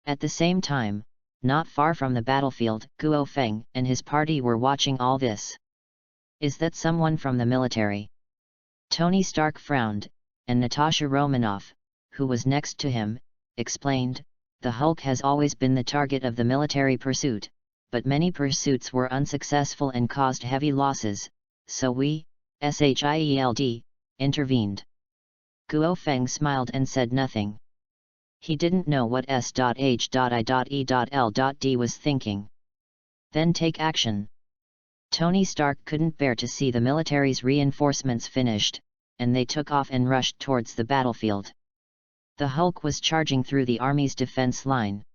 At the same time, not far from the battlefield, Guo Feng and his party were watching all this. "Is that someone from the military?" Tony Stark frowned, and Natasha Romanoff, who was next to him, explained, "The Hulk has always been the target of the military pursuit, but many pursuits were unsuccessful and caused heavy losses, so we, SHIELD, intervened." Guo Feng smiled and said nothing. He didn't know what S.H.I.E.L.D. was thinking. Then take action. Tony Stark couldn't bear to see the military's reinforcements finished, and they took off and rushed towards the battlefield. The Hulk was charging through the army's defense line.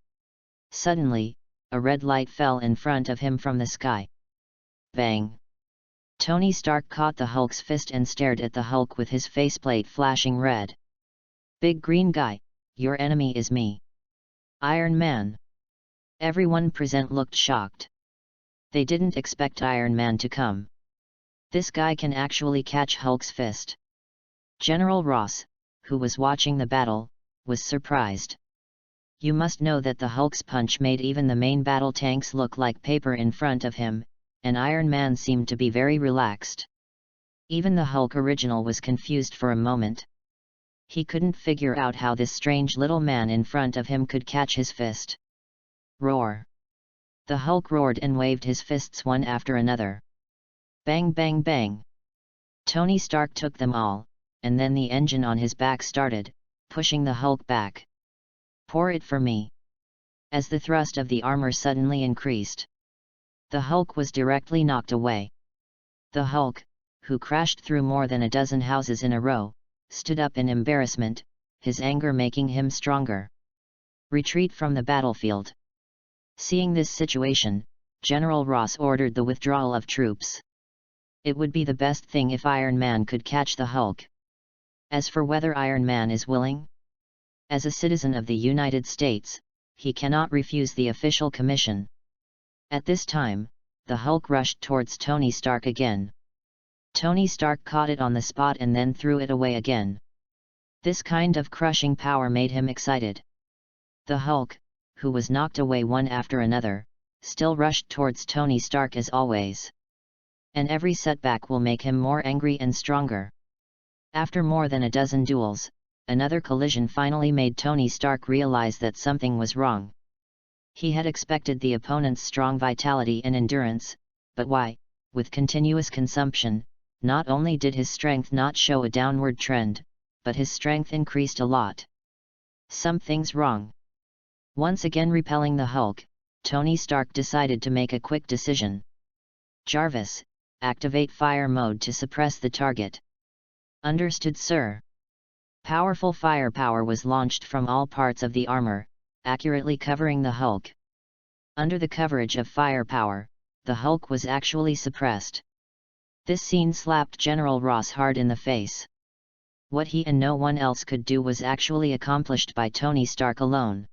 Suddenly, a red light fell in front of him from the sky. Bang! Tony Stark caught the Hulk's fist and stared at the Hulk with his faceplate flashing red. "Big green guy, your enemy is me. Iron Man." Everyone present looked shocked. They didn't expect Iron Man to come. This guy can actually catch Hulk's fist. General Ross, who was watching the battle, was surprised. You must know that the Hulk's punch made even the main battle tanks look like paper in front of him, and Iron Man seemed to be very relaxed. Even the Hulk original was confused for a moment. He couldn't figure out how this strange little man in front of him could catch his fist. Roar! The Hulk roared and waved his fists one after another. Bang bang bang! Tony Stark took them all, and then the engine on his back started, pushing the Hulk back. "Pour it for me!" As the thrust of the armor suddenly increased, the Hulk was directly knocked away. The Hulk, who crashed through more than a dozen houses in a row, stood up in embarrassment, his anger making him stronger. Retreat from the battlefield. Seeing this situation, General Ross ordered the withdrawal of troops. It would be the best thing if Iron Man could catch the Hulk. As for whether Iron Man is willing, as a citizen of the United States, he cannot refuse the official commission. At this time, the Hulk rushed towards Tony Stark again. Tony Stark caught it on the spot and then threw it away again. This kind of crushing power made him excited. The Hulk, who was knocked away one after another, still rushed towards Tony Stark as always. And every setback will make him more angry and stronger. After more than a dozen duels, another collision finally made Tony Stark realize that something was wrong. He had expected the opponent's strong vitality and endurance, but why, with continuous consumption, not only did his strength not show a downward trend, but his strength increased a lot. Something's wrong. Once again repelling the Hulk, Tony Stark decided to make a quick decision. "Jarvis, activate fire mode to suppress the target." "Understood, sir." Powerful firepower was launched from all parts of the armor, accurately covering the Hulk. Under the coverage of firepower, the Hulk was actually suppressed. This scene slapped General Ross hard in the face. What he and no one else could do was actually accomplished by Tony Stark alone.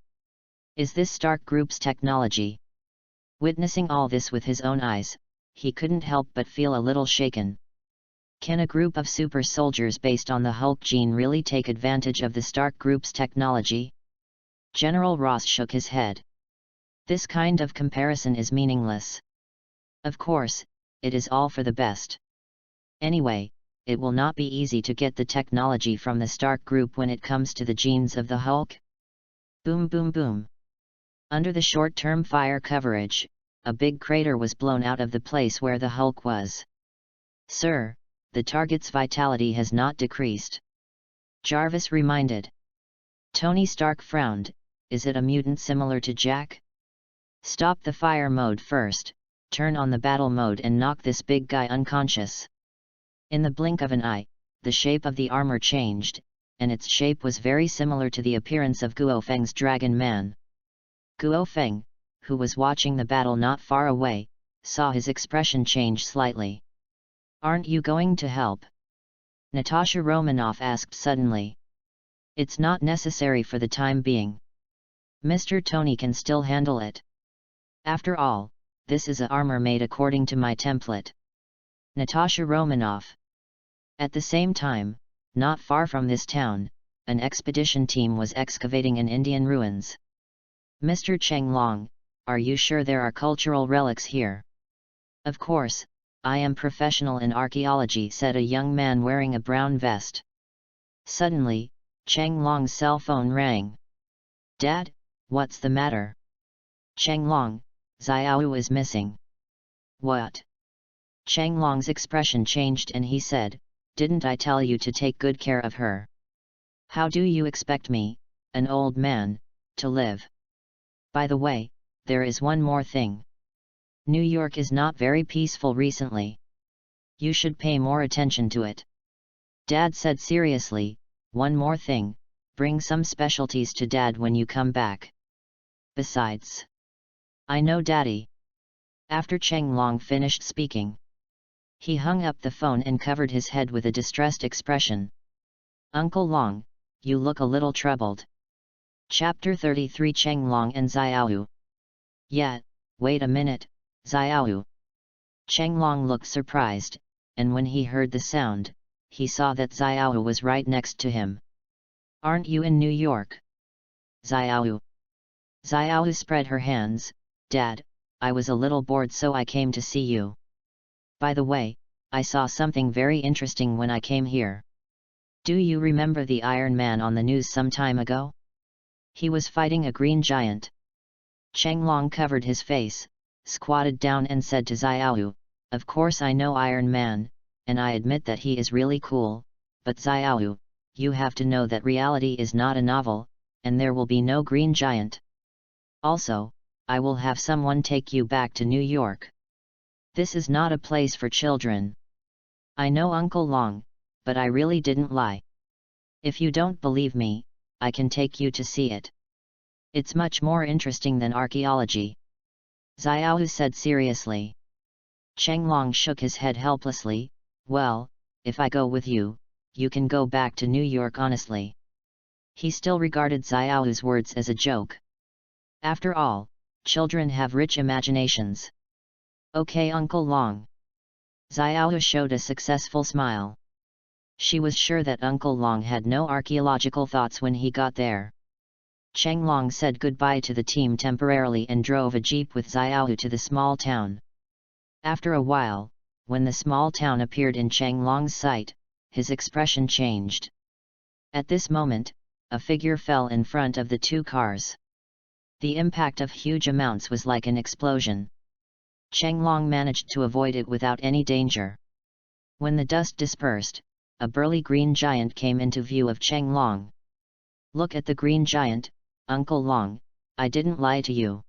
Is this Stark Group's technology? Witnessing all this with his own eyes, he couldn't help but feel a little shaken. Can a group of super soldiers based on the Hulk gene really take advantage of the Stark Group's technology? General Ross shook his head. This kind of comparison is meaningless. Of course, it is all for the best. Anyway, it will not be easy to get the technology from the Stark Group when it comes to the genes of the Hulk. Boom boom boom. Under the short-term fire coverage, a big crater was blown out of the place where the Hulk was. "Sir, the target's vitality has not decreased," Jarvis reminded. Tony Stark frowned. "Is it a mutant similar to Jack?" "Stop the fire mode first, turn on the battle mode and knock this big guy unconscious." In the blink of an eye, the shape of the armor changed, and its shape was very similar to the appearance of Guo Feng's Dragon Man. Guo Feng, who was watching the battle not far away, saw his expression change slightly. "Aren't you going to help?" Natasha Romanoff asked suddenly. "It's not necessary for the time being. Mr. Tony can still handle it. After all, this is a armor made according to my template." Natasha Romanoff. At the same time, not far from this town, an expedition team was excavating in Indian ruins. "Mr. Cheng Long, are you sure there are cultural relics here?" "Of course, I am professional in archaeology," said a young man wearing a brown vest. Suddenly, Cheng Long's cell phone rang. "Dad, what's the matter?" "Cheng Long, Xiao is missing." "What?" Cheng Long's expression changed and he said, "Didn't I tell you to take good care of her? How do you expect me, an old man, to live? By the way, there is one more thing. New York is not very peaceful recently. You should pay more attention to it." Dad said seriously, "One more thing, bring some specialties to Dad when you come back." "Besides." "I know, Daddy." After Cheng Long finished speaking, he hung up the phone and covered his head with a distressed expression. "Uncle Long, you look a little troubled." Chapter 33 Cheng Long and Xiao. "Yeah, wait a minute, Xiao." Cheng Long looked surprised, and when he heard the sound, he saw that Xiao was right next to him. "Aren't you in New York?" "Xiao." Xiao spread her hands. "Dad, I was a little bored so I came to see you. By the way, I saw something very interesting when I came here. Do you remember the Iron Man on the news some time ago? He was fighting a green giant." Cheng Long covered his face, squatted down and said to Xiao, "Of course I know Iron Man, and I admit that he is really cool, but Xiao, you have to know that reality is not a novel, and there will be no green giant. Also, I will have someone take you back to New York. This is not a place for children." "I know, Uncle Long, but I really didn't lie. If you don't believe me, I can take you to see it. It's much more interesting than archaeology," Xiao said seriously. Cheng Long shook his head helplessly. "Well, if I go with you, you can go back to New York honestly." He still regarded Xiao's words as a joke. After all, children have rich imaginations. "Okay, Uncle Long." Xiao showed a successful smile. She was sure that Uncle Long had no archaeological thoughts when he got there. Cheng Long said goodbye to the team temporarily and drove a jeep with Xiao to the small town. After a while, when the small town appeared in Cheng Long's sight, his expression changed. At this moment, a figure fell in front of the two cars. The impact of huge amounts was like an explosion. Cheng Long managed to avoid it without any danger. When the dust dispersed, a burly green giant came into view of Cheng Long. "Look at the green giant, Uncle Long, I didn't lie to you,"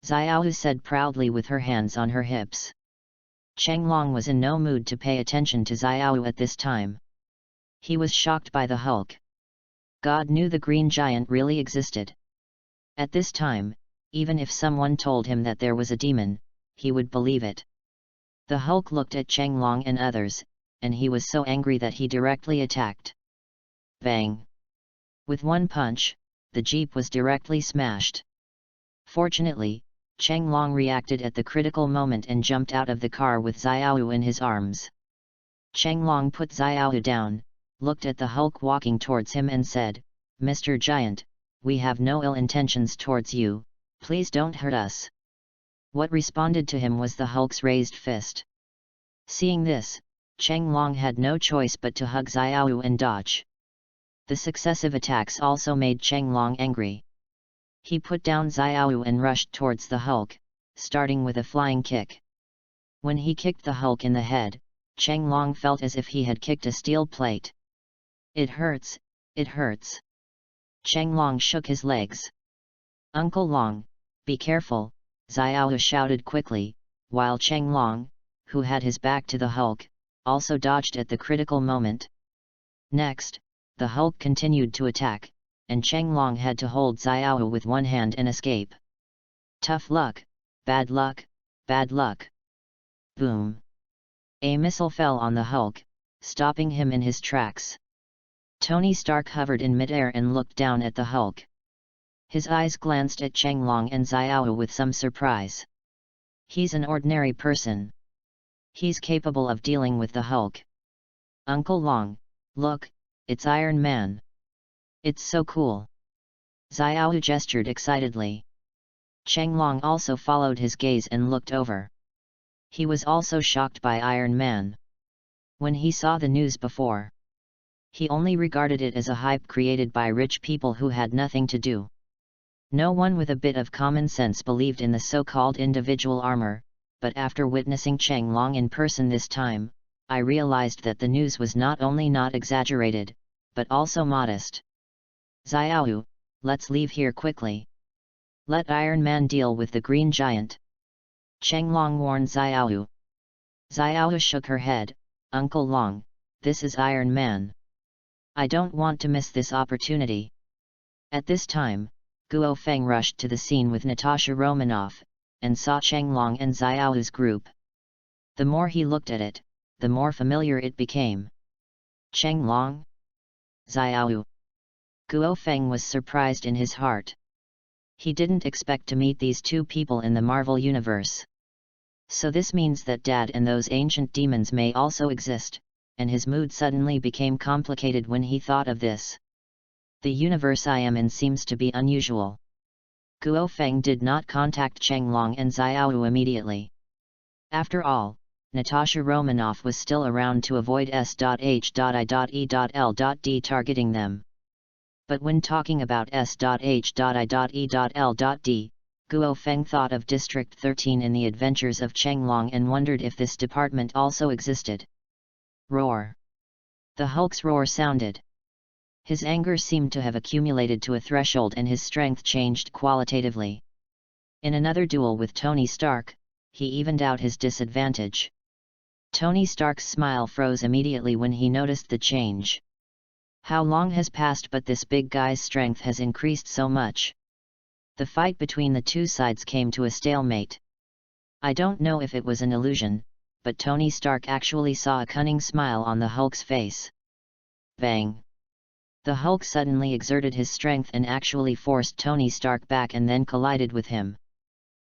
Xiao said proudly with her hands on her hips. Cheng Long was in no mood to pay attention to Xiao at this time. He was shocked by the Hulk. God knew the green giant really existed. At this time, even if someone told him that there was a demon, he would believe it. The Hulk looked at Cheng Long and others, and he was so angry that he directly attacked. Bang! With one punch, the jeep was directly smashed. Fortunately, Cheng Long reacted at the critical moment and jumped out of the car with Xiao in his arms. Cheng Long put Xiao down, looked at the Hulk walking towards him and said, "Mr. Giant, we have no ill intentions towards you, please don't hurt us." What responded to him was the Hulk's raised fist. Seeing this, Cheng Long had no choice but to hug Xiao and dodge. The successive attacks also made Cheng Long angry. He put down Xiao and rushed towards the Hulk, starting with a flying kick. When he kicked the Hulk in the head, Cheng Long felt as if he had kicked a steel plate. "It hurts, it hurts." Cheng Long shook his legs. "Uncle Long, be careful," Xiao shouted quickly, while Cheng Long, who had his back to the Hulk, also dodged at the critical moment. Next, the Hulk continued to attack, and Cheng Long had to hold Xiao with one hand and escape. Tough luck, bad luck, bad luck. Boom! A missile fell on the Hulk, stopping him in his tracks. Tony Stark hovered in midair and looked down at the Hulk. His eyes glanced at Cheng Long and Xiao with some surprise. "He's an ordinary person. He's capable of dealing with the Hulk. Uncle Long, look, it's Iron Man. It's so cool." Xiao gestured excitedly. Cheng Long also followed his gaze and looked over. He was also shocked by Iron Man. When he saw the news before, He only regarded it as a hype created by rich people who had nothing to do. No one with a bit of common sense believed in the so-called individual armor, but after witnessing Cheng Long in person this time, I realized that the news was not only not exaggerated, but also modest. Xiaoyu, let's leave here quickly. Let Iron Man deal with the Green Giant. Cheng Long warned Xiaoyu. Xiaoyu shook her head. Uncle Long, this is Iron Man. I don't want to miss this opportunity. At this time, Guo Feng rushed to the scene with Natasha Romanoff, and saw Cheng Long and Xiaoyu's group. The more he looked at it, the more familiar it became. Cheng Long? Xiaoyu. Guo Feng was surprised in his heart. He didn't expect to meet these two people in the Marvel Universe. So this means that Dad and those ancient demons may also exist, and his mood suddenly became complicated when he thought of this. The universe I am in seems to be unusual. Guo Feng did not contact Cheng Long and Xiaoyu immediately. After all, Natasha Romanoff was still around to avoid S.H.I.E.L.D. targeting them. But when talking about S.H.I.E.L.D., Guo Feng thought of District 13 in the Adventures of Cheng Long and wondered if this department also existed. Roar. The Hulk's roar sounded. His anger seemed to have accumulated to a threshold and his strength changed qualitatively. In another duel with Tony Stark, he evened out his disadvantage. Tony Stark's smile froze immediately when he noticed the change. How long has passed but this big guy's strength has increased so much? The fight between the two sides came to a stalemate. I don't know if it was an illusion, but Tony Stark actually saw a cunning smile on the Hulk's face. Bang! The Hulk suddenly exerted his strength and actually forced Tony Stark back and then collided with him.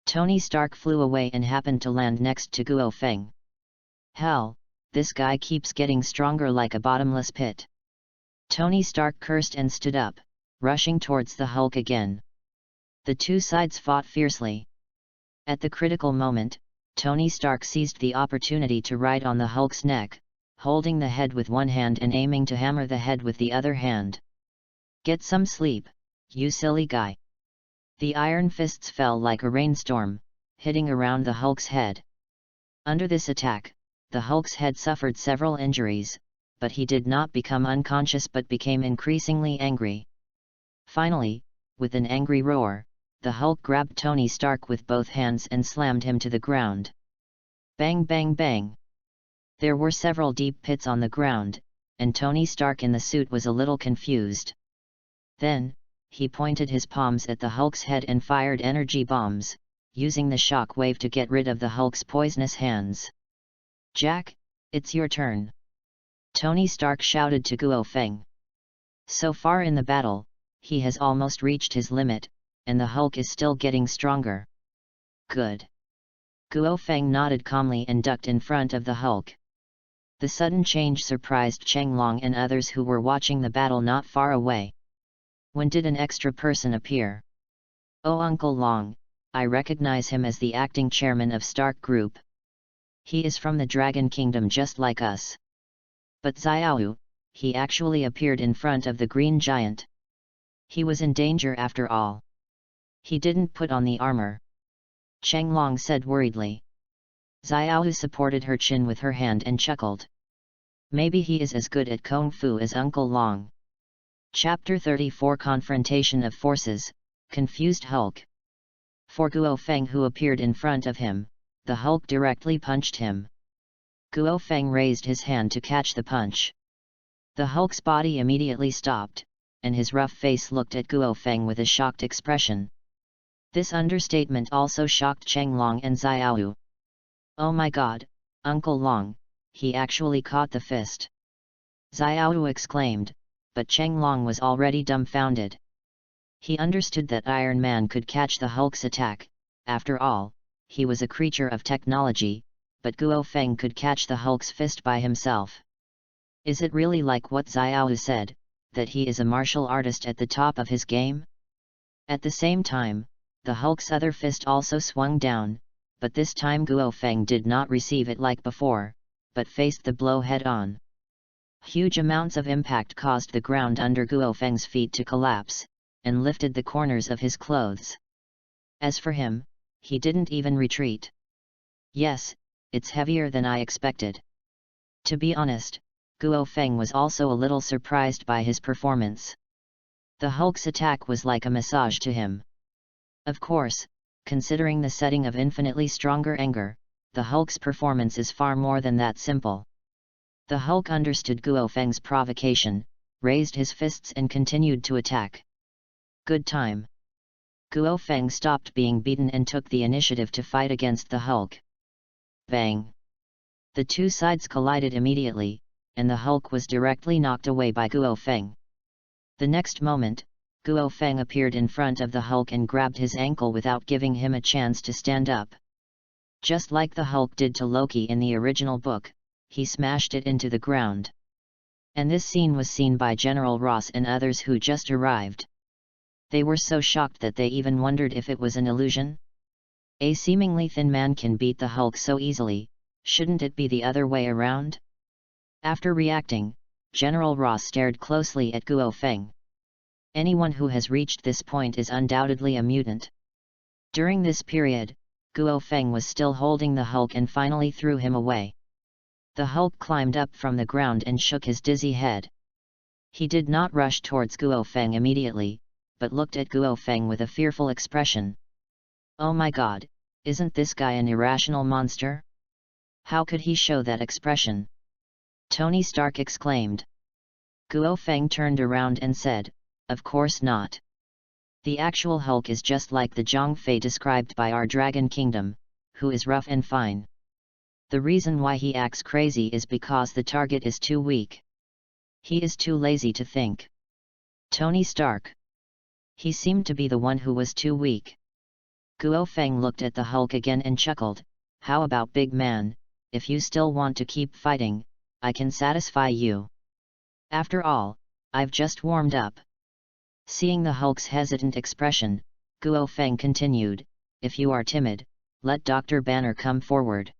Tony Stark flew away and happened to land next to Guo Feng. Hell, this guy keeps getting stronger like a bottomless pit. Tony Stark cursed and stood up, rushing towards the Hulk again. The two sides fought fiercely. At the critical moment, Tony Stark seized the opportunity to ride on the Hulk's neck, holding the head with one hand and aiming to hammer the head with the other hand. Get some sleep, you silly guy. The iron fists fell like a rainstorm, hitting around the Hulk's head. Under this attack, the Hulk's head suffered several injuries, but he did not become unconscious but became increasingly angry. Finally, with an angry roar, the Hulk grabbed Tony Stark with both hands and slammed him to the ground. Bang bang bang! There were several deep pits on the ground, and Tony Stark in the suit was a little confused. Then, he pointed his palms at the Hulk's head and fired energy bombs, using the shock wave to get rid of the Hulk's poisonous hands. Jack, it's your turn! Tony Stark shouted to Guo Feng. So far in the battle, he has almost reached his limit, and the Hulk is still getting stronger. Good. Guo Feng nodded calmly and ducked in front of the Hulk. The sudden change surprised Cheng Long and others who were watching the battle not far away. When did an extra person appear? Oh, Uncle Long, I recognize him as the acting chairman of Stark Group. He is from the Dragon Kingdom just like us. But Xiaoyu, he actually appeared in front of the Green Giant. He was in danger after all. He didn't put on the armor. Cheng Long said worriedly. Xiaoyu supported her chin with her hand and chuckled. Maybe he is as good at Kung Fu as Uncle Long. Chapter 34 Confrontation of Forces, Confused Hulk. For Guo Feng who appeared in front of him, the Hulk directly punched him. Guo Feng raised his hand to catch the punch. The Hulk's body immediately stopped, and his rough face looked at Guo Feng with a shocked expression. This understatement also shocked Cheng Long and Xiaoyu. Oh my god, Uncle Long, he actually caught the fist! Xiaoyu exclaimed, but Cheng Long was already dumbfounded. He understood that Iron Man could catch the Hulk's attack, after all, he was a creature of technology, but Guo Feng could catch the Hulk's fist by himself. Is it really like what Xiaoyu said, that he is a martial artist at the top of his game? At the same time, the Hulk's other fist also swung down, but this time Guo Feng did not receive it like before, but faced the blow head-on. Huge amounts of impact caused the ground under Guo Feng's feet to collapse, and lifted the corners of his clothes. As for him, he didn't even retreat. Yes, it's heavier than I expected. To be honest, Guo Feng was also a little surprised by his performance. The Hulk's attack was like a massage to him. Of course, considering the setting of infinitely stronger anger, the Hulk's performance is far more than that simple. The Hulk understood Guo Feng's provocation, raised his fists and continued to attack. Good time. Guo Feng stopped being beaten and took the initiative to fight against the Hulk. Bang! The two sides collided immediately, and the Hulk was directly knocked away by Guo Feng. The next moment, Guo Feng appeared in front of the Hulk and grabbed his ankle without giving him a chance to stand up. Just like the Hulk did to Loki in the original book, he smashed it into the ground. And this scene was seen by General Ross and others who just arrived. They were so shocked that they even wondered if it was an illusion. A seemingly thin man can beat the Hulk so easily, shouldn't it be the other way around? After reacting, General Ross stared closely at Guo Feng. Anyone who has reached this point is undoubtedly a mutant. During this period, Guo Feng was still holding the Hulk and finally threw him away. The Hulk climbed up from the ground and shook his dizzy head. He did not rush towards Guo Feng immediately, but looked at Guo Feng with a fearful expression. Oh my god, isn't this guy an irrational monster? How could he show that expression? Tony Stark exclaimed. Guo Feng turned around and said, of course not. The actual Hulk is just like the Zhongfei described by our Dragon Kingdom, who is rough and fine. The reason why he acts crazy is because the target is too weak. He is too lazy to think. Tony Stark. He seemed to be the one who was too weak. Guo Feng looked at the Hulk again and chuckled, how about big man, if you still want to keep fighting, I can satisfy you. After all, I've just warmed up. Seeing the Hulk's hesitant expression, Guo Feng continued, if you are timid, let Dr. Banner come forward.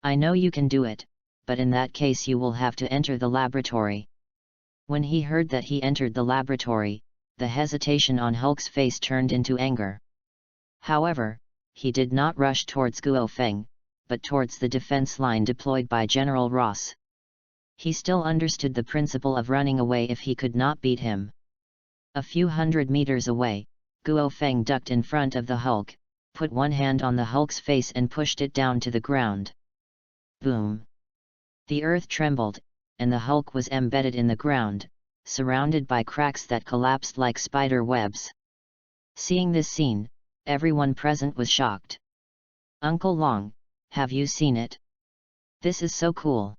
I know you can do it, but in that case you will have to enter the laboratory. When he heard that he entered the laboratory, the hesitation on Hulk's face turned into anger. However, he did not rush towards Guo Feng, but towards the defense line deployed by General Ross. He still understood the principle of running away if he could not beat him. A few hundred meters away, Guo Feng ducked in front of the Hulk, put one hand on the Hulk's face and pushed it down to the ground. Boom! The earth trembled, and the Hulk was embedded in the ground, surrounded by cracks that collapsed like spider webs. Seeing this scene, everyone present was shocked. Uncle Long, have you seen it? This is so cool.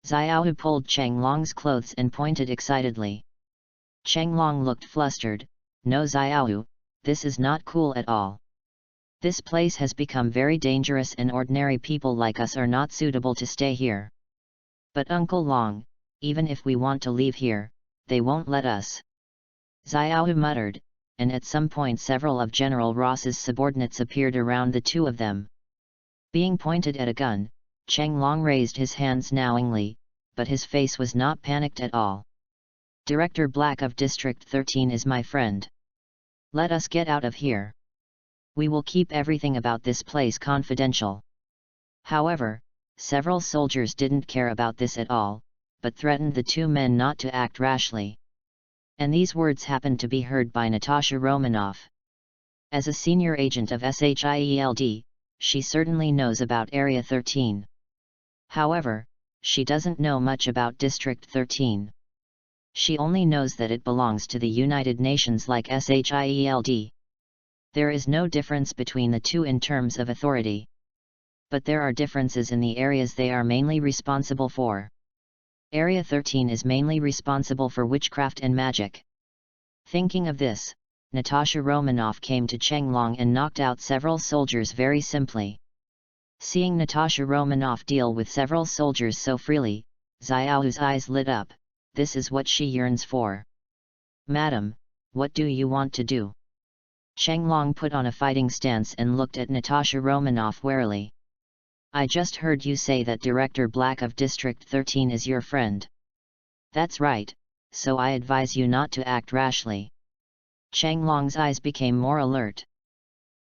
Xiaohu pulled Cheng Long's clothes and pointed excitedly. Cheng Long looked flustered. No Xiaohu, this is not cool at all. This place has become very dangerous and ordinary people like us are not suitable to stay here. But Uncle Long, even if we want to leave here, they won't let us. Xiaohu muttered, and at some point several of General Ross's subordinates appeared around the two of them. Being pointed at a gun, Cheng Long raised his hands knowingly, but his face was not panicked at all. Director Black of District 13 is my friend. Let us get out of here. We will keep everything about this place confidential. However, several soldiers didn't care about this at all, but threatened the two men not to act rashly. And these words happened to be heard by Natasha Romanoff. As a senior agent of SHIELD, she certainly knows about Area 13. However, she doesn't know much about District 13. She only knows that it belongs to the United Nations like SHIELD. There is no difference between the two in terms of authority. But there are differences in the areas they are mainly responsible for. Area 13 is mainly responsible for witchcraft and magic. Thinking of this, Natasha Romanoff came to Cheng Long and knocked out several soldiers very simply. Seeing Natasha Romanoff deal with several soldiers so freely, Xiaohu's eyes lit up. This is what she yearns for. Madam, what do you want to do? Cheng Long put on a fighting stance and looked at Natasha Romanoff warily. I just heard you say that Director Black of District 13 is your friend. That's right, so I advise you not to act rashly. Changlong's eyes became more alert.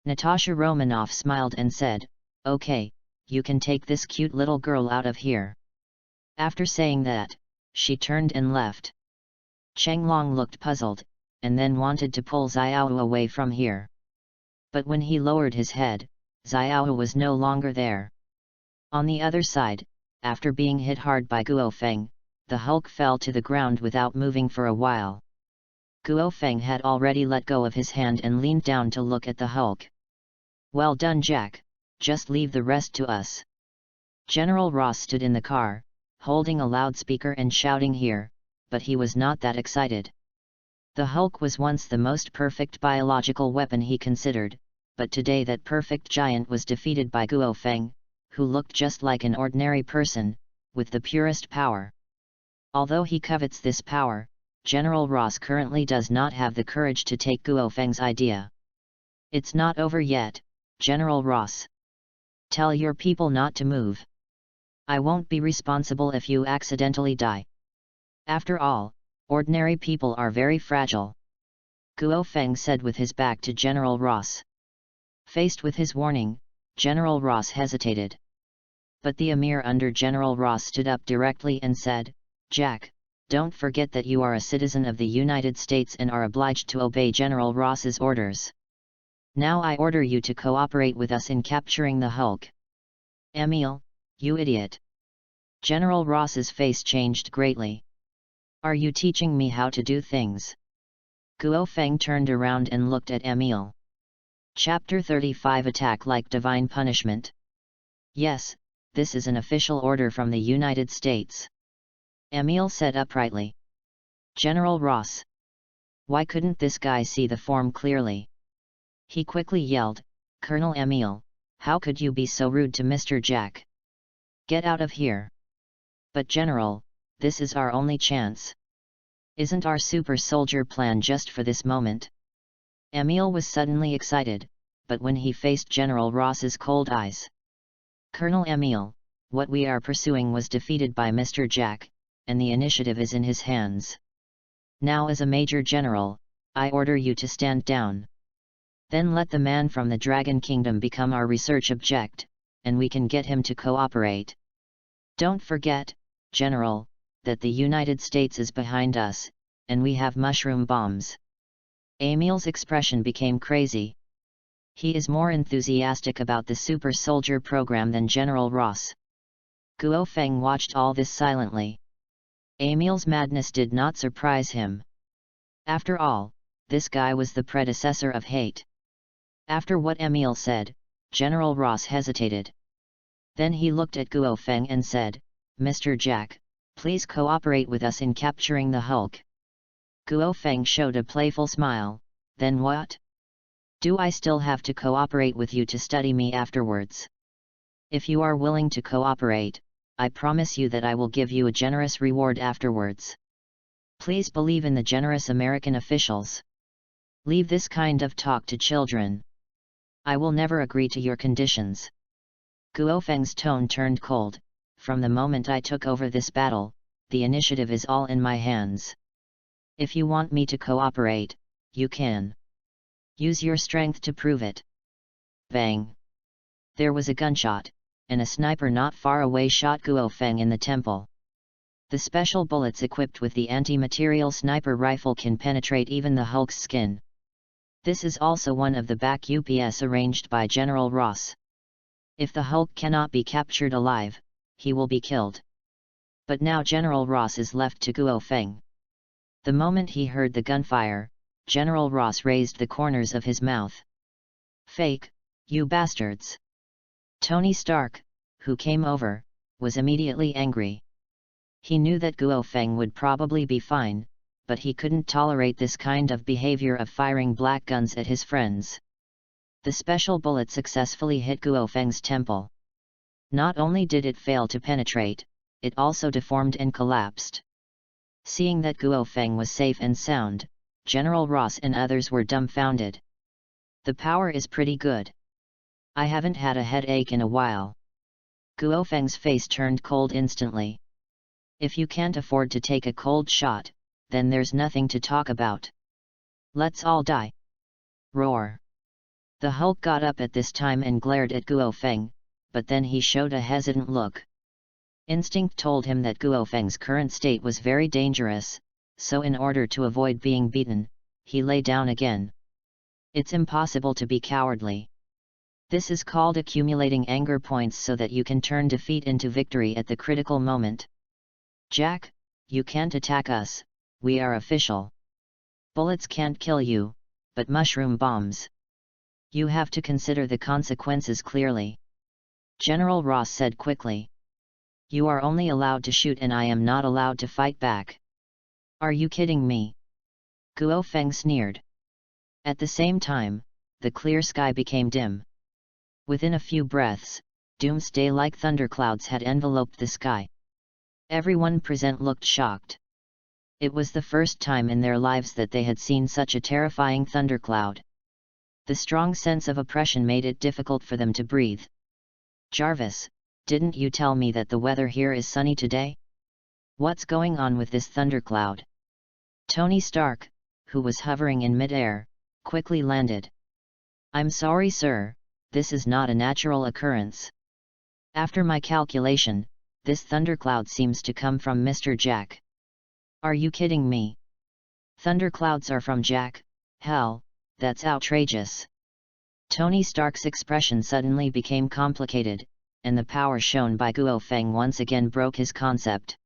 Natasha Romanoff smiled and said, "Okay, you can take this cute little girl out of here." After saying that, she turned and left. Changlong looked puzzled, and then wanted to pull Xiao away from here. But when he lowered his head, Xiao was no longer there. On the other side, after being hit hard by Guo Feng, the Hulk fell to the ground without moving for a while. Guo Feng had already let go of his hand and leaned down to look at the Hulk. "Well done, Jack, just leave the rest to us." General Ross stood in the car, holding a loudspeaker and shouting here, but he was not that excited. The Hulk was once the most perfect biological weapon he considered, but today that perfect giant was defeated by Guo Feng, who looked just like an ordinary person, with the purest power. Although he covets this power, General Ross currently does not have the courage to take Guo Feng's idea. "It's not over yet, General Ross. Tell your people not to move. I won't be responsible if you accidentally die. After all, ordinary people are very fragile," Guo Feng said with his back to General Ross. Faced with his warning, General Ross hesitated. But the Emir under General Ross stood up directly and said, "Jack, don't forget that you are a citizen of the United States and are obliged to obey General Ross's orders. Now I order you to cooperate with us in capturing the Hulk." "Emil, you idiot!" General Ross's face changed greatly. "Are you teaching me how to do things?" Guo Feng turned around and looked at Emil. Chapter 35 Attack Like Divine Punishment. "Yes, this is an official order from the United States," Emil said uprightly. "General Ross. Why couldn't this guy see the form clearly?" He quickly yelled, "Colonel Emil, how could you be so rude to Mr. Jack? Get out of here." "But General, this is our only chance. Isn't our super soldier plan just for this moment?" Emil was suddenly excited, but when he faced General Ross's cold eyes. "Colonel Emil, what we are pursuing was defeated by Mr. Jack, and the initiative is in his hands. Now as a Major General, I order you to stand down. Then let the man from the Dragon Kingdom become our research object, and we can get him to cooperate. Don't forget, General, that the United States is behind us, and we have mushroom bombs." Emil's expression became crazy. He is more enthusiastic about the super soldier program than General Ross. Guo Feng watched all this silently. Emil's madness did not surprise him. After all, this guy was the predecessor of hate. After what Emil said, General Ross hesitated. Then he looked at Guo Feng and said, "Mr. Jack, please cooperate with us in capturing the Hulk." Guo Feng showed a playful smile. "Then what? Do I still have to cooperate with you to study me afterwards? If you are willing to cooperate, I promise you that I will give you a generous reward afterwards. Please believe in the generous American officials. Leave this kind of talk to children. I will never agree to your conditions." Guo Feng's tone turned cold. "From the moment I took over this battle, the initiative is all in my hands. If you want me to cooperate, you can. Use your strength to prove it." Bang! There was a gunshot, and a sniper not far away shot Guo Feng in the temple. The special bullets equipped with the anti-material sniper rifle can penetrate even the Hulk's skin. This is also one of the back UPS arranged by General Ross. If the Hulk cannot be captured alive, he will be killed. But now General Ross is left to Guo Feng. The moment he heard the gunfire, General Ross raised the corners of his mouth. "Fake, you bastards!" Tony Stark, who came over, was immediately angry. He knew that Guo Feng would probably be fine, but he couldn't tolerate this kind of behavior of firing black guns at his friends. The special bullet successfully hit Guo Feng's temple. Not only did it fail to penetrate, it also deformed and collapsed. Seeing that Guo Feng was safe and sound, General Ross and others were dumbfounded. "The power is pretty good. I haven't had a headache in a while." Guo Feng's face turned cold instantly. If you can't afford to take a cold shot, then there's nothing to talk about. Let's all die. Roar. The Hulk got up at this time and glared at Guo Feng, but then he showed a hesitant look. Instinct told him that Guo Feng's current state was very dangerous, so in order to avoid being beaten, he lay down again. It's impossible to be cowardly. This is called accumulating anger points so that you can turn defeat into victory at the critical moment. Jack, you can't attack us, we are official. Bullets can't kill you, but mushroom bombs. You have to consider the consequences clearly. General Ross said quickly. You are only allowed to shoot and I am not allowed to fight back. Are you kidding me? Guo Feng sneered. At the same time, the clear sky became dim. Within a few breaths, doomsday-like thunderclouds had enveloped the sky. Everyone present looked shocked. It was the first time in their lives that they had seen such a terrifying thundercloud. The strong sense of oppression made it difficult for them to breathe. Jarvis, didn't you tell me that the weather here is sunny today? What's going on with this thundercloud? Tony Stark, who was hovering in mid-air, quickly landed. I'm sorry, sir, this is not a natural occurrence. After my calculation, this thundercloud seems to come from Mr. Jack. Are you kidding me? Thunderclouds are from Jack? Hell, that's outrageous. Tony Stark's expression suddenly became complicated, and the power shown by Guo Feng once again broke his concept.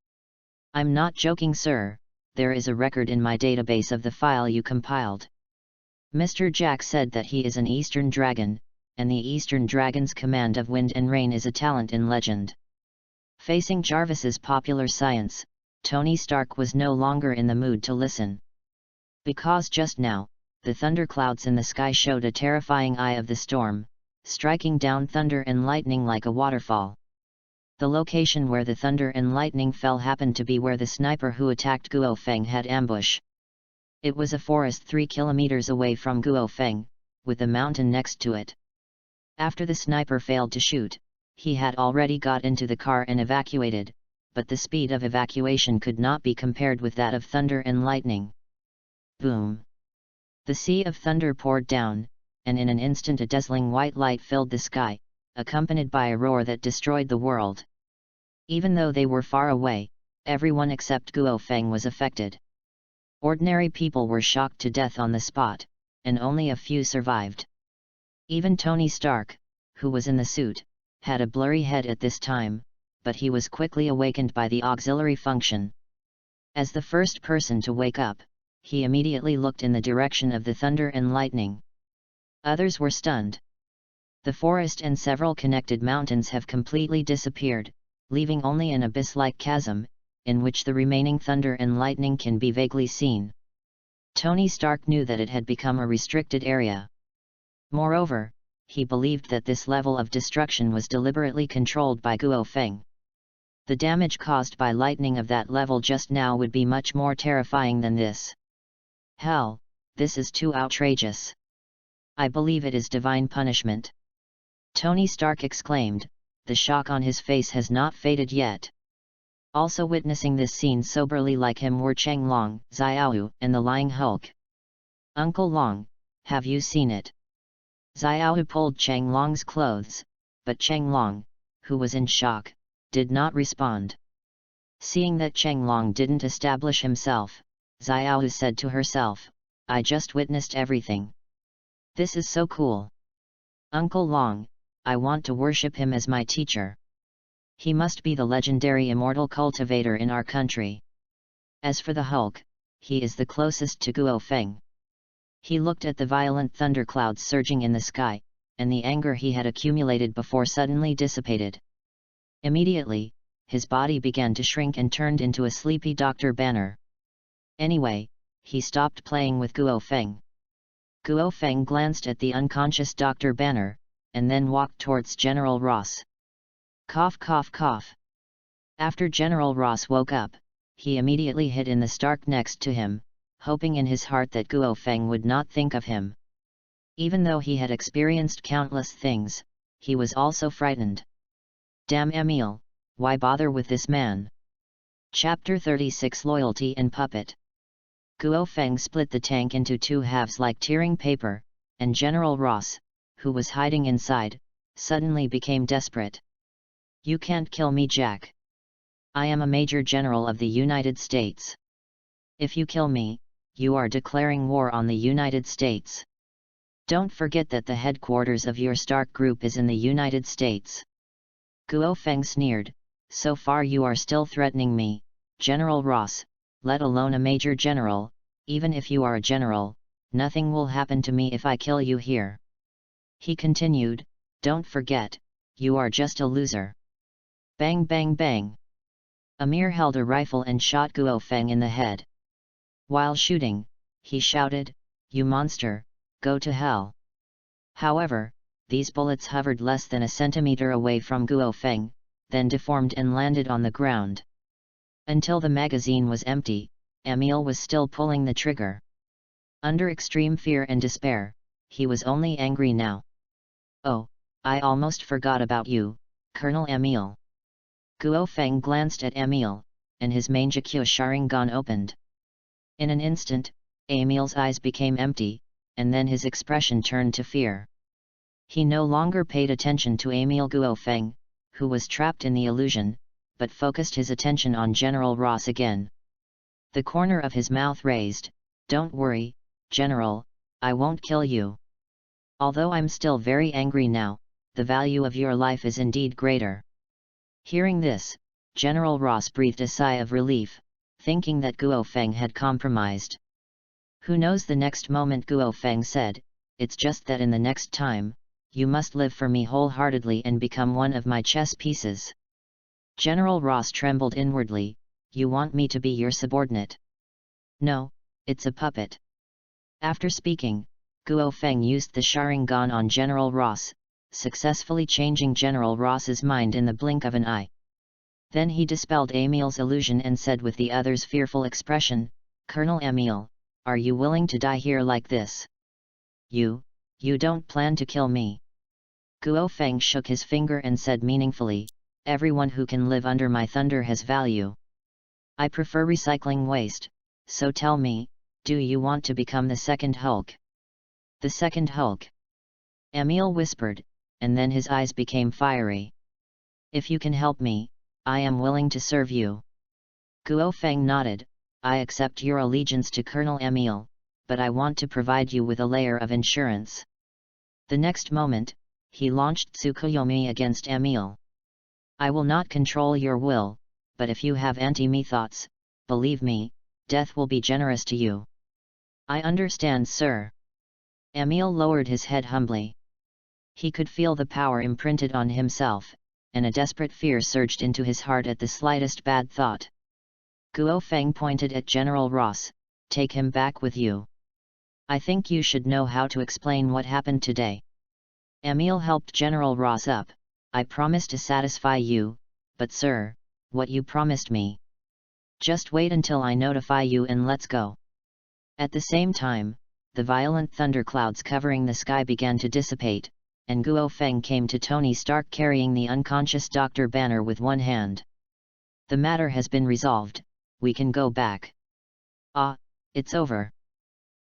I'm not joking, sir, there is a record in my database of the file you compiled. Mr. Jack said that he is an Eastern Dragon, and the Eastern Dragon's command of wind and rain is a talent in legend. Facing Jarvis's popular science, Tony Stark was no longer in the mood to listen. Because just now, the thunderclouds in the sky showed a terrifying eye of the storm, striking down thunder and lightning like a waterfall. The location where the thunder and lightning fell happened to be where the sniper who attacked Guo Feng had ambush. It was a forest 3 kilometers away from Guo Feng, with a mountain next to it. After the sniper failed to shoot, he had already got into the car and evacuated, but the speed of evacuation could not be compared with that of thunder and lightning. Boom! The sea of thunder poured down, and in an instant a dazzling white light filled the sky, accompanied by a roar that destroyed the world. Even though they were far away, everyone except Guo Feng was affected. Ordinary people were shocked to death on the spot, and only a few survived. Even Tony Stark, who was in the suit, had a blurry head at this time, but he was quickly awakened by the auxiliary function. As the first person to wake up, he immediately looked in the direction of the thunder and lightning. Others were stunned. The forest and several connected mountains have completely disappeared, leaving only an abyss-like chasm, in which the remaining thunder and lightning can be vaguely seen. Tony Stark knew that it had become a restricted area. Moreover, he believed that this level of destruction was deliberately controlled by Guo Feng. The damage caused by lightning of that level just now would be much more terrifying than this. Hell, this is too outrageous. I believe it is divine punishment. Tony Stark exclaimed, the shock on his face has not faded yet. Also witnessing this scene soberly like him were Cheng Long, Xiaoyu, and the Lying Hulk. Uncle Long, have you seen it? Xiaoyu pulled Cheng Long's clothes, but Cheng Long, who was in shock, did not respond. Seeing that Cheng Long didn't establish himself, Xiaoyu said to herself, I just witnessed everything. This is so cool. Uncle Long, I want to worship him as my teacher. He must be the legendary immortal cultivator in our country. As for the Hulk, he is the closest to Guo Feng. He looked at the violent thunderclouds surging in the sky, and the anger he had accumulated before suddenly dissipated. Immediately, his body began to shrink and turned into a sleepy Dr. Banner. Anyway, he stopped playing with Guo Feng. Guo Feng glanced at the unconscious Dr. Banner, and then walked towards General Ross. Cough cough cough. After General Ross woke up, he immediately hid in the Stark next to him, hoping in his heart that Guo Feng would not think of him. Even though he had experienced countless things, he was also frightened. Damn Emile, why bother with this man? Chapter 36 Loyalty and Puppet. Guo Feng split the tank into two halves like tearing paper, and General Ross, who was hiding inside, suddenly became desperate. "You can't kill me, Jack. I am a Major General of the United States. If you kill me, you are declaring war on the United States. Don't forget that the headquarters of your Stark Group is in the United States." Guo Feng sneered, "So far you are still threatening me, General Ross, let alone a Major General. Even if you are a general, nothing will happen to me if I kill you here." He continued, "Don't forget, you are just a loser." Bang bang bang. Amir held a rifle and shot Guo Feng in the head. While shooting, he shouted, "You monster, go to hell." However, these bullets hovered less than a centimeter away from Guo Feng, then deformed and landed on the ground. Until the magazine was empty, Emil was still pulling the trigger. Under extreme fear and despair, he was only angry now. "Oh, I almost forgot about you, Colonel Emil." Guo Feng glanced at Emil, and his Manjikyo Sharingan opened. In an instant, Emil's eyes became empty, and then his expression turned to fear. He no longer paid attention to Emil Guo Feng, who was trapped in the illusion, but focused his attention on General Ross again. The corner of his mouth raised, "Don't worry, General, I won't kill you. Although I'm still very angry now, the value of your life is indeed greater." Hearing this, General Ross breathed a sigh of relief, thinking that Guo Feng had compromised. "Who knows?" The next moment Guo Feng said, "It's just that in the next time, you must live for me wholeheartedly and become one of my chess pieces." General Ross trembled inwardly. "You want me to be your subordinate?" "No, it's a puppet." After speaking, Guo Feng used the Sharingan on General Ross, successfully changing General Ross's mind in the blink of an eye. Then he dispelled Emil's illusion and said with the other's fearful expression, "Colonel Emil, are you willing to die here like this? You don't plan to kill me?" Guo Feng shook his finger and said meaningfully, "Everyone who can live under my thunder has value. I prefer recycling waste, so tell me, do you want to become the second Hulk?" "The second Hulk?" Emil whispered, and then his eyes became fiery. "If you can help me, I am willing to serve you." Guo Feng nodded, "I accept your allegiance to Colonel Emil, but I want to provide you with a layer of insurance." The next moment, he launched Tsukuyomi against Emil. "I will not control your will, but if you have anti-me thoughts, believe me, death will be generous to you." "I understand, sir." Emil lowered his head humbly. He could feel the power imprinted on himself, and a desperate fear surged into his heart at the slightest bad thought. Guo Feng pointed at General Ross, "Take him back with you. I think you should know how to explain what happened today." Emil helped General Ross up. "I promise to satisfy you, but sir, what you promised me. Just wait until I notify you and let's go." At the same time, the violent thunderclouds covering the sky began to dissipate, and Guo Feng came to Tony Stark carrying the unconscious Dr. Banner with one hand. "The matter has been resolved, we can go back." "Ah, it's over."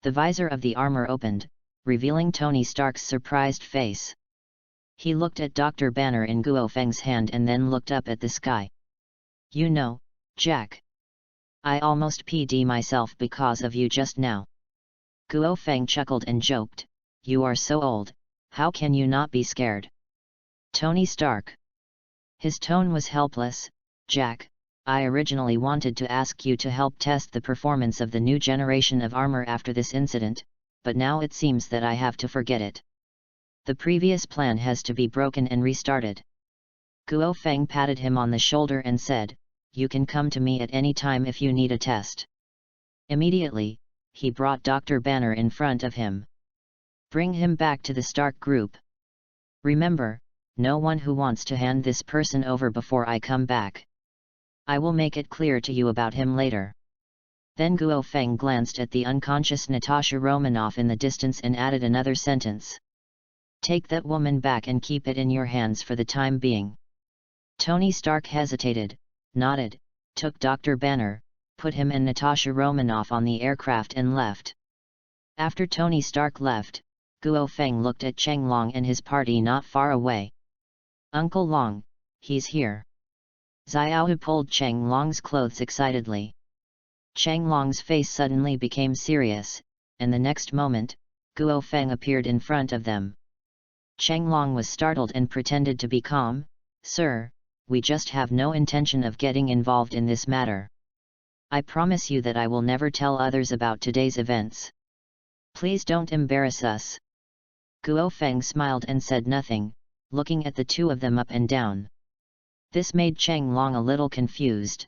The visor of the armor opened, revealing Tony Stark's surprised face. He looked at Dr. Banner in Guo Feng's hand and then looked up at the sky. "You know, Jack, I almost PD myself because of you just now." Guo Feng chuckled and joked, "You are so old, how can you not be scared?" "Tony Stark." His tone was helpless. "Jack, I originally wanted to ask you to help test the performance of the new generation of armor after this incident, but now it seems that I have to forget it. The previous plan has to be broken and restarted." Guo Feng patted him on the shoulder and said, "You can come to me at any time if you need a test." Immediately, he brought Dr. Banner in front of him. "Bring him back to the Stark Group. Remember, no one who wants to hand this person over before I come back. I will make it clear to you about him later." Then Guo Feng glanced at the unconscious Natasha Romanoff in the distance and added another sentence. "Take that woman back and keep it in your hands for the time being." Tony Stark hesitated, nodded, took Dr. Banner, put him and Natasha Romanoff on the aircraft and left. After Tony Stark left, Guo Feng looked at Cheng Long and his party not far away. "Uncle Long, he's here." Xiaohu pulled Cheng Long's clothes excitedly. Cheng Long's face suddenly became serious, and the next moment, Guo Feng appeared in front of them. Cheng Long was startled and pretended to be calm. "Sir, we just have no intention of getting involved in this matter. I promise you that I will never tell others about today's events. Please don't embarrass us." Guo Feng smiled and said nothing, looking at the two of them up and down. This made Cheng Long a little confused.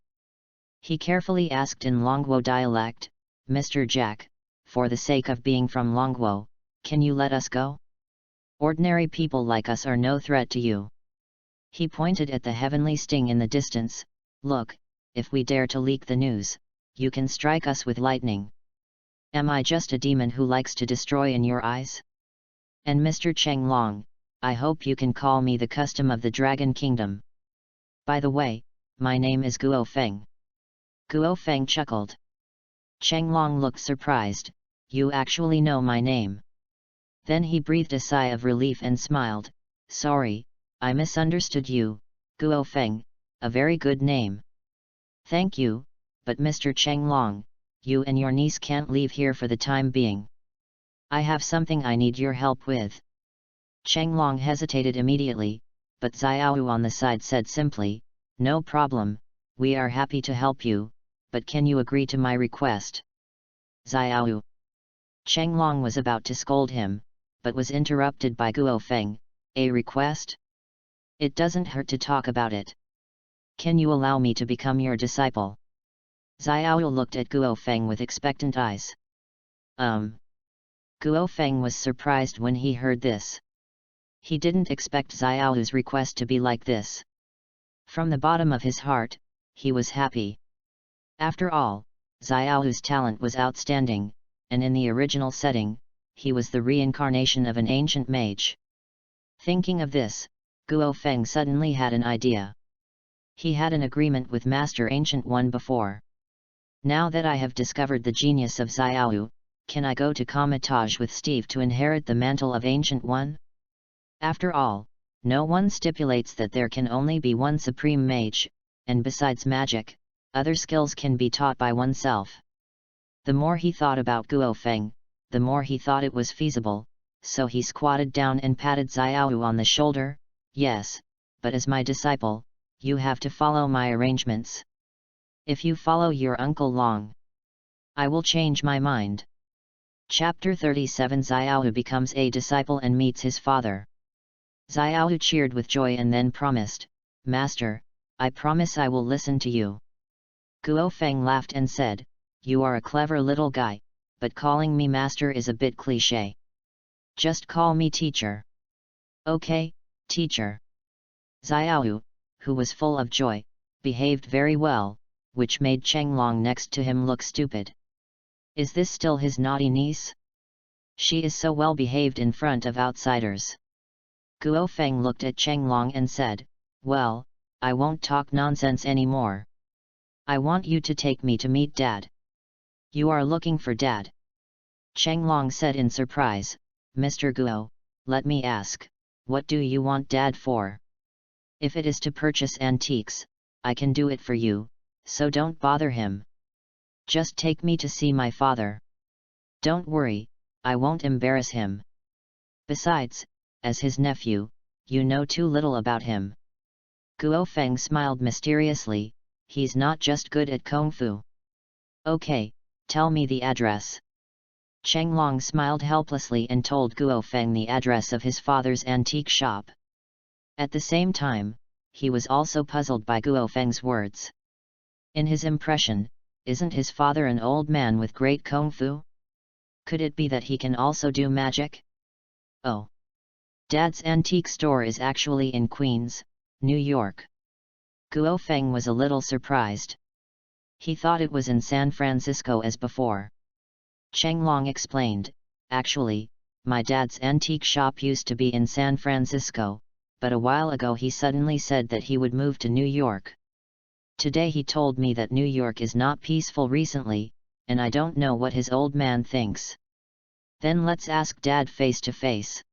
He carefully asked in Longguo dialect, "Mr. Jack, for the sake of being from Longguo, can you let us go? Ordinary people like us are no threat to you." He pointed at the heavenly sting in the distance. "Look, if we dare to leak the news, you can strike us with lightning. Am I just a demon who likes to destroy in your eyes? And Mr. Cheng Long, I hope you can call me the custom of the Dragon Kingdom. By the way, my name is Guo Feng." Guo Feng chuckled. Cheng Long looked surprised. "You actually know my name?" Then he breathed a sigh of relief and smiled. "Sorry, I misunderstood you, Guo Feng, a very good name." "Thank you, but Mr. Cheng Long, you and your niece can't leave here for the time being. I have something I need your help with." Cheng Long hesitated immediately, but Xiaohu on the side said simply, "No problem, we are happy to help you, but can you agree to my request?" "Xiaohu." Cheng Long was about to scold him, but was interrupted by Guo Feng. "A request? It doesn't hurt to talk about it. Can you allow me to become your disciple?" Xiaohu looked at Guo Feng with expectant eyes. Guo Feng was surprised when he heard this. He didn't expect Xiaohu's request to be like this. From the bottom of his heart, he was happy. After all, Xiaohu's talent was outstanding, and in the original setting, he was the reincarnation of an ancient mage. Thinking of this, Guo Feng suddenly had an idea. He had an agreement with Master Ancient One before. "Now that I have discovered the genius of Xiaohu, can I go to Comitage with Steve to inherit the mantle of Ancient One? After all, no one stipulates that there can only be one supreme mage, and besides magic, other skills can be taught by oneself." The more he thought about Guo Feng, the more he thought it was feasible, so he squatted down and patted Xiaohu on the shoulder. "Yes, but as my disciple, you have to follow my arrangements. If you follow your Uncle Long, I will change my mind." Chapter 37 Xiaohu becomes a disciple and meets his father. Xiaohu cheered with joy and then promised, "Master, I promise I will listen to you." Guo Feng laughed and said, "You are a clever little guy, but calling me master is a bit cliché. Just call me teacher." "Okay, teacher." Xiaohu, who was full of joy, behaved very well, which made Cheng Long next to him look stupid. Is this still his naughty niece? She is so well behaved in front of outsiders. Guo Feng looked at Cheng Long and said, "Well, I won't talk nonsense anymore. I want you to take me to meet Dad." "You are looking for Dad?" Cheng Long said in surprise. "Mr. Guo, let me ask, what do you want Dad for? If it is to purchase antiques, I can do it for you, so don't bother him. Just take me to see my father. Don't worry, I won't embarrass him. Besides, as his nephew, you know too little about him." Guo Feng smiled mysteriously. "He's not just good at Kung Fu." "Okay, tell me the address." Cheng Long smiled helplessly and told Guo Feng the address of his father's antique shop. At the same time, he was also puzzled by Guo Feng's words. In his impression, isn't his father an old man with great Kung Fu? Could it be that he can also do magic? Oh! Dad's antique store is actually in Queens, New York. Guo Feng was a little surprised. He thought it was in San Francisco as before. Cheng Long explained, "Actually, my dad's antique shop used to be in San Francisco, but a while ago he suddenly said that he would move to New York." Today he told me that New York is not peaceful recently, and I don't know what his old man thinks. Then let's ask Dad face to face.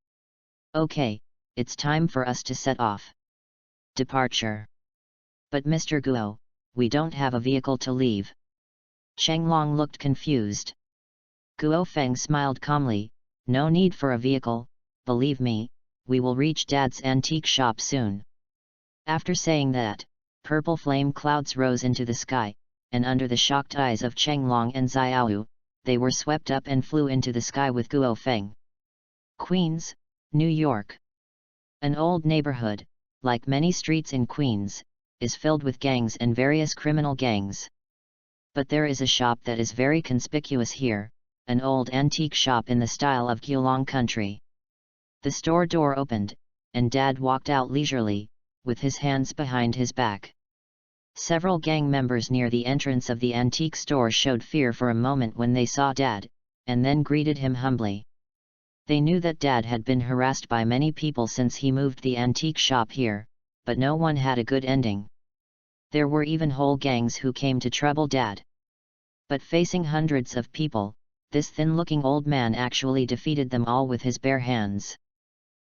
Okay, it's time for us to set off. Departure. But Mr. Guo, we don't have a vehicle to leave. Chenglong looked confused. Guo Feng smiled calmly, no need for a vehicle, believe me, we will reach Dad's antique shop soon. After saying that, purple flame clouds rose into the sky, and under the shocked eyes of Chenglong and Xiaoyu, they were swept up and flew into the sky with Guo Feng. Queens, New York. An old neighborhood, like many streets in Queens, is filled with gangs and various criminal gangs. But there is a shop that is very conspicuous here, an old antique shop in the style of Guilong country. The store door opened, and Dad walked out leisurely, with his hands behind his back. Several gang members near the entrance of the antique store showed fear for a moment when they saw Dad, and then greeted him humbly. They knew that Dad had been harassed by many people since he moved the antique shop here, but no one had a good ending. There were even whole gangs who came to trouble Dad. But facing hundreds of people, this thin-looking old man actually defeated them all with his bare hands.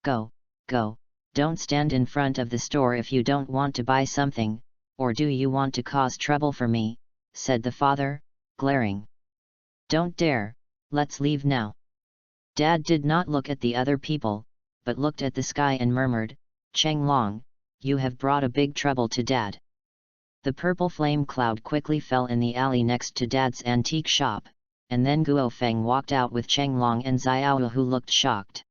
Go, don't stand in front of the store if you don't want to buy something, or do you want to cause trouble for me, said the father, glaring. Don't dare, let's leave now. Dad did not look at the other people, but looked at the sky and murmured, Chenglong, you have brought a big trouble to Dad. The purple flame cloud quickly fell in the alley next to Dad's antique shop, and then Guo Feng walked out with Chenglong and Xiaoyu, who looked shocked.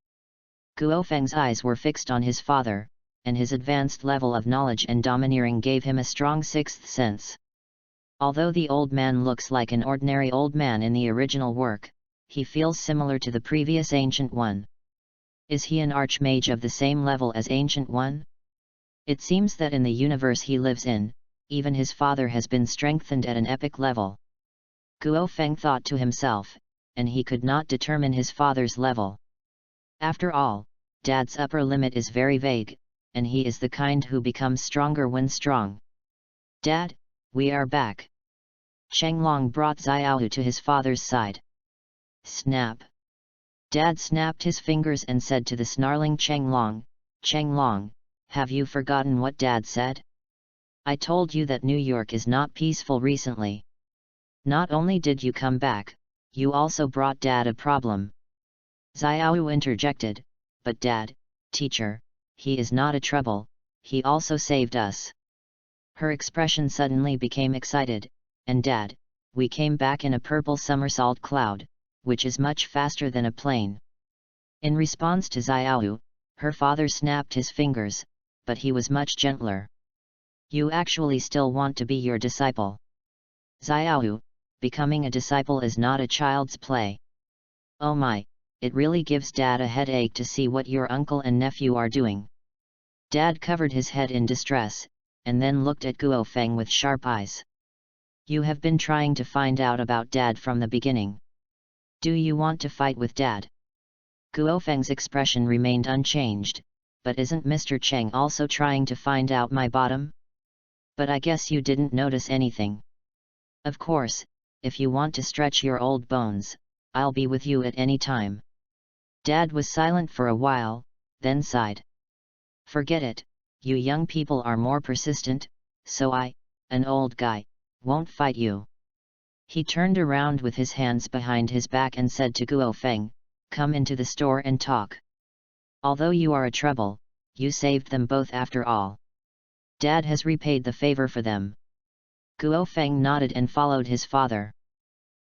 Guo Feng's eyes were fixed on his father, and his advanced level of knowledge and domineering gave him a strong sixth sense. Although the old man looks like an ordinary old man in the original work, he feels similar to the previous Ancient One. Is he an archmage of the same level as Ancient One? It seems that in the universe he lives in, even his father has been strengthened at an epic level. Guo Feng thought to himself, and he could not determine his father's level. After all, Dad's upper limit is very vague, and he is the kind who becomes stronger when strong. Dad, we are back. Chenglong brought Xiaoyu to his father's side. Snap. Dad snapped his fingers and said to the snarling Chenglong, Chenglong, have you forgotten what Dad said? I told you that New York is not peaceful recently. Not only did you come back, you also brought Dad a problem. Xiaoyu interjected, but Dad, teacher, he is not a trouble, he also saved us. Her expression suddenly became excited, and Dad, we came back in a purple somersault cloud, which is much faster than a plane. In response to Xiaoyu, her father snapped his fingers, but he was much gentler. You actually still want to be your disciple. Xiaoyu, becoming a disciple is not a child's play. Oh my, it really gives Dad a headache to see what your uncle and nephew are doing. Dad covered his head in distress, and then looked at Guo Feng with sharp eyes. You have been trying to find out about Dad from the beginning. Do you want to fight with Dad? Guo Feng's expression remained unchanged, but isn't Mr. Cheng also trying to find out my bottom? But I guess you didn't notice anything. Of course, if you want to stretch your old bones, I'll be with you at any time. Dad was silent for a while, then sighed. Forget it, you young people are more persistent, so I, an old guy, won't fight you. He turned around with his hands behind his back and said to Guo Feng, come into the store and talk. Although you are a trouble, you saved them both after all. Dad has repaid the favor for them. Guo Feng nodded and followed his father.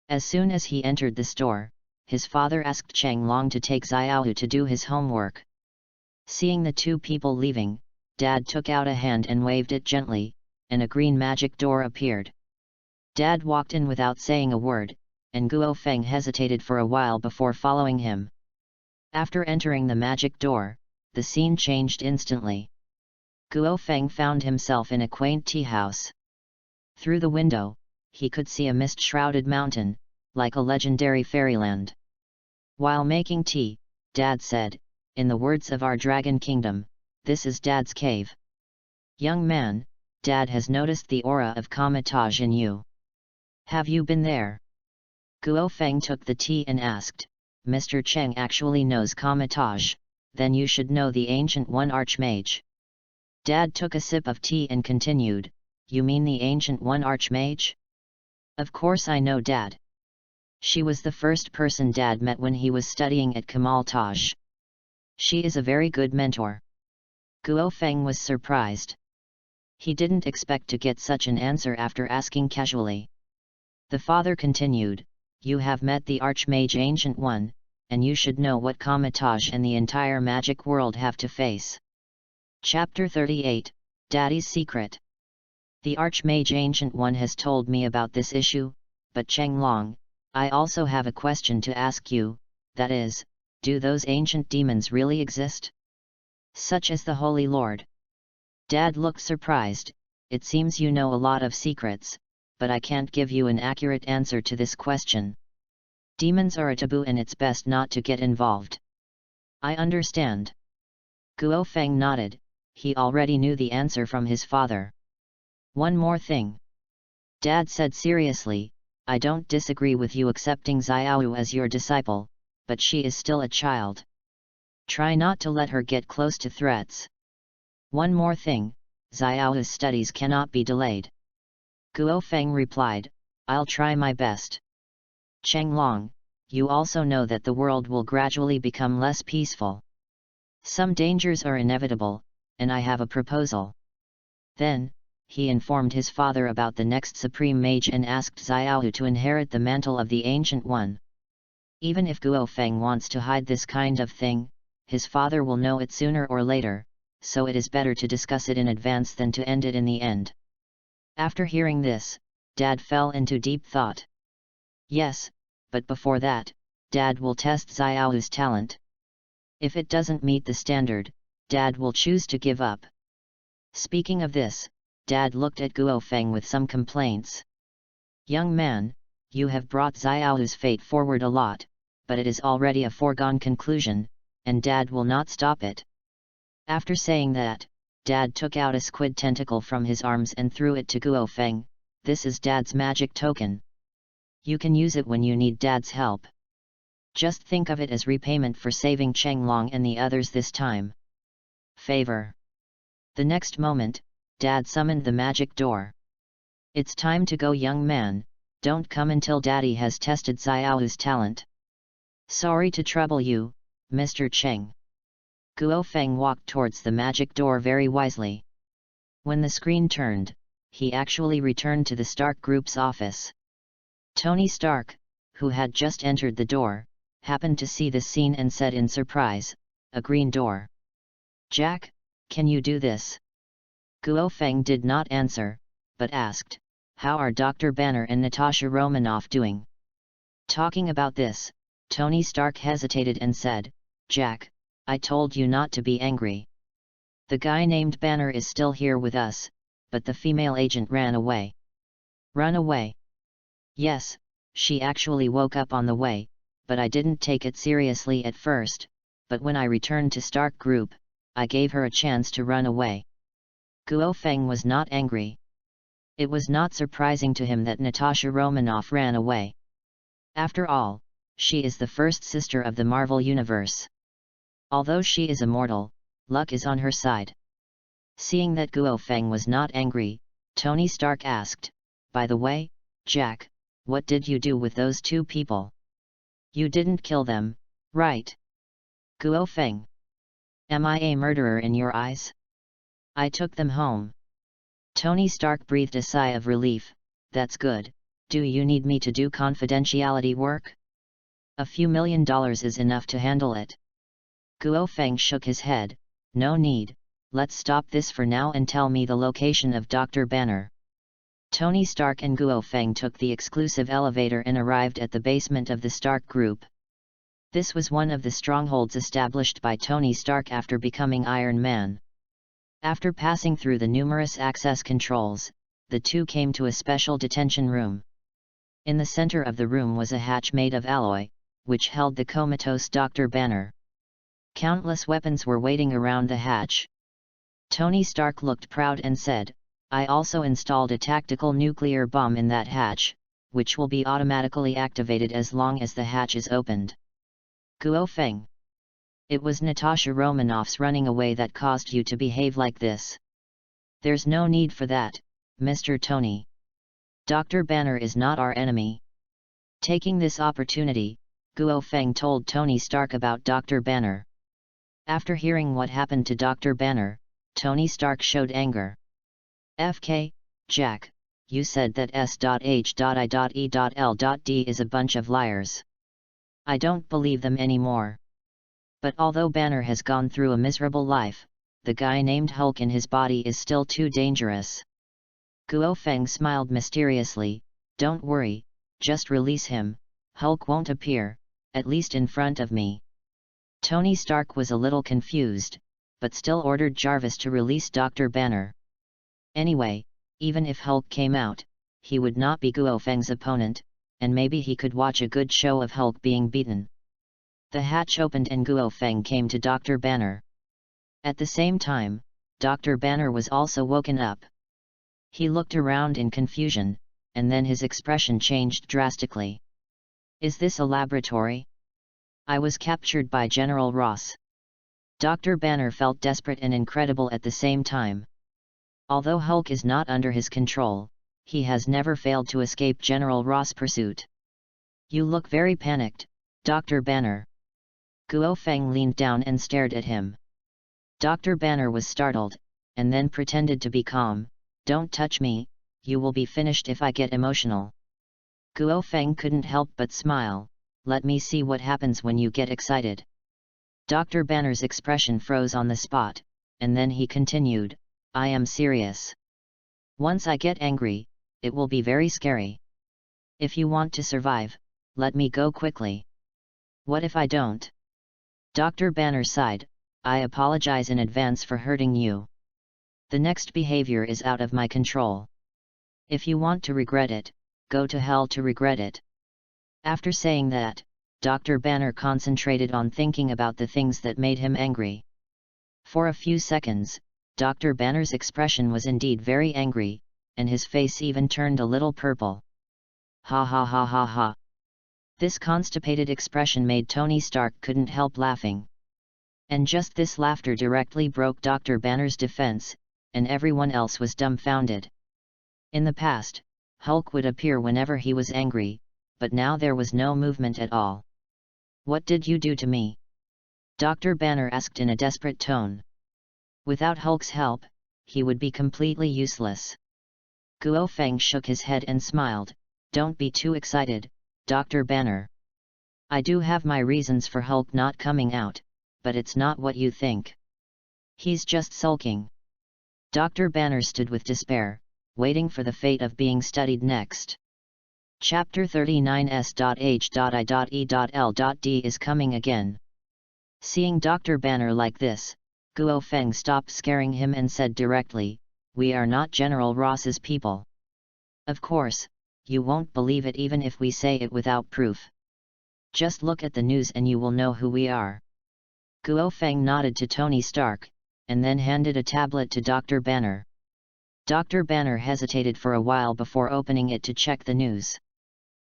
As soon as he entered the store, his father asked Chenglong to take Xiaoyu to do his homework. Seeing the two people leaving, Dad took out a hand and waved it gently, and a green magic door appeared. Dad walked in without saying a word, and Guo Feng hesitated for a while before following him. After entering the magic door, the scene changed instantly. Guo Feng found himself in a quaint tea house. Through the window, he could see a mist-shrouded mountain, like a legendary fairyland. While making tea, Dad said, in the words of our Dragon Kingdom, this is Dad's cave. Young man, Dad has noticed the aura of Komatage in you. Have you been there? Guo Feng took the tea and asked, Mr. Cheng actually knows Komatage, then you should know the Ancient One Archmage. Dad took a sip of tea and continued, you mean the Ancient One Archmage? Of course I know, Dad. She was the first person Dad met when he was studying at Kamal Taj. She is a very good mentor. Guo Feng was surprised. He didn't expect to get such an answer after asking casually. The father continued, you have met the Archmage Ancient One, and you should know what Komatage and the entire magic world have to face. Chapter 38, Daddy's Secret. The Archmage Ancient One has told me about this issue, but Cheng Long, I also have a question to ask you, that is, do those ancient demons really exist? Such as the Holy Lord? Dad looked surprised, it seems you know a lot of secrets, but I can't give you an accurate answer to this question. Demons are a taboo and it's best not to get involved. I understand. Guo Feng nodded, he already knew the answer from his father. One more thing. Dad said seriously, I don't disagree with you accepting Xiaoyu as your disciple, but she is still a child. Try not to let her get close to threats. One more thing, Xiaoyu's studies cannot be delayed. Guo Feng replied, I'll try my best. Cheng Long, you also know that the world will gradually become less peaceful. Some dangers are inevitable, and I have a proposal. Then, he informed his father about the next Supreme Mage and asked Xiaoyu to inherit the mantle of the Ancient One. Even if Guo Feng wants to hide this kind of thing, his father will know it sooner or later, so it is better to discuss it in advance than to end it in the end. After hearing this, Dad fell into deep thought. Yes, but before that, Dad will test Xiaoyu's talent. If it doesn't meet the standard, Dad will choose to give up. Speaking of this, Dad looked at Guo Feng with some complaints. Young man, you have brought Xiaoyu's fate forward a lot, but it is already a foregone conclusion, and Dad will not stop it. After saying that, Dad took out a squid tentacle from his arms and threw it to Guo Feng. This is Dad's magic token. You can use it when you need Dad's help. Just think of it as repayment for saving Cheng Long and the others this time. Favor. The next moment, Dad summoned the magic door. It's time to go, young man, don't come until Daddy has tested Xiaoyu's talent. Sorry to trouble you, Mr. Cheng. Guo Feng walked towards the magic door very wisely. When the screen turned, he actually returned to the Stark Group's office. Tony Stark, who had just entered the door, happened to see this scene and said in surprise, a green door. Jack, can you do this? Guo Feng did not answer, but asked, how are Dr. Banner and Natasha Romanoff doing? Talking about this, Tony Stark hesitated and said, Jack, I told you not to be angry. The guy named Banner is still here with us, but the female agent ran away. Run away? Yes, she actually woke up on the way, but I didn't take it seriously at first, but when I returned to Stark Group, I gave her a chance to run away. Guo Feng was not angry. It was not surprising to him that Natasha Romanoff ran away. After all, she is the first sister of the Marvel Universe. Although she is immortal, luck is on her side. Seeing that Guo Feng was not angry, Tony Stark asked, by the way, Jack, what did you do with those two people? You didn't kill them, right? Guo Feng. Am I a murderer in your eyes? I took them home. Tony Stark breathed a sigh of relief. That's good. Do you need me to do confidentiality work? A few $1 million is enough to handle it. Guo Feng shook his head. No need, let's stop this for now and tell me the location of Dr. Banner. Tony Stark and Guo Feng took the exclusive elevator and arrived at the basement of the Stark Group. This was one of the strongholds established by Tony Stark after becoming Iron Man. After passing through the numerous access controls, the two came to a special detention room. In the center of the room was a hatch made of alloy, which held the comatose Dr. Banner. Countless weapons were waiting around the hatch. Tony Stark looked proud and said, I also installed a tactical nuclear bomb in that hatch, which will be automatically activated as long as the hatch is opened. Guo Feng. It was Natasha Romanoff's running away that caused you to behave like this. There's no need for that, Mr. Tony. Dr. Banner is not our enemy. Taking this opportunity, Guo Feng told Tony Stark about Dr. Banner. After hearing what happened to Dr. Banner, Tony Stark showed anger. FK, Jack, you said that S.H.I.E.L.D. is a bunch of liars. I don't believe them anymore. But although Banner has gone through a miserable life, the guy named Hulk in his body is still too dangerous. Guo Feng smiled mysteriously. Don't worry, just release him, Hulk won't appear, at least in front of me. Tony Stark was a little confused, but still ordered Jarvis to release Dr. Banner. Anyway, even if Hulk came out, he would not be Guo Feng's opponent, and maybe he could watch a good show of Hulk being beaten. The hatch opened and Guo Feng came to Dr. Banner. At the same time, Dr. Banner was also woken up. He looked around in confusion, and then his expression changed drastically. Is this a laboratory? I was captured by General Ross. Dr. Banner felt desperate and incredible at the same time. Although Hulk is not under his control, he has never failed to escape General Ross' pursuit. You look very panicked, Dr. Banner. Guo Feng leaned down and stared at him. Dr. Banner was startled, and then pretended to be calm. Don't touch me, you will be finished if I get emotional. Guo Feng couldn't help but smile. Let me see what happens when you get excited. Dr. Banner's expression froze on the spot, and then he continued, I am serious. Once I get angry, it will be very scary. If you want to survive, let me go quickly. What if I don't? Dr. Banner sighed. I apologize in advance for hurting you. The next behavior is out of my control. If you want to regret it, go to hell to regret it. After saying that, Dr. Banner concentrated on thinking about the things that made him angry. For a few seconds, Dr. Banner's expression was indeed very angry, and his face even turned a little purple. Ha ha ha ha ha. This constipated expression made Tony Stark couldn't help laughing. And just this laughter directly broke Dr. Banner's defense, and everyone else was dumbfounded. In the past, Hulk would appear whenever he was angry, but now there was no movement at all. What did you do to me? Dr. Banner asked in a desperate tone. Without Hulk's help, he would be completely useless. Guo Feng shook his head and smiled. Don't be too excited, Dr. Banner. I do have my reasons for Hulk not coming out, but it's not what you think. He's just sulking. Dr. Banner stood with despair, waiting for the fate of being studied next. Chapter 39 S.H.I.E.L.D. is coming again. Seeing Dr. Banner like this, Guo Feng stopped scaring him and said directly, we are not General Ross's people. Of course, you won't believe it even if we say it without proof. Just look at the news and you will know who we are. Guo Feng nodded to Tony Stark, and then handed a tablet to Dr. Banner. Dr. Banner hesitated for a while before opening it to check the news.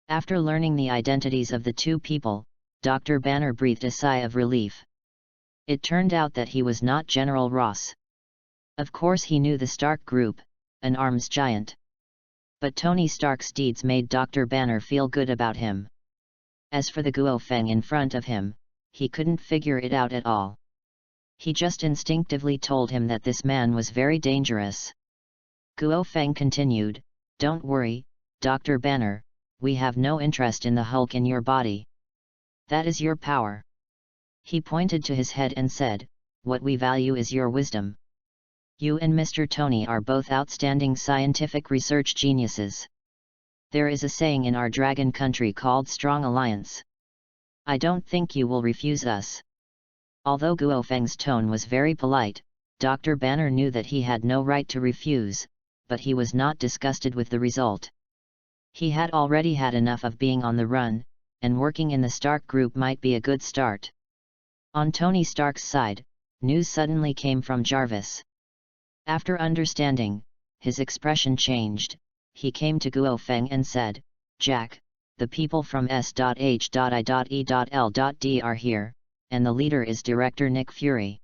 After learning the identities of the two people, Dr. Banner breathed a sigh of relief. It turned out that he was not General Ross. Of course he knew the Stark Group, an arms giant. But Tony Stark's deeds made Dr. Banner feel good about him. As for the Guo Feng in front of him, he couldn't figure it out at all. He just instinctively told him that this man was very dangerous. Guo Feng continued, don't worry, Dr. Banner, we have no interest in the Hulk in your body. That is your power. He pointed to his head and said, what we value is your wisdom. You and Mr. Tony are both outstanding scientific research geniuses. There is a saying in our dragon country called Strong Alliance. I don't think you will refuse us. Although Guo Feng's tone was very polite, Dr. Banner knew that he had no right to refuse, but he was not disgusted with the result. He had already had enough of being on the run, and working in the Stark Group might be a good start. On Tony Stark's side, news suddenly came from Jarvis. After understanding, his expression changed. He came to Guo Feng and said, "Jack, the people from S.H.I.E.L.D. are here, and the leader is director Nick Fury."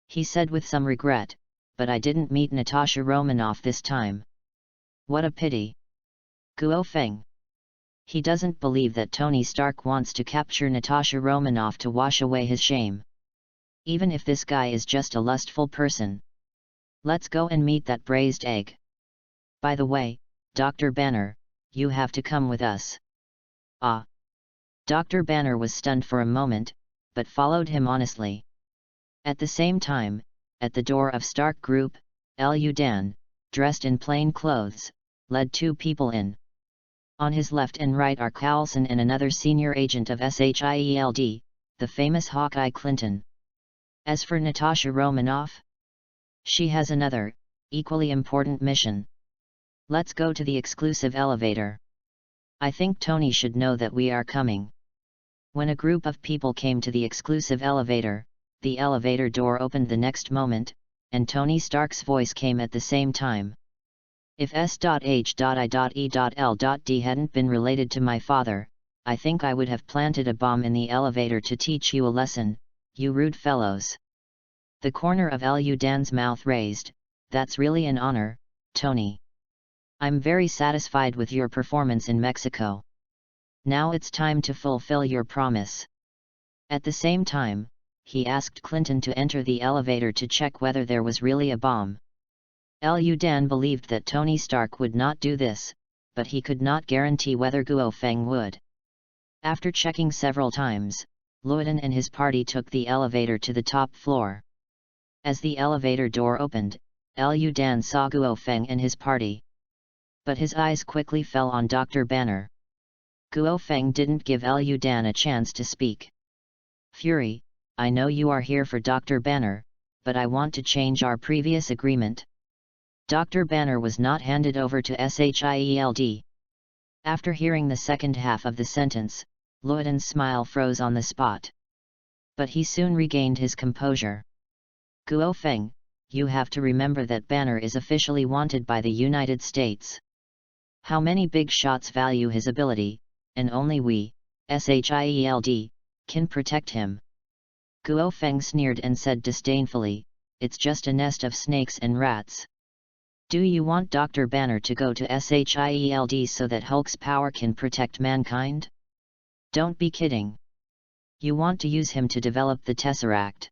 He said with some regret, "But I didn't meet Natasha Romanoff this time. What a pity." Guo Feng. He doesn't believe that Tony Stark wants to capture Natasha Romanoff to wash away his shame. Even if this guy is just a lustful person. Let's go and meet that braised egg. By the way, Dr. Banner, you have to come with us. Ah! Dr. Banner was stunned for a moment, but followed him honestly. At the same time, at the door of Stark Group, Lu Dan, dressed in plain clothes, led two people in. On his left and right are Coulson and another senior agent of SHIELD, the famous Hawkeye Clinton. As for Natasha Romanoff, she has another, equally important mission. Let's go to the exclusive elevator. I think Tony should know that we are coming. When a group of people came to the exclusive elevator, the elevator door opened the next moment, and Tony Stark's voice came at the same time. If S.H.I.E.L.D. hadn't been related to my father, I think I would have planted a bomb in the elevator to teach you a lesson, you rude fellows. The corner of Lu Dan's mouth raised. That's really an honor, Tony. I'm very satisfied with your performance in Mexico. Now it's time to fulfill your promise. At the same time, he asked Clinton to enter the elevator to check whether there was really a bomb. Lu Dan believed that Tony Stark would not do this, but he could not guarantee whether Guo Feng would. After checking several times, Luoden and his party took the elevator to the top floor. As the elevator door opened, Lu Dan saw Guo Feng and his party. But his eyes quickly fell on Dr. Banner. Guo Feng didn't give Lu Dan a chance to speak. "Fury, I know you are here for Dr. Banner, but I want to change our previous agreement." Dr. Banner was not handed over to SHIELD. After hearing the second half of the sentence, Luoden's smile froze on the spot. But he soon regained his composure. "Guo Feng, you have to remember that Banner is officially wanted by the United States. How many big shots value his ability, and only we, SHIELD, can protect him." Guo Feng sneered and said disdainfully, "It's just a nest of snakes and rats. Do you want Dr. Banner to go to SHIELD so that Hulk's power can protect mankind? Don't be kidding. You want to use him to develop the Tesseract."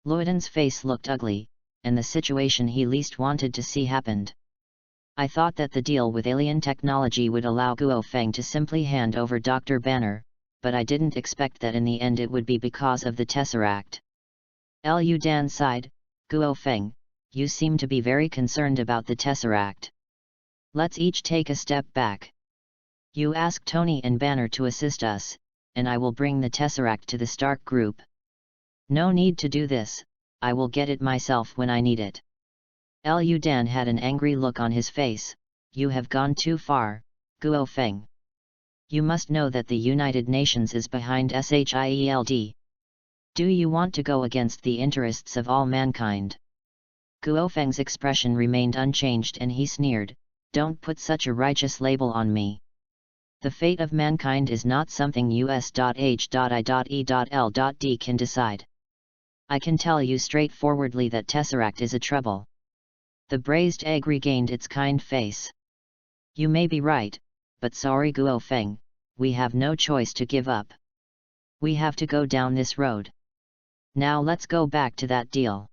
Luoden's face looked ugly, and the situation he least wanted to see happened. "I thought that the deal with alien technology would allow Guo Feng to simply hand over Dr. Banner, but I didn't expect that in the end it would be because of the Tesseract." Lu Dan sighed. "Guo Feng, you seem to be very concerned about the Tesseract. Let's each take a step back. You ask Tony and Banner to assist us, and I will bring the Tesseract to the Stark Group. No need to do this, I will get it myself when I need it." Lu Dan had an angry look on his face. "You have gone too far, Guo Feng. You must know that the United Nations is behind SHIELD. Do you want to go against the interests of all mankind?" Guo Feng's expression remained unchanged and he sneered, "Don't put such a righteous label on me. The fate of mankind is not something US.H.I.E.L.D. can decide. I can tell you straightforwardly that Tesseract is a trouble." The braised egg regained its kind face. "You may be right, but sorry Guo Feng, we have no choice to give up. We have to go down this road. Now let's go back to that deal."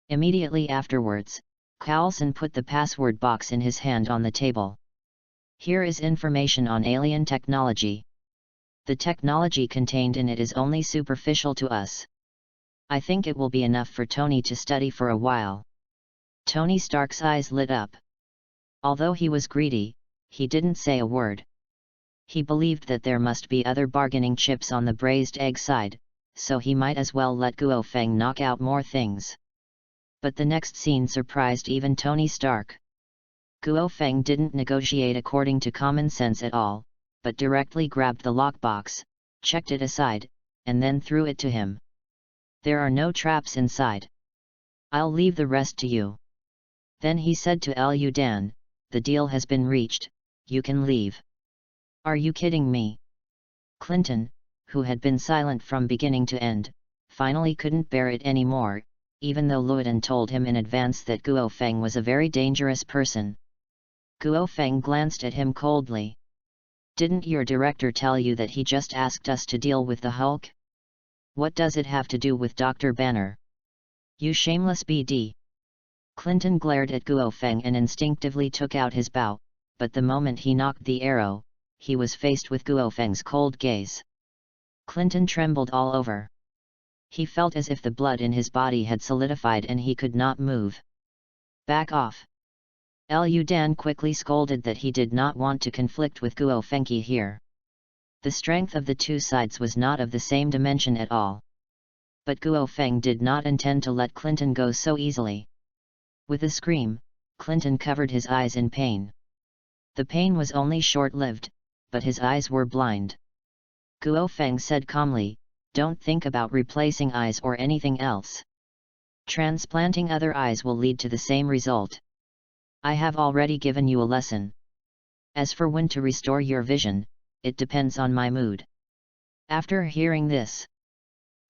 Immediately afterwards, Coulson put the password box in his hand on the table. "Here is information on alien technology. The technology contained in it is only superficial to us. I think it will be enough for Tony to study for a while." Tony Stark's eyes lit up. Although he was greedy, he didn't say a word. He believed that there must be other bargaining chips on the braised egg side, so he might as well let Guo Feng knock out more things. But the next scene surprised even Tony Stark. Guo Feng didn't negotiate according to common sense at all, but directly grabbed the lockbox, checked it aside, and then threw it to him. "There are no traps inside. I'll leave the rest to you." Then he said to Lu Dan, "The deal has been reached, you can leave." "Are you kidding me?" Clinton, who had been silent from beginning to end, finally couldn't bear it anymore, even though Luodan told him in advance that Guo Feng was a very dangerous person. Guo Feng glanced at him coldly. "Didn't your director tell you that he just asked us to deal with the Hulk? What does it have to do with Dr. Banner? You shameless BD!" Clinton glared at Guo Feng and instinctively took out his bow, but the moment he knocked the arrow, he was faced with Guo Feng's cold gaze. Clinton trembled all over. He felt as if the blood in his body had solidified and he could not move. "Back off!" Lu Dan quickly scolded that he did not want to conflict with Guo Fengqi here. The strength of the two sides was not of the same dimension at all. But Guo Feng did not intend to let Clinton go so easily. With a scream, Clinton covered his eyes in pain. The pain was only short-lived, but his eyes were blind. Guo Feng said calmly, "Don't think about replacing eyes or anything else. Transplanting other eyes will lead to the same result. I have already given you a lesson. As for when to restore your vision, it depends on my mood." After hearing this,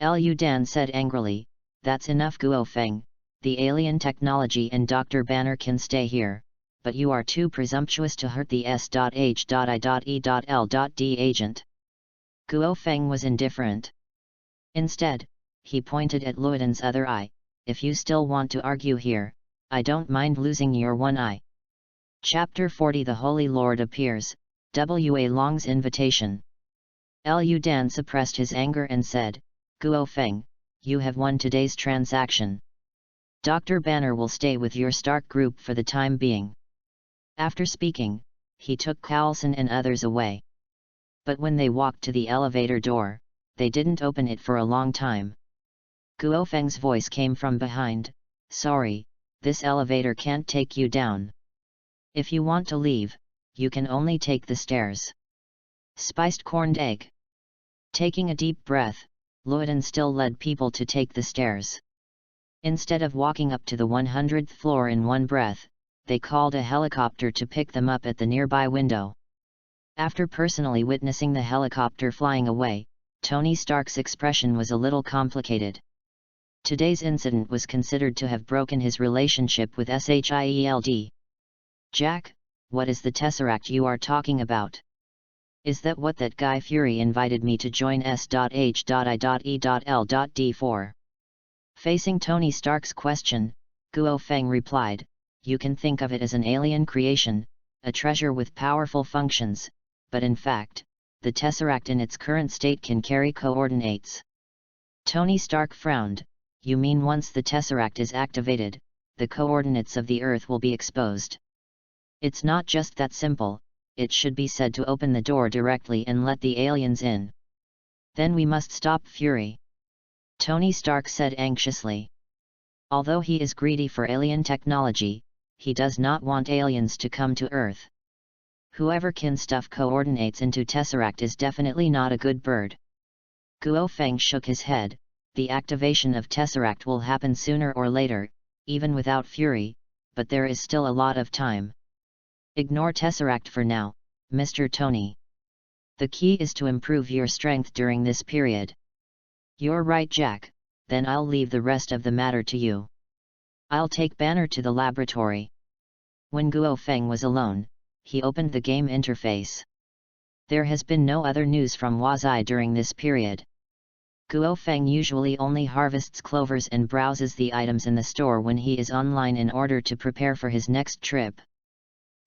Lu Dan said angrily, "That's enough, Guo Feng. The alien technology and Dr. Banner can stay here, but you are too presumptuous to hurt the S.H.I.E.L.D agent." Guo Feng was indifferent. Instead, he pointed at Luodan's other eye. "If you still want to argue here, I don't mind losing your one eye." Chapter 40 The Holy Lord appears, W.A. Long's invitation. Lu Dan suppressed his anger and said, "Guo Feng, you have won today's transaction. Dr. Banner will stay with your Stark group for the time being." After speaking, he took Carlson and others away. But when they walked to the elevator door, they didn't open it for a long time. Guo Feng's voice came from behind, "Sorry, this elevator can't take you down. If you want to leave, you can only take the stairs." Spiced corned egg. Taking a deep breath, Luodan still led people to take the stairs. Instead of walking up to the 100th floor in one breath, they called a helicopter to pick them up at the nearby window. After personally witnessing the helicopter flying away, Tony Stark's expression was a little complicated. Today's incident was considered to have broken his relationship with SHIELD. "Jack, what is the Tesseract you are talking about? Is that what that guy Fury invited me to join S.H.I.E.L.D for?" Facing Tony Stark's question, Guo Feng replied, "You can think of it as an alien creation, a treasure with powerful functions, but in fact, the Tesseract in its current state can carry coordinates." Tony Stark frowned. "You mean once the Tesseract is activated, the coordinates of the Earth will be exposed?" "It's not just that simple, it should be said to open the door directly and let the aliens in. Then we must stop Fury," Tony Stark said anxiously. Although he is greedy for alien technology, he does not want aliens to come to Earth. Whoever can stuff coordinates into Tesseract is definitely not a good bird. Guo Feng shook his head. "The activation of Tesseract will happen sooner or later, even without Fury, but there is still a lot of time. Ignore Tesseract for now, Mr. Tony. The key is to improve your strength during this period." "You're right, Jack, then I'll leave the rest of the matter to you. I'll take Banner to the laboratory." When Guo Feng was alone, he opened the game interface. There has been no other news from Wazai during this period. Guo Feng usually only harvests clovers and browses the items in the store when he is online in order to prepare for his next trip.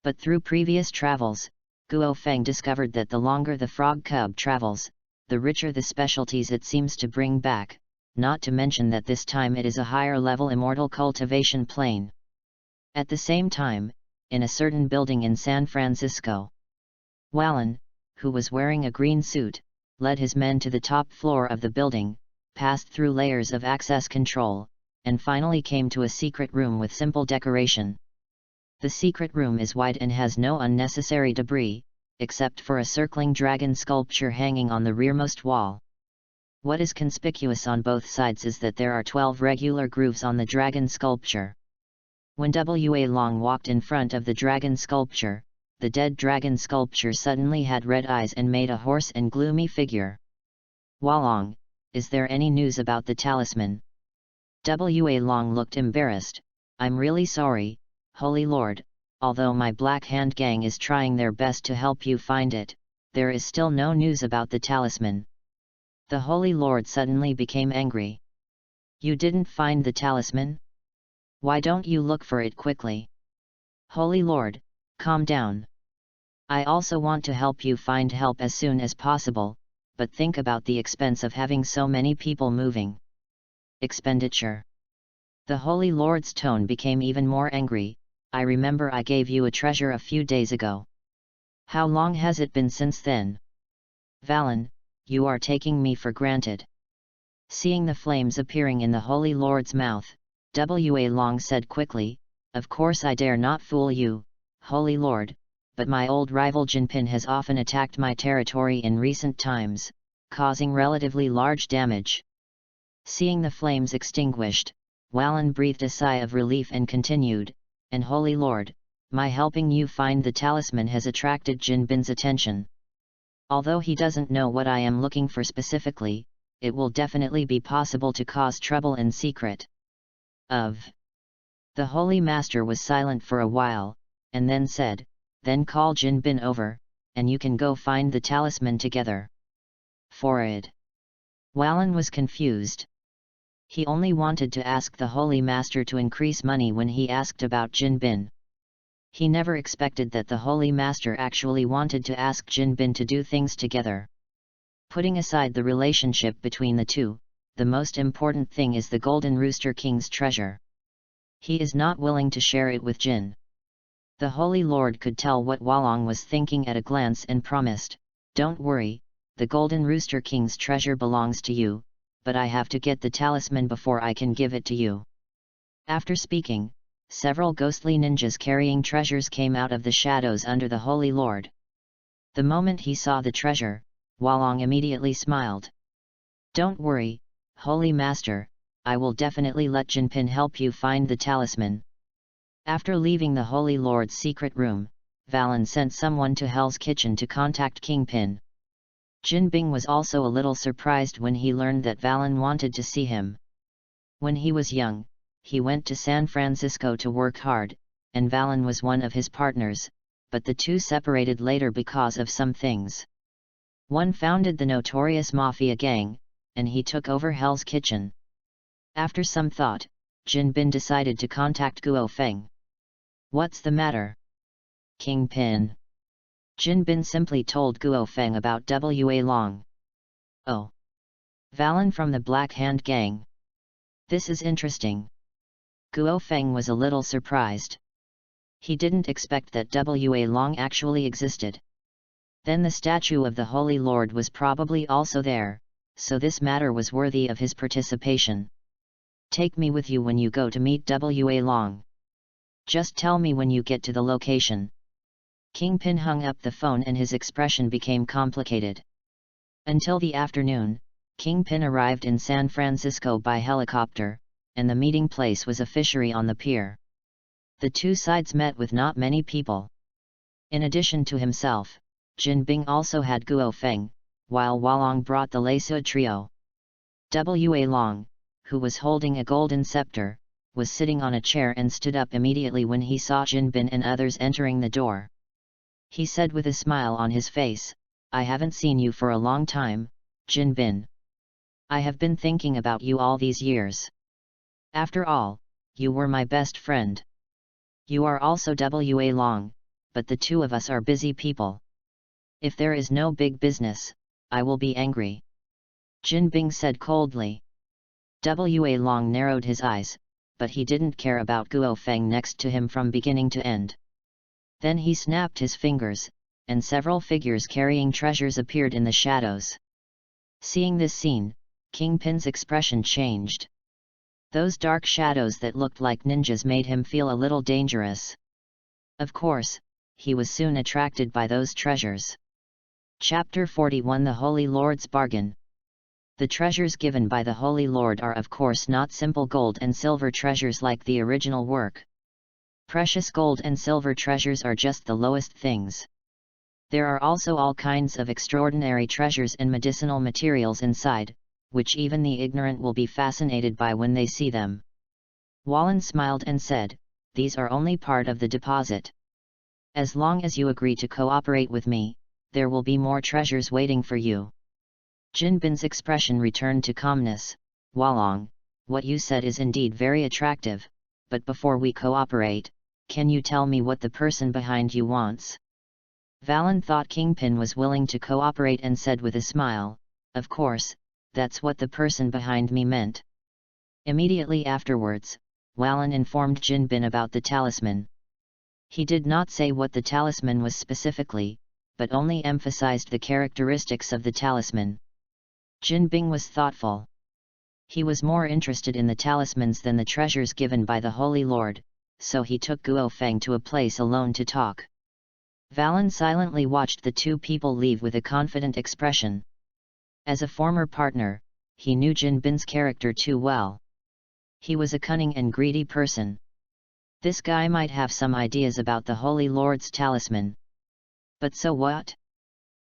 But through previous travels, Guo Feng discovered that the longer the frog cub travels, the richer the specialties it seems to bring back, not to mention that this time it is a higher level immortal cultivation plane. At the same time, in a certain building in San Francisco, Wallen, who was wearing a green suit, led his men to the top floor of the building, passed through layers of access control, and finally came to a secret room with simple decoration. The secret room is wide and has no unnecessary debris, except for a circling dragon sculpture hanging on the rearmost wall. What is conspicuous on both sides is that there are 12 regular grooves on the dragon sculpture. When W.A. Long walked in front of the dragon sculpture, the dead dragon sculpture suddenly had red eyes and made a hoarse and gloomy figure. "Walong, is there any news about the talisman?" W.A. Long looked embarrassed. "I'm really sorry, Holy Lord, although my Black Hand gang is trying their best to help you find it, there is still no news about the talisman." The Holy Lord suddenly became angry. "You didn't find the talisman? Why don't you look for it quickly?" "Holy Lord, calm down. I also want to help you find help as soon as possible, but think about the expense of having so many people moving. Expenditure." The Holy Lord's tone became even more angry. "I remember I gave you a treasure a few days ago. How long has it been since then? Valen, you are taking me for granted." Seeing the flames appearing in the Holy Lord's mouth, W.A. Long said quickly, "Of course I dare not fool you, Holy Lord, but my old rival Jinpin has often attacked my territory in recent times, causing relatively large damage." Seeing the flames extinguished, Valen breathed a sigh of relief and continued, "And Holy Lord, my helping you find the talisman has attracted Jinpin's attention. Although he doesn't know what I am looking for specifically, it will definitely be possible to cause trouble in secret." The Holy Master was silent for a while, and then said, "Then call Jinpin over, and you can go find the talisman together." Forward. Valen was confused. He only wanted to ask the Holy Master to increase money when he asked about Jinpin. He never expected that the Holy Master actually wanted to ask Jinpin to do things together. Putting aside the relationship between the two, the most important thing is the Golden Rooster King's treasure. He is not willing to share it with Jin. The Holy Lord could tell what Walong was thinking at a glance and promised, "Don't worry, the Golden Rooster King's treasure belongs to you, but I have to get the talisman before I can give it to you." After speaking, several ghostly ninjas carrying treasures came out of the shadows under the Holy Lord. The moment he saw the treasure, Walong immediately smiled. "Don't worry, Holy Master, I will definitely let Jinpin help you find the talisman." After leaving the Holy Lord's secret room, Valen sent someone to Hell's Kitchen to contact Kingpin. Jinbing was also a little surprised when he learned that Valen wanted to see him. When he was young, he went to San Francisco to work hard, and Valen was one of his partners, but the two separated later because of some things. One founded the notorious Mafia gang, and he took over Hell's Kitchen. After some thought, Jinbin decided to contact Guo Feng. "What's the matter, Kingpin?" Jinbin simply told Guo Feng about W.A. Long. "Oh. Valen from the Black Hand gang. This is interesting." Guo Feng was a little surprised. He didn't expect that W.A. Long actually existed. Then the statue of the Holy Lord was probably also there, so this matter was worthy of his participation. "Take me with you when you go to meet W.A. Long. Just tell me when you get to the location." Kingpin hung up the phone and his expression became complicated. Until the afternoon, Kingpin arrived in San Francisco by helicopter, and the meeting place was a fishery on the pier. The two sides met with not many people. In addition to himself, Jinbing also had Guo Feng, while Walong brought the Leisud trio. W.A. Long, who was holding a golden scepter, was sitting on a chair and stood up immediately when he saw Jinbin and others entering the door. He said with a smile on his face, "I haven't seen you for a long time, Jinbin. I have been thinking about you all these years. After all, you were my best friend. You are also W.A. Long, but the two of us are busy people. If there is no big business, I will be angry." Jinbing said coldly. W.A. Long narrowed his eyes, but he didn't care about Guo Feng next to him from beginning to end. Then he snapped his fingers, and several figures carrying treasures appeared in the shadows. Seeing this scene, Kingpin's expression changed. Those dark shadows that looked like ninjas made him feel a little dangerous. Of course, he was soon attracted by those treasures. Chapter 41 The Holy Lord's Bargain. The treasures given by the Holy Lord are of course not simple gold and silver treasures like the original work. Precious gold and silver treasures are just the lowest things. There are also all kinds of extraordinary treasures and medicinal materials inside, which even the ignorant will be fascinated by when they see them. Wallen smiled and said, "These are only part of the deposit. As long as you agree to cooperate with me, there will be more treasures waiting for you." Jinbin's expression returned to calmness. "Walong, what you said is indeed very attractive, but before we cooperate, can you tell me what the person behind you wants?" Valen thought Kingpin was willing to cooperate and said with a smile, "Of course, that's what the person behind me meant." Immediately afterwards, Wallen informed Jinbin about the talisman. He did not say what the talisman was specifically, but only emphasized the characteristics of the talisman. Jinbin was thoughtful. He was more interested in the talismans than the treasures given by the Holy Lord, so he took Guo Feng to a place alone to talk. Valen silently watched the two people leave with a confident expression. As a former partner, he knew Jinbin's character too well. He was a cunning and greedy person. This guy might have some ideas about the Holy Lord's talisman. But so what?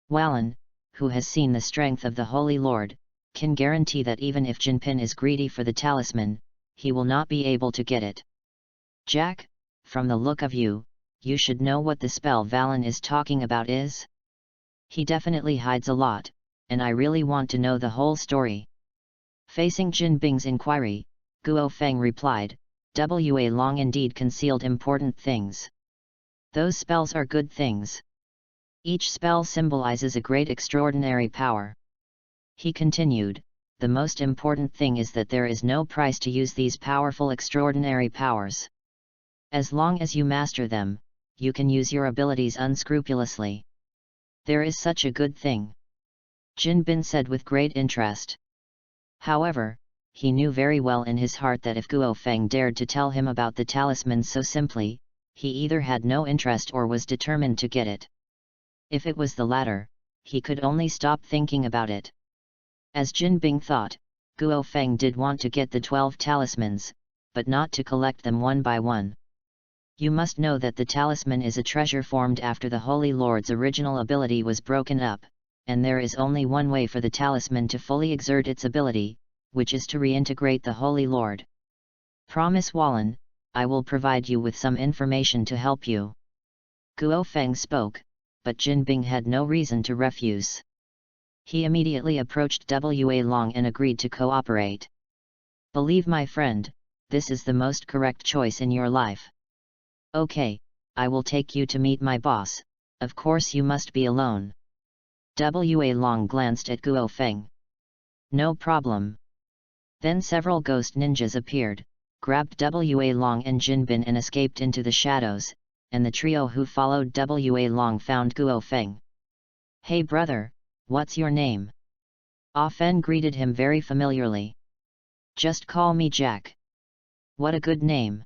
Wallen, who has seen the strength of the Holy Lord, can guarantee that even if Jinpin is greedy for the talisman, he will not be able to get it. Jack, from the look of you, you should know what the spell Valen is talking about is. He definitely hides a lot, and I really want to know the whole story. Facing Jinbing's inquiry, Guo Feng replied, "Wa Long indeed concealed important things. Those spells are good things. Each spell symbolizes a great extraordinary power." He continued, "The most important thing is that there is no price to use these powerful extraordinary powers. As long as you master them, you can use your abilities unscrupulously. There is such a good thing," Jinbin said with great interest. However, he knew very well in his heart that if Guo Feng dared to tell him about the talisman so simply, he either had no interest or was determined to get it. If it was the latter, he could only stop thinking about it. As Jinbing thought, Guo Feng did want to get the 12 talismans, but not to collect them one by one. You must know that the talisman is a treasure formed after the Holy Lord's original ability was broken up, and there is only one way for the talisman to fully exert its ability, which is to reintegrate the Holy Lord. Promise Wallen, I will provide you with some information to help you." Guo Feng spoke, but Jinbing had no reason to refuse. He immediately approached Wa Long and agreed to cooperate. "Believe my friend, this is the most correct choice in your life. Okay, I will take you to meet my boss, of course you must be alone." Wa Long glanced at Guo Feng. "No problem." Then several ghost ninjas appeared, grabbed Wa Long and Jinbin and escaped into the shadows, and the trio who followed Wa Long found Guo Feng. "Hey brother, what's your name?" Ah Fen greeted him very familiarly. "Just call me Jack." "What a good name."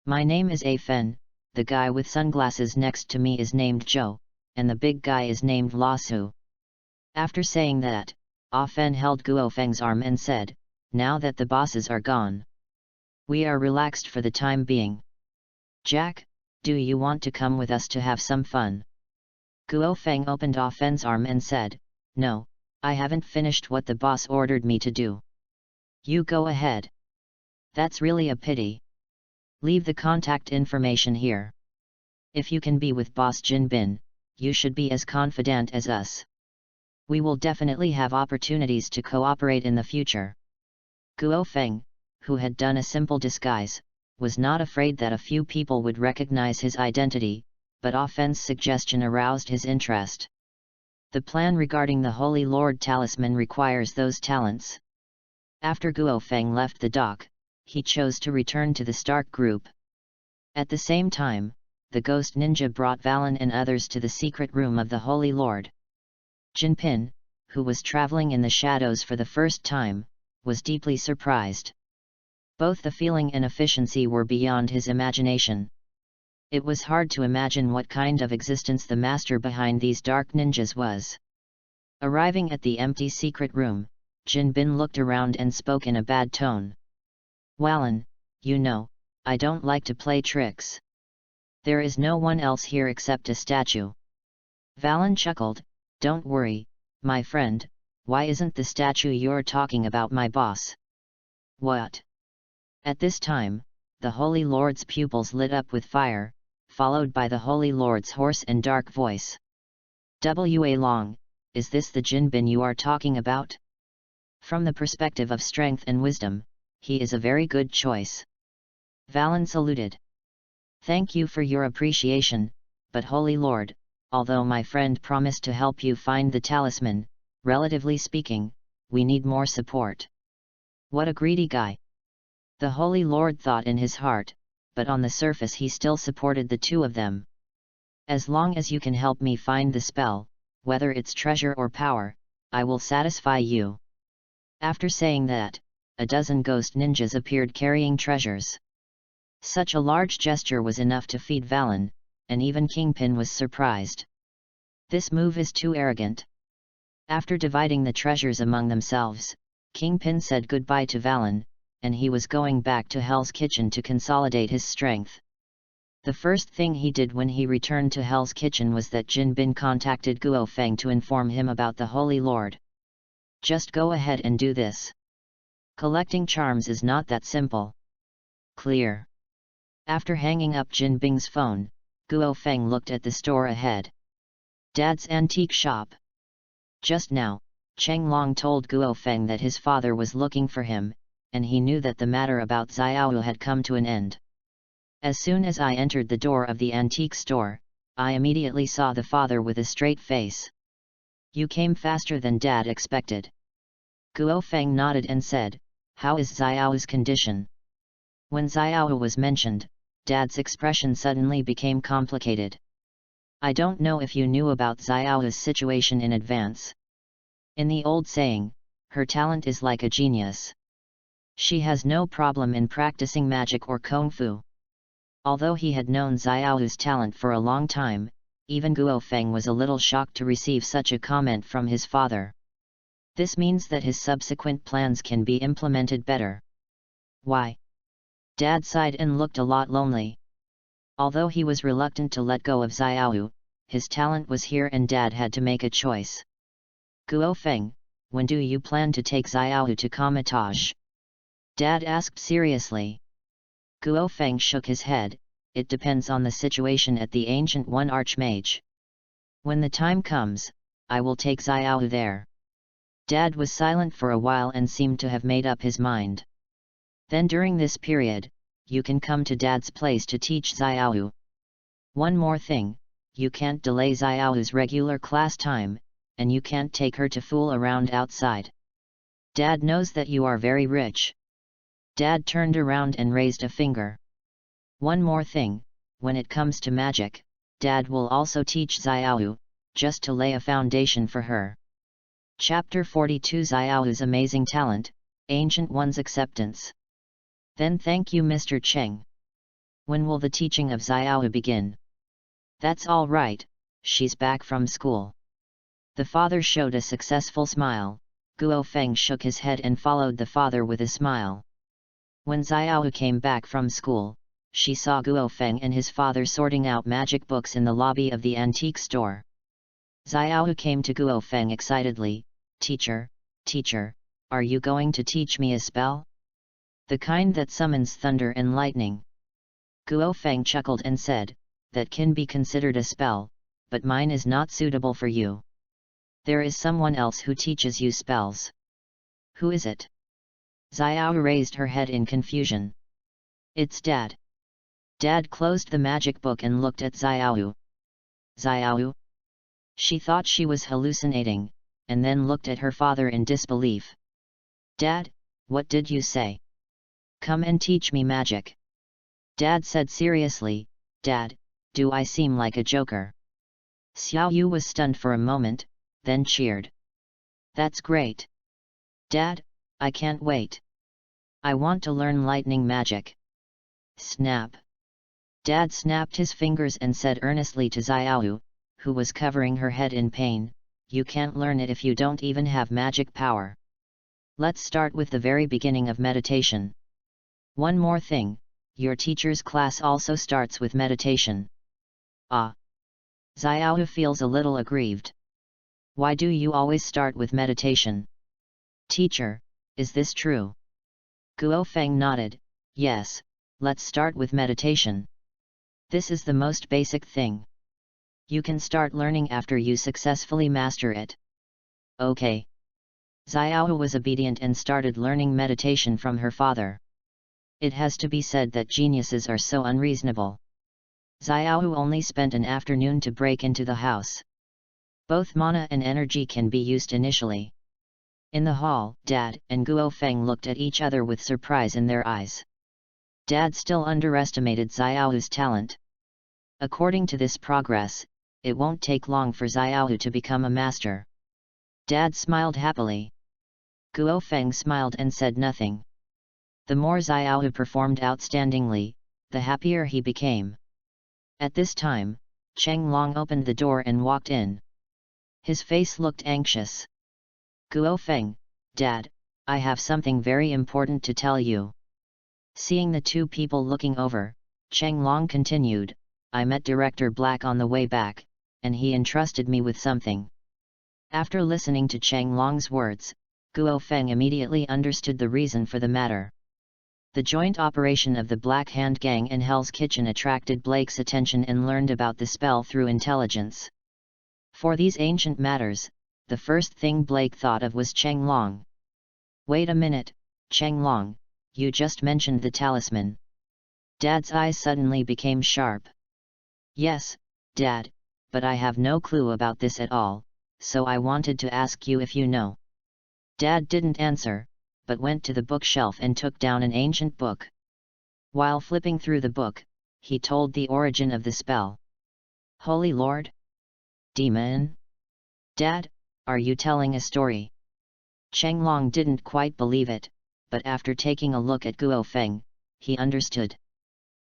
"My name is A Fen, the guy with sunglasses next to me is named Joe, and the big guy is named Lasu." After saying that, Ah Fen held Guo Feng's arm and said, "Now that the bosses are gone, we are relaxed for the time being. Jack, do you want to come with us to have some fun?" Guo Feng opened Ah Fen's arm and said, "No, I haven't finished what the boss ordered me to do." "You go ahead." "That's really a pity. Leave the contact information here. If you can be with Boss Jinbin, you should be as confident as us. We will definitely have opportunities to cooperate in the future." Guo Feng, who had done a simple disguise, was not afraid that a few people would recognize his identity, but Ah Fen's suggestion aroused his interest. The plan regarding the Holy Lord talisman requires those talents. After Guo Feng left the dock, he chose to return to the Stark group. At the same time, the ghost ninja brought Valen and others to the secret room of the Holy Lord. Jinpin, who was traveling in the shadows for the first time, was deeply surprised. Both the feeling and efficiency were beyond his imagination. It was hard to imagine what kind of existence the master behind these dark ninjas was. Arriving at the empty secret room, Jinbin looked around and spoke in a bad tone. "Wallen, you know, I don't like to play tricks. There is no one else here except a statue. Valen chuckled, don't worry, my friend, why isn't the statue you're talking about my boss? What? At this time, the Holy Lord's pupils lit up with fire, followed by the Holy Lord's hoarse and dark voice. W.A. Long, is this the Jinbin you are talking about? From the perspective of strength and wisdom, he is a very good choice. Valen saluted. Thank you for your appreciation, but Holy Lord, although my friend promised to help you find the talisman, relatively speaking, we need more support. What a greedy guy! The Holy Lord thought in his heart, but on the surface he still supported the two of them. As long as you can help me find the spell, whether it's treasure or power, I will satisfy you. After saying that, a dozen ghost ninjas appeared carrying treasures. Such a large gesture was enough to feed Valen, and even Kingpin was surprised. This move is too arrogant. After dividing the treasures among themselves, Kingpin said goodbye to Valen, and he was going back to Hell's Kitchen to consolidate his strength. The first thing he did when he returned to Hell's Kitchen was that Jinbin contacted Guo Feng to inform him about the Holy Lord. Just go ahead and do this. Collecting charms is not that simple. Clear. After hanging up Jinbing's phone, Guo Feng looked at the store ahead. Dad's antique shop. Just now, Cheng Long told Guo Feng that his father was looking for him, and he knew that the matter about Xiao had come to an end. As soon as I entered the door of the antique store, I immediately saw the father with a straight face. You came faster than Dad expected. Guo Feng nodded and said, how is Xiao's condition? When Xiao was mentioned, Dad's expression suddenly became complicated. I don't know if you knew about Xiao's situation in advance. In the old saying, her talent is like a genius. She has no problem in practicing magic or kung fu. Although he had known Xiao's talent for a long time, even Guo Feng was a little shocked to receive such a comment from his father. This means that his subsequent plans can be implemented better. Why? Dad sighed and looked a lot lonely. Although he was reluctant to let go of Xiao, his talent was here and Dad had to make a choice. Guo Feng, when do you plan to take Xiao to Comitage? Dad asked seriously. Guo Feng shook his head, it depends on the situation at the Ancient One Archmage. When the time comes, I will take Xiao there. Dad was silent for a while and seemed to have made up his mind. Then during this period, you can come to Dad's place to teach Xiao. One more thing, you can't delay Xiao's regular class time, and you can't take her to fool around outside. Dad knows that you are very rich. Dad turned around and raised a finger. One more thing, when it comes to magic, Dad will also teach Xiao, just to lay a foundation for her. Chapter 42 Xiao's Amazing Talent, Ancient One's Acceptance. Then thank you Mr. Cheng. When will the teaching of Xiao begin? That's all right, she's back from school. The father showed a successful smile. Guo Feng shook his head and followed the father with a smile. When Xiao came back from school, she saw Guo Feng and his father sorting out magic books in the lobby of the antique store. Xiao came to Guo Feng excitedly, Teacher, are you going to teach me a spell? The kind that summons thunder and lightning. Guo Feng chuckled and said, that can be considered a spell, but mine is not suitable for you. There is someone else who teaches you spells. Who is it? Xiao raised her head in confusion. It's Dad. Dad closed the magic book and looked at Xiao. Xiao? She thought she was hallucinating, and then looked at her father in disbelief. Dad, what did you say? Come and teach me magic. Dad said seriously, Dad, do I seem like a joker? Xiao Yu was stunned for a moment, then cheered. That's great. Dad, I can't wait. I want to learn lightning magic. Snap. Dad snapped his fingers and said earnestly to Xiao, who was covering her head in pain, you can't learn it if you don't even have magic power. Let's start with the very beginning of meditation. One more thing, your teacher's class also starts with meditation. Ah. Xiaohu feels a little aggrieved. Why do you always start with meditation? Teacher, is this true? Guo Feng nodded. Yes, let's start with meditation. This is the most basic thing. You can start learning after you successfully master it. Okay. Xiaohu was obedient and started learning meditation from her father. It has to be said that geniuses are so unreasonable. Xiaohu only spent an afternoon to break into the house. Both mana and energy can be used initially. In the hall, Dad and Guo Feng looked at each other with surprise in their eyes. Dad still underestimated Xiaohu's talent. According to this progress, it won't take long for Xiaohu to become a master. Dad smiled happily. Guo Feng smiled and said nothing. The more Xiaohu performed outstandingly, the happier he became. At this time, Cheng Long opened the door and walked in. His face looked anxious. Guo Feng, Dad, I have something very important to tell you. Seeing the two people looking over, Cheng Long continued, I met Director Black on the way back, and he entrusted me with something. After listening to Cheng Long's words, Guo Feng immediately understood the reason for the matter. The joint operation of the Black Hand Gang and Hell's Kitchen attracted Blake's attention and learned about the spell through intelligence. For these ancient matters, the first thing Blake thought of was Cheng Long. Wait a minute, Cheng Long, you just mentioned the talisman. Dad's eyes suddenly became sharp. Yes, Dad, but I have no clue about this at all, so I wanted to ask you if you know. Dad didn't answer, but went to the bookshelf and took down an ancient book. While flipping through the book, he told the origin of the spell. Holy Lord? Demon? Dad, are you telling a story? Cheng Long didn't quite believe it, but after taking a look at Guo Feng, he understood.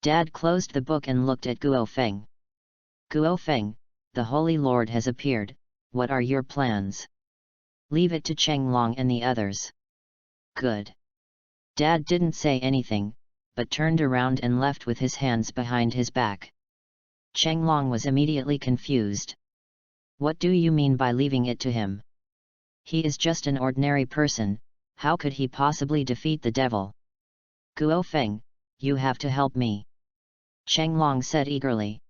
Dad closed the book and looked at Guo Feng. Guo Feng, the Holy Lord has appeared, what are your plans? Leave it to Cheng Long and the others. Good. Dad didn't say anything, but turned around and left with his hands behind his back. Cheng Long was immediately confused. What do you mean by leaving it to him? He is just an ordinary person, how could he possibly defeat the devil? Guo Feng, you have to help me. Cheng Long said eagerly.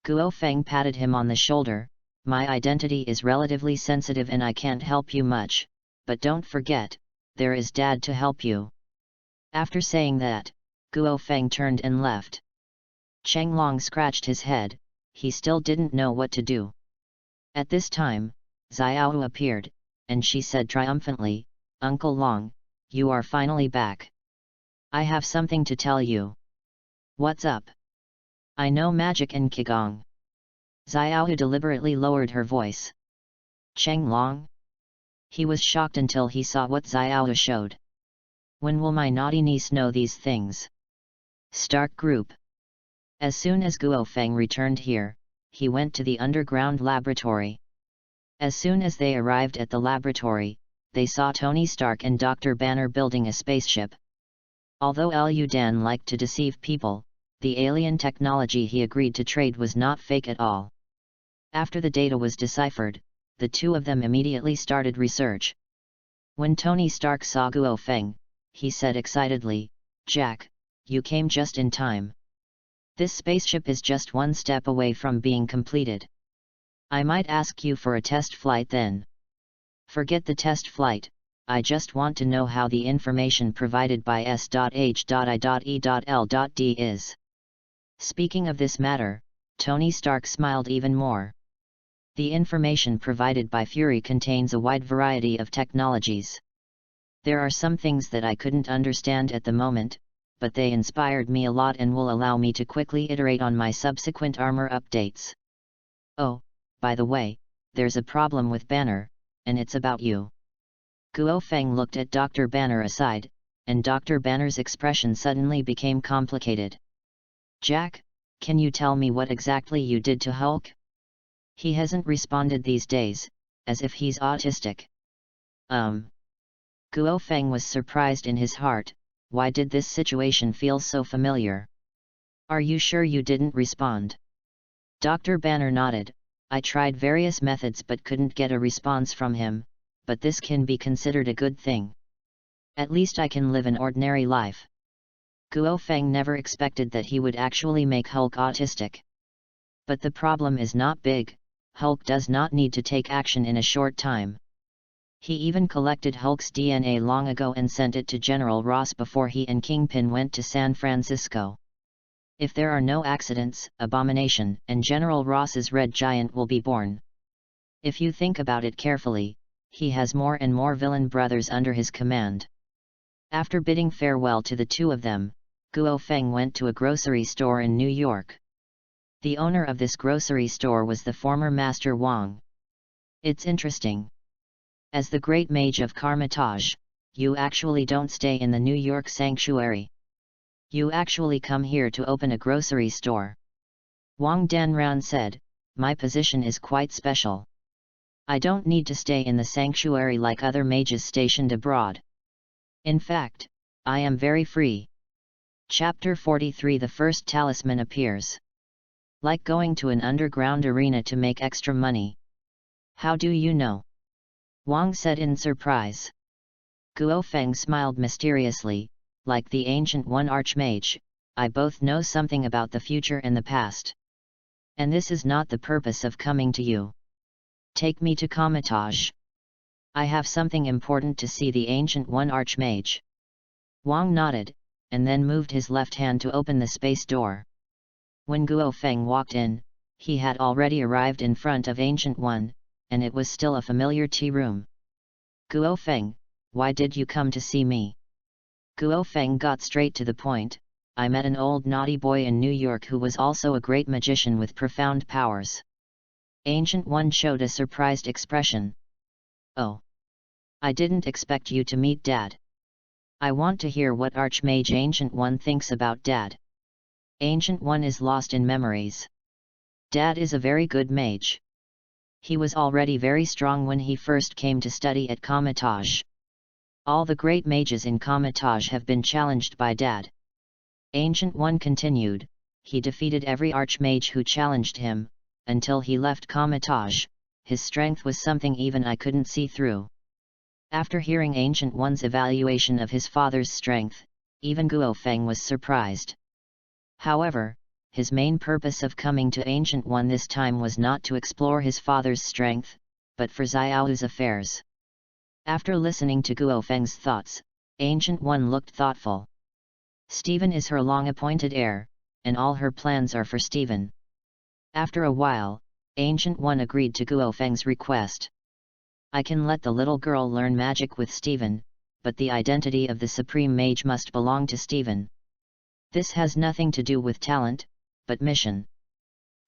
Guo Feng patted him on the shoulder, my identity is relatively sensitive and I can't help you much, but don't forget, there is Dad to help you. After saying that, Guo Feng turned and left. Cheng Long scratched his head, he still didn't know what to do. At this time, Xiaohu appeared, and she said triumphantly, Uncle Long, you are finally back. I have something to tell you. What's up? I know magic and Qigong. Xiaohu deliberately lowered her voice. Cheng Long? He was shocked until he saw what Xiaohu showed. When will my naughty niece know these things? Stark Group. As soon as Guo Feng returned here, he went to the underground laboratory. As soon as they arrived at the laboratory, they saw Tony Stark and Dr. Banner building a spaceship. Although Liu Dan liked to deceive people, the alien technology he agreed to trade was not fake at all. After the data was deciphered, the two of them immediately started research. When Tony Stark saw Guo Feng, he said excitedly, Jack, you came just in time. This spaceship is just one step away from being completed. I might ask you for a test flight then. Forget the test flight, I just want to know how the information provided by S.H.I.E.L.D. is. Speaking of this matter, Tony Stark smiled even more. The information provided by Fury contains a wide variety of technologies. There are some things that I couldn't understand at the moment, but they inspired me a lot and will allow me to quickly iterate on my subsequent armor updates. Oh, by the way, there's a problem with Banner, and it's about you. Guo Feng looked at Dr. Banner aside, and Dr. Banner's expression suddenly became complicated. Jack, can you tell me what exactly you did to Hulk? He hasn't responded these days, as if he's autistic. Guo Feng was surprised in his heart, why did this situation feel so familiar? Are you sure you didn't respond? Dr. Banner nodded. I tried various methods but couldn't get a response from him, but this can be considered a good thing. At least I can live an ordinary life. Guo Feng never expected that he would actually make Hulk autistic. But the problem is not big. Hulk does not need to take action in a short time. He even collected Hulk's DNA long ago and sent it to General Ross before he and Kingpin went to San Francisco. If there are no accidents, Abomination and General Ross's Red Giant will be born. If you think about it carefully, he has more and more villain brothers under his command. After bidding farewell to the two of them, Guo Feng went to a grocery store in New York. The owner of this grocery store was the former Master Wang. It's interesting. As the great mage of Karmatage, you actually don't stay in the New York sanctuary. You actually come here to open a grocery store. Wang Danran said, my position is quite special. I don't need to stay in the sanctuary like other mages stationed abroad. In fact, I am very free. Chapter 43 The first talisman appears. Like going to an underground arena to make extra money. How do you know? Wang said in surprise. Guo Feng smiled mysteriously, like the Ancient One Archmage, I both know something about the future and the past. And this is not the purpose of coming to you. Take me to Karmatage. I have something important to see the Ancient One Archmage. Wang nodded, and then moved his left hand to open the space door. When Guo Feng walked in, he had already arrived in front of Ancient One, and it was still a familiar tea room. Guo Feng, why did you come to see me? Guo Feng got straight to the point. I met an old naughty boy in New York who was also a great magician with profound powers. Ancient One showed a surprised expression. Oh. I didn't expect you to meet Dad. I want to hear what Archmage Ancient One thinks about Dad. Ancient One is lost in memories. Dad is a very good mage. He was already very strong when he first came to study at Karmatage. All the great mages in Karmatage have been challenged by Dad. Ancient One continued, he defeated every archmage who challenged him, until he left Karmatage. His strength was something even I couldn't see through. After hearing Ancient One's evaluation of his father's strength, even Guo Feng was surprised. However, his main purpose of coming to Ancient One this time was not to explore his father's strength, but for Xiao's affairs. After listening to Guo Feng's thoughts, Ancient One looked thoughtful. Stephen is her long-appointed heir, and all her plans are for Stephen. After a while, Ancient One agreed to Guo Feng's request. I can let the little girl learn magic with Stephen, but the identity of the Supreme Mage must belong to Stephen. This has nothing to do with talent, but mission.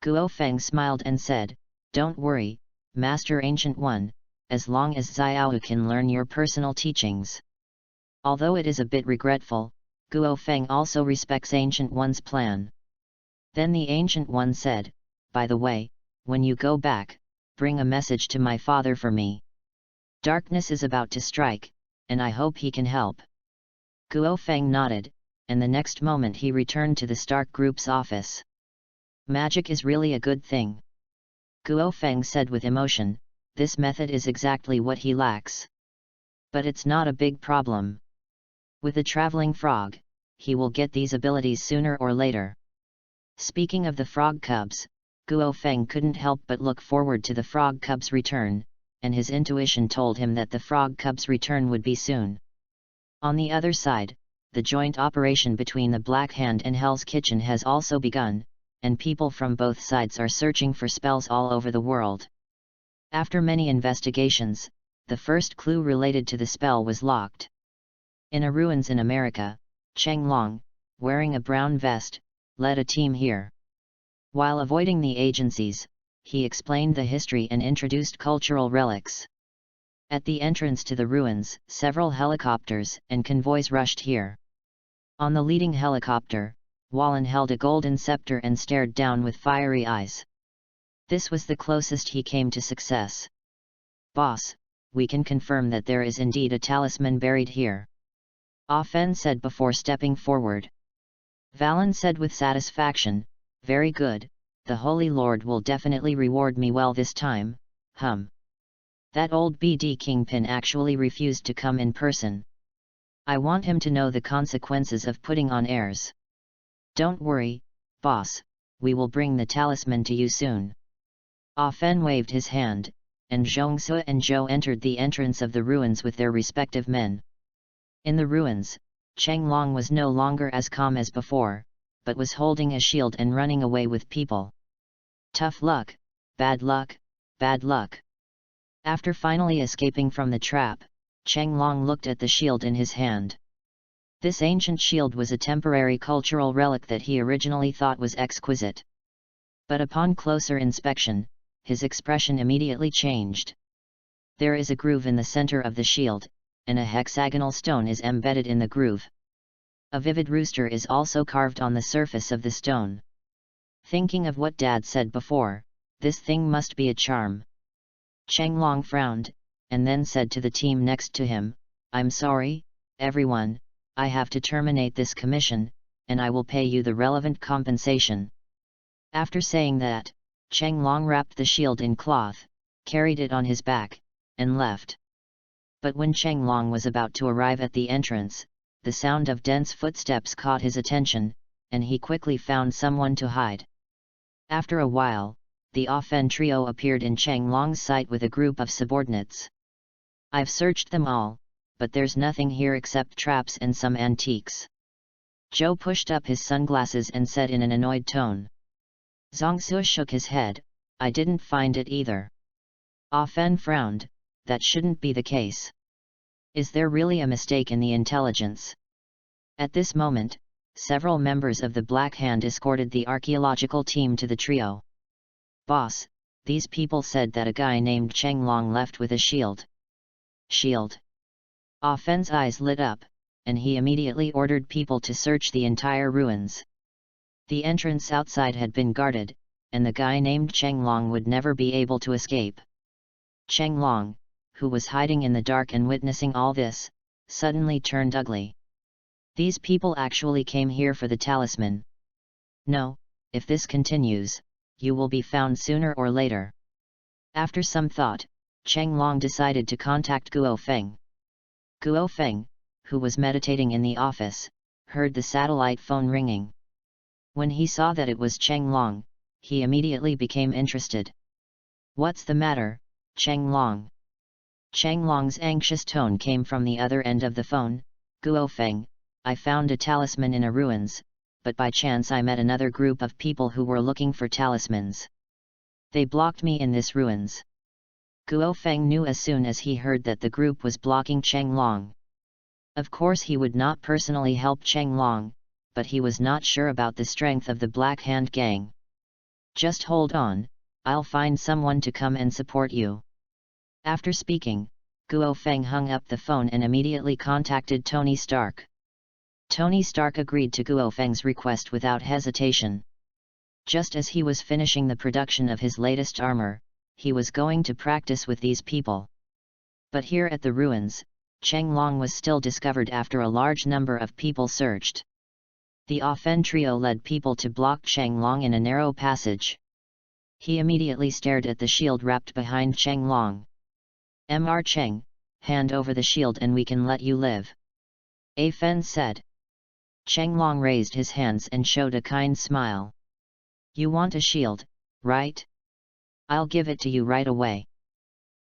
Guo Feng smiled and said, don't worry, Master Ancient One, as long as Xiao can learn your personal teachings. Although it is a bit regretful, Guo Feng also respects Ancient One's plan. Then the Ancient One said, by the way, when you go back, bring a message to my father for me. Darkness is about to strike, and I hope he can help. Guo Feng nodded, and the next moment he returned to the Stark Group's office. Magic is really a good thing. Guo Feng said with emotion, this method is exactly what he lacks. But it's not a big problem. With a traveling frog, he will get these abilities sooner or later. Speaking of the frog cubs, Guo Feng couldn't help but look forward to the frog cubs' return, and his intuition told him that the frog cubs' return would be soon. On the other side, the joint operation between the Black Hand and Hell's Kitchen has also begun, and people from both sides are searching for spells all over the world. After many investigations, the first clue related to the spell was locked. In a ruins in America, Cheng Long, wearing a brown vest, led a team here. While avoiding the agencies, he explained the history and introduced cultural relics. At the entrance to the ruins, several helicopters and convoys rushed here. On the leading helicopter, Wallen held a golden scepter and stared down with fiery eyes. This was the closest he came to success. Boss, we can confirm that there is indeed a talisman buried here. Ah Fen said before stepping forward. Valen said with satisfaction, "Very good, the Holy Lord will definitely reward me well this time, That old BD kingpin actually refused to come in person. I want him to know the consequences of putting on airs. Don't worry, boss, we will bring the talisman to you soon." Ah Fen waved his hand, and Zhongsu and Zhou entered the entrance of the ruins with their respective men. In the ruins, Chenglong was no longer as calm as before, but was holding a shield and running away with people. Tough luck, bad luck, bad luck. After finally escaping from the trap, Chenglong looked at the shield in his hand. This ancient shield was a temporary cultural relic that he originally thought was exquisite. But upon closer inspection, his expression immediately changed. There is a groove in the center of the shield, and a hexagonal stone is embedded in the groove. A vivid rooster is also carved on the surface of the stone. Thinking of what Dad said before, this thing must be a charm. Chenglong frowned, and then said to the team next to him, "I'm sorry, everyone, I have to terminate this commission, and I will pay you the relevant compensation." After saying that, Chenglong wrapped the shield in cloth, carried it on his back, and left. But when Chenglong was about to arrive at the entrance, the sound of dense footsteps caught his attention, and he quickly found someone to hide. After a while, the Ah Fen trio appeared in Chenglong's sight with a group of subordinates. "I've searched them all, but there's nothing here except traps and some antiques." Zhou pushed up his sunglasses and said in an annoyed tone. Zhongsu shook his head, "I didn't find it either." Ah Fen frowned, "That shouldn't be the case. Is there really a mistake in the intelligence?" At this moment, several members of the Black Hand escorted the archaeological team to the trio. "Boss, these people said that a guy named Chenglong left with a shield." "Shield?" Ah Fen's eyes lit up, and he immediately ordered people to search the entire ruins. The entrance outside had been guarded, and the guy named Chenglong would never be able to escape. Chenglong, who was hiding in the dark and witnessing all this, suddenly turned ugly. "These people actually came here for the talisman. No, if this continues, you will be found sooner or later." After some thought, Chenglong decided to contact Guo Feng. Guo Feng, who was meditating in the office, heard the satellite phone ringing. When he saw that it was Chenglong, he immediately became interested. "What's the matter, Chenglong?" Chenglong's anxious tone came from the other end of the phone. "Guo Feng, I found a talisman in a ruins, but by chance I met another group of people who were looking for talismans. They blocked me in this ruins." Guo Feng knew as soon as he heard that the group was blocking Chenglong. Of course he would not personally help Chenglong, but he was not sure about the strength of the Black Hand gang. "Just hold on, I'll find someone to come and support you." After speaking, Guo Feng hung up the phone and immediately contacted Tony Stark. Tony Stark agreed to Guo Feng's request without hesitation. Just as he was finishing the production of his latest armor, he was going to practice with these people. But here at the ruins, Chenglong was still discovered after a large number of people searched. The Ah Fen trio led people to block Chenglong in a narrow passage. He immediately stared at the shield wrapped behind Chenglong. "Mr. Cheng, hand over the shield and we can let you live," Ah Fen said. Chenglong raised his hands and showed a kind smile. "You want a shield, right? I'll give it to you right away."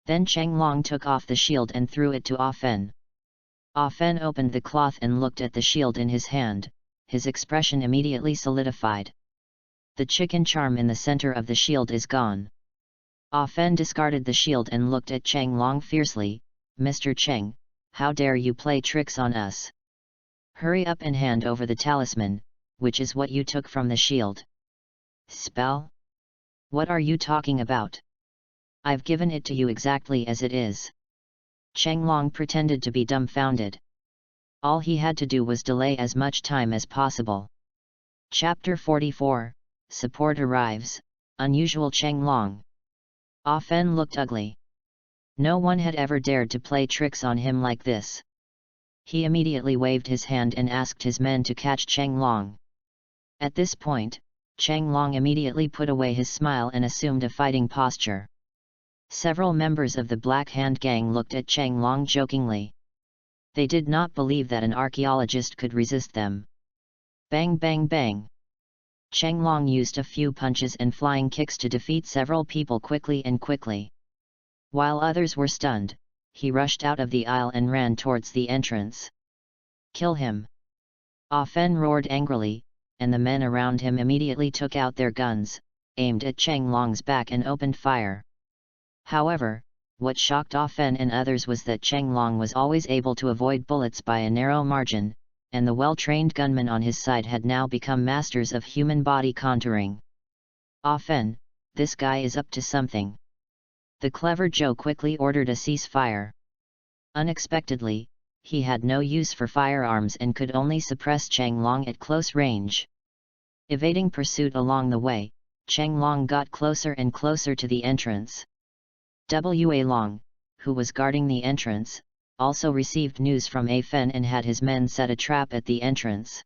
Then Chenglong took off the shield and threw it to Ah Fen. Ah Fen opened the cloth and looked at the shield in his hand, his expression immediately solidified. The chicken charm in the center of the shield is gone. Ah Fen discarded the shield and looked at Chenglong fiercely. "Mr. Cheng, how dare you play tricks on us? Hurry up and hand over the talisman, which is what you took from the shield." "Spell? What are you talking about? I've given it to you exactly as it is." Chenglong pretended to be dumbfounded. All he had to do was delay as much time as possible. Chapter 44, Support Arrives, Unusual Chenglong. Ah Fen looked ugly. No one had ever dared to play tricks on him like this. He immediately waved his hand and asked his men to catch Cheng Long. At this point, Cheng Long immediately put away his smile and assumed a fighting posture. Several members of the Black Hand Gang looked at Cheng Long jokingly. They did not believe that an archaeologist could resist them. Bang bang bang! Cheng Long used a few punches and flying kicks to defeat several people quickly. While others were stunned, he rushed out of the aisle and ran towards the entrance. Kill him! Ah Fen roared angrily, and the men around him immediately took out their guns, aimed at Cheng Long's back and opened fire. However, what shocked Ah Fen and others was that Cheng Long was always able to avoid bullets by a narrow margin, and the well-trained gunmen on his side had now become masters of human body contouring. Ah Fen, this guy is up to something. The clever Joe quickly ordered a ceasefire. Unexpectedly, he had no use for firearms and could only suppress Cheng Long at close range. Evading pursuit along the way, Cheng Long got closer and closer to the entrance. Wa Long, who was guarding the entrance, also received news from Ah Fen and had his men set a trap at the entrance.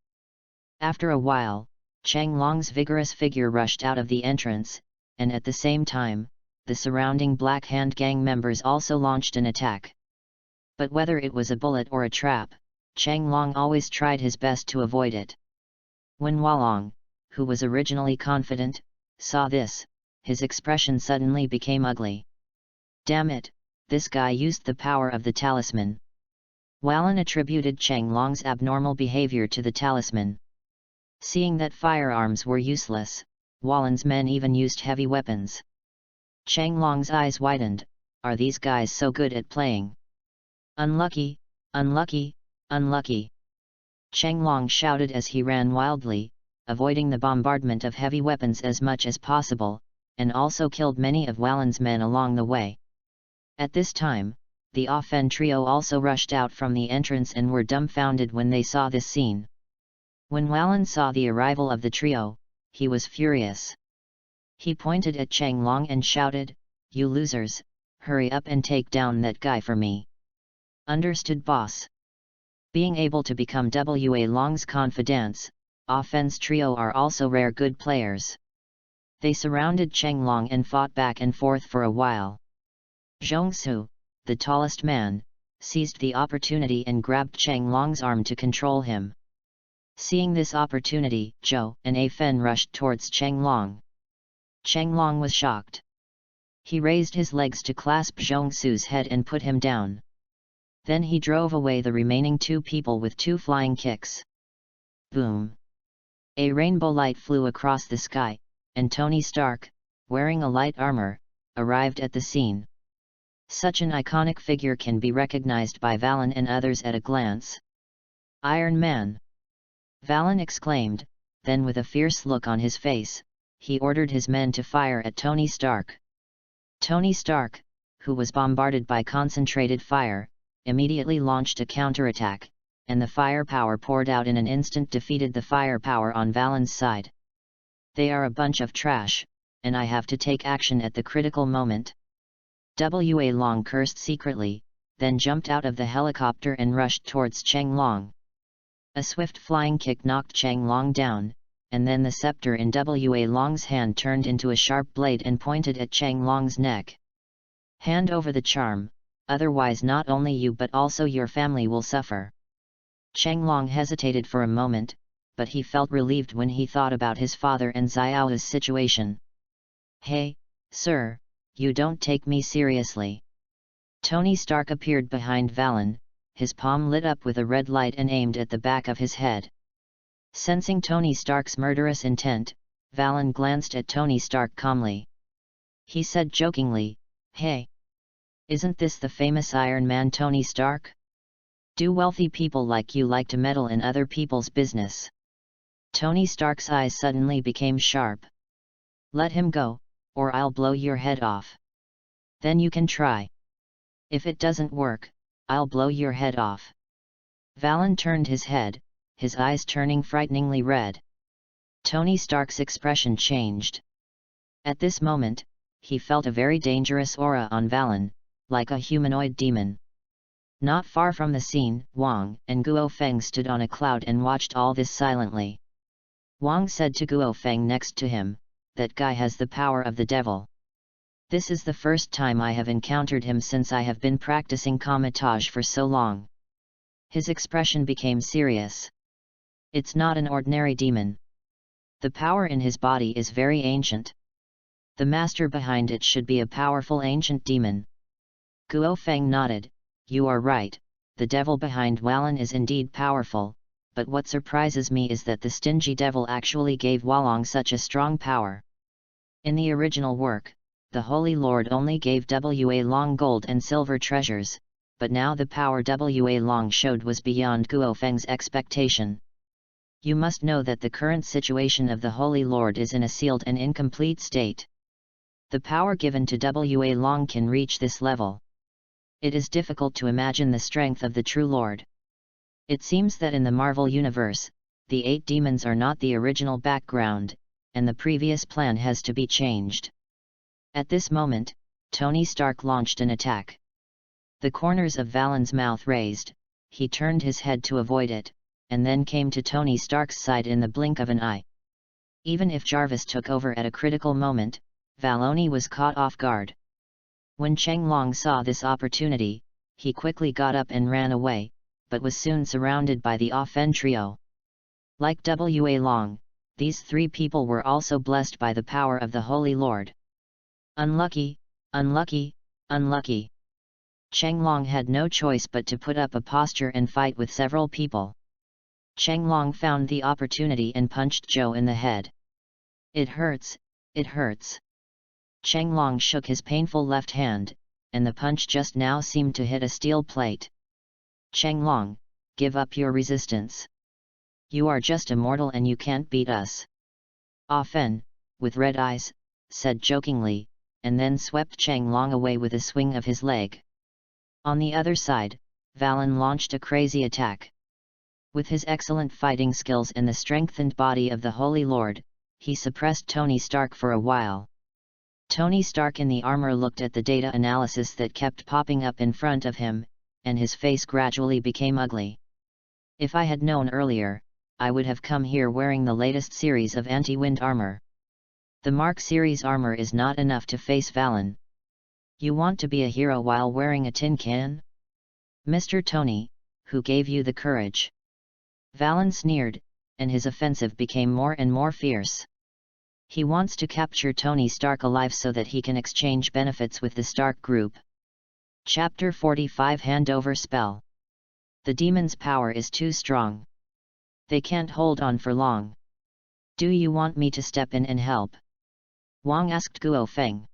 After a while, Cheng Long's vigorous figure rushed out of the entrance, and at the same time, the surrounding Black Hand Gang members also launched an attack. But whether it was a bullet or a trap, Cheng Long always tried his best to avoid it. When Hualong, who was originally confident, saw this, his expression suddenly became ugly. Damn it, this guy used the power of the talisman. Wallen attributed Cheng Long's abnormal behavior to the talisman. Seeing that firearms were useless, Wallen's men even used heavy weapons. Cheng Long's eyes widened. Are these guys so good at playing? Unlucky, unlucky, unlucky! Cheng Long shouted as he ran wildly, avoiding the bombardment of heavy weapons as much as possible, and also killed many of Wallen's men along the way. At this time, the Ah Fen trio also rushed out from the entrance and were dumbfounded when they saw this scene. When Wallen saw the arrival of the trio, he was furious. He pointed at Cheng Long and shouted, "You losers, hurry up and take down that guy for me." Understood, boss? Being able to become Wa Long's confidants, Ah Fen's trio are also rare good players. They surrounded Cheng Long and fought back and forth for a while. Zhongsu, the tallest man, seized the opportunity and grabbed Cheng Long's arm to control him. Seeing this opportunity, Zhou and Ah Fen rushed towards Cheng Long. Cheng Long was shocked. He raised his legs to clasp Zhongsu's head and put him down. Then he drove away the remaining two people with two flying kicks. Boom! A rainbow light flew across the sky, and Tony Stark, wearing a light armor, arrived at the scene. Such an iconic figure can be recognized by Valen and others at a glance. Iron Man! Valen exclaimed, then with a fierce look on his face, he ordered his men to fire at Tony Stark. Tony Stark, who was bombarded by concentrated fire, immediately launched a counterattack, and the firepower poured out in an instant defeated the firepower on Valen's side. They are a bunch of trash, and I have to take action at the critical moment. Wa Long cursed secretly, then jumped out of the helicopter and rushed towards Cheng Long. A swift flying kick knocked Cheng Long down, and then the scepter in Wa Long's hand turned into a sharp blade and pointed at Cheng Long's neck. Hand over the charm, otherwise not only you but also your family will suffer. Cheng Long hesitated for a moment, but he felt relieved when he thought about his father and Xiao's situation. Hey, sir, you don't take me seriously. Tony Stark appeared behind Valen, his palm lit up with a red light and aimed at the back of his head. Sensing Tony Stark's murderous intent, Valen glanced at Tony Stark calmly. He said jokingly, "Hey! Isn't this the famous Iron Man Tony Stark? Do wealthy people like you like to meddle in other people's business?" Tony Stark's eyes suddenly became sharp. "Let him go, or I'll blow your head off. Then you can try. If it doesn't work, I'll blow your head off." Valen turned his head, his eyes turning frighteningly red. Tony Stark's expression changed. At this moment, he felt a very dangerous aura on Valen, like a humanoid demon. Not far from the scene, Wang and Guo Feng stood on a cloud and watched all this silently. Wang said to Guo Feng next to him, "That guy has the power of the devil. This is the first time I have encountered him since I have been practicing Kamatage for so long." His expression became serious. "It's not an ordinary demon. The power in his body is very ancient. The master behind it should be a powerful ancient demon." Guo Feng nodded. "You are right, the devil behind Wallen is indeed powerful, but what surprises me is that the stingy devil actually gave Walong such a strong power. In the original work, the Holy Lord only gave Wa Long gold and silver treasures, but now the power Wa Long showed was beyond Guo Feng's expectation. You must know that the current situation of the Holy Lord is in a sealed and incomplete state. The power given to Wa Long can reach this level. It is difficult to imagine the strength of the true Lord. It seems that in the Marvel Universe, the 8 demons are not the original background, and the previous plan has to be changed." At this moment, Tony Stark launched an attack. The corners of Valen's mouth raised, he turned his head to avoid it, and then came to Tony Stark's side in the blink of an eye. Even if Jarvis took over at a critical moment, Valoni was caught off guard. When Cheng Long saw this opportunity, he quickly got up and ran away, but was soon surrounded by the Offen trio. Like Wa Long, these 3 people were also blessed by the power of the Holy Lord. Unlucky, unlucky, unlucky. Cheng Long had no choice but to put up a posture and fight with several people. Cheng Long found the opportunity and punched Joe in the head. "It hurts, it hurts." Cheng Long shook his painful left hand, and the punch just now seemed to hit a steel plate. "Cheng Long, give up your resistance. You are just a mortal and you can't beat us." Offen, with red eyes, said jokingly, and then swept Cheng Long away with a swing of his leg. On the other side, Valen launched a crazy attack. With his excellent fighting skills and the strengthened body of the Holy Lord, he suppressed Tony Stark for a while. Tony Stark in the armor looked at the data analysis that kept popping up in front of him, and his face gradually became ugly. "If I had known earlier, I would have come here wearing the latest series of anti-wind armor. The Mark series armor is not enough to face Valen. You want to be a hero while wearing a tin can? Mr. Tony, who gave you the courage?" Valen sneered, and his offensive became more and more fierce. He wants to capture Tony Stark alive so that he can exchange benefits with the Stark Group. Chapter 45 Handover Spell. The demon's power is too strong. They can't hold on for long. "Do you want me to step in and help?" Wang asked Guo Feng.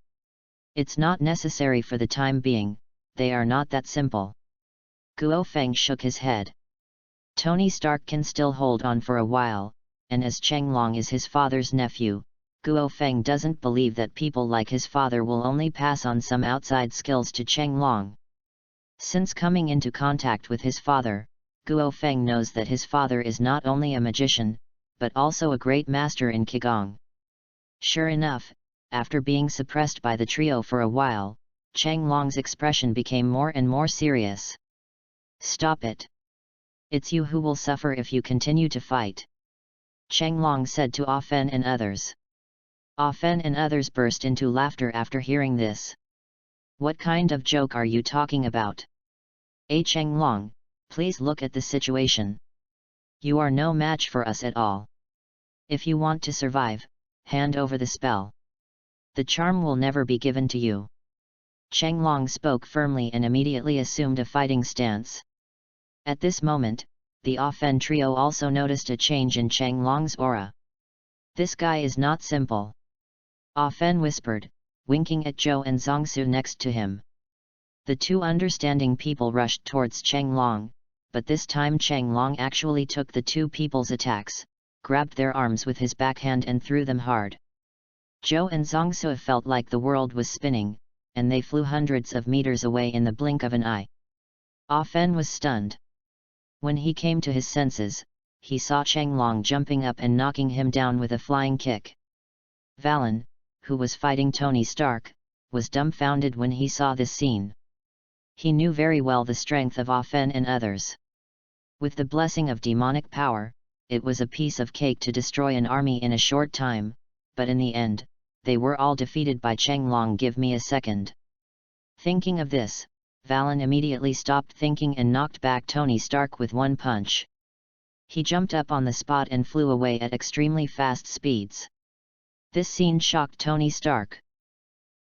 "It's not necessary for the time being, they are not that simple." Guo Feng shook his head. Tony Stark can still hold on for a while, and as Cheng Long is his father's nephew, Guo Feng doesn't believe that people like his father will only pass on some outside skills to Cheng Long. Since coming into contact with his father, Guo Feng knows that his father is not only a magician, but also a great master in Qigong. Sure enough, after being suppressed by the trio for a while, Cheng Long's expression became more and more serious. "Stop it. It's you who will suffer if you continue to fight," Cheng Long said to Offen and others. Offen and others burst into laughter after hearing this. "What kind of joke are you talking about? Cheng Long, please look at the situation. You are no match for us at all. If you want to survive, hand over the spell. The charm will never be given to you." Cheng Long spoke firmly and immediately assumed a fighting stance. At this moment, the Offen trio also noticed a change in Cheng Long's aura. "This guy is not simple," Offen whispered, winking at Zhou and Zhongsu next to him. The 2 understanding people rushed towards Cheng Long, but this time Cheng Long actually took the 2 people's attacks, grabbed their arms with his backhand and threw them hard. Zhou and Zhongsu felt like the world was spinning, and they flew hundreds of meters away in the blink of an eye. Offen was stunned. When he came to his senses, he saw Cheng Long jumping up and knocking him down with a flying kick. Valen, who was fighting Tony Stark, was dumbfounded when he saw this scene. He knew very well the strength of Ah Fen and others. With the blessing of demonic power, it was a piece of cake to destroy an army in a short time, but in the end, they were all defeated by Cheng Long. Give me a second. Thinking of this, Valen immediately stopped thinking and knocked back Tony Stark with one punch. He jumped up on the spot and flew away at extremely fast speeds. This scene shocked Tony Stark.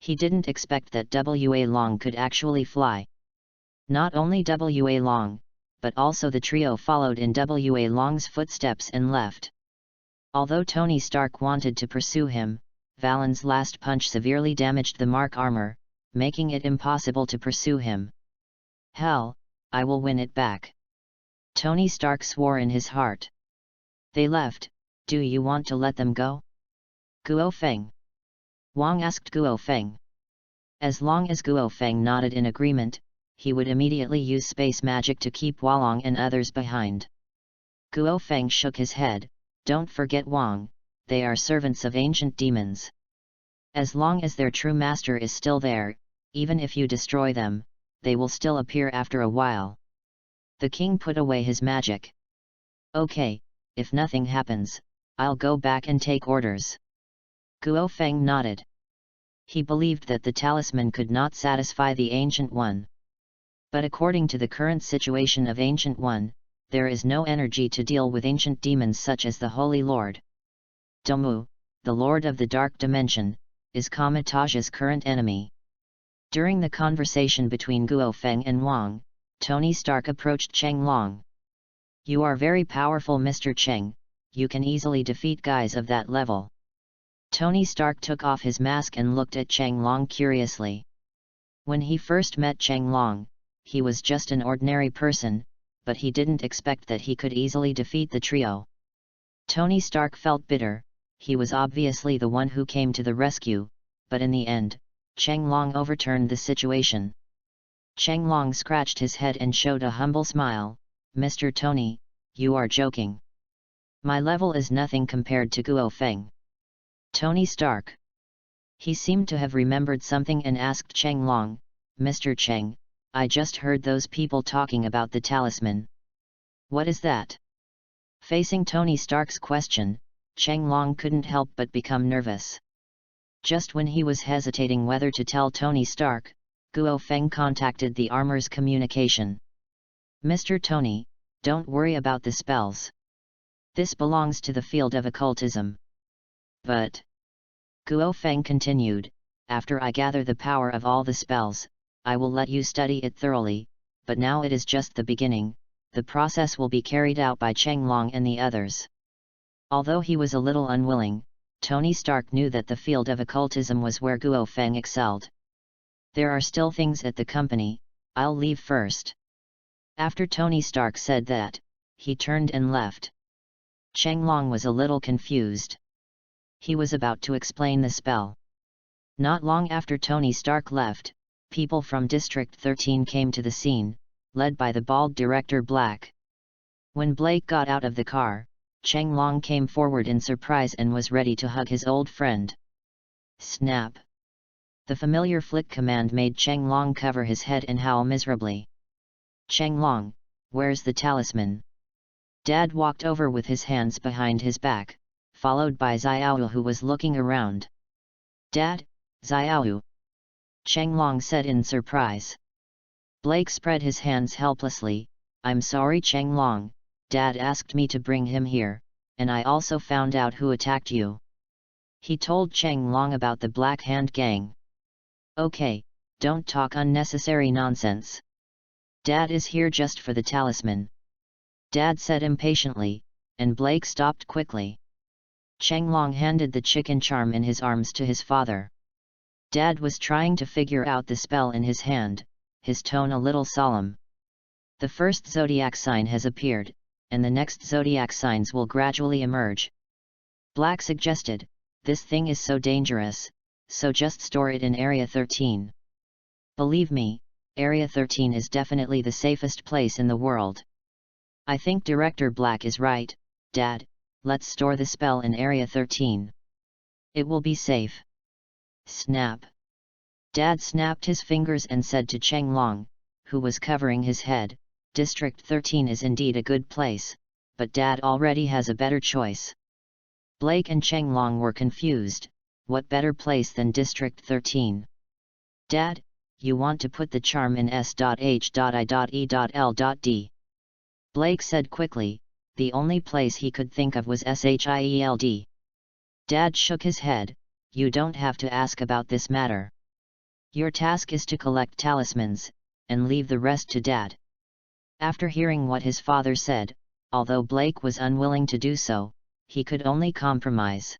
He didn't expect that W.A. Long could actually fly. Not only W.A. Long, but also the trio followed in W.A. Long's footsteps and left. Although Tony Stark wanted to pursue him, Valen's last punch severely damaged the Mark armor, making it impossible to pursue him. Hell, I will win it back. Tony Stark swore in his heart. They left. Do you want to let them go? Guo Feng. Wang asked Guo Feng. As long as Guo Feng nodded in agreement, he would immediately use space magic to keep Walong and others behind. Guo Feng shook his head. Don't forget Wang, they are servants of ancient demons. As long as their true master is still there, even if you destroy them, they will still appear after a while. The king put away his magic. Okay, if nothing happens, I'll go back and take orders. Guo Feng nodded. He believed that the talisman could not satisfy the Ancient One. But according to the current situation of Ancient One, there is no energy to deal with ancient demons such as the Holy Lord. Domu, the Lord of the Dark Dimension, is Kamataja's current enemy. During the conversation between Guo Feng and Wang, Tony Stark approached Cheng Long. You are very powerful, Mr. Cheng, you can easily defeat guys of that level. Tony Stark took off his mask and looked at Cheng Long curiously. When he first met Cheng Long, he was just an ordinary person, but he didn't expect that he could easily defeat the trio. Tony Stark felt bitter. He was obviously the one who came to the rescue, but in the end, Cheng Long overturned the situation. Cheng Long scratched his head and showed a humble smile. Mr. Tony, you are joking. My level is nothing compared to Guo Feng. Tony Stark. He seemed to have remembered something and asked Cheng Long, Mr. Cheng, I just heard those people talking about the talisman. What is that? Facing Tony Stark's question, Cheng Long couldn't help but become nervous. Just when he was hesitating whether to tell Tony Stark, Guo Feng contacted the armor's communication. Mr. Tony, don't worry about the spells. This belongs to the field of occultism. But, Guo Feng continued, after I gather the power of all the spells, I will let you study it thoroughly, but now it is just the beginning, the process will be carried out by Cheng Long and the others. Although he was a little unwilling, Tony Stark knew that the field of occultism was where Guo Feng excelled. There are still things at the company, I'll leave first. After Tony Stark said that, he turned and left. Cheng Long was a little confused. He was about to explain the spell. Not long after Tony Stark left, people from District 13 came to the scene, led by the bald director Black. When Blake got out of the car, Cheng Long came forward in surprise and was ready to hug his old friend. Snap! The familiar flick command made Cheng Long cover his head and howl miserably. Cheng Long, where's the talisman? Dad walked over with his hands behind his back, followed by Xiaoyu who was looking around. Dad, Xiaoyu! Cheng Long said in surprise. Blake spread his hands helplessly. I'm sorry Cheng Long, Dad asked me to bring him here, and I also found out who attacked you. He told Cheng Long about the Black Hand Gang. Okay, don't talk unnecessary nonsense. Dad is here just for the talisman. Dad said impatiently, and Blake stopped quickly. Cheng Long handed the chicken charm in his arms to his father. Dad was trying to figure out the spell in his hand, his tone a little solemn. The first zodiac sign has appeared, and the next zodiac signs will gradually emerge. Black suggested, this thing is so dangerous, so just store it in Area 13. Believe me, Area 13 is definitely the safest place in the world. I think Director Black is right, Dad, let's store the spell in Area 13. It will be safe. Snap! Dad snapped his fingers and said to Cheng Long, who was covering his head, District 13 is indeed a good place, but Dad already has a better choice. Blake and Chenglong were confused. What better place than District 13? Dad, you want to put the charm in S.H.I.E.L.D. Blake said quickly. The only place he could think of was SHIELD. Dad shook his head. You don't have to ask about this matter. Your task is to collect talismans, and leave the rest to Dad. After hearing what his father said, although Blake was unwilling to do so, he could only compromise.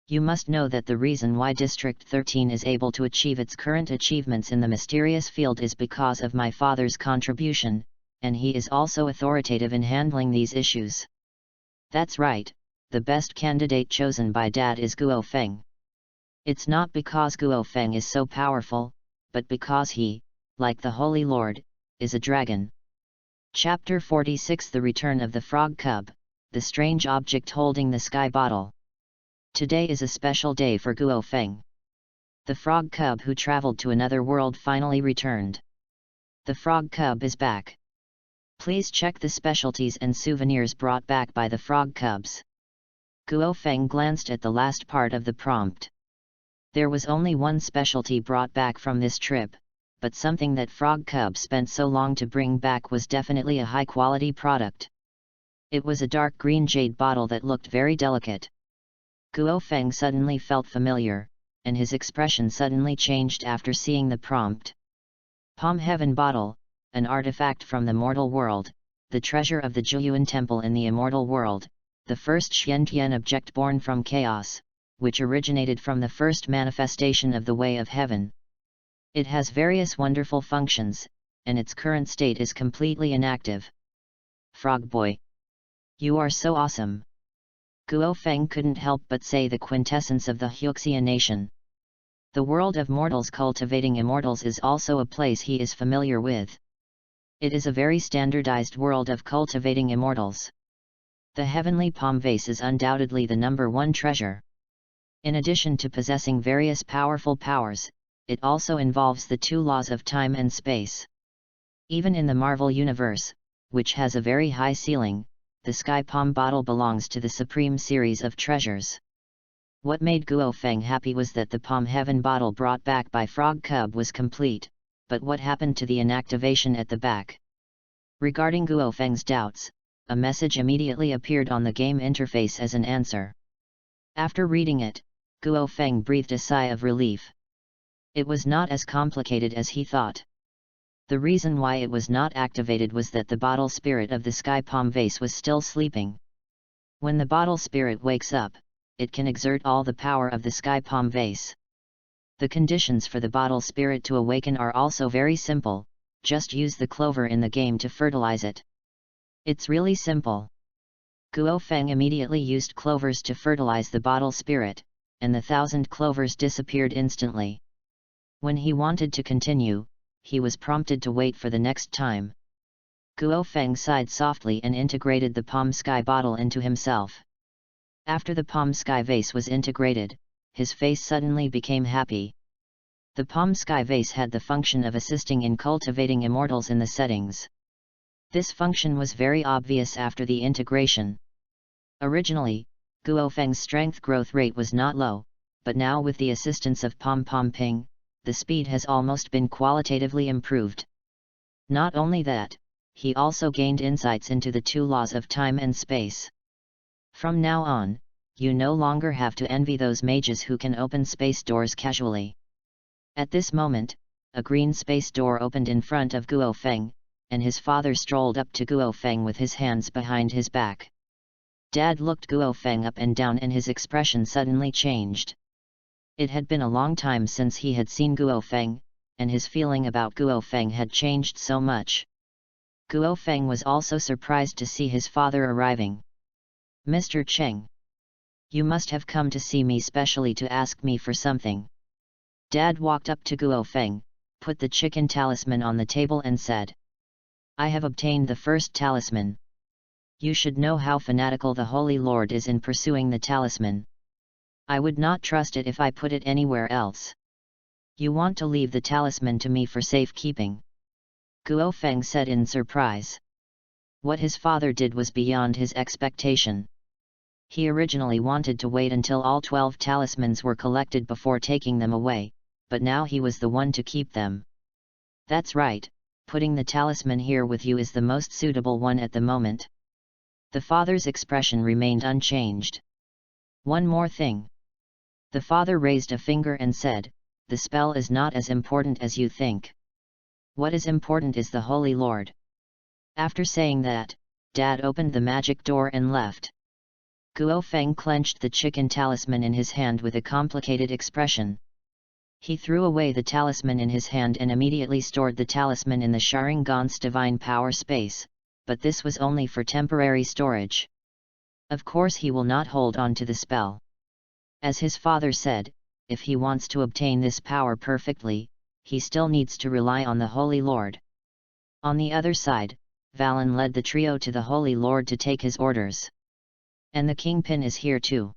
You must know that the reason why District 13 is able to achieve its current achievements in the mysterious field is because of my father's contribution, and he is also authoritative in handling these issues. That's right, the best candidate chosen by Dad is Guo Feng. It's not because Guo Feng is so powerful, but because he, like the Holy Lord, is a dragon. Chapter 46 The Return of the Frog Cub, the strange object holding the sky bottle. Today is a special day for Guo Feng. The frog cub who traveled to another world finally returned. The frog cub is back. Please check the specialties and souvenirs brought back by the frog cubs. Guo Feng glanced at the last part of the prompt. There was only one specialty brought back from this trip, but something that frog cub spent so long to bring back was definitely a high-quality product. It was a dark green jade bottle that looked very delicate. Guo Feng suddenly felt familiar, and his expression suddenly changed after seeing the prompt. Palm Heaven Bottle, an artifact from the mortal world, the treasure of the Zhuyuan Temple in the immortal world, the first Xiantian object born from chaos, which originated from the first manifestation of the Way of Heaven. It has various wonderful functions, and its current state is completely inactive. Frog Boy. You are so awesome. Guo Feng couldn't help but say the quintessence of the Huxia nation. The world of mortals cultivating immortals is also a place he is familiar with. It is a very standardized world of cultivating immortals. The heavenly palm vase is undoubtedly the #1 treasure. In addition to possessing various powerful powers, it also involves the 2 laws of time and space. Even in the Marvel universe, which has a very high ceiling, the Sky Palm Bottle belongs to the supreme series of treasures. What made Guo Feng happy was that the Palm Heaven Bottle brought back by Frog Cub was complete, but what happened to the inactivation at the back? Regarding Guo Feng's doubts, a message immediately appeared on the game interface as an answer. After reading it, Guo Feng breathed a sigh of relief. It was not as complicated as he thought. The reason why it was not activated was that the bottle spirit of the Sky Palm vase was still sleeping. When the bottle spirit wakes up, it can exert all the power of the Sky Palm vase. The conditions for the bottle spirit to awaken are also very simple, just use the clover in the game to fertilize it. It's really simple. Guo Feng immediately used clovers to fertilize the bottle spirit, and the 1,000 clovers disappeared instantly. When he wanted to continue, he was prompted to wait for the next time. Guo Feng sighed softly and integrated the Palm Sky bottle into himself. After the Palm Sky vase was integrated, his face suddenly became happy. The Palm Sky vase had the function of assisting in cultivating immortals in the settings. This function was very obvious after the integration. Originally, Guo Feng's strength growth rate was not low, but now with the assistance of Pom Pom Ping, the speed has almost been qualitatively improved. Not only that, he also gained insights into the 2 laws of time and space. From now on, you no longer have to envy those mages who can open space doors casually. At this moment, a green space door opened in front of Guo Feng, and his father strolled up to Guo Feng with his hands behind his back. Dad looked Guo Feng up and down and his expression suddenly changed. It had been a long time since he had seen Guo Feng, and his feeling about Guo Feng had changed so much. Guo Feng was also surprised to see his father arriving. Mr. Cheng. You must have come to see me specially to ask me for something. Dad walked up to Guo Feng, put the chicken talisman on the table and said. I have obtained the first talisman. You should know how fanatical the Holy Lord is in pursuing the talisman. I would not trust it if I put it anywhere else. You want to leave the talisman to me for safekeeping. Guo Feng said in surprise. What his father did was beyond his expectation. He originally wanted to wait until all 12 talismans were collected before taking them away, but now he was the one to keep them. That's right, putting the talisman here with you is the most suitable one at the moment. The father's expression remained unchanged. One more thing. The father raised a finger and said, the spell is not as important as you think. What is important is the Holy Lord. After saying that, Dad opened the magic door and left. Guo Feng clenched the chicken talisman in his hand with a complicated expression. He threw away the talisman in his hand and immediately stored the talisman in the Sharingan's divine power space, but this was only for temporary storage. Of course he will not hold on to the spell. As his father said, if he wants to obtain this power perfectly, he still needs to rely on the Holy Lord. On the other side, Valen led the trio to the Holy Lord to take his orders. And the kingpin is here too.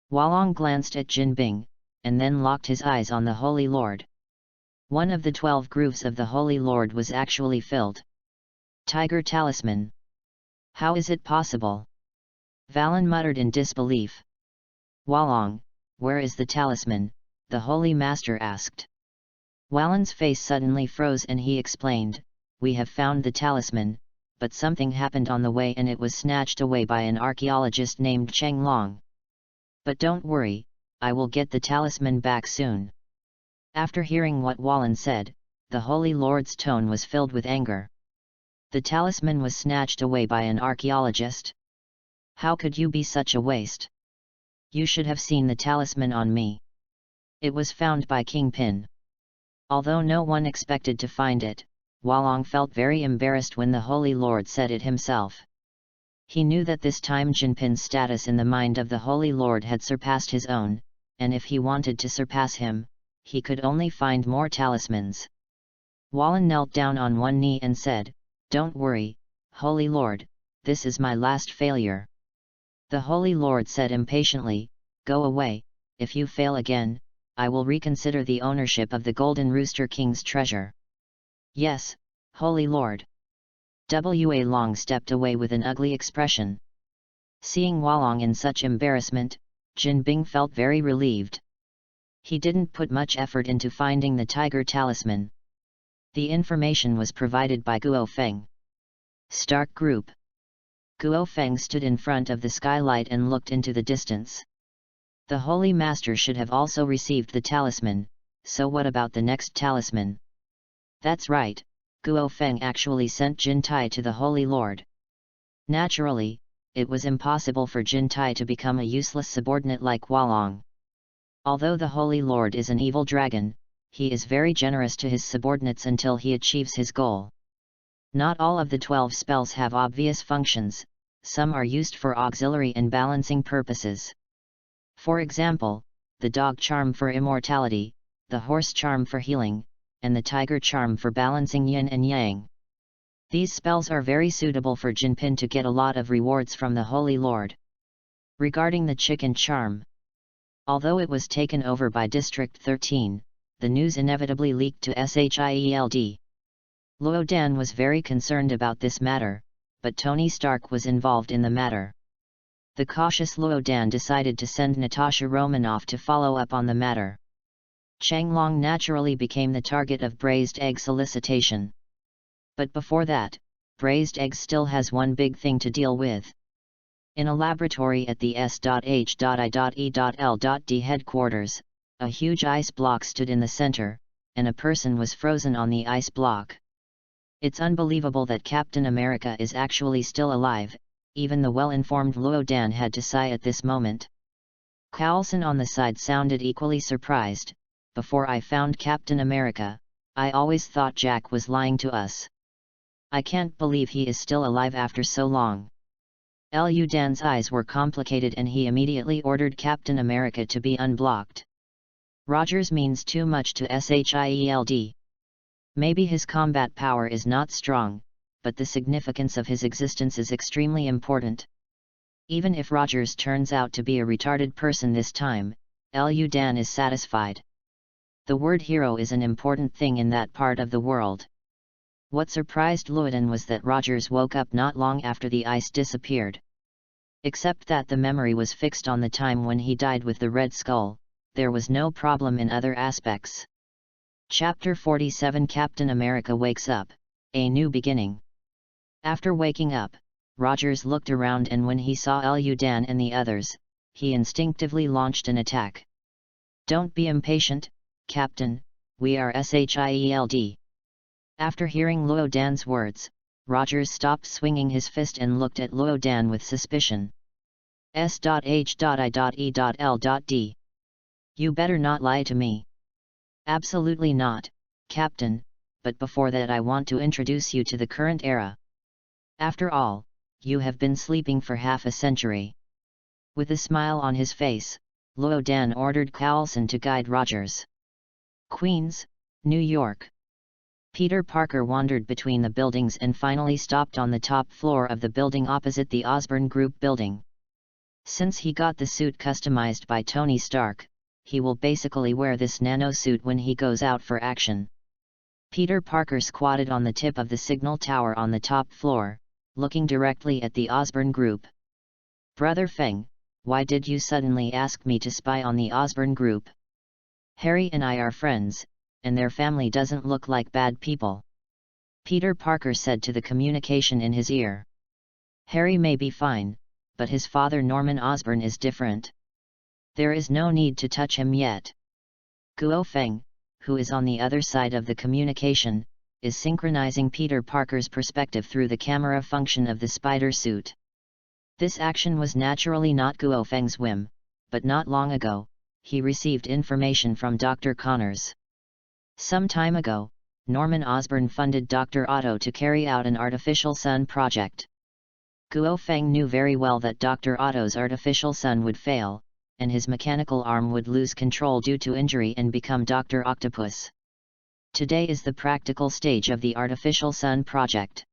Hualong glanced at Jinbing, and then locked his eyes on the Holy Lord. One of the 12 grooves of the Holy Lord was actually filled. Tiger talisman. How is it possible? Valen muttered in disbelief. Hualong, where is the talisman? The Holy Master asked. Walan's face suddenly froze and he explained, we have found the talisman, but something happened on the way and it was snatched away by an archaeologist named Cheng Long. But don't worry, I will get the talisman back soon. After hearing what Walan said, the Holy Lord's tone was filled with anger. The talisman was snatched away by an archaeologist? How could you be such a waste? You should have seen the talisman on me. It was found by Kingpin. Although no one expected to find it, Hualong felt very embarrassed when the Holy Lord said it himself. He knew that this time Jinpin's status in the mind of the Holy Lord had surpassed his own, and if he wanted to surpass him, he could only find more talismans. Walan knelt down on one knee and said, don't worry, Holy Lord, this is my last failure. The Holy Lord said impatiently, go away, if you fail again, I will reconsider the ownership of the Golden Rooster King's treasure. Yes, Holy Lord. Hualong stepped away with an ugly expression. Seeing Hualong in such embarrassment, Jinbing felt very relieved. He didn't put much effort into finding the tiger talisman. The information was provided by Guo Feng. Stark Group. Guo Feng stood in front of the skylight and looked into the distance. The Holy Master should have also received the talisman, so what about the next talisman? That's right, Guo Feng actually sent Jin Tai to the Holy Lord. Naturally, it was impossible for Jin Tai to become a useless subordinate like Hualong. Although the Holy Lord is an evil dragon, he is very generous to his subordinates until he achieves his goal. Not all of the 12 spells have obvious functions, some are used for auxiliary and balancing purposes. For example, the dog charm for immortality, the horse charm for healing, and the tiger charm for balancing yin and yang. These spells are very suitable for Jinpin to get a lot of rewards from the Holy Lord. Regarding the chicken charm, although it was taken over by District 13, the news inevitably leaked to SHIELD. Luo Dan was very concerned about this matter, but Tony Stark was involved in the matter. The cautious Luo Dan decided to send Natasha Romanoff to follow up on the matter. Cheng Long naturally became the target of Braised Egg solicitation. But before that, Braised Egg still has one big thing to deal with. In a laboratory at the S.H.I.E.L.D. headquarters, a huge ice block stood in the center, and a person was frozen on the ice block. It's unbelievable that Captain America is actually still alive, even the well-informed Luo Dan had to sigh at this moment. Coulson on the side sounded equally surprised. Before I found Captain America, I always thought Jack was lying to us. I can't believe he is still alive after so long. Lu Dan's eyes were complicated and he immediately ordered Captain America to be unblocked. Rogers means too much to SHIELD. Maybe his combat power is not strong, but the significance of his existence is extremely important. Even if Rogers turns out to be a retarded person this time, Lu Dan is satisfied. The word hero is an important thing in that part of the world. What surprised Llewellyn was that Rogers woke up not long after the ice disappeared. Except that the memory was fixed on the time when he died with the Red Skull, there was no problem in other aspects. Chapter 47 Captain America Wakes Up, A New Beginning. After waking up, Rogers looked around, and when he saw Llewellyn and the others, he instinctively launched an attack. "Don't be impatient, Captain, we are SHIELD." After hearing Llewellyn's words, Rogers stopped swinging his fist and looked at Llewellyn with suspicion. S.H.I.E.L.D. "You better not lie to me." "Absolutely not, Captain, but before that I want to introduce you to the current era. After all, you have been sleeping for half a century." With a smile on his face, Llewellyn ordered Coulson to guide Rogers. Queens, New York. Peter Parker wandered between the buildings and finally stopped on the top floor of the building opposite the Osborn Group building. Since he got the suit customized by Tony Stark, he will basically wear this nano-suit when he goes out for action. Peter Parker squatted on the tip of the signal tower on the top floor, looking directly at the Osborn Group. "Brother Feng, why did you suddenly ask me to spy on the Osborn Group? Harry and I are friends, and their family doesn't look like bad people," Peter Parker said to the communication in his ear. "Harry may be fine, but his father Norman Osborn is different. There is no need to touch him yet." Guo Feng, who is on the other side of the communication, is synchronizing Peter Parker's perspective through the camera function of the spider suit. This action was naturally not Guo Feng's whim, but not long ago, he received information from Dr. Connors. Some time ago, Norman Osborn funded Dr. Otto to carry out an artificial sun project. Guo Feng knew very well that Dr. Otto's artificial sun would fail, and his mechanical arm would lose control due to injury and become Dr. Octopus. Today is the practical stage of the artificial sun project.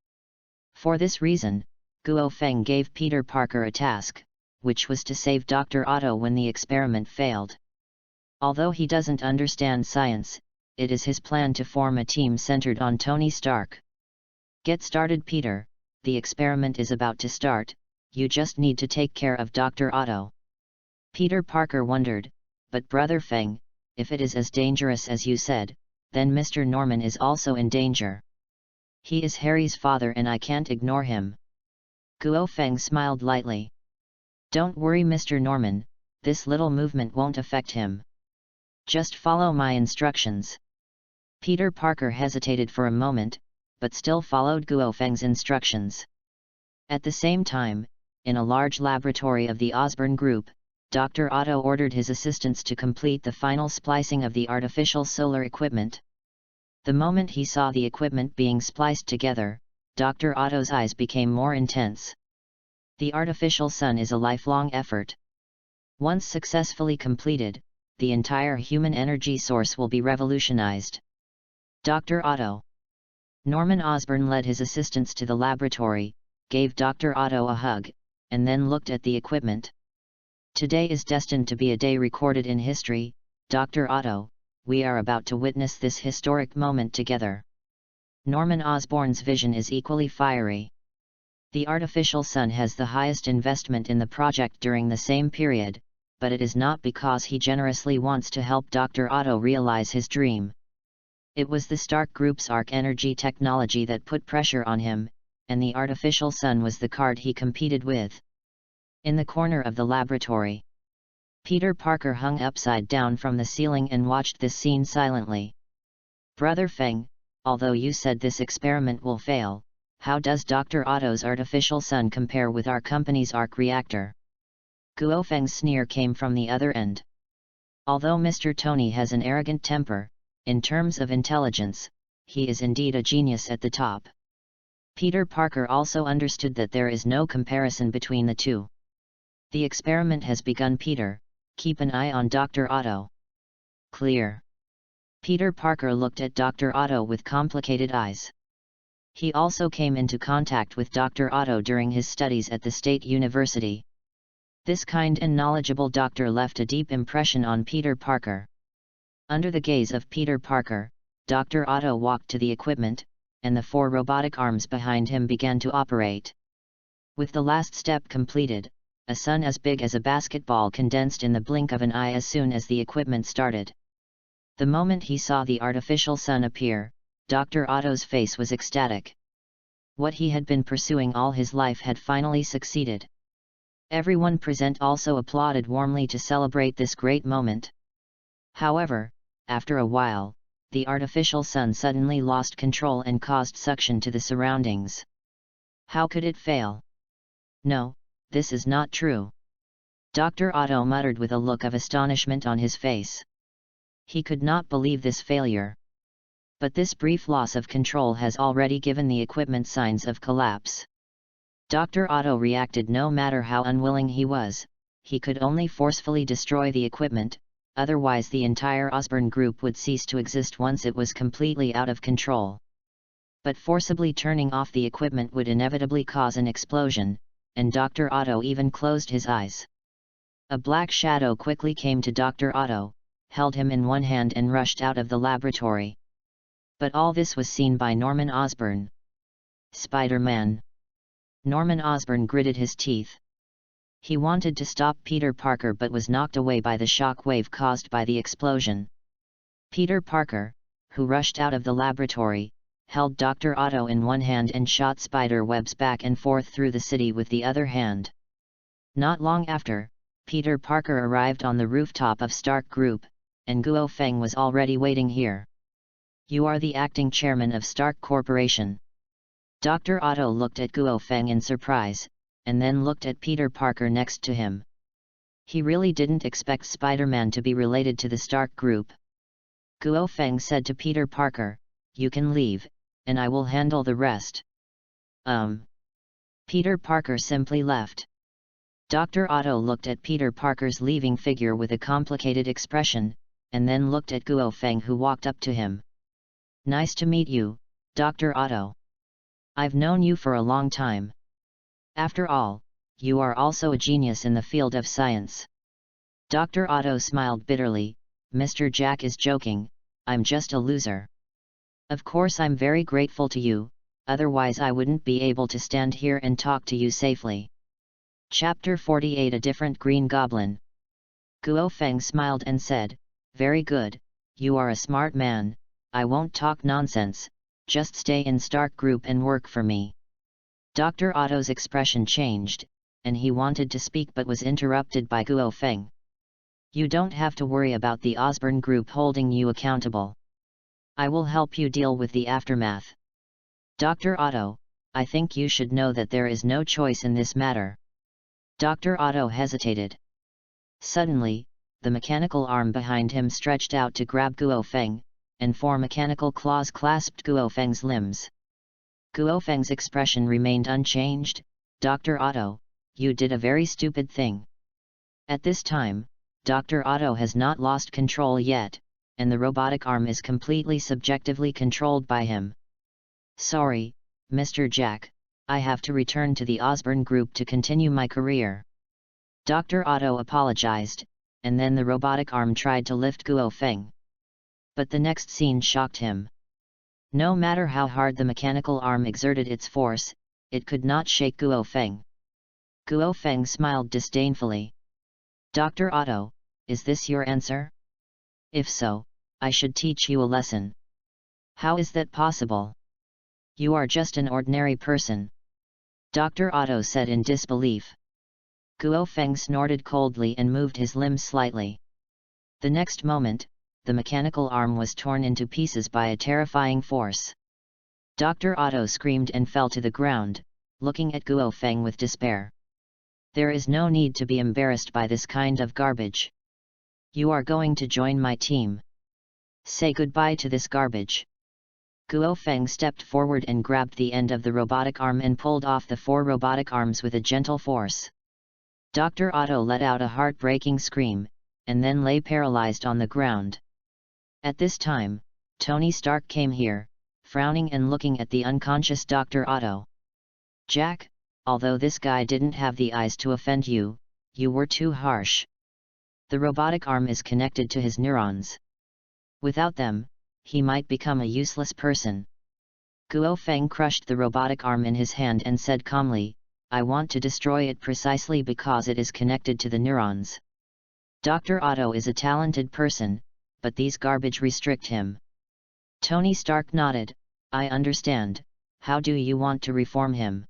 For this reason, Guo Feng gave Peter Parker a task, which was to save Dr. Otto when the experiment failed. Although he doesn't understand science, it is his plan to form a team centered on Tony Stark. "Get started, Peter, the experiment is about to start, you just need to take care of Dr. Otto." Peter Parker wondered, "But Brother Feng, if it is as dangerous as you said, then Mr. Norman is also in danger. He is Harry's father and I can't ignore him." Guo Feng smiled lightly. "Don't worry, Mr. Norman, this little movement won't affect him. Just follow my instructions." Peter Parker hesitated for a moment, but still followed Guo Feng's instructions. At the same time, in a large laboratory of the Osborn Group, Dr. Otto ordered his assistants to complete the final splicing of the artificial solar equipment. The moment he saw the equipment being spliced together, Dr. Otto's eyes became more intense. The artificial sun is a lifelong effort. Once successfully completed, the entire human energy source will be revolutionized. Dr. Otto. Norman Osborn led his assistants to the laboratory, gave Dr. Otto a hug, and then looked at the equipment. "Today is destined to be a day recorded in history, Dr. Otto, we are about to witness this historic moment together." Norman Osborn's vision is equally fiery. The artificial sun has the highest investment in the project during the same period, but it is not because he generously wants to help Dr. Otto realize his dream. It was the Stark Group's arc energy technology that put pressure on him, and the artificial sun was the card he competed with. In the corner of the laboratory, Peter Parker hung upside down from the ceiling and watched this scene silently. "Brother Feng, although you said this experiment will fail, how does Dr. Otto's artificial sun compare with our company's arc reactor?" Guo Feng's sneer came from the other end. Although Mr. Tony has an arrogant temper, in terms of intelligence, he is indeed a genius at the top. Peter Parker also understood that there is no comparison between the two. "The experiment has begun, Peter, keep an eye on Dr. Otto." "Clear." Peter Parker looked at Dr. Otto with complicated eyes. He also came into contact with Dr. Otto during his studies at the State University. This kind and knowledgeable doctor left a deep impression on Peter Parker. Under the gaze of Peter Parker, Dr. Otto walked to the equipment, and the 4 robotic arms behind him began to operate. With the last step completed, a sun as big as a basketball condensed in the blink of an eye as soon as the equipment started. The moment he saw the artificial sun appear, Dr. Otto's face was ecstatic. What he had been pursuing all his life had finally succeeded. Everyone present also applauded warmly to celebrate this great moment. However, after a while, the artificial sun suddenly lost control and caused suction to the surroundings. How could it fail? No, this is not true. Dr. Otto muttered with a look of astonishment on his face. He could not believe this failure. But this brief loss of control has already given the equipment signs of collapse. Dr. Otto reacted no matter how unwilling he was, he could only forcefully destroy the equipment, otherwise the entire Osborne group would cease to exist once it was completely out of control. But forcibly turning off the equipment would inevitably cause an explosion, and Dr. Otto even closed his eyes. A black shadow quickly came to Dr. Otto, held him in one hand and rushed out of the laboratory. But all this was seen by Norman Osborn. Spider-Man! Norman Osborn gritted his teeth. He wanted to stop Peter Parker but was knocked away by the shock wave caused by the explosion. Peter Parker, who rushed out of the laboratory, held Dr. Otto in one hand and shot spider webs back and forth through the city with the other hand. Not long after, Peter Parker arrived on the rooftop of Stark Group, and Guo Feng was already waiting here. You are the acting chairman of Stark Corporation. Dr. Otto looked at Guo Feng in surprise, and then looked at Peter Parker next to him. He really didn't expect Spider-Man to be related to the Stark Group. Guo Feng said to Peter Parker, "You can leave, and I will handle the rest." Peter Parker simply left. Dr. Otto looked at Peter Parker's leaving figure with a complicated expression, and then looked at Guo Feng who walked up to him. "Nice to meet you, Dr. Otto. I've known you for a long time. After all, you are also a genius in the field of science." Dr. Otto smiled bitterly. "Mr. Jack is joking, I'm just a loser. Of course I'm very grateful to you, otherwise I wouldn't be able to stand here and talk to you safely." Chapter 48 A Different Green Goblin. Guo Feng smiled and said, "Very good, you are a smart man, I won't talk nonsense, just stay in Stark Group and work for me." Dr. Otto's expression changed, and he wanted to speak but was interrupted by Guo Feng. "You don't have to worry about the Osborne Group holding you accountable. I will help you deal with the aftermath. Dr. Otto, I think you should know that there is no choice in this matter." Dr. Otto hesitated. Suddenly, the mechanical arm behind him stretched out to grab Guo Feng, and 4 mechanical claws clasped Guo Feng's limbs. Guo Feng's expression remained unchanged. "Dr. Otto, you did a very stupid thing." At this time, Dr. Otto has not lost control yet, and the robotic arm is completely subjectively controlled by him. "Sorry, Mr. Jack, I have to return to the Osborne Group to continue my career." Dr. Otto apologized, and then the robotic arm tried to lift Guo Feng. But the next scene shocked him. No matter how hard the mechanical arm exerted its force, it could not shake Guo Feng. Guo Feng smiled disdainfully. "Dr. Otto, is this your answer? If so, I should teach you a lesson." "How is that possible? You are just an ordinary person." Dr. Otto said in disbelief. Guo Feng snorted coldly and moved his limbs slightly. The next moment, the mechanical arm was torn into pieces by a terrifying force. Dr. Otto screamed and fell to the ground, looking at Guo Feng with despair. "There is no need to be embarrassed by this kind of garbage. You are going to join my team. Say goodbye to this garbage." Guo Feng stepped forward and grabbed the end of the robotic arm and pulled off the 4 robotic arms with a gentle force. Dr. Otto let out a heartbreaking scream, and then lay paralyzed on the ground. At this time, Tony Stark came here, frowning and looking at the unconscious Dr. Otto. "Jack, although this guy didn't have the eyes to offend you, you were too harsh. The robotic arm is connected to his neurons. Without them, he might become a useless person." Guo Feng crushed the robotic arm in his hand and said calmly, "I want to destroy it precisely because it is connected to the neurons. Dr. Otto is a talented person, but these garbage restrict him." Tony Stark nodded, "I understand. How do you want to reform him?"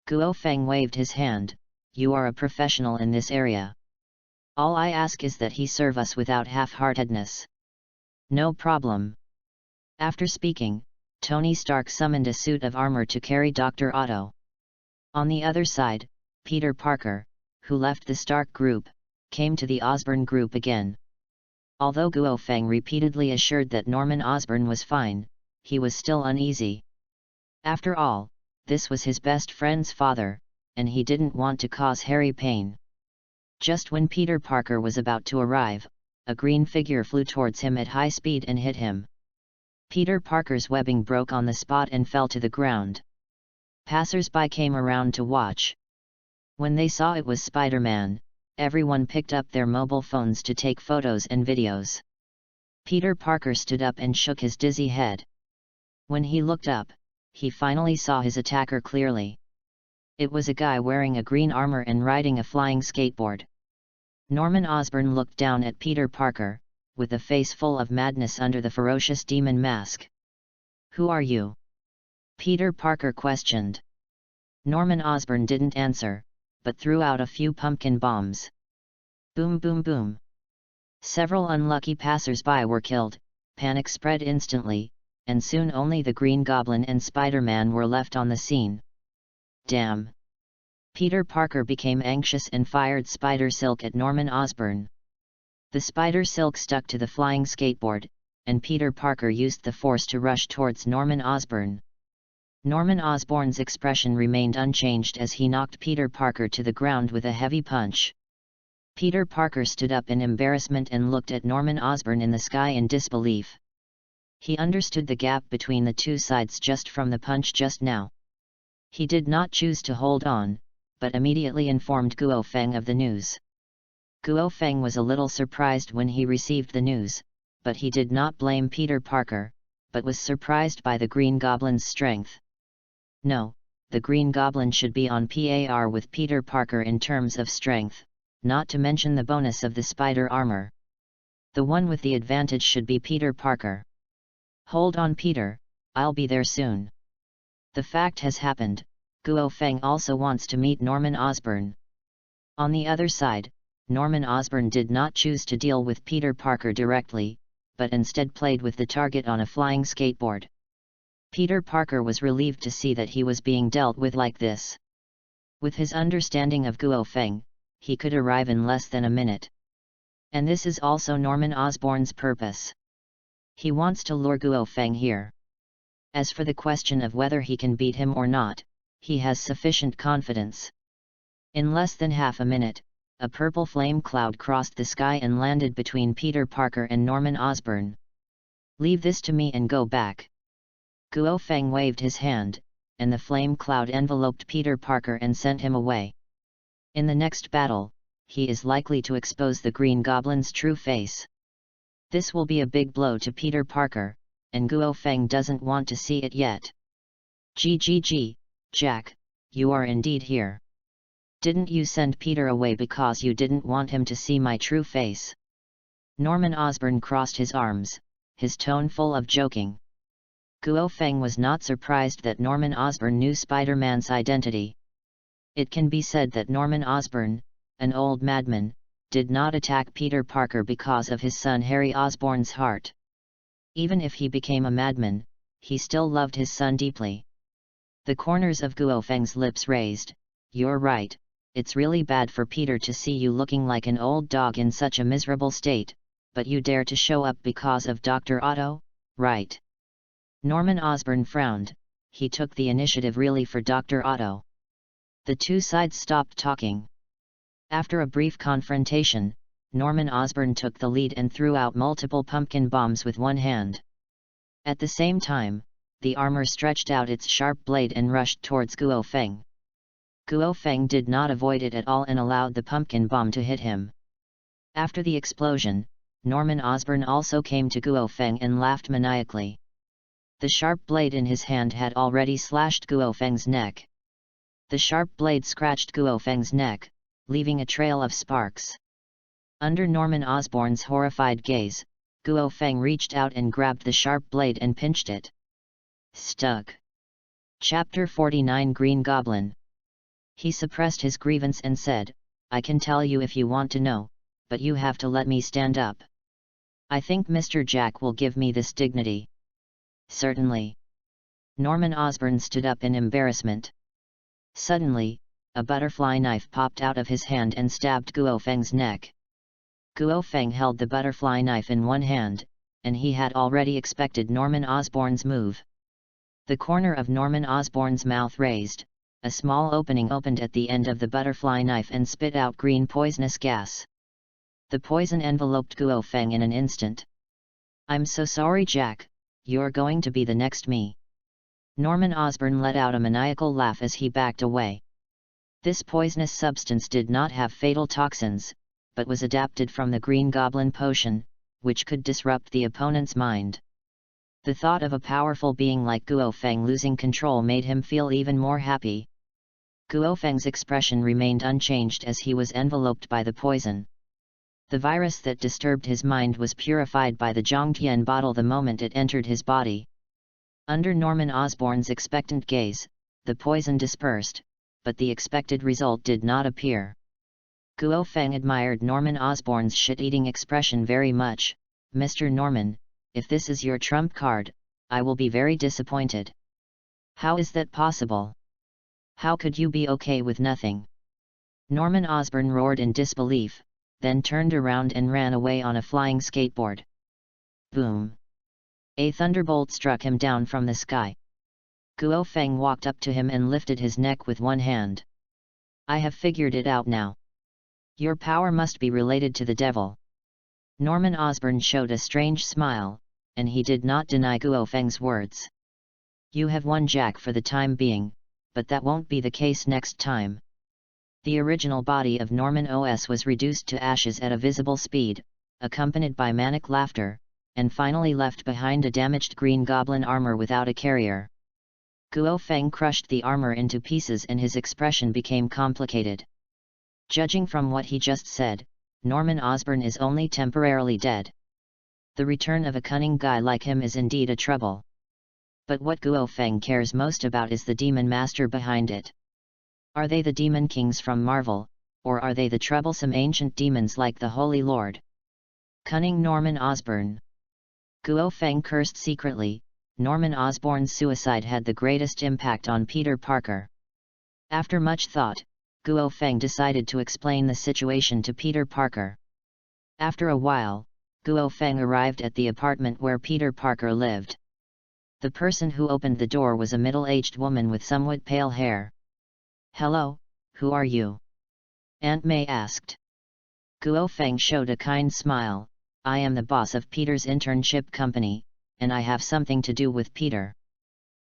Guo Feng waved his hand, "You are a professional in this area. All I ask is that he serve us without half-heartedness." "No problem." After speaking, Tony Stark summoned a suit of armor to carry Dr. Otto. On the other side, Peter Parker, who left the Stark group, came to the Osborn group again. Although Guo Feng repeatedly assured that Norman Osborn was fine, he was still uneasy. After all, this was his best friend's father, and he didn't want to cause Harry pain. Just when Peter Parker was about to arrive, a green figure flew towards him at high speed and hit him. Peter Parker's webbing broke on the spot and fell to the ground. Passers-by came around to watch. When they saw it was Spider-Man, everyone picked up their mobile phones to take photos and videos. Peter Parker stood up and shook his dizzy head. When he looked up, he finally saw his attacker clearly. It was a guy wearing a green armor and riding a flying skateboard. Norman Osborn looked down at Peter Parker, with a face full of madness under the ferocious demon mask. "Who are you?" Peter Parker questioned. Norman Osborn didn't answer, but threw out a few pumpkin bombs. Boom boom boom. Several unlucky passers-by were killed, panic spread instantly, and soon only the Green Goblin and Spider-Man were left on the scene. Damn! Peter Parker became anxious and fired spider silk at Norman Osborn. The spider silk stuck to the flying skateboard, and Peter Parker used the force to rush towards Norman Osborn. Norman Osborn's expression remained unchanged as he knocked Peter Parker to the ground with a heavy punch. Peter Parker stood up in embarrassment and looked at Norman Osborn in the sky in disbelief. He understood the gap between the two sides just from the punch just now. He did not choose to hold on, but immediately informed Guo Feng of the news. Guo Feng was a little surprised when he received the news, but he did not blame Peter Parker, but was surprised by the Green Goblin's strength. No, the Green Goblin should be on par with Peter Parker in terms of strength, not to mention the bonus of the spider armor. The one with the advantage should be Peter Parker. "Hold on, Peter, I'll be there soon." The fact has happened, Guo Feng also wants to meet Norman Osborn. On the other side, Norman Osborn did not choose to deal with Peter Parker directly, but instead played with the target on a flying skateboard. Peter Parker was relieved to see that he was being dealt with like this. With his understanding of Guo Feng, he could arrive in less than a minute. And this is also Norman Osborn's purpose. He wants to lure Guo Feng here. As for the question of whether he can beat him or not, he has sufficient confidence. In less than half a minute, a purple flame cloud crossed the sky and landed between Peter Parker and Norman Osborn. "Leave this to me and go back." Guo Feng waved his hand, and the flame cloud enveloped Peter Parker and sent him away. In the next battle, he is likely to expose the Green Goblin's true face. This will be a big blow to Peter Parker, and Guo Feng doesn't want to see it yet. "GGG, Jack, you are indeed here. Didn't you send Peter away because you didn't want him to see my true face?" Norman Osborn crossed his arms, his tone full of joking. Guo Feng was not surprised that Norman Osborn knew Spider-Man's identity. It can be said that Norman Osborn, an old madman, did not attack Peter Parker because of his son Harry Osborn's heart. Even if he became a madman, he still loved his son deeply. The corners of Guo Feng's lips raised. "You're right, it's really bad for Peter to see you looking like an old dog in such a miserable state, but you dare to show up because of Dr. Otto, right?" Norman Osborn frowned. He took the initiative really for Dr. Otto. The two sides stopped talking. After a brief confrontation, Norman Osborn took the lead and threw out multiple pumpkin bombs with one hand. At the same time, the armor stretched out its sharp blade and rushed towards Guo Feng. Guo Feng did not avoid it at all and allowed the pumpkin bomb to hit him. After the explosion, Norman Osborn also came to Guo Feng and laughed maniacally. The sharp blade in his hand had already slashed Guo Feng's neck. The sharp blade scratched Guo Feng's neck, leaving a trail of sparks. Under Norman Osborn's horrified gaze, Guo Feng reached out and grabbed the sharp blade and pinched it. Stuck. Chapter 49 Green Goblin. He suppressed his grievance and said, "I can tell you if you want to know, but you have to let me stand up. I think Mr. Jack will give me this dignity." "Certainly." Norman Osborn stood up in embarrassment. Suddenly, a butterfly knife popped out of his hand and stabbed Guo Feng's neck. Guo Feng held the butterfly knife in one hand, and he had already expected Norman Osborn's move. The corner of Norman Osborn's mouth raised, a small opening opened at the end of the butterfly knife and spit out green poisonous gas. The poison enveloped Guo Feng in an instant. "I'm so sorry, Jack, you're going to be the next me." Norman Osborn let out a maniacal laugh as he backed away. This poisonous substance did not have fatal toxins, but was adapted from the Green Goblin potion, which could disrupt the opponent's mind. The thought of a powerful being like Guo Feng losing control made him feel even more happy. Guo Feng's expression remained unchanged as he was enveloped by the poison. The virus that disturbed his mind was purified by the Zhongtian bottle the moment it entered his body. Under Norman Osborn's expectant gaze, the poison dispersed, but the expected result did not appear. Guo Feng admired Norman Osborn's shit-eating expression very much. "Mr. Norman, if this is your trump card, I will be very disappointed." "How is that possible? How could you be okay with nothing?" Norman Osborn roared in disbelief, then turned around and ran away on a flying skateboard. Boom! A thunderbolt struck him down from the sky. Guo Feng walked up to him and lifted his neck with one hand. "I have figured it out now. Your power must be related to the devil." Norman Osborn showed a strange smile, and he did not deny Guo Feng's words. "You have won, Jack, for the time being, but that won't be the case next time." The original body of Norman OS was reduced to ashes at a visible speed, accompanied by manic laughter, and finally left behind a damaged Green Goblin armor without a carrier. Guo Feng crushed the armor into pieces and his expression became complicated. Judging from what he just said, Norman Osborn is only temporarily dead. The return of a cunning guy like him is indeed a trouble. But what Guo Feng cares most about is the demon master behind it. Are they the demon kings from Marvel, or are they the troublesome ancient demons like the Holy Lord? Cunning Norman Osborn. Guo Feng cursed secretly. Norman Osborn's suicide had the greatest impact on Peter Parker. After much thought, Guo Feng decided to explain the situation to Peter Parker. After a while, Guo Feng arrived at the apartment where Peter Parker lived. The person who opened the door was a middle-aged woman with somewhat pale hair. "Hello, who are you?" Aunt May asked. Guo Feng showed a kind smile. "I am the boss of Peter's internship company, and I have something to do with Peter."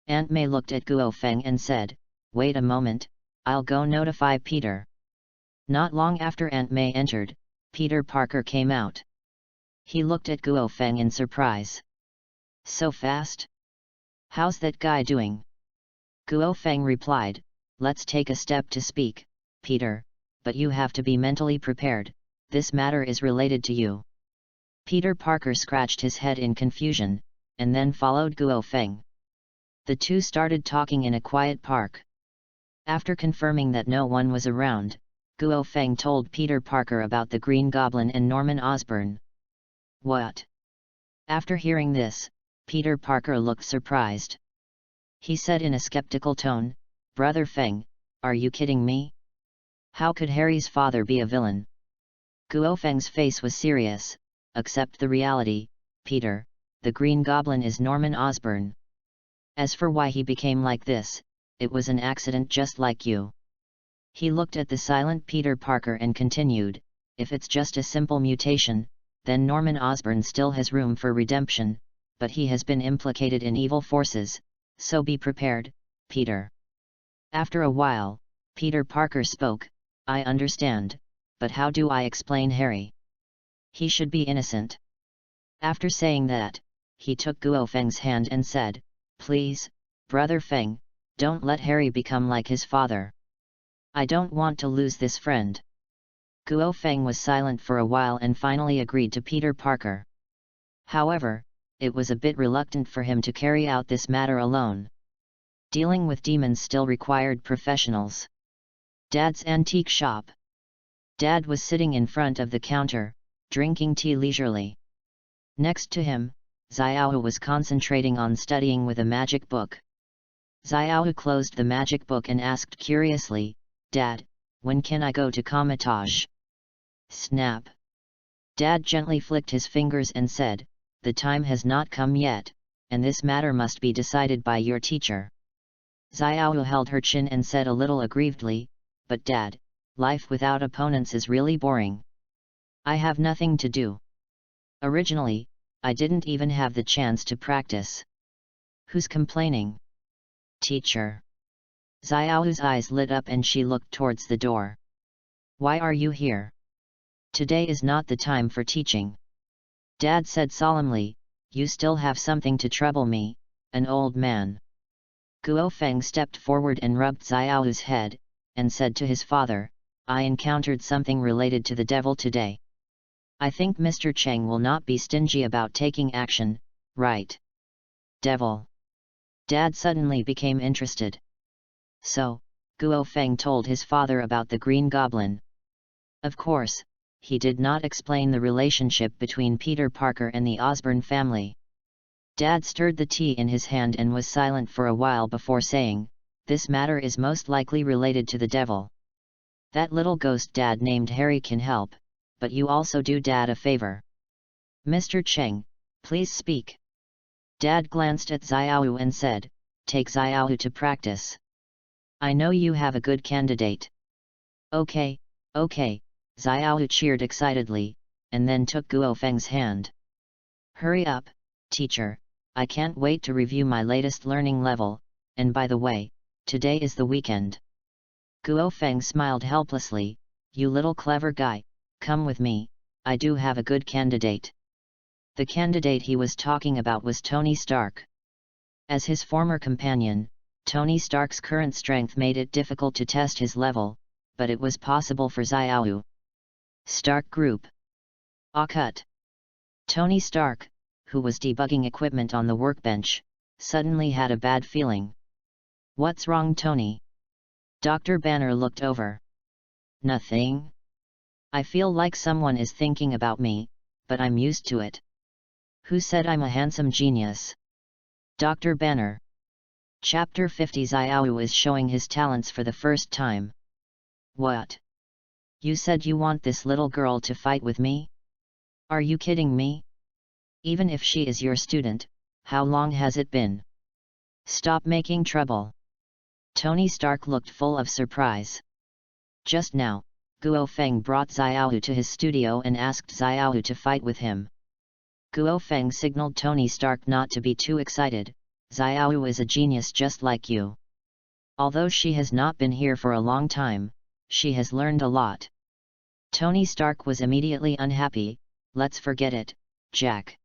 Aunt May looked at Guo Feng and said, "Wait a moment, I'll go notify Peter." Not long after Aunt May entered, Peter Parker came out. He looked at Guo Feng in surprise. "So fast? How's that guy doing?" Guo Feng replied, "Let's take a step to speak, Peter, but you have to be mentally prepared, this matter is related to you." Peter Parker scratched his head in confusion, and then followed Guo Feng. The two started talking in a quiet park. After confirming that no one was around, Guo Feng told Peter Parker about the Green Goblin and Norman Osborn. "What?" After hearing this, Peter Parker looked surprised. He said in a skeptical tone, "Brother Feng, are you kidding me? How could Harry's father be a villain?" Guo Feng's face was serious. "Accept the reality, Peter, the Green Goblin is Norman Osborn. As for why he became like this, it was an accident just like you." He looked at the silent Peter Parker and continued, "If it's just a simple mutation, then Norman Osborn still has room for redemption, but he has been implicated in evil forces, so be prepared, Peter." After a while, Peter Parker spoke, "I understand, but how do I explain Harry? He should be innocent." After saying that, he took Guo Feng's hand and said, Please, Brother Feng, don't let Harry become like his father. I don't want to lose this friend. Guo Feng was silent for a while and finally agreed to Peter Parker. However, it was a bit reluctant for him to carry out this matter alone. Dealing with demons still required professionals. Dad's antique shop. Dad was sitting in front of the counter, drinking tea leisurely. Next to him, Xiao was concentrating on studying with a magic book. Xiao closed the magic book and asked curiously, "Dad, when can I go to Comitage?" Snap! Dad gently flicked his fingers and said, "The time has not come yet, and this matter must be decided by your teacher." Xiao held her chin and said a little aggrievedly, "But Dad, life without opponents is really boring. I have nothing to do. Originally, I didn't even have the chance to practice." "Who's complaining?" "Teacher." Xiao's eyes lit up and she looked towards the door. "Why are you here? Today is not the time for teaching." Dad said solemnly, "You still have something to trouble me, an old man." Guo Feng stepped forward and rubbed Xiao's head, and said to his father, "I encountered something related to the devil today. I think Mr. Cheng will not be stingy about taking action, right?" "Devil?" Dad suddenly became interested. So, Guo Feng told his father about the Green Goblin. Of course, he did not explain the relationship between Peter Parker and the Osborn family. Dad stirred the tea in his hand and was silent for a while before saying, "This matter is most likely related to the devil. That little ghost Dad named Harry can help, but you also do Dad a favor. Mr. Cheng, please speak." Dad glanced at Xiao and said, "Take Xiao to practice. I know you have a good candidate." Okay, Xiao cheered excitedly, and then took Guo Feng's hand. "Hurry up, teacher, I can't wait to review my latest learning level, and by the way, today is the weekend." Guo Feng smiled helplessly, "You little clever guy, come with me, I do have a good candidate." The candidate he was talking about was Tony Stark. As his former companion, Tony Stark's current strength made it difficult to test his level, but it was possible for Xiao. Stark Group. Cut. Tony Stark, who was debugging equipment on the workbench, suddenly had a bad feeling. "What's wrong, Tony?" Dr. Banner looked over. "Nothing. I feel like someone is thinking about me, but I'm used to it." "Who said I'm a handsome genius?" Dr. Banner. Chapter 50. Xiao is showing his talents for the first time. "What? You said you want this little girl to fight with me? Are you kidding me? Even if she is your student, how long has it been? Stop making trouble." Tony Stark looked full of surprise. Just now, Guo Feng brought Xiao to his studio and asked Xiao to fight with him. Guo Feng signaled Tony Stark not to be too excited. "Xiao is a genius just like you. Although she has not been here for a long time, she has learned a lot." Tony Stark was immediately unhappy. "Let's forget it, Jack.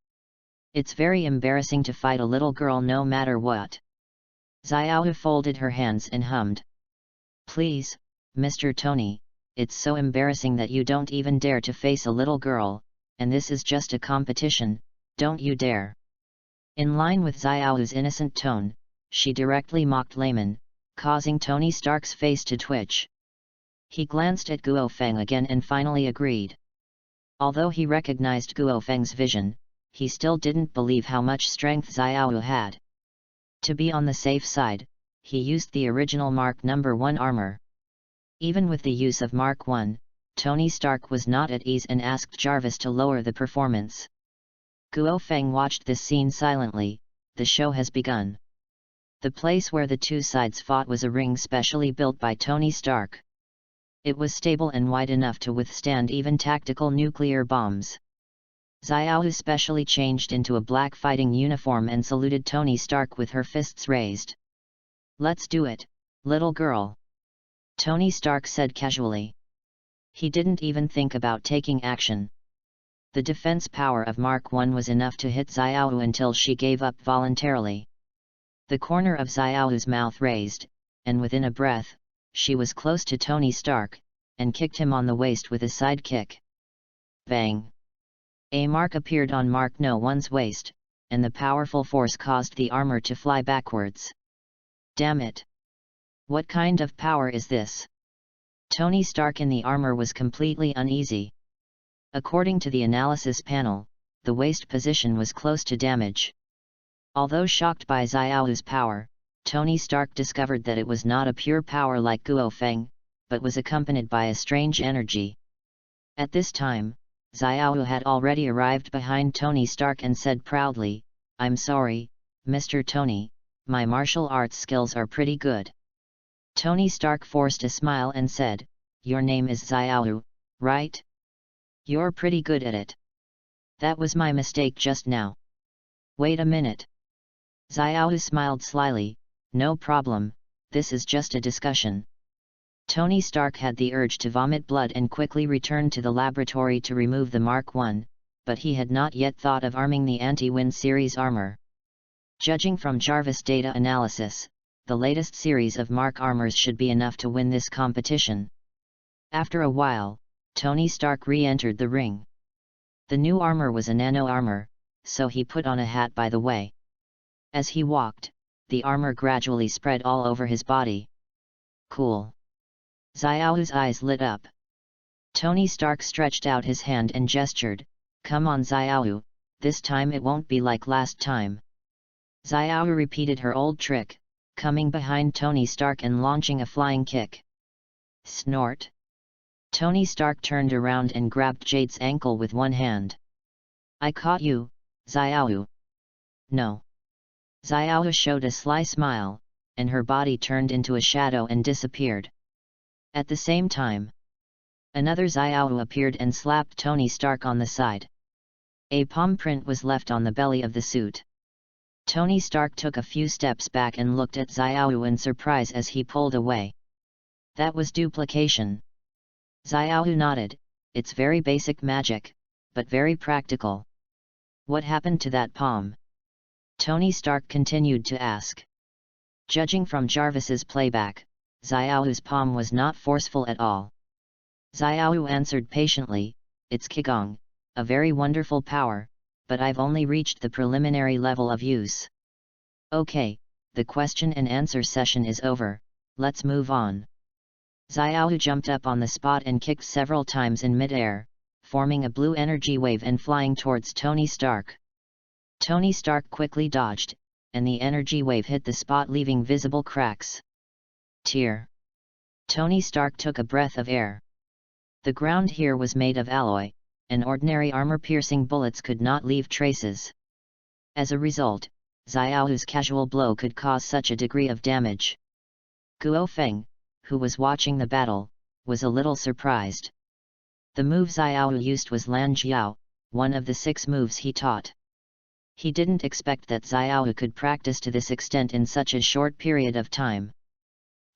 It's very embarrassing to fight a little girl no matter what." Xiao folded her hands and hummed. "Please, Mr. Tony, it's so embarrassing that you don't even dare to face a little girl, and this is just a competition, don't you dare." In line with Xiao's innocent tone, she directly mocked Layman, causing Tony Stark's face to twitch. He glanced at Guo Feng again and finally agreed. Although he recognized Guo Feng's vision, he still didn't believe how much strength Xiao had. To be on the safe side, he used the original Mark No. 1 armor. Even with the use of Mark 1, Tony Stark was not at ease and asked Jarvis to lower the performance. Guo Feng watched this scene silently. The show has begun. The place where the two sides fought was a ring specially built by Tony Stark. It was stable and wide enough to withstand even tactical nuclear bombs. Xiao specially changed into a black fighting uniform and saluted Tony Stark with her fists raised. "Let's do it, little girl," Tony Stark said casually. He didn't even think about taking action. The defense power of Mark I was enough to hit Xiao until she gave up voluntarily. The corner of Xiao's mouth raised, and within a breath, she was close to Tony Stark, and kicked him on the waist with a side kick. Bang! A mark appeared on Mark No 1's waist, and the powerful force caused the armor to fly backwards. Damn it! What kind of power is this? Tony Stark in the armor was completely uneasy. According to the analysis panel, the waist position was close to damage. Although shocked by Xiao's power, Tony Stark discovered that it was not a pure power like Guo Feng, but was accompanied by a strange energy. At this time, Xiao had already arrived behind Tony Stark and said proudly, "I'm sorry, Mr. Tony, my martial arts skills are pretty good." Tony Stark forced a smile and said, "Your name is Xiao, right? You're pretty good at it. That was my mistake just now." "Wait a minute." Xiao smiled slyly, "No problem, this is just a discussion." Tony Stark had the urge to vomit blood and quickly returned to the laboratory to remove the Mark I, but he had not yet thought of arming the anti-wind series armor. Judging from Jarvis data analysis, the latest series of Mark armors should be enough to win this competition. After a while, Tony Stark re-entered the ring. The new armor was a nano armor, so he put on a hat by the way. As he walked, the armor gradually spread all over his body. Cool. Xiao's eyes lit up. Tony Stark stretched out his hand and gestured, "Come on Xiao, this time it won't be like last time." Xiao repeated her old trick, coming behind Tony Stark and launching a flying kick. Snort! Tony Stark turned around and grabbed Jade's ankle with one hand. "I caught you, Xiao." "No." Xiao showed a sly smile, and her body turned into a shadow and disappeared. At the same time, another Xiao appeared and slapped Tony Stark on the side. A palm print was left on the belly of the suit. Tony Stark took a few steps back and looked at Xiao in surprise as he pulled away. That was duplication. Xiao nodded, "It's very basic magic, but very practical." "What happened to that palm?" Tony Stark continued to ask. Judging from Jarvis's playback, Xiao's palm was not forceful at all. Xiao answered patiently, "It's Qigong, a very wonderful power, but I've only reached the preliminary level of use." "Okay, the question and answer session is over, let's move on." Xiao jumped up on the spot and kicked several times in mid-air, forming a blue energy wave and flying towards Tony Stark. Tony Stark quickly dodged, and the energy wave hit the spot leaving visible cracks. Tear! Tony Stark took a breath of air. The ground here was made of alloy, and ordinary armor-piercing bullets could not leave traces. As a result, Xiao's casual blow could cause such a degree of damage. Guo Feng, who was watching the battle, was a little surprised. The move Xiao used was Lan Jiao, one of the 6 moves he taught. He didn't expect that Xiao could practice to this extent in such a short period of time.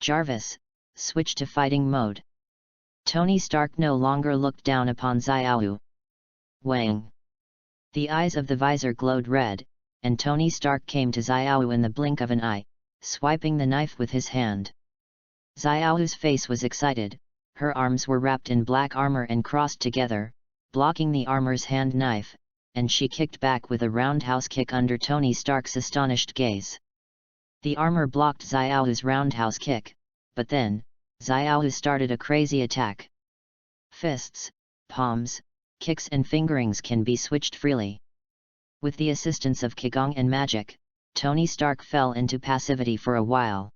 "Jarvis, switch to fighting mode." Tony Stark no longer looked down upon Xiao. Wang! The eyes of the visor glowed red, and Tony Stark came to Xiao in the blink of an eye, swiping the knife with his hand. Xiao's face was excited, her arms were wrapped in black armor and crossed together, blocking the armor's hand knife, and she kicked back with a roundhouse kick under Tony Stark's astonished gaze. The armor blocked Xiao's roundhouse kick, but then, Xiao started a crazy attack. Fists, palms, kicks and fingerings can be switched freely. With the assistance of Qigong and magic, Tony Stark fell into passivity for a while.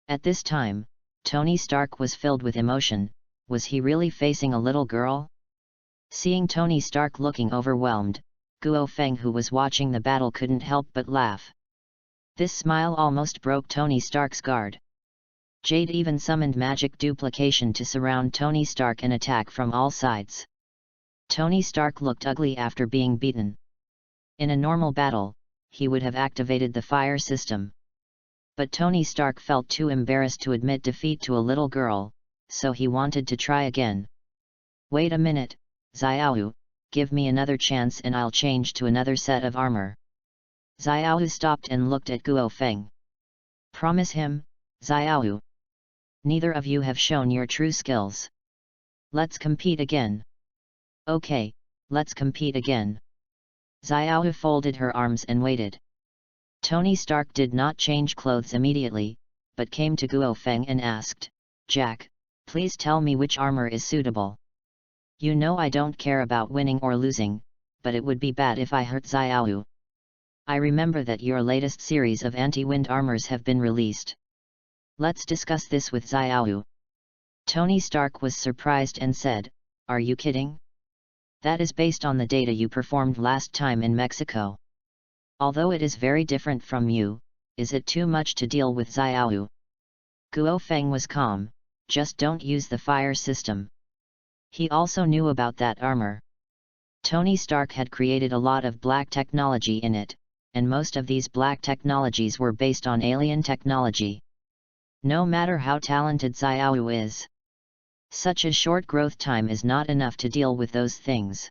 At this time, Tony Stark was filled with emotion. Was he really facing a little girl? Seeing Tony Stark looking overwhelmed, Guo Feng, who was watching the battle, couldn't help but laugh. This smile almost broke Tony Stark's guard. Jade even summoned magic duplication to surround Tony Stark and attack from all sides. Tony Stark looked ugly after being beaten. In a normal battle, he would have activated the fire system. But Tony Stark felt too embarrassed to admit defeat to a little girl, so he wanted to try again. "Wait a minute, Xiao, give me another chance and I'll change to another set of armor." Xiao stopped and looked at Guo Feng. Promise him, Xiao. Neither of you have shown your true skills. Let's compete again. Okay, let's compete again. Xiao folded her arms and waited. Tony Stark did not change clothes immediately, but came to Guo Feng and asked, Jack, please tell me which armor is suitable. You know I don't care about winning or losing, but it would be bad if I hurt Xiao. I remember that your latest series of anti-wind armors have been released. Let's discuss this with Xiao. Tony Stark was surprised and said, Are you kidding? That is based on the data you performed last time in Mexico. Although it is very different from you, is it too much to deal with Xiao? Guo Feng was calm, just don't use the fire system. He also knew about that armor. Tony Stark had created a lot of black technology in it, and most of these black technologies were based on alien technology. No matter how talented Xiao is, such a short growth time is not enough to deal with those things.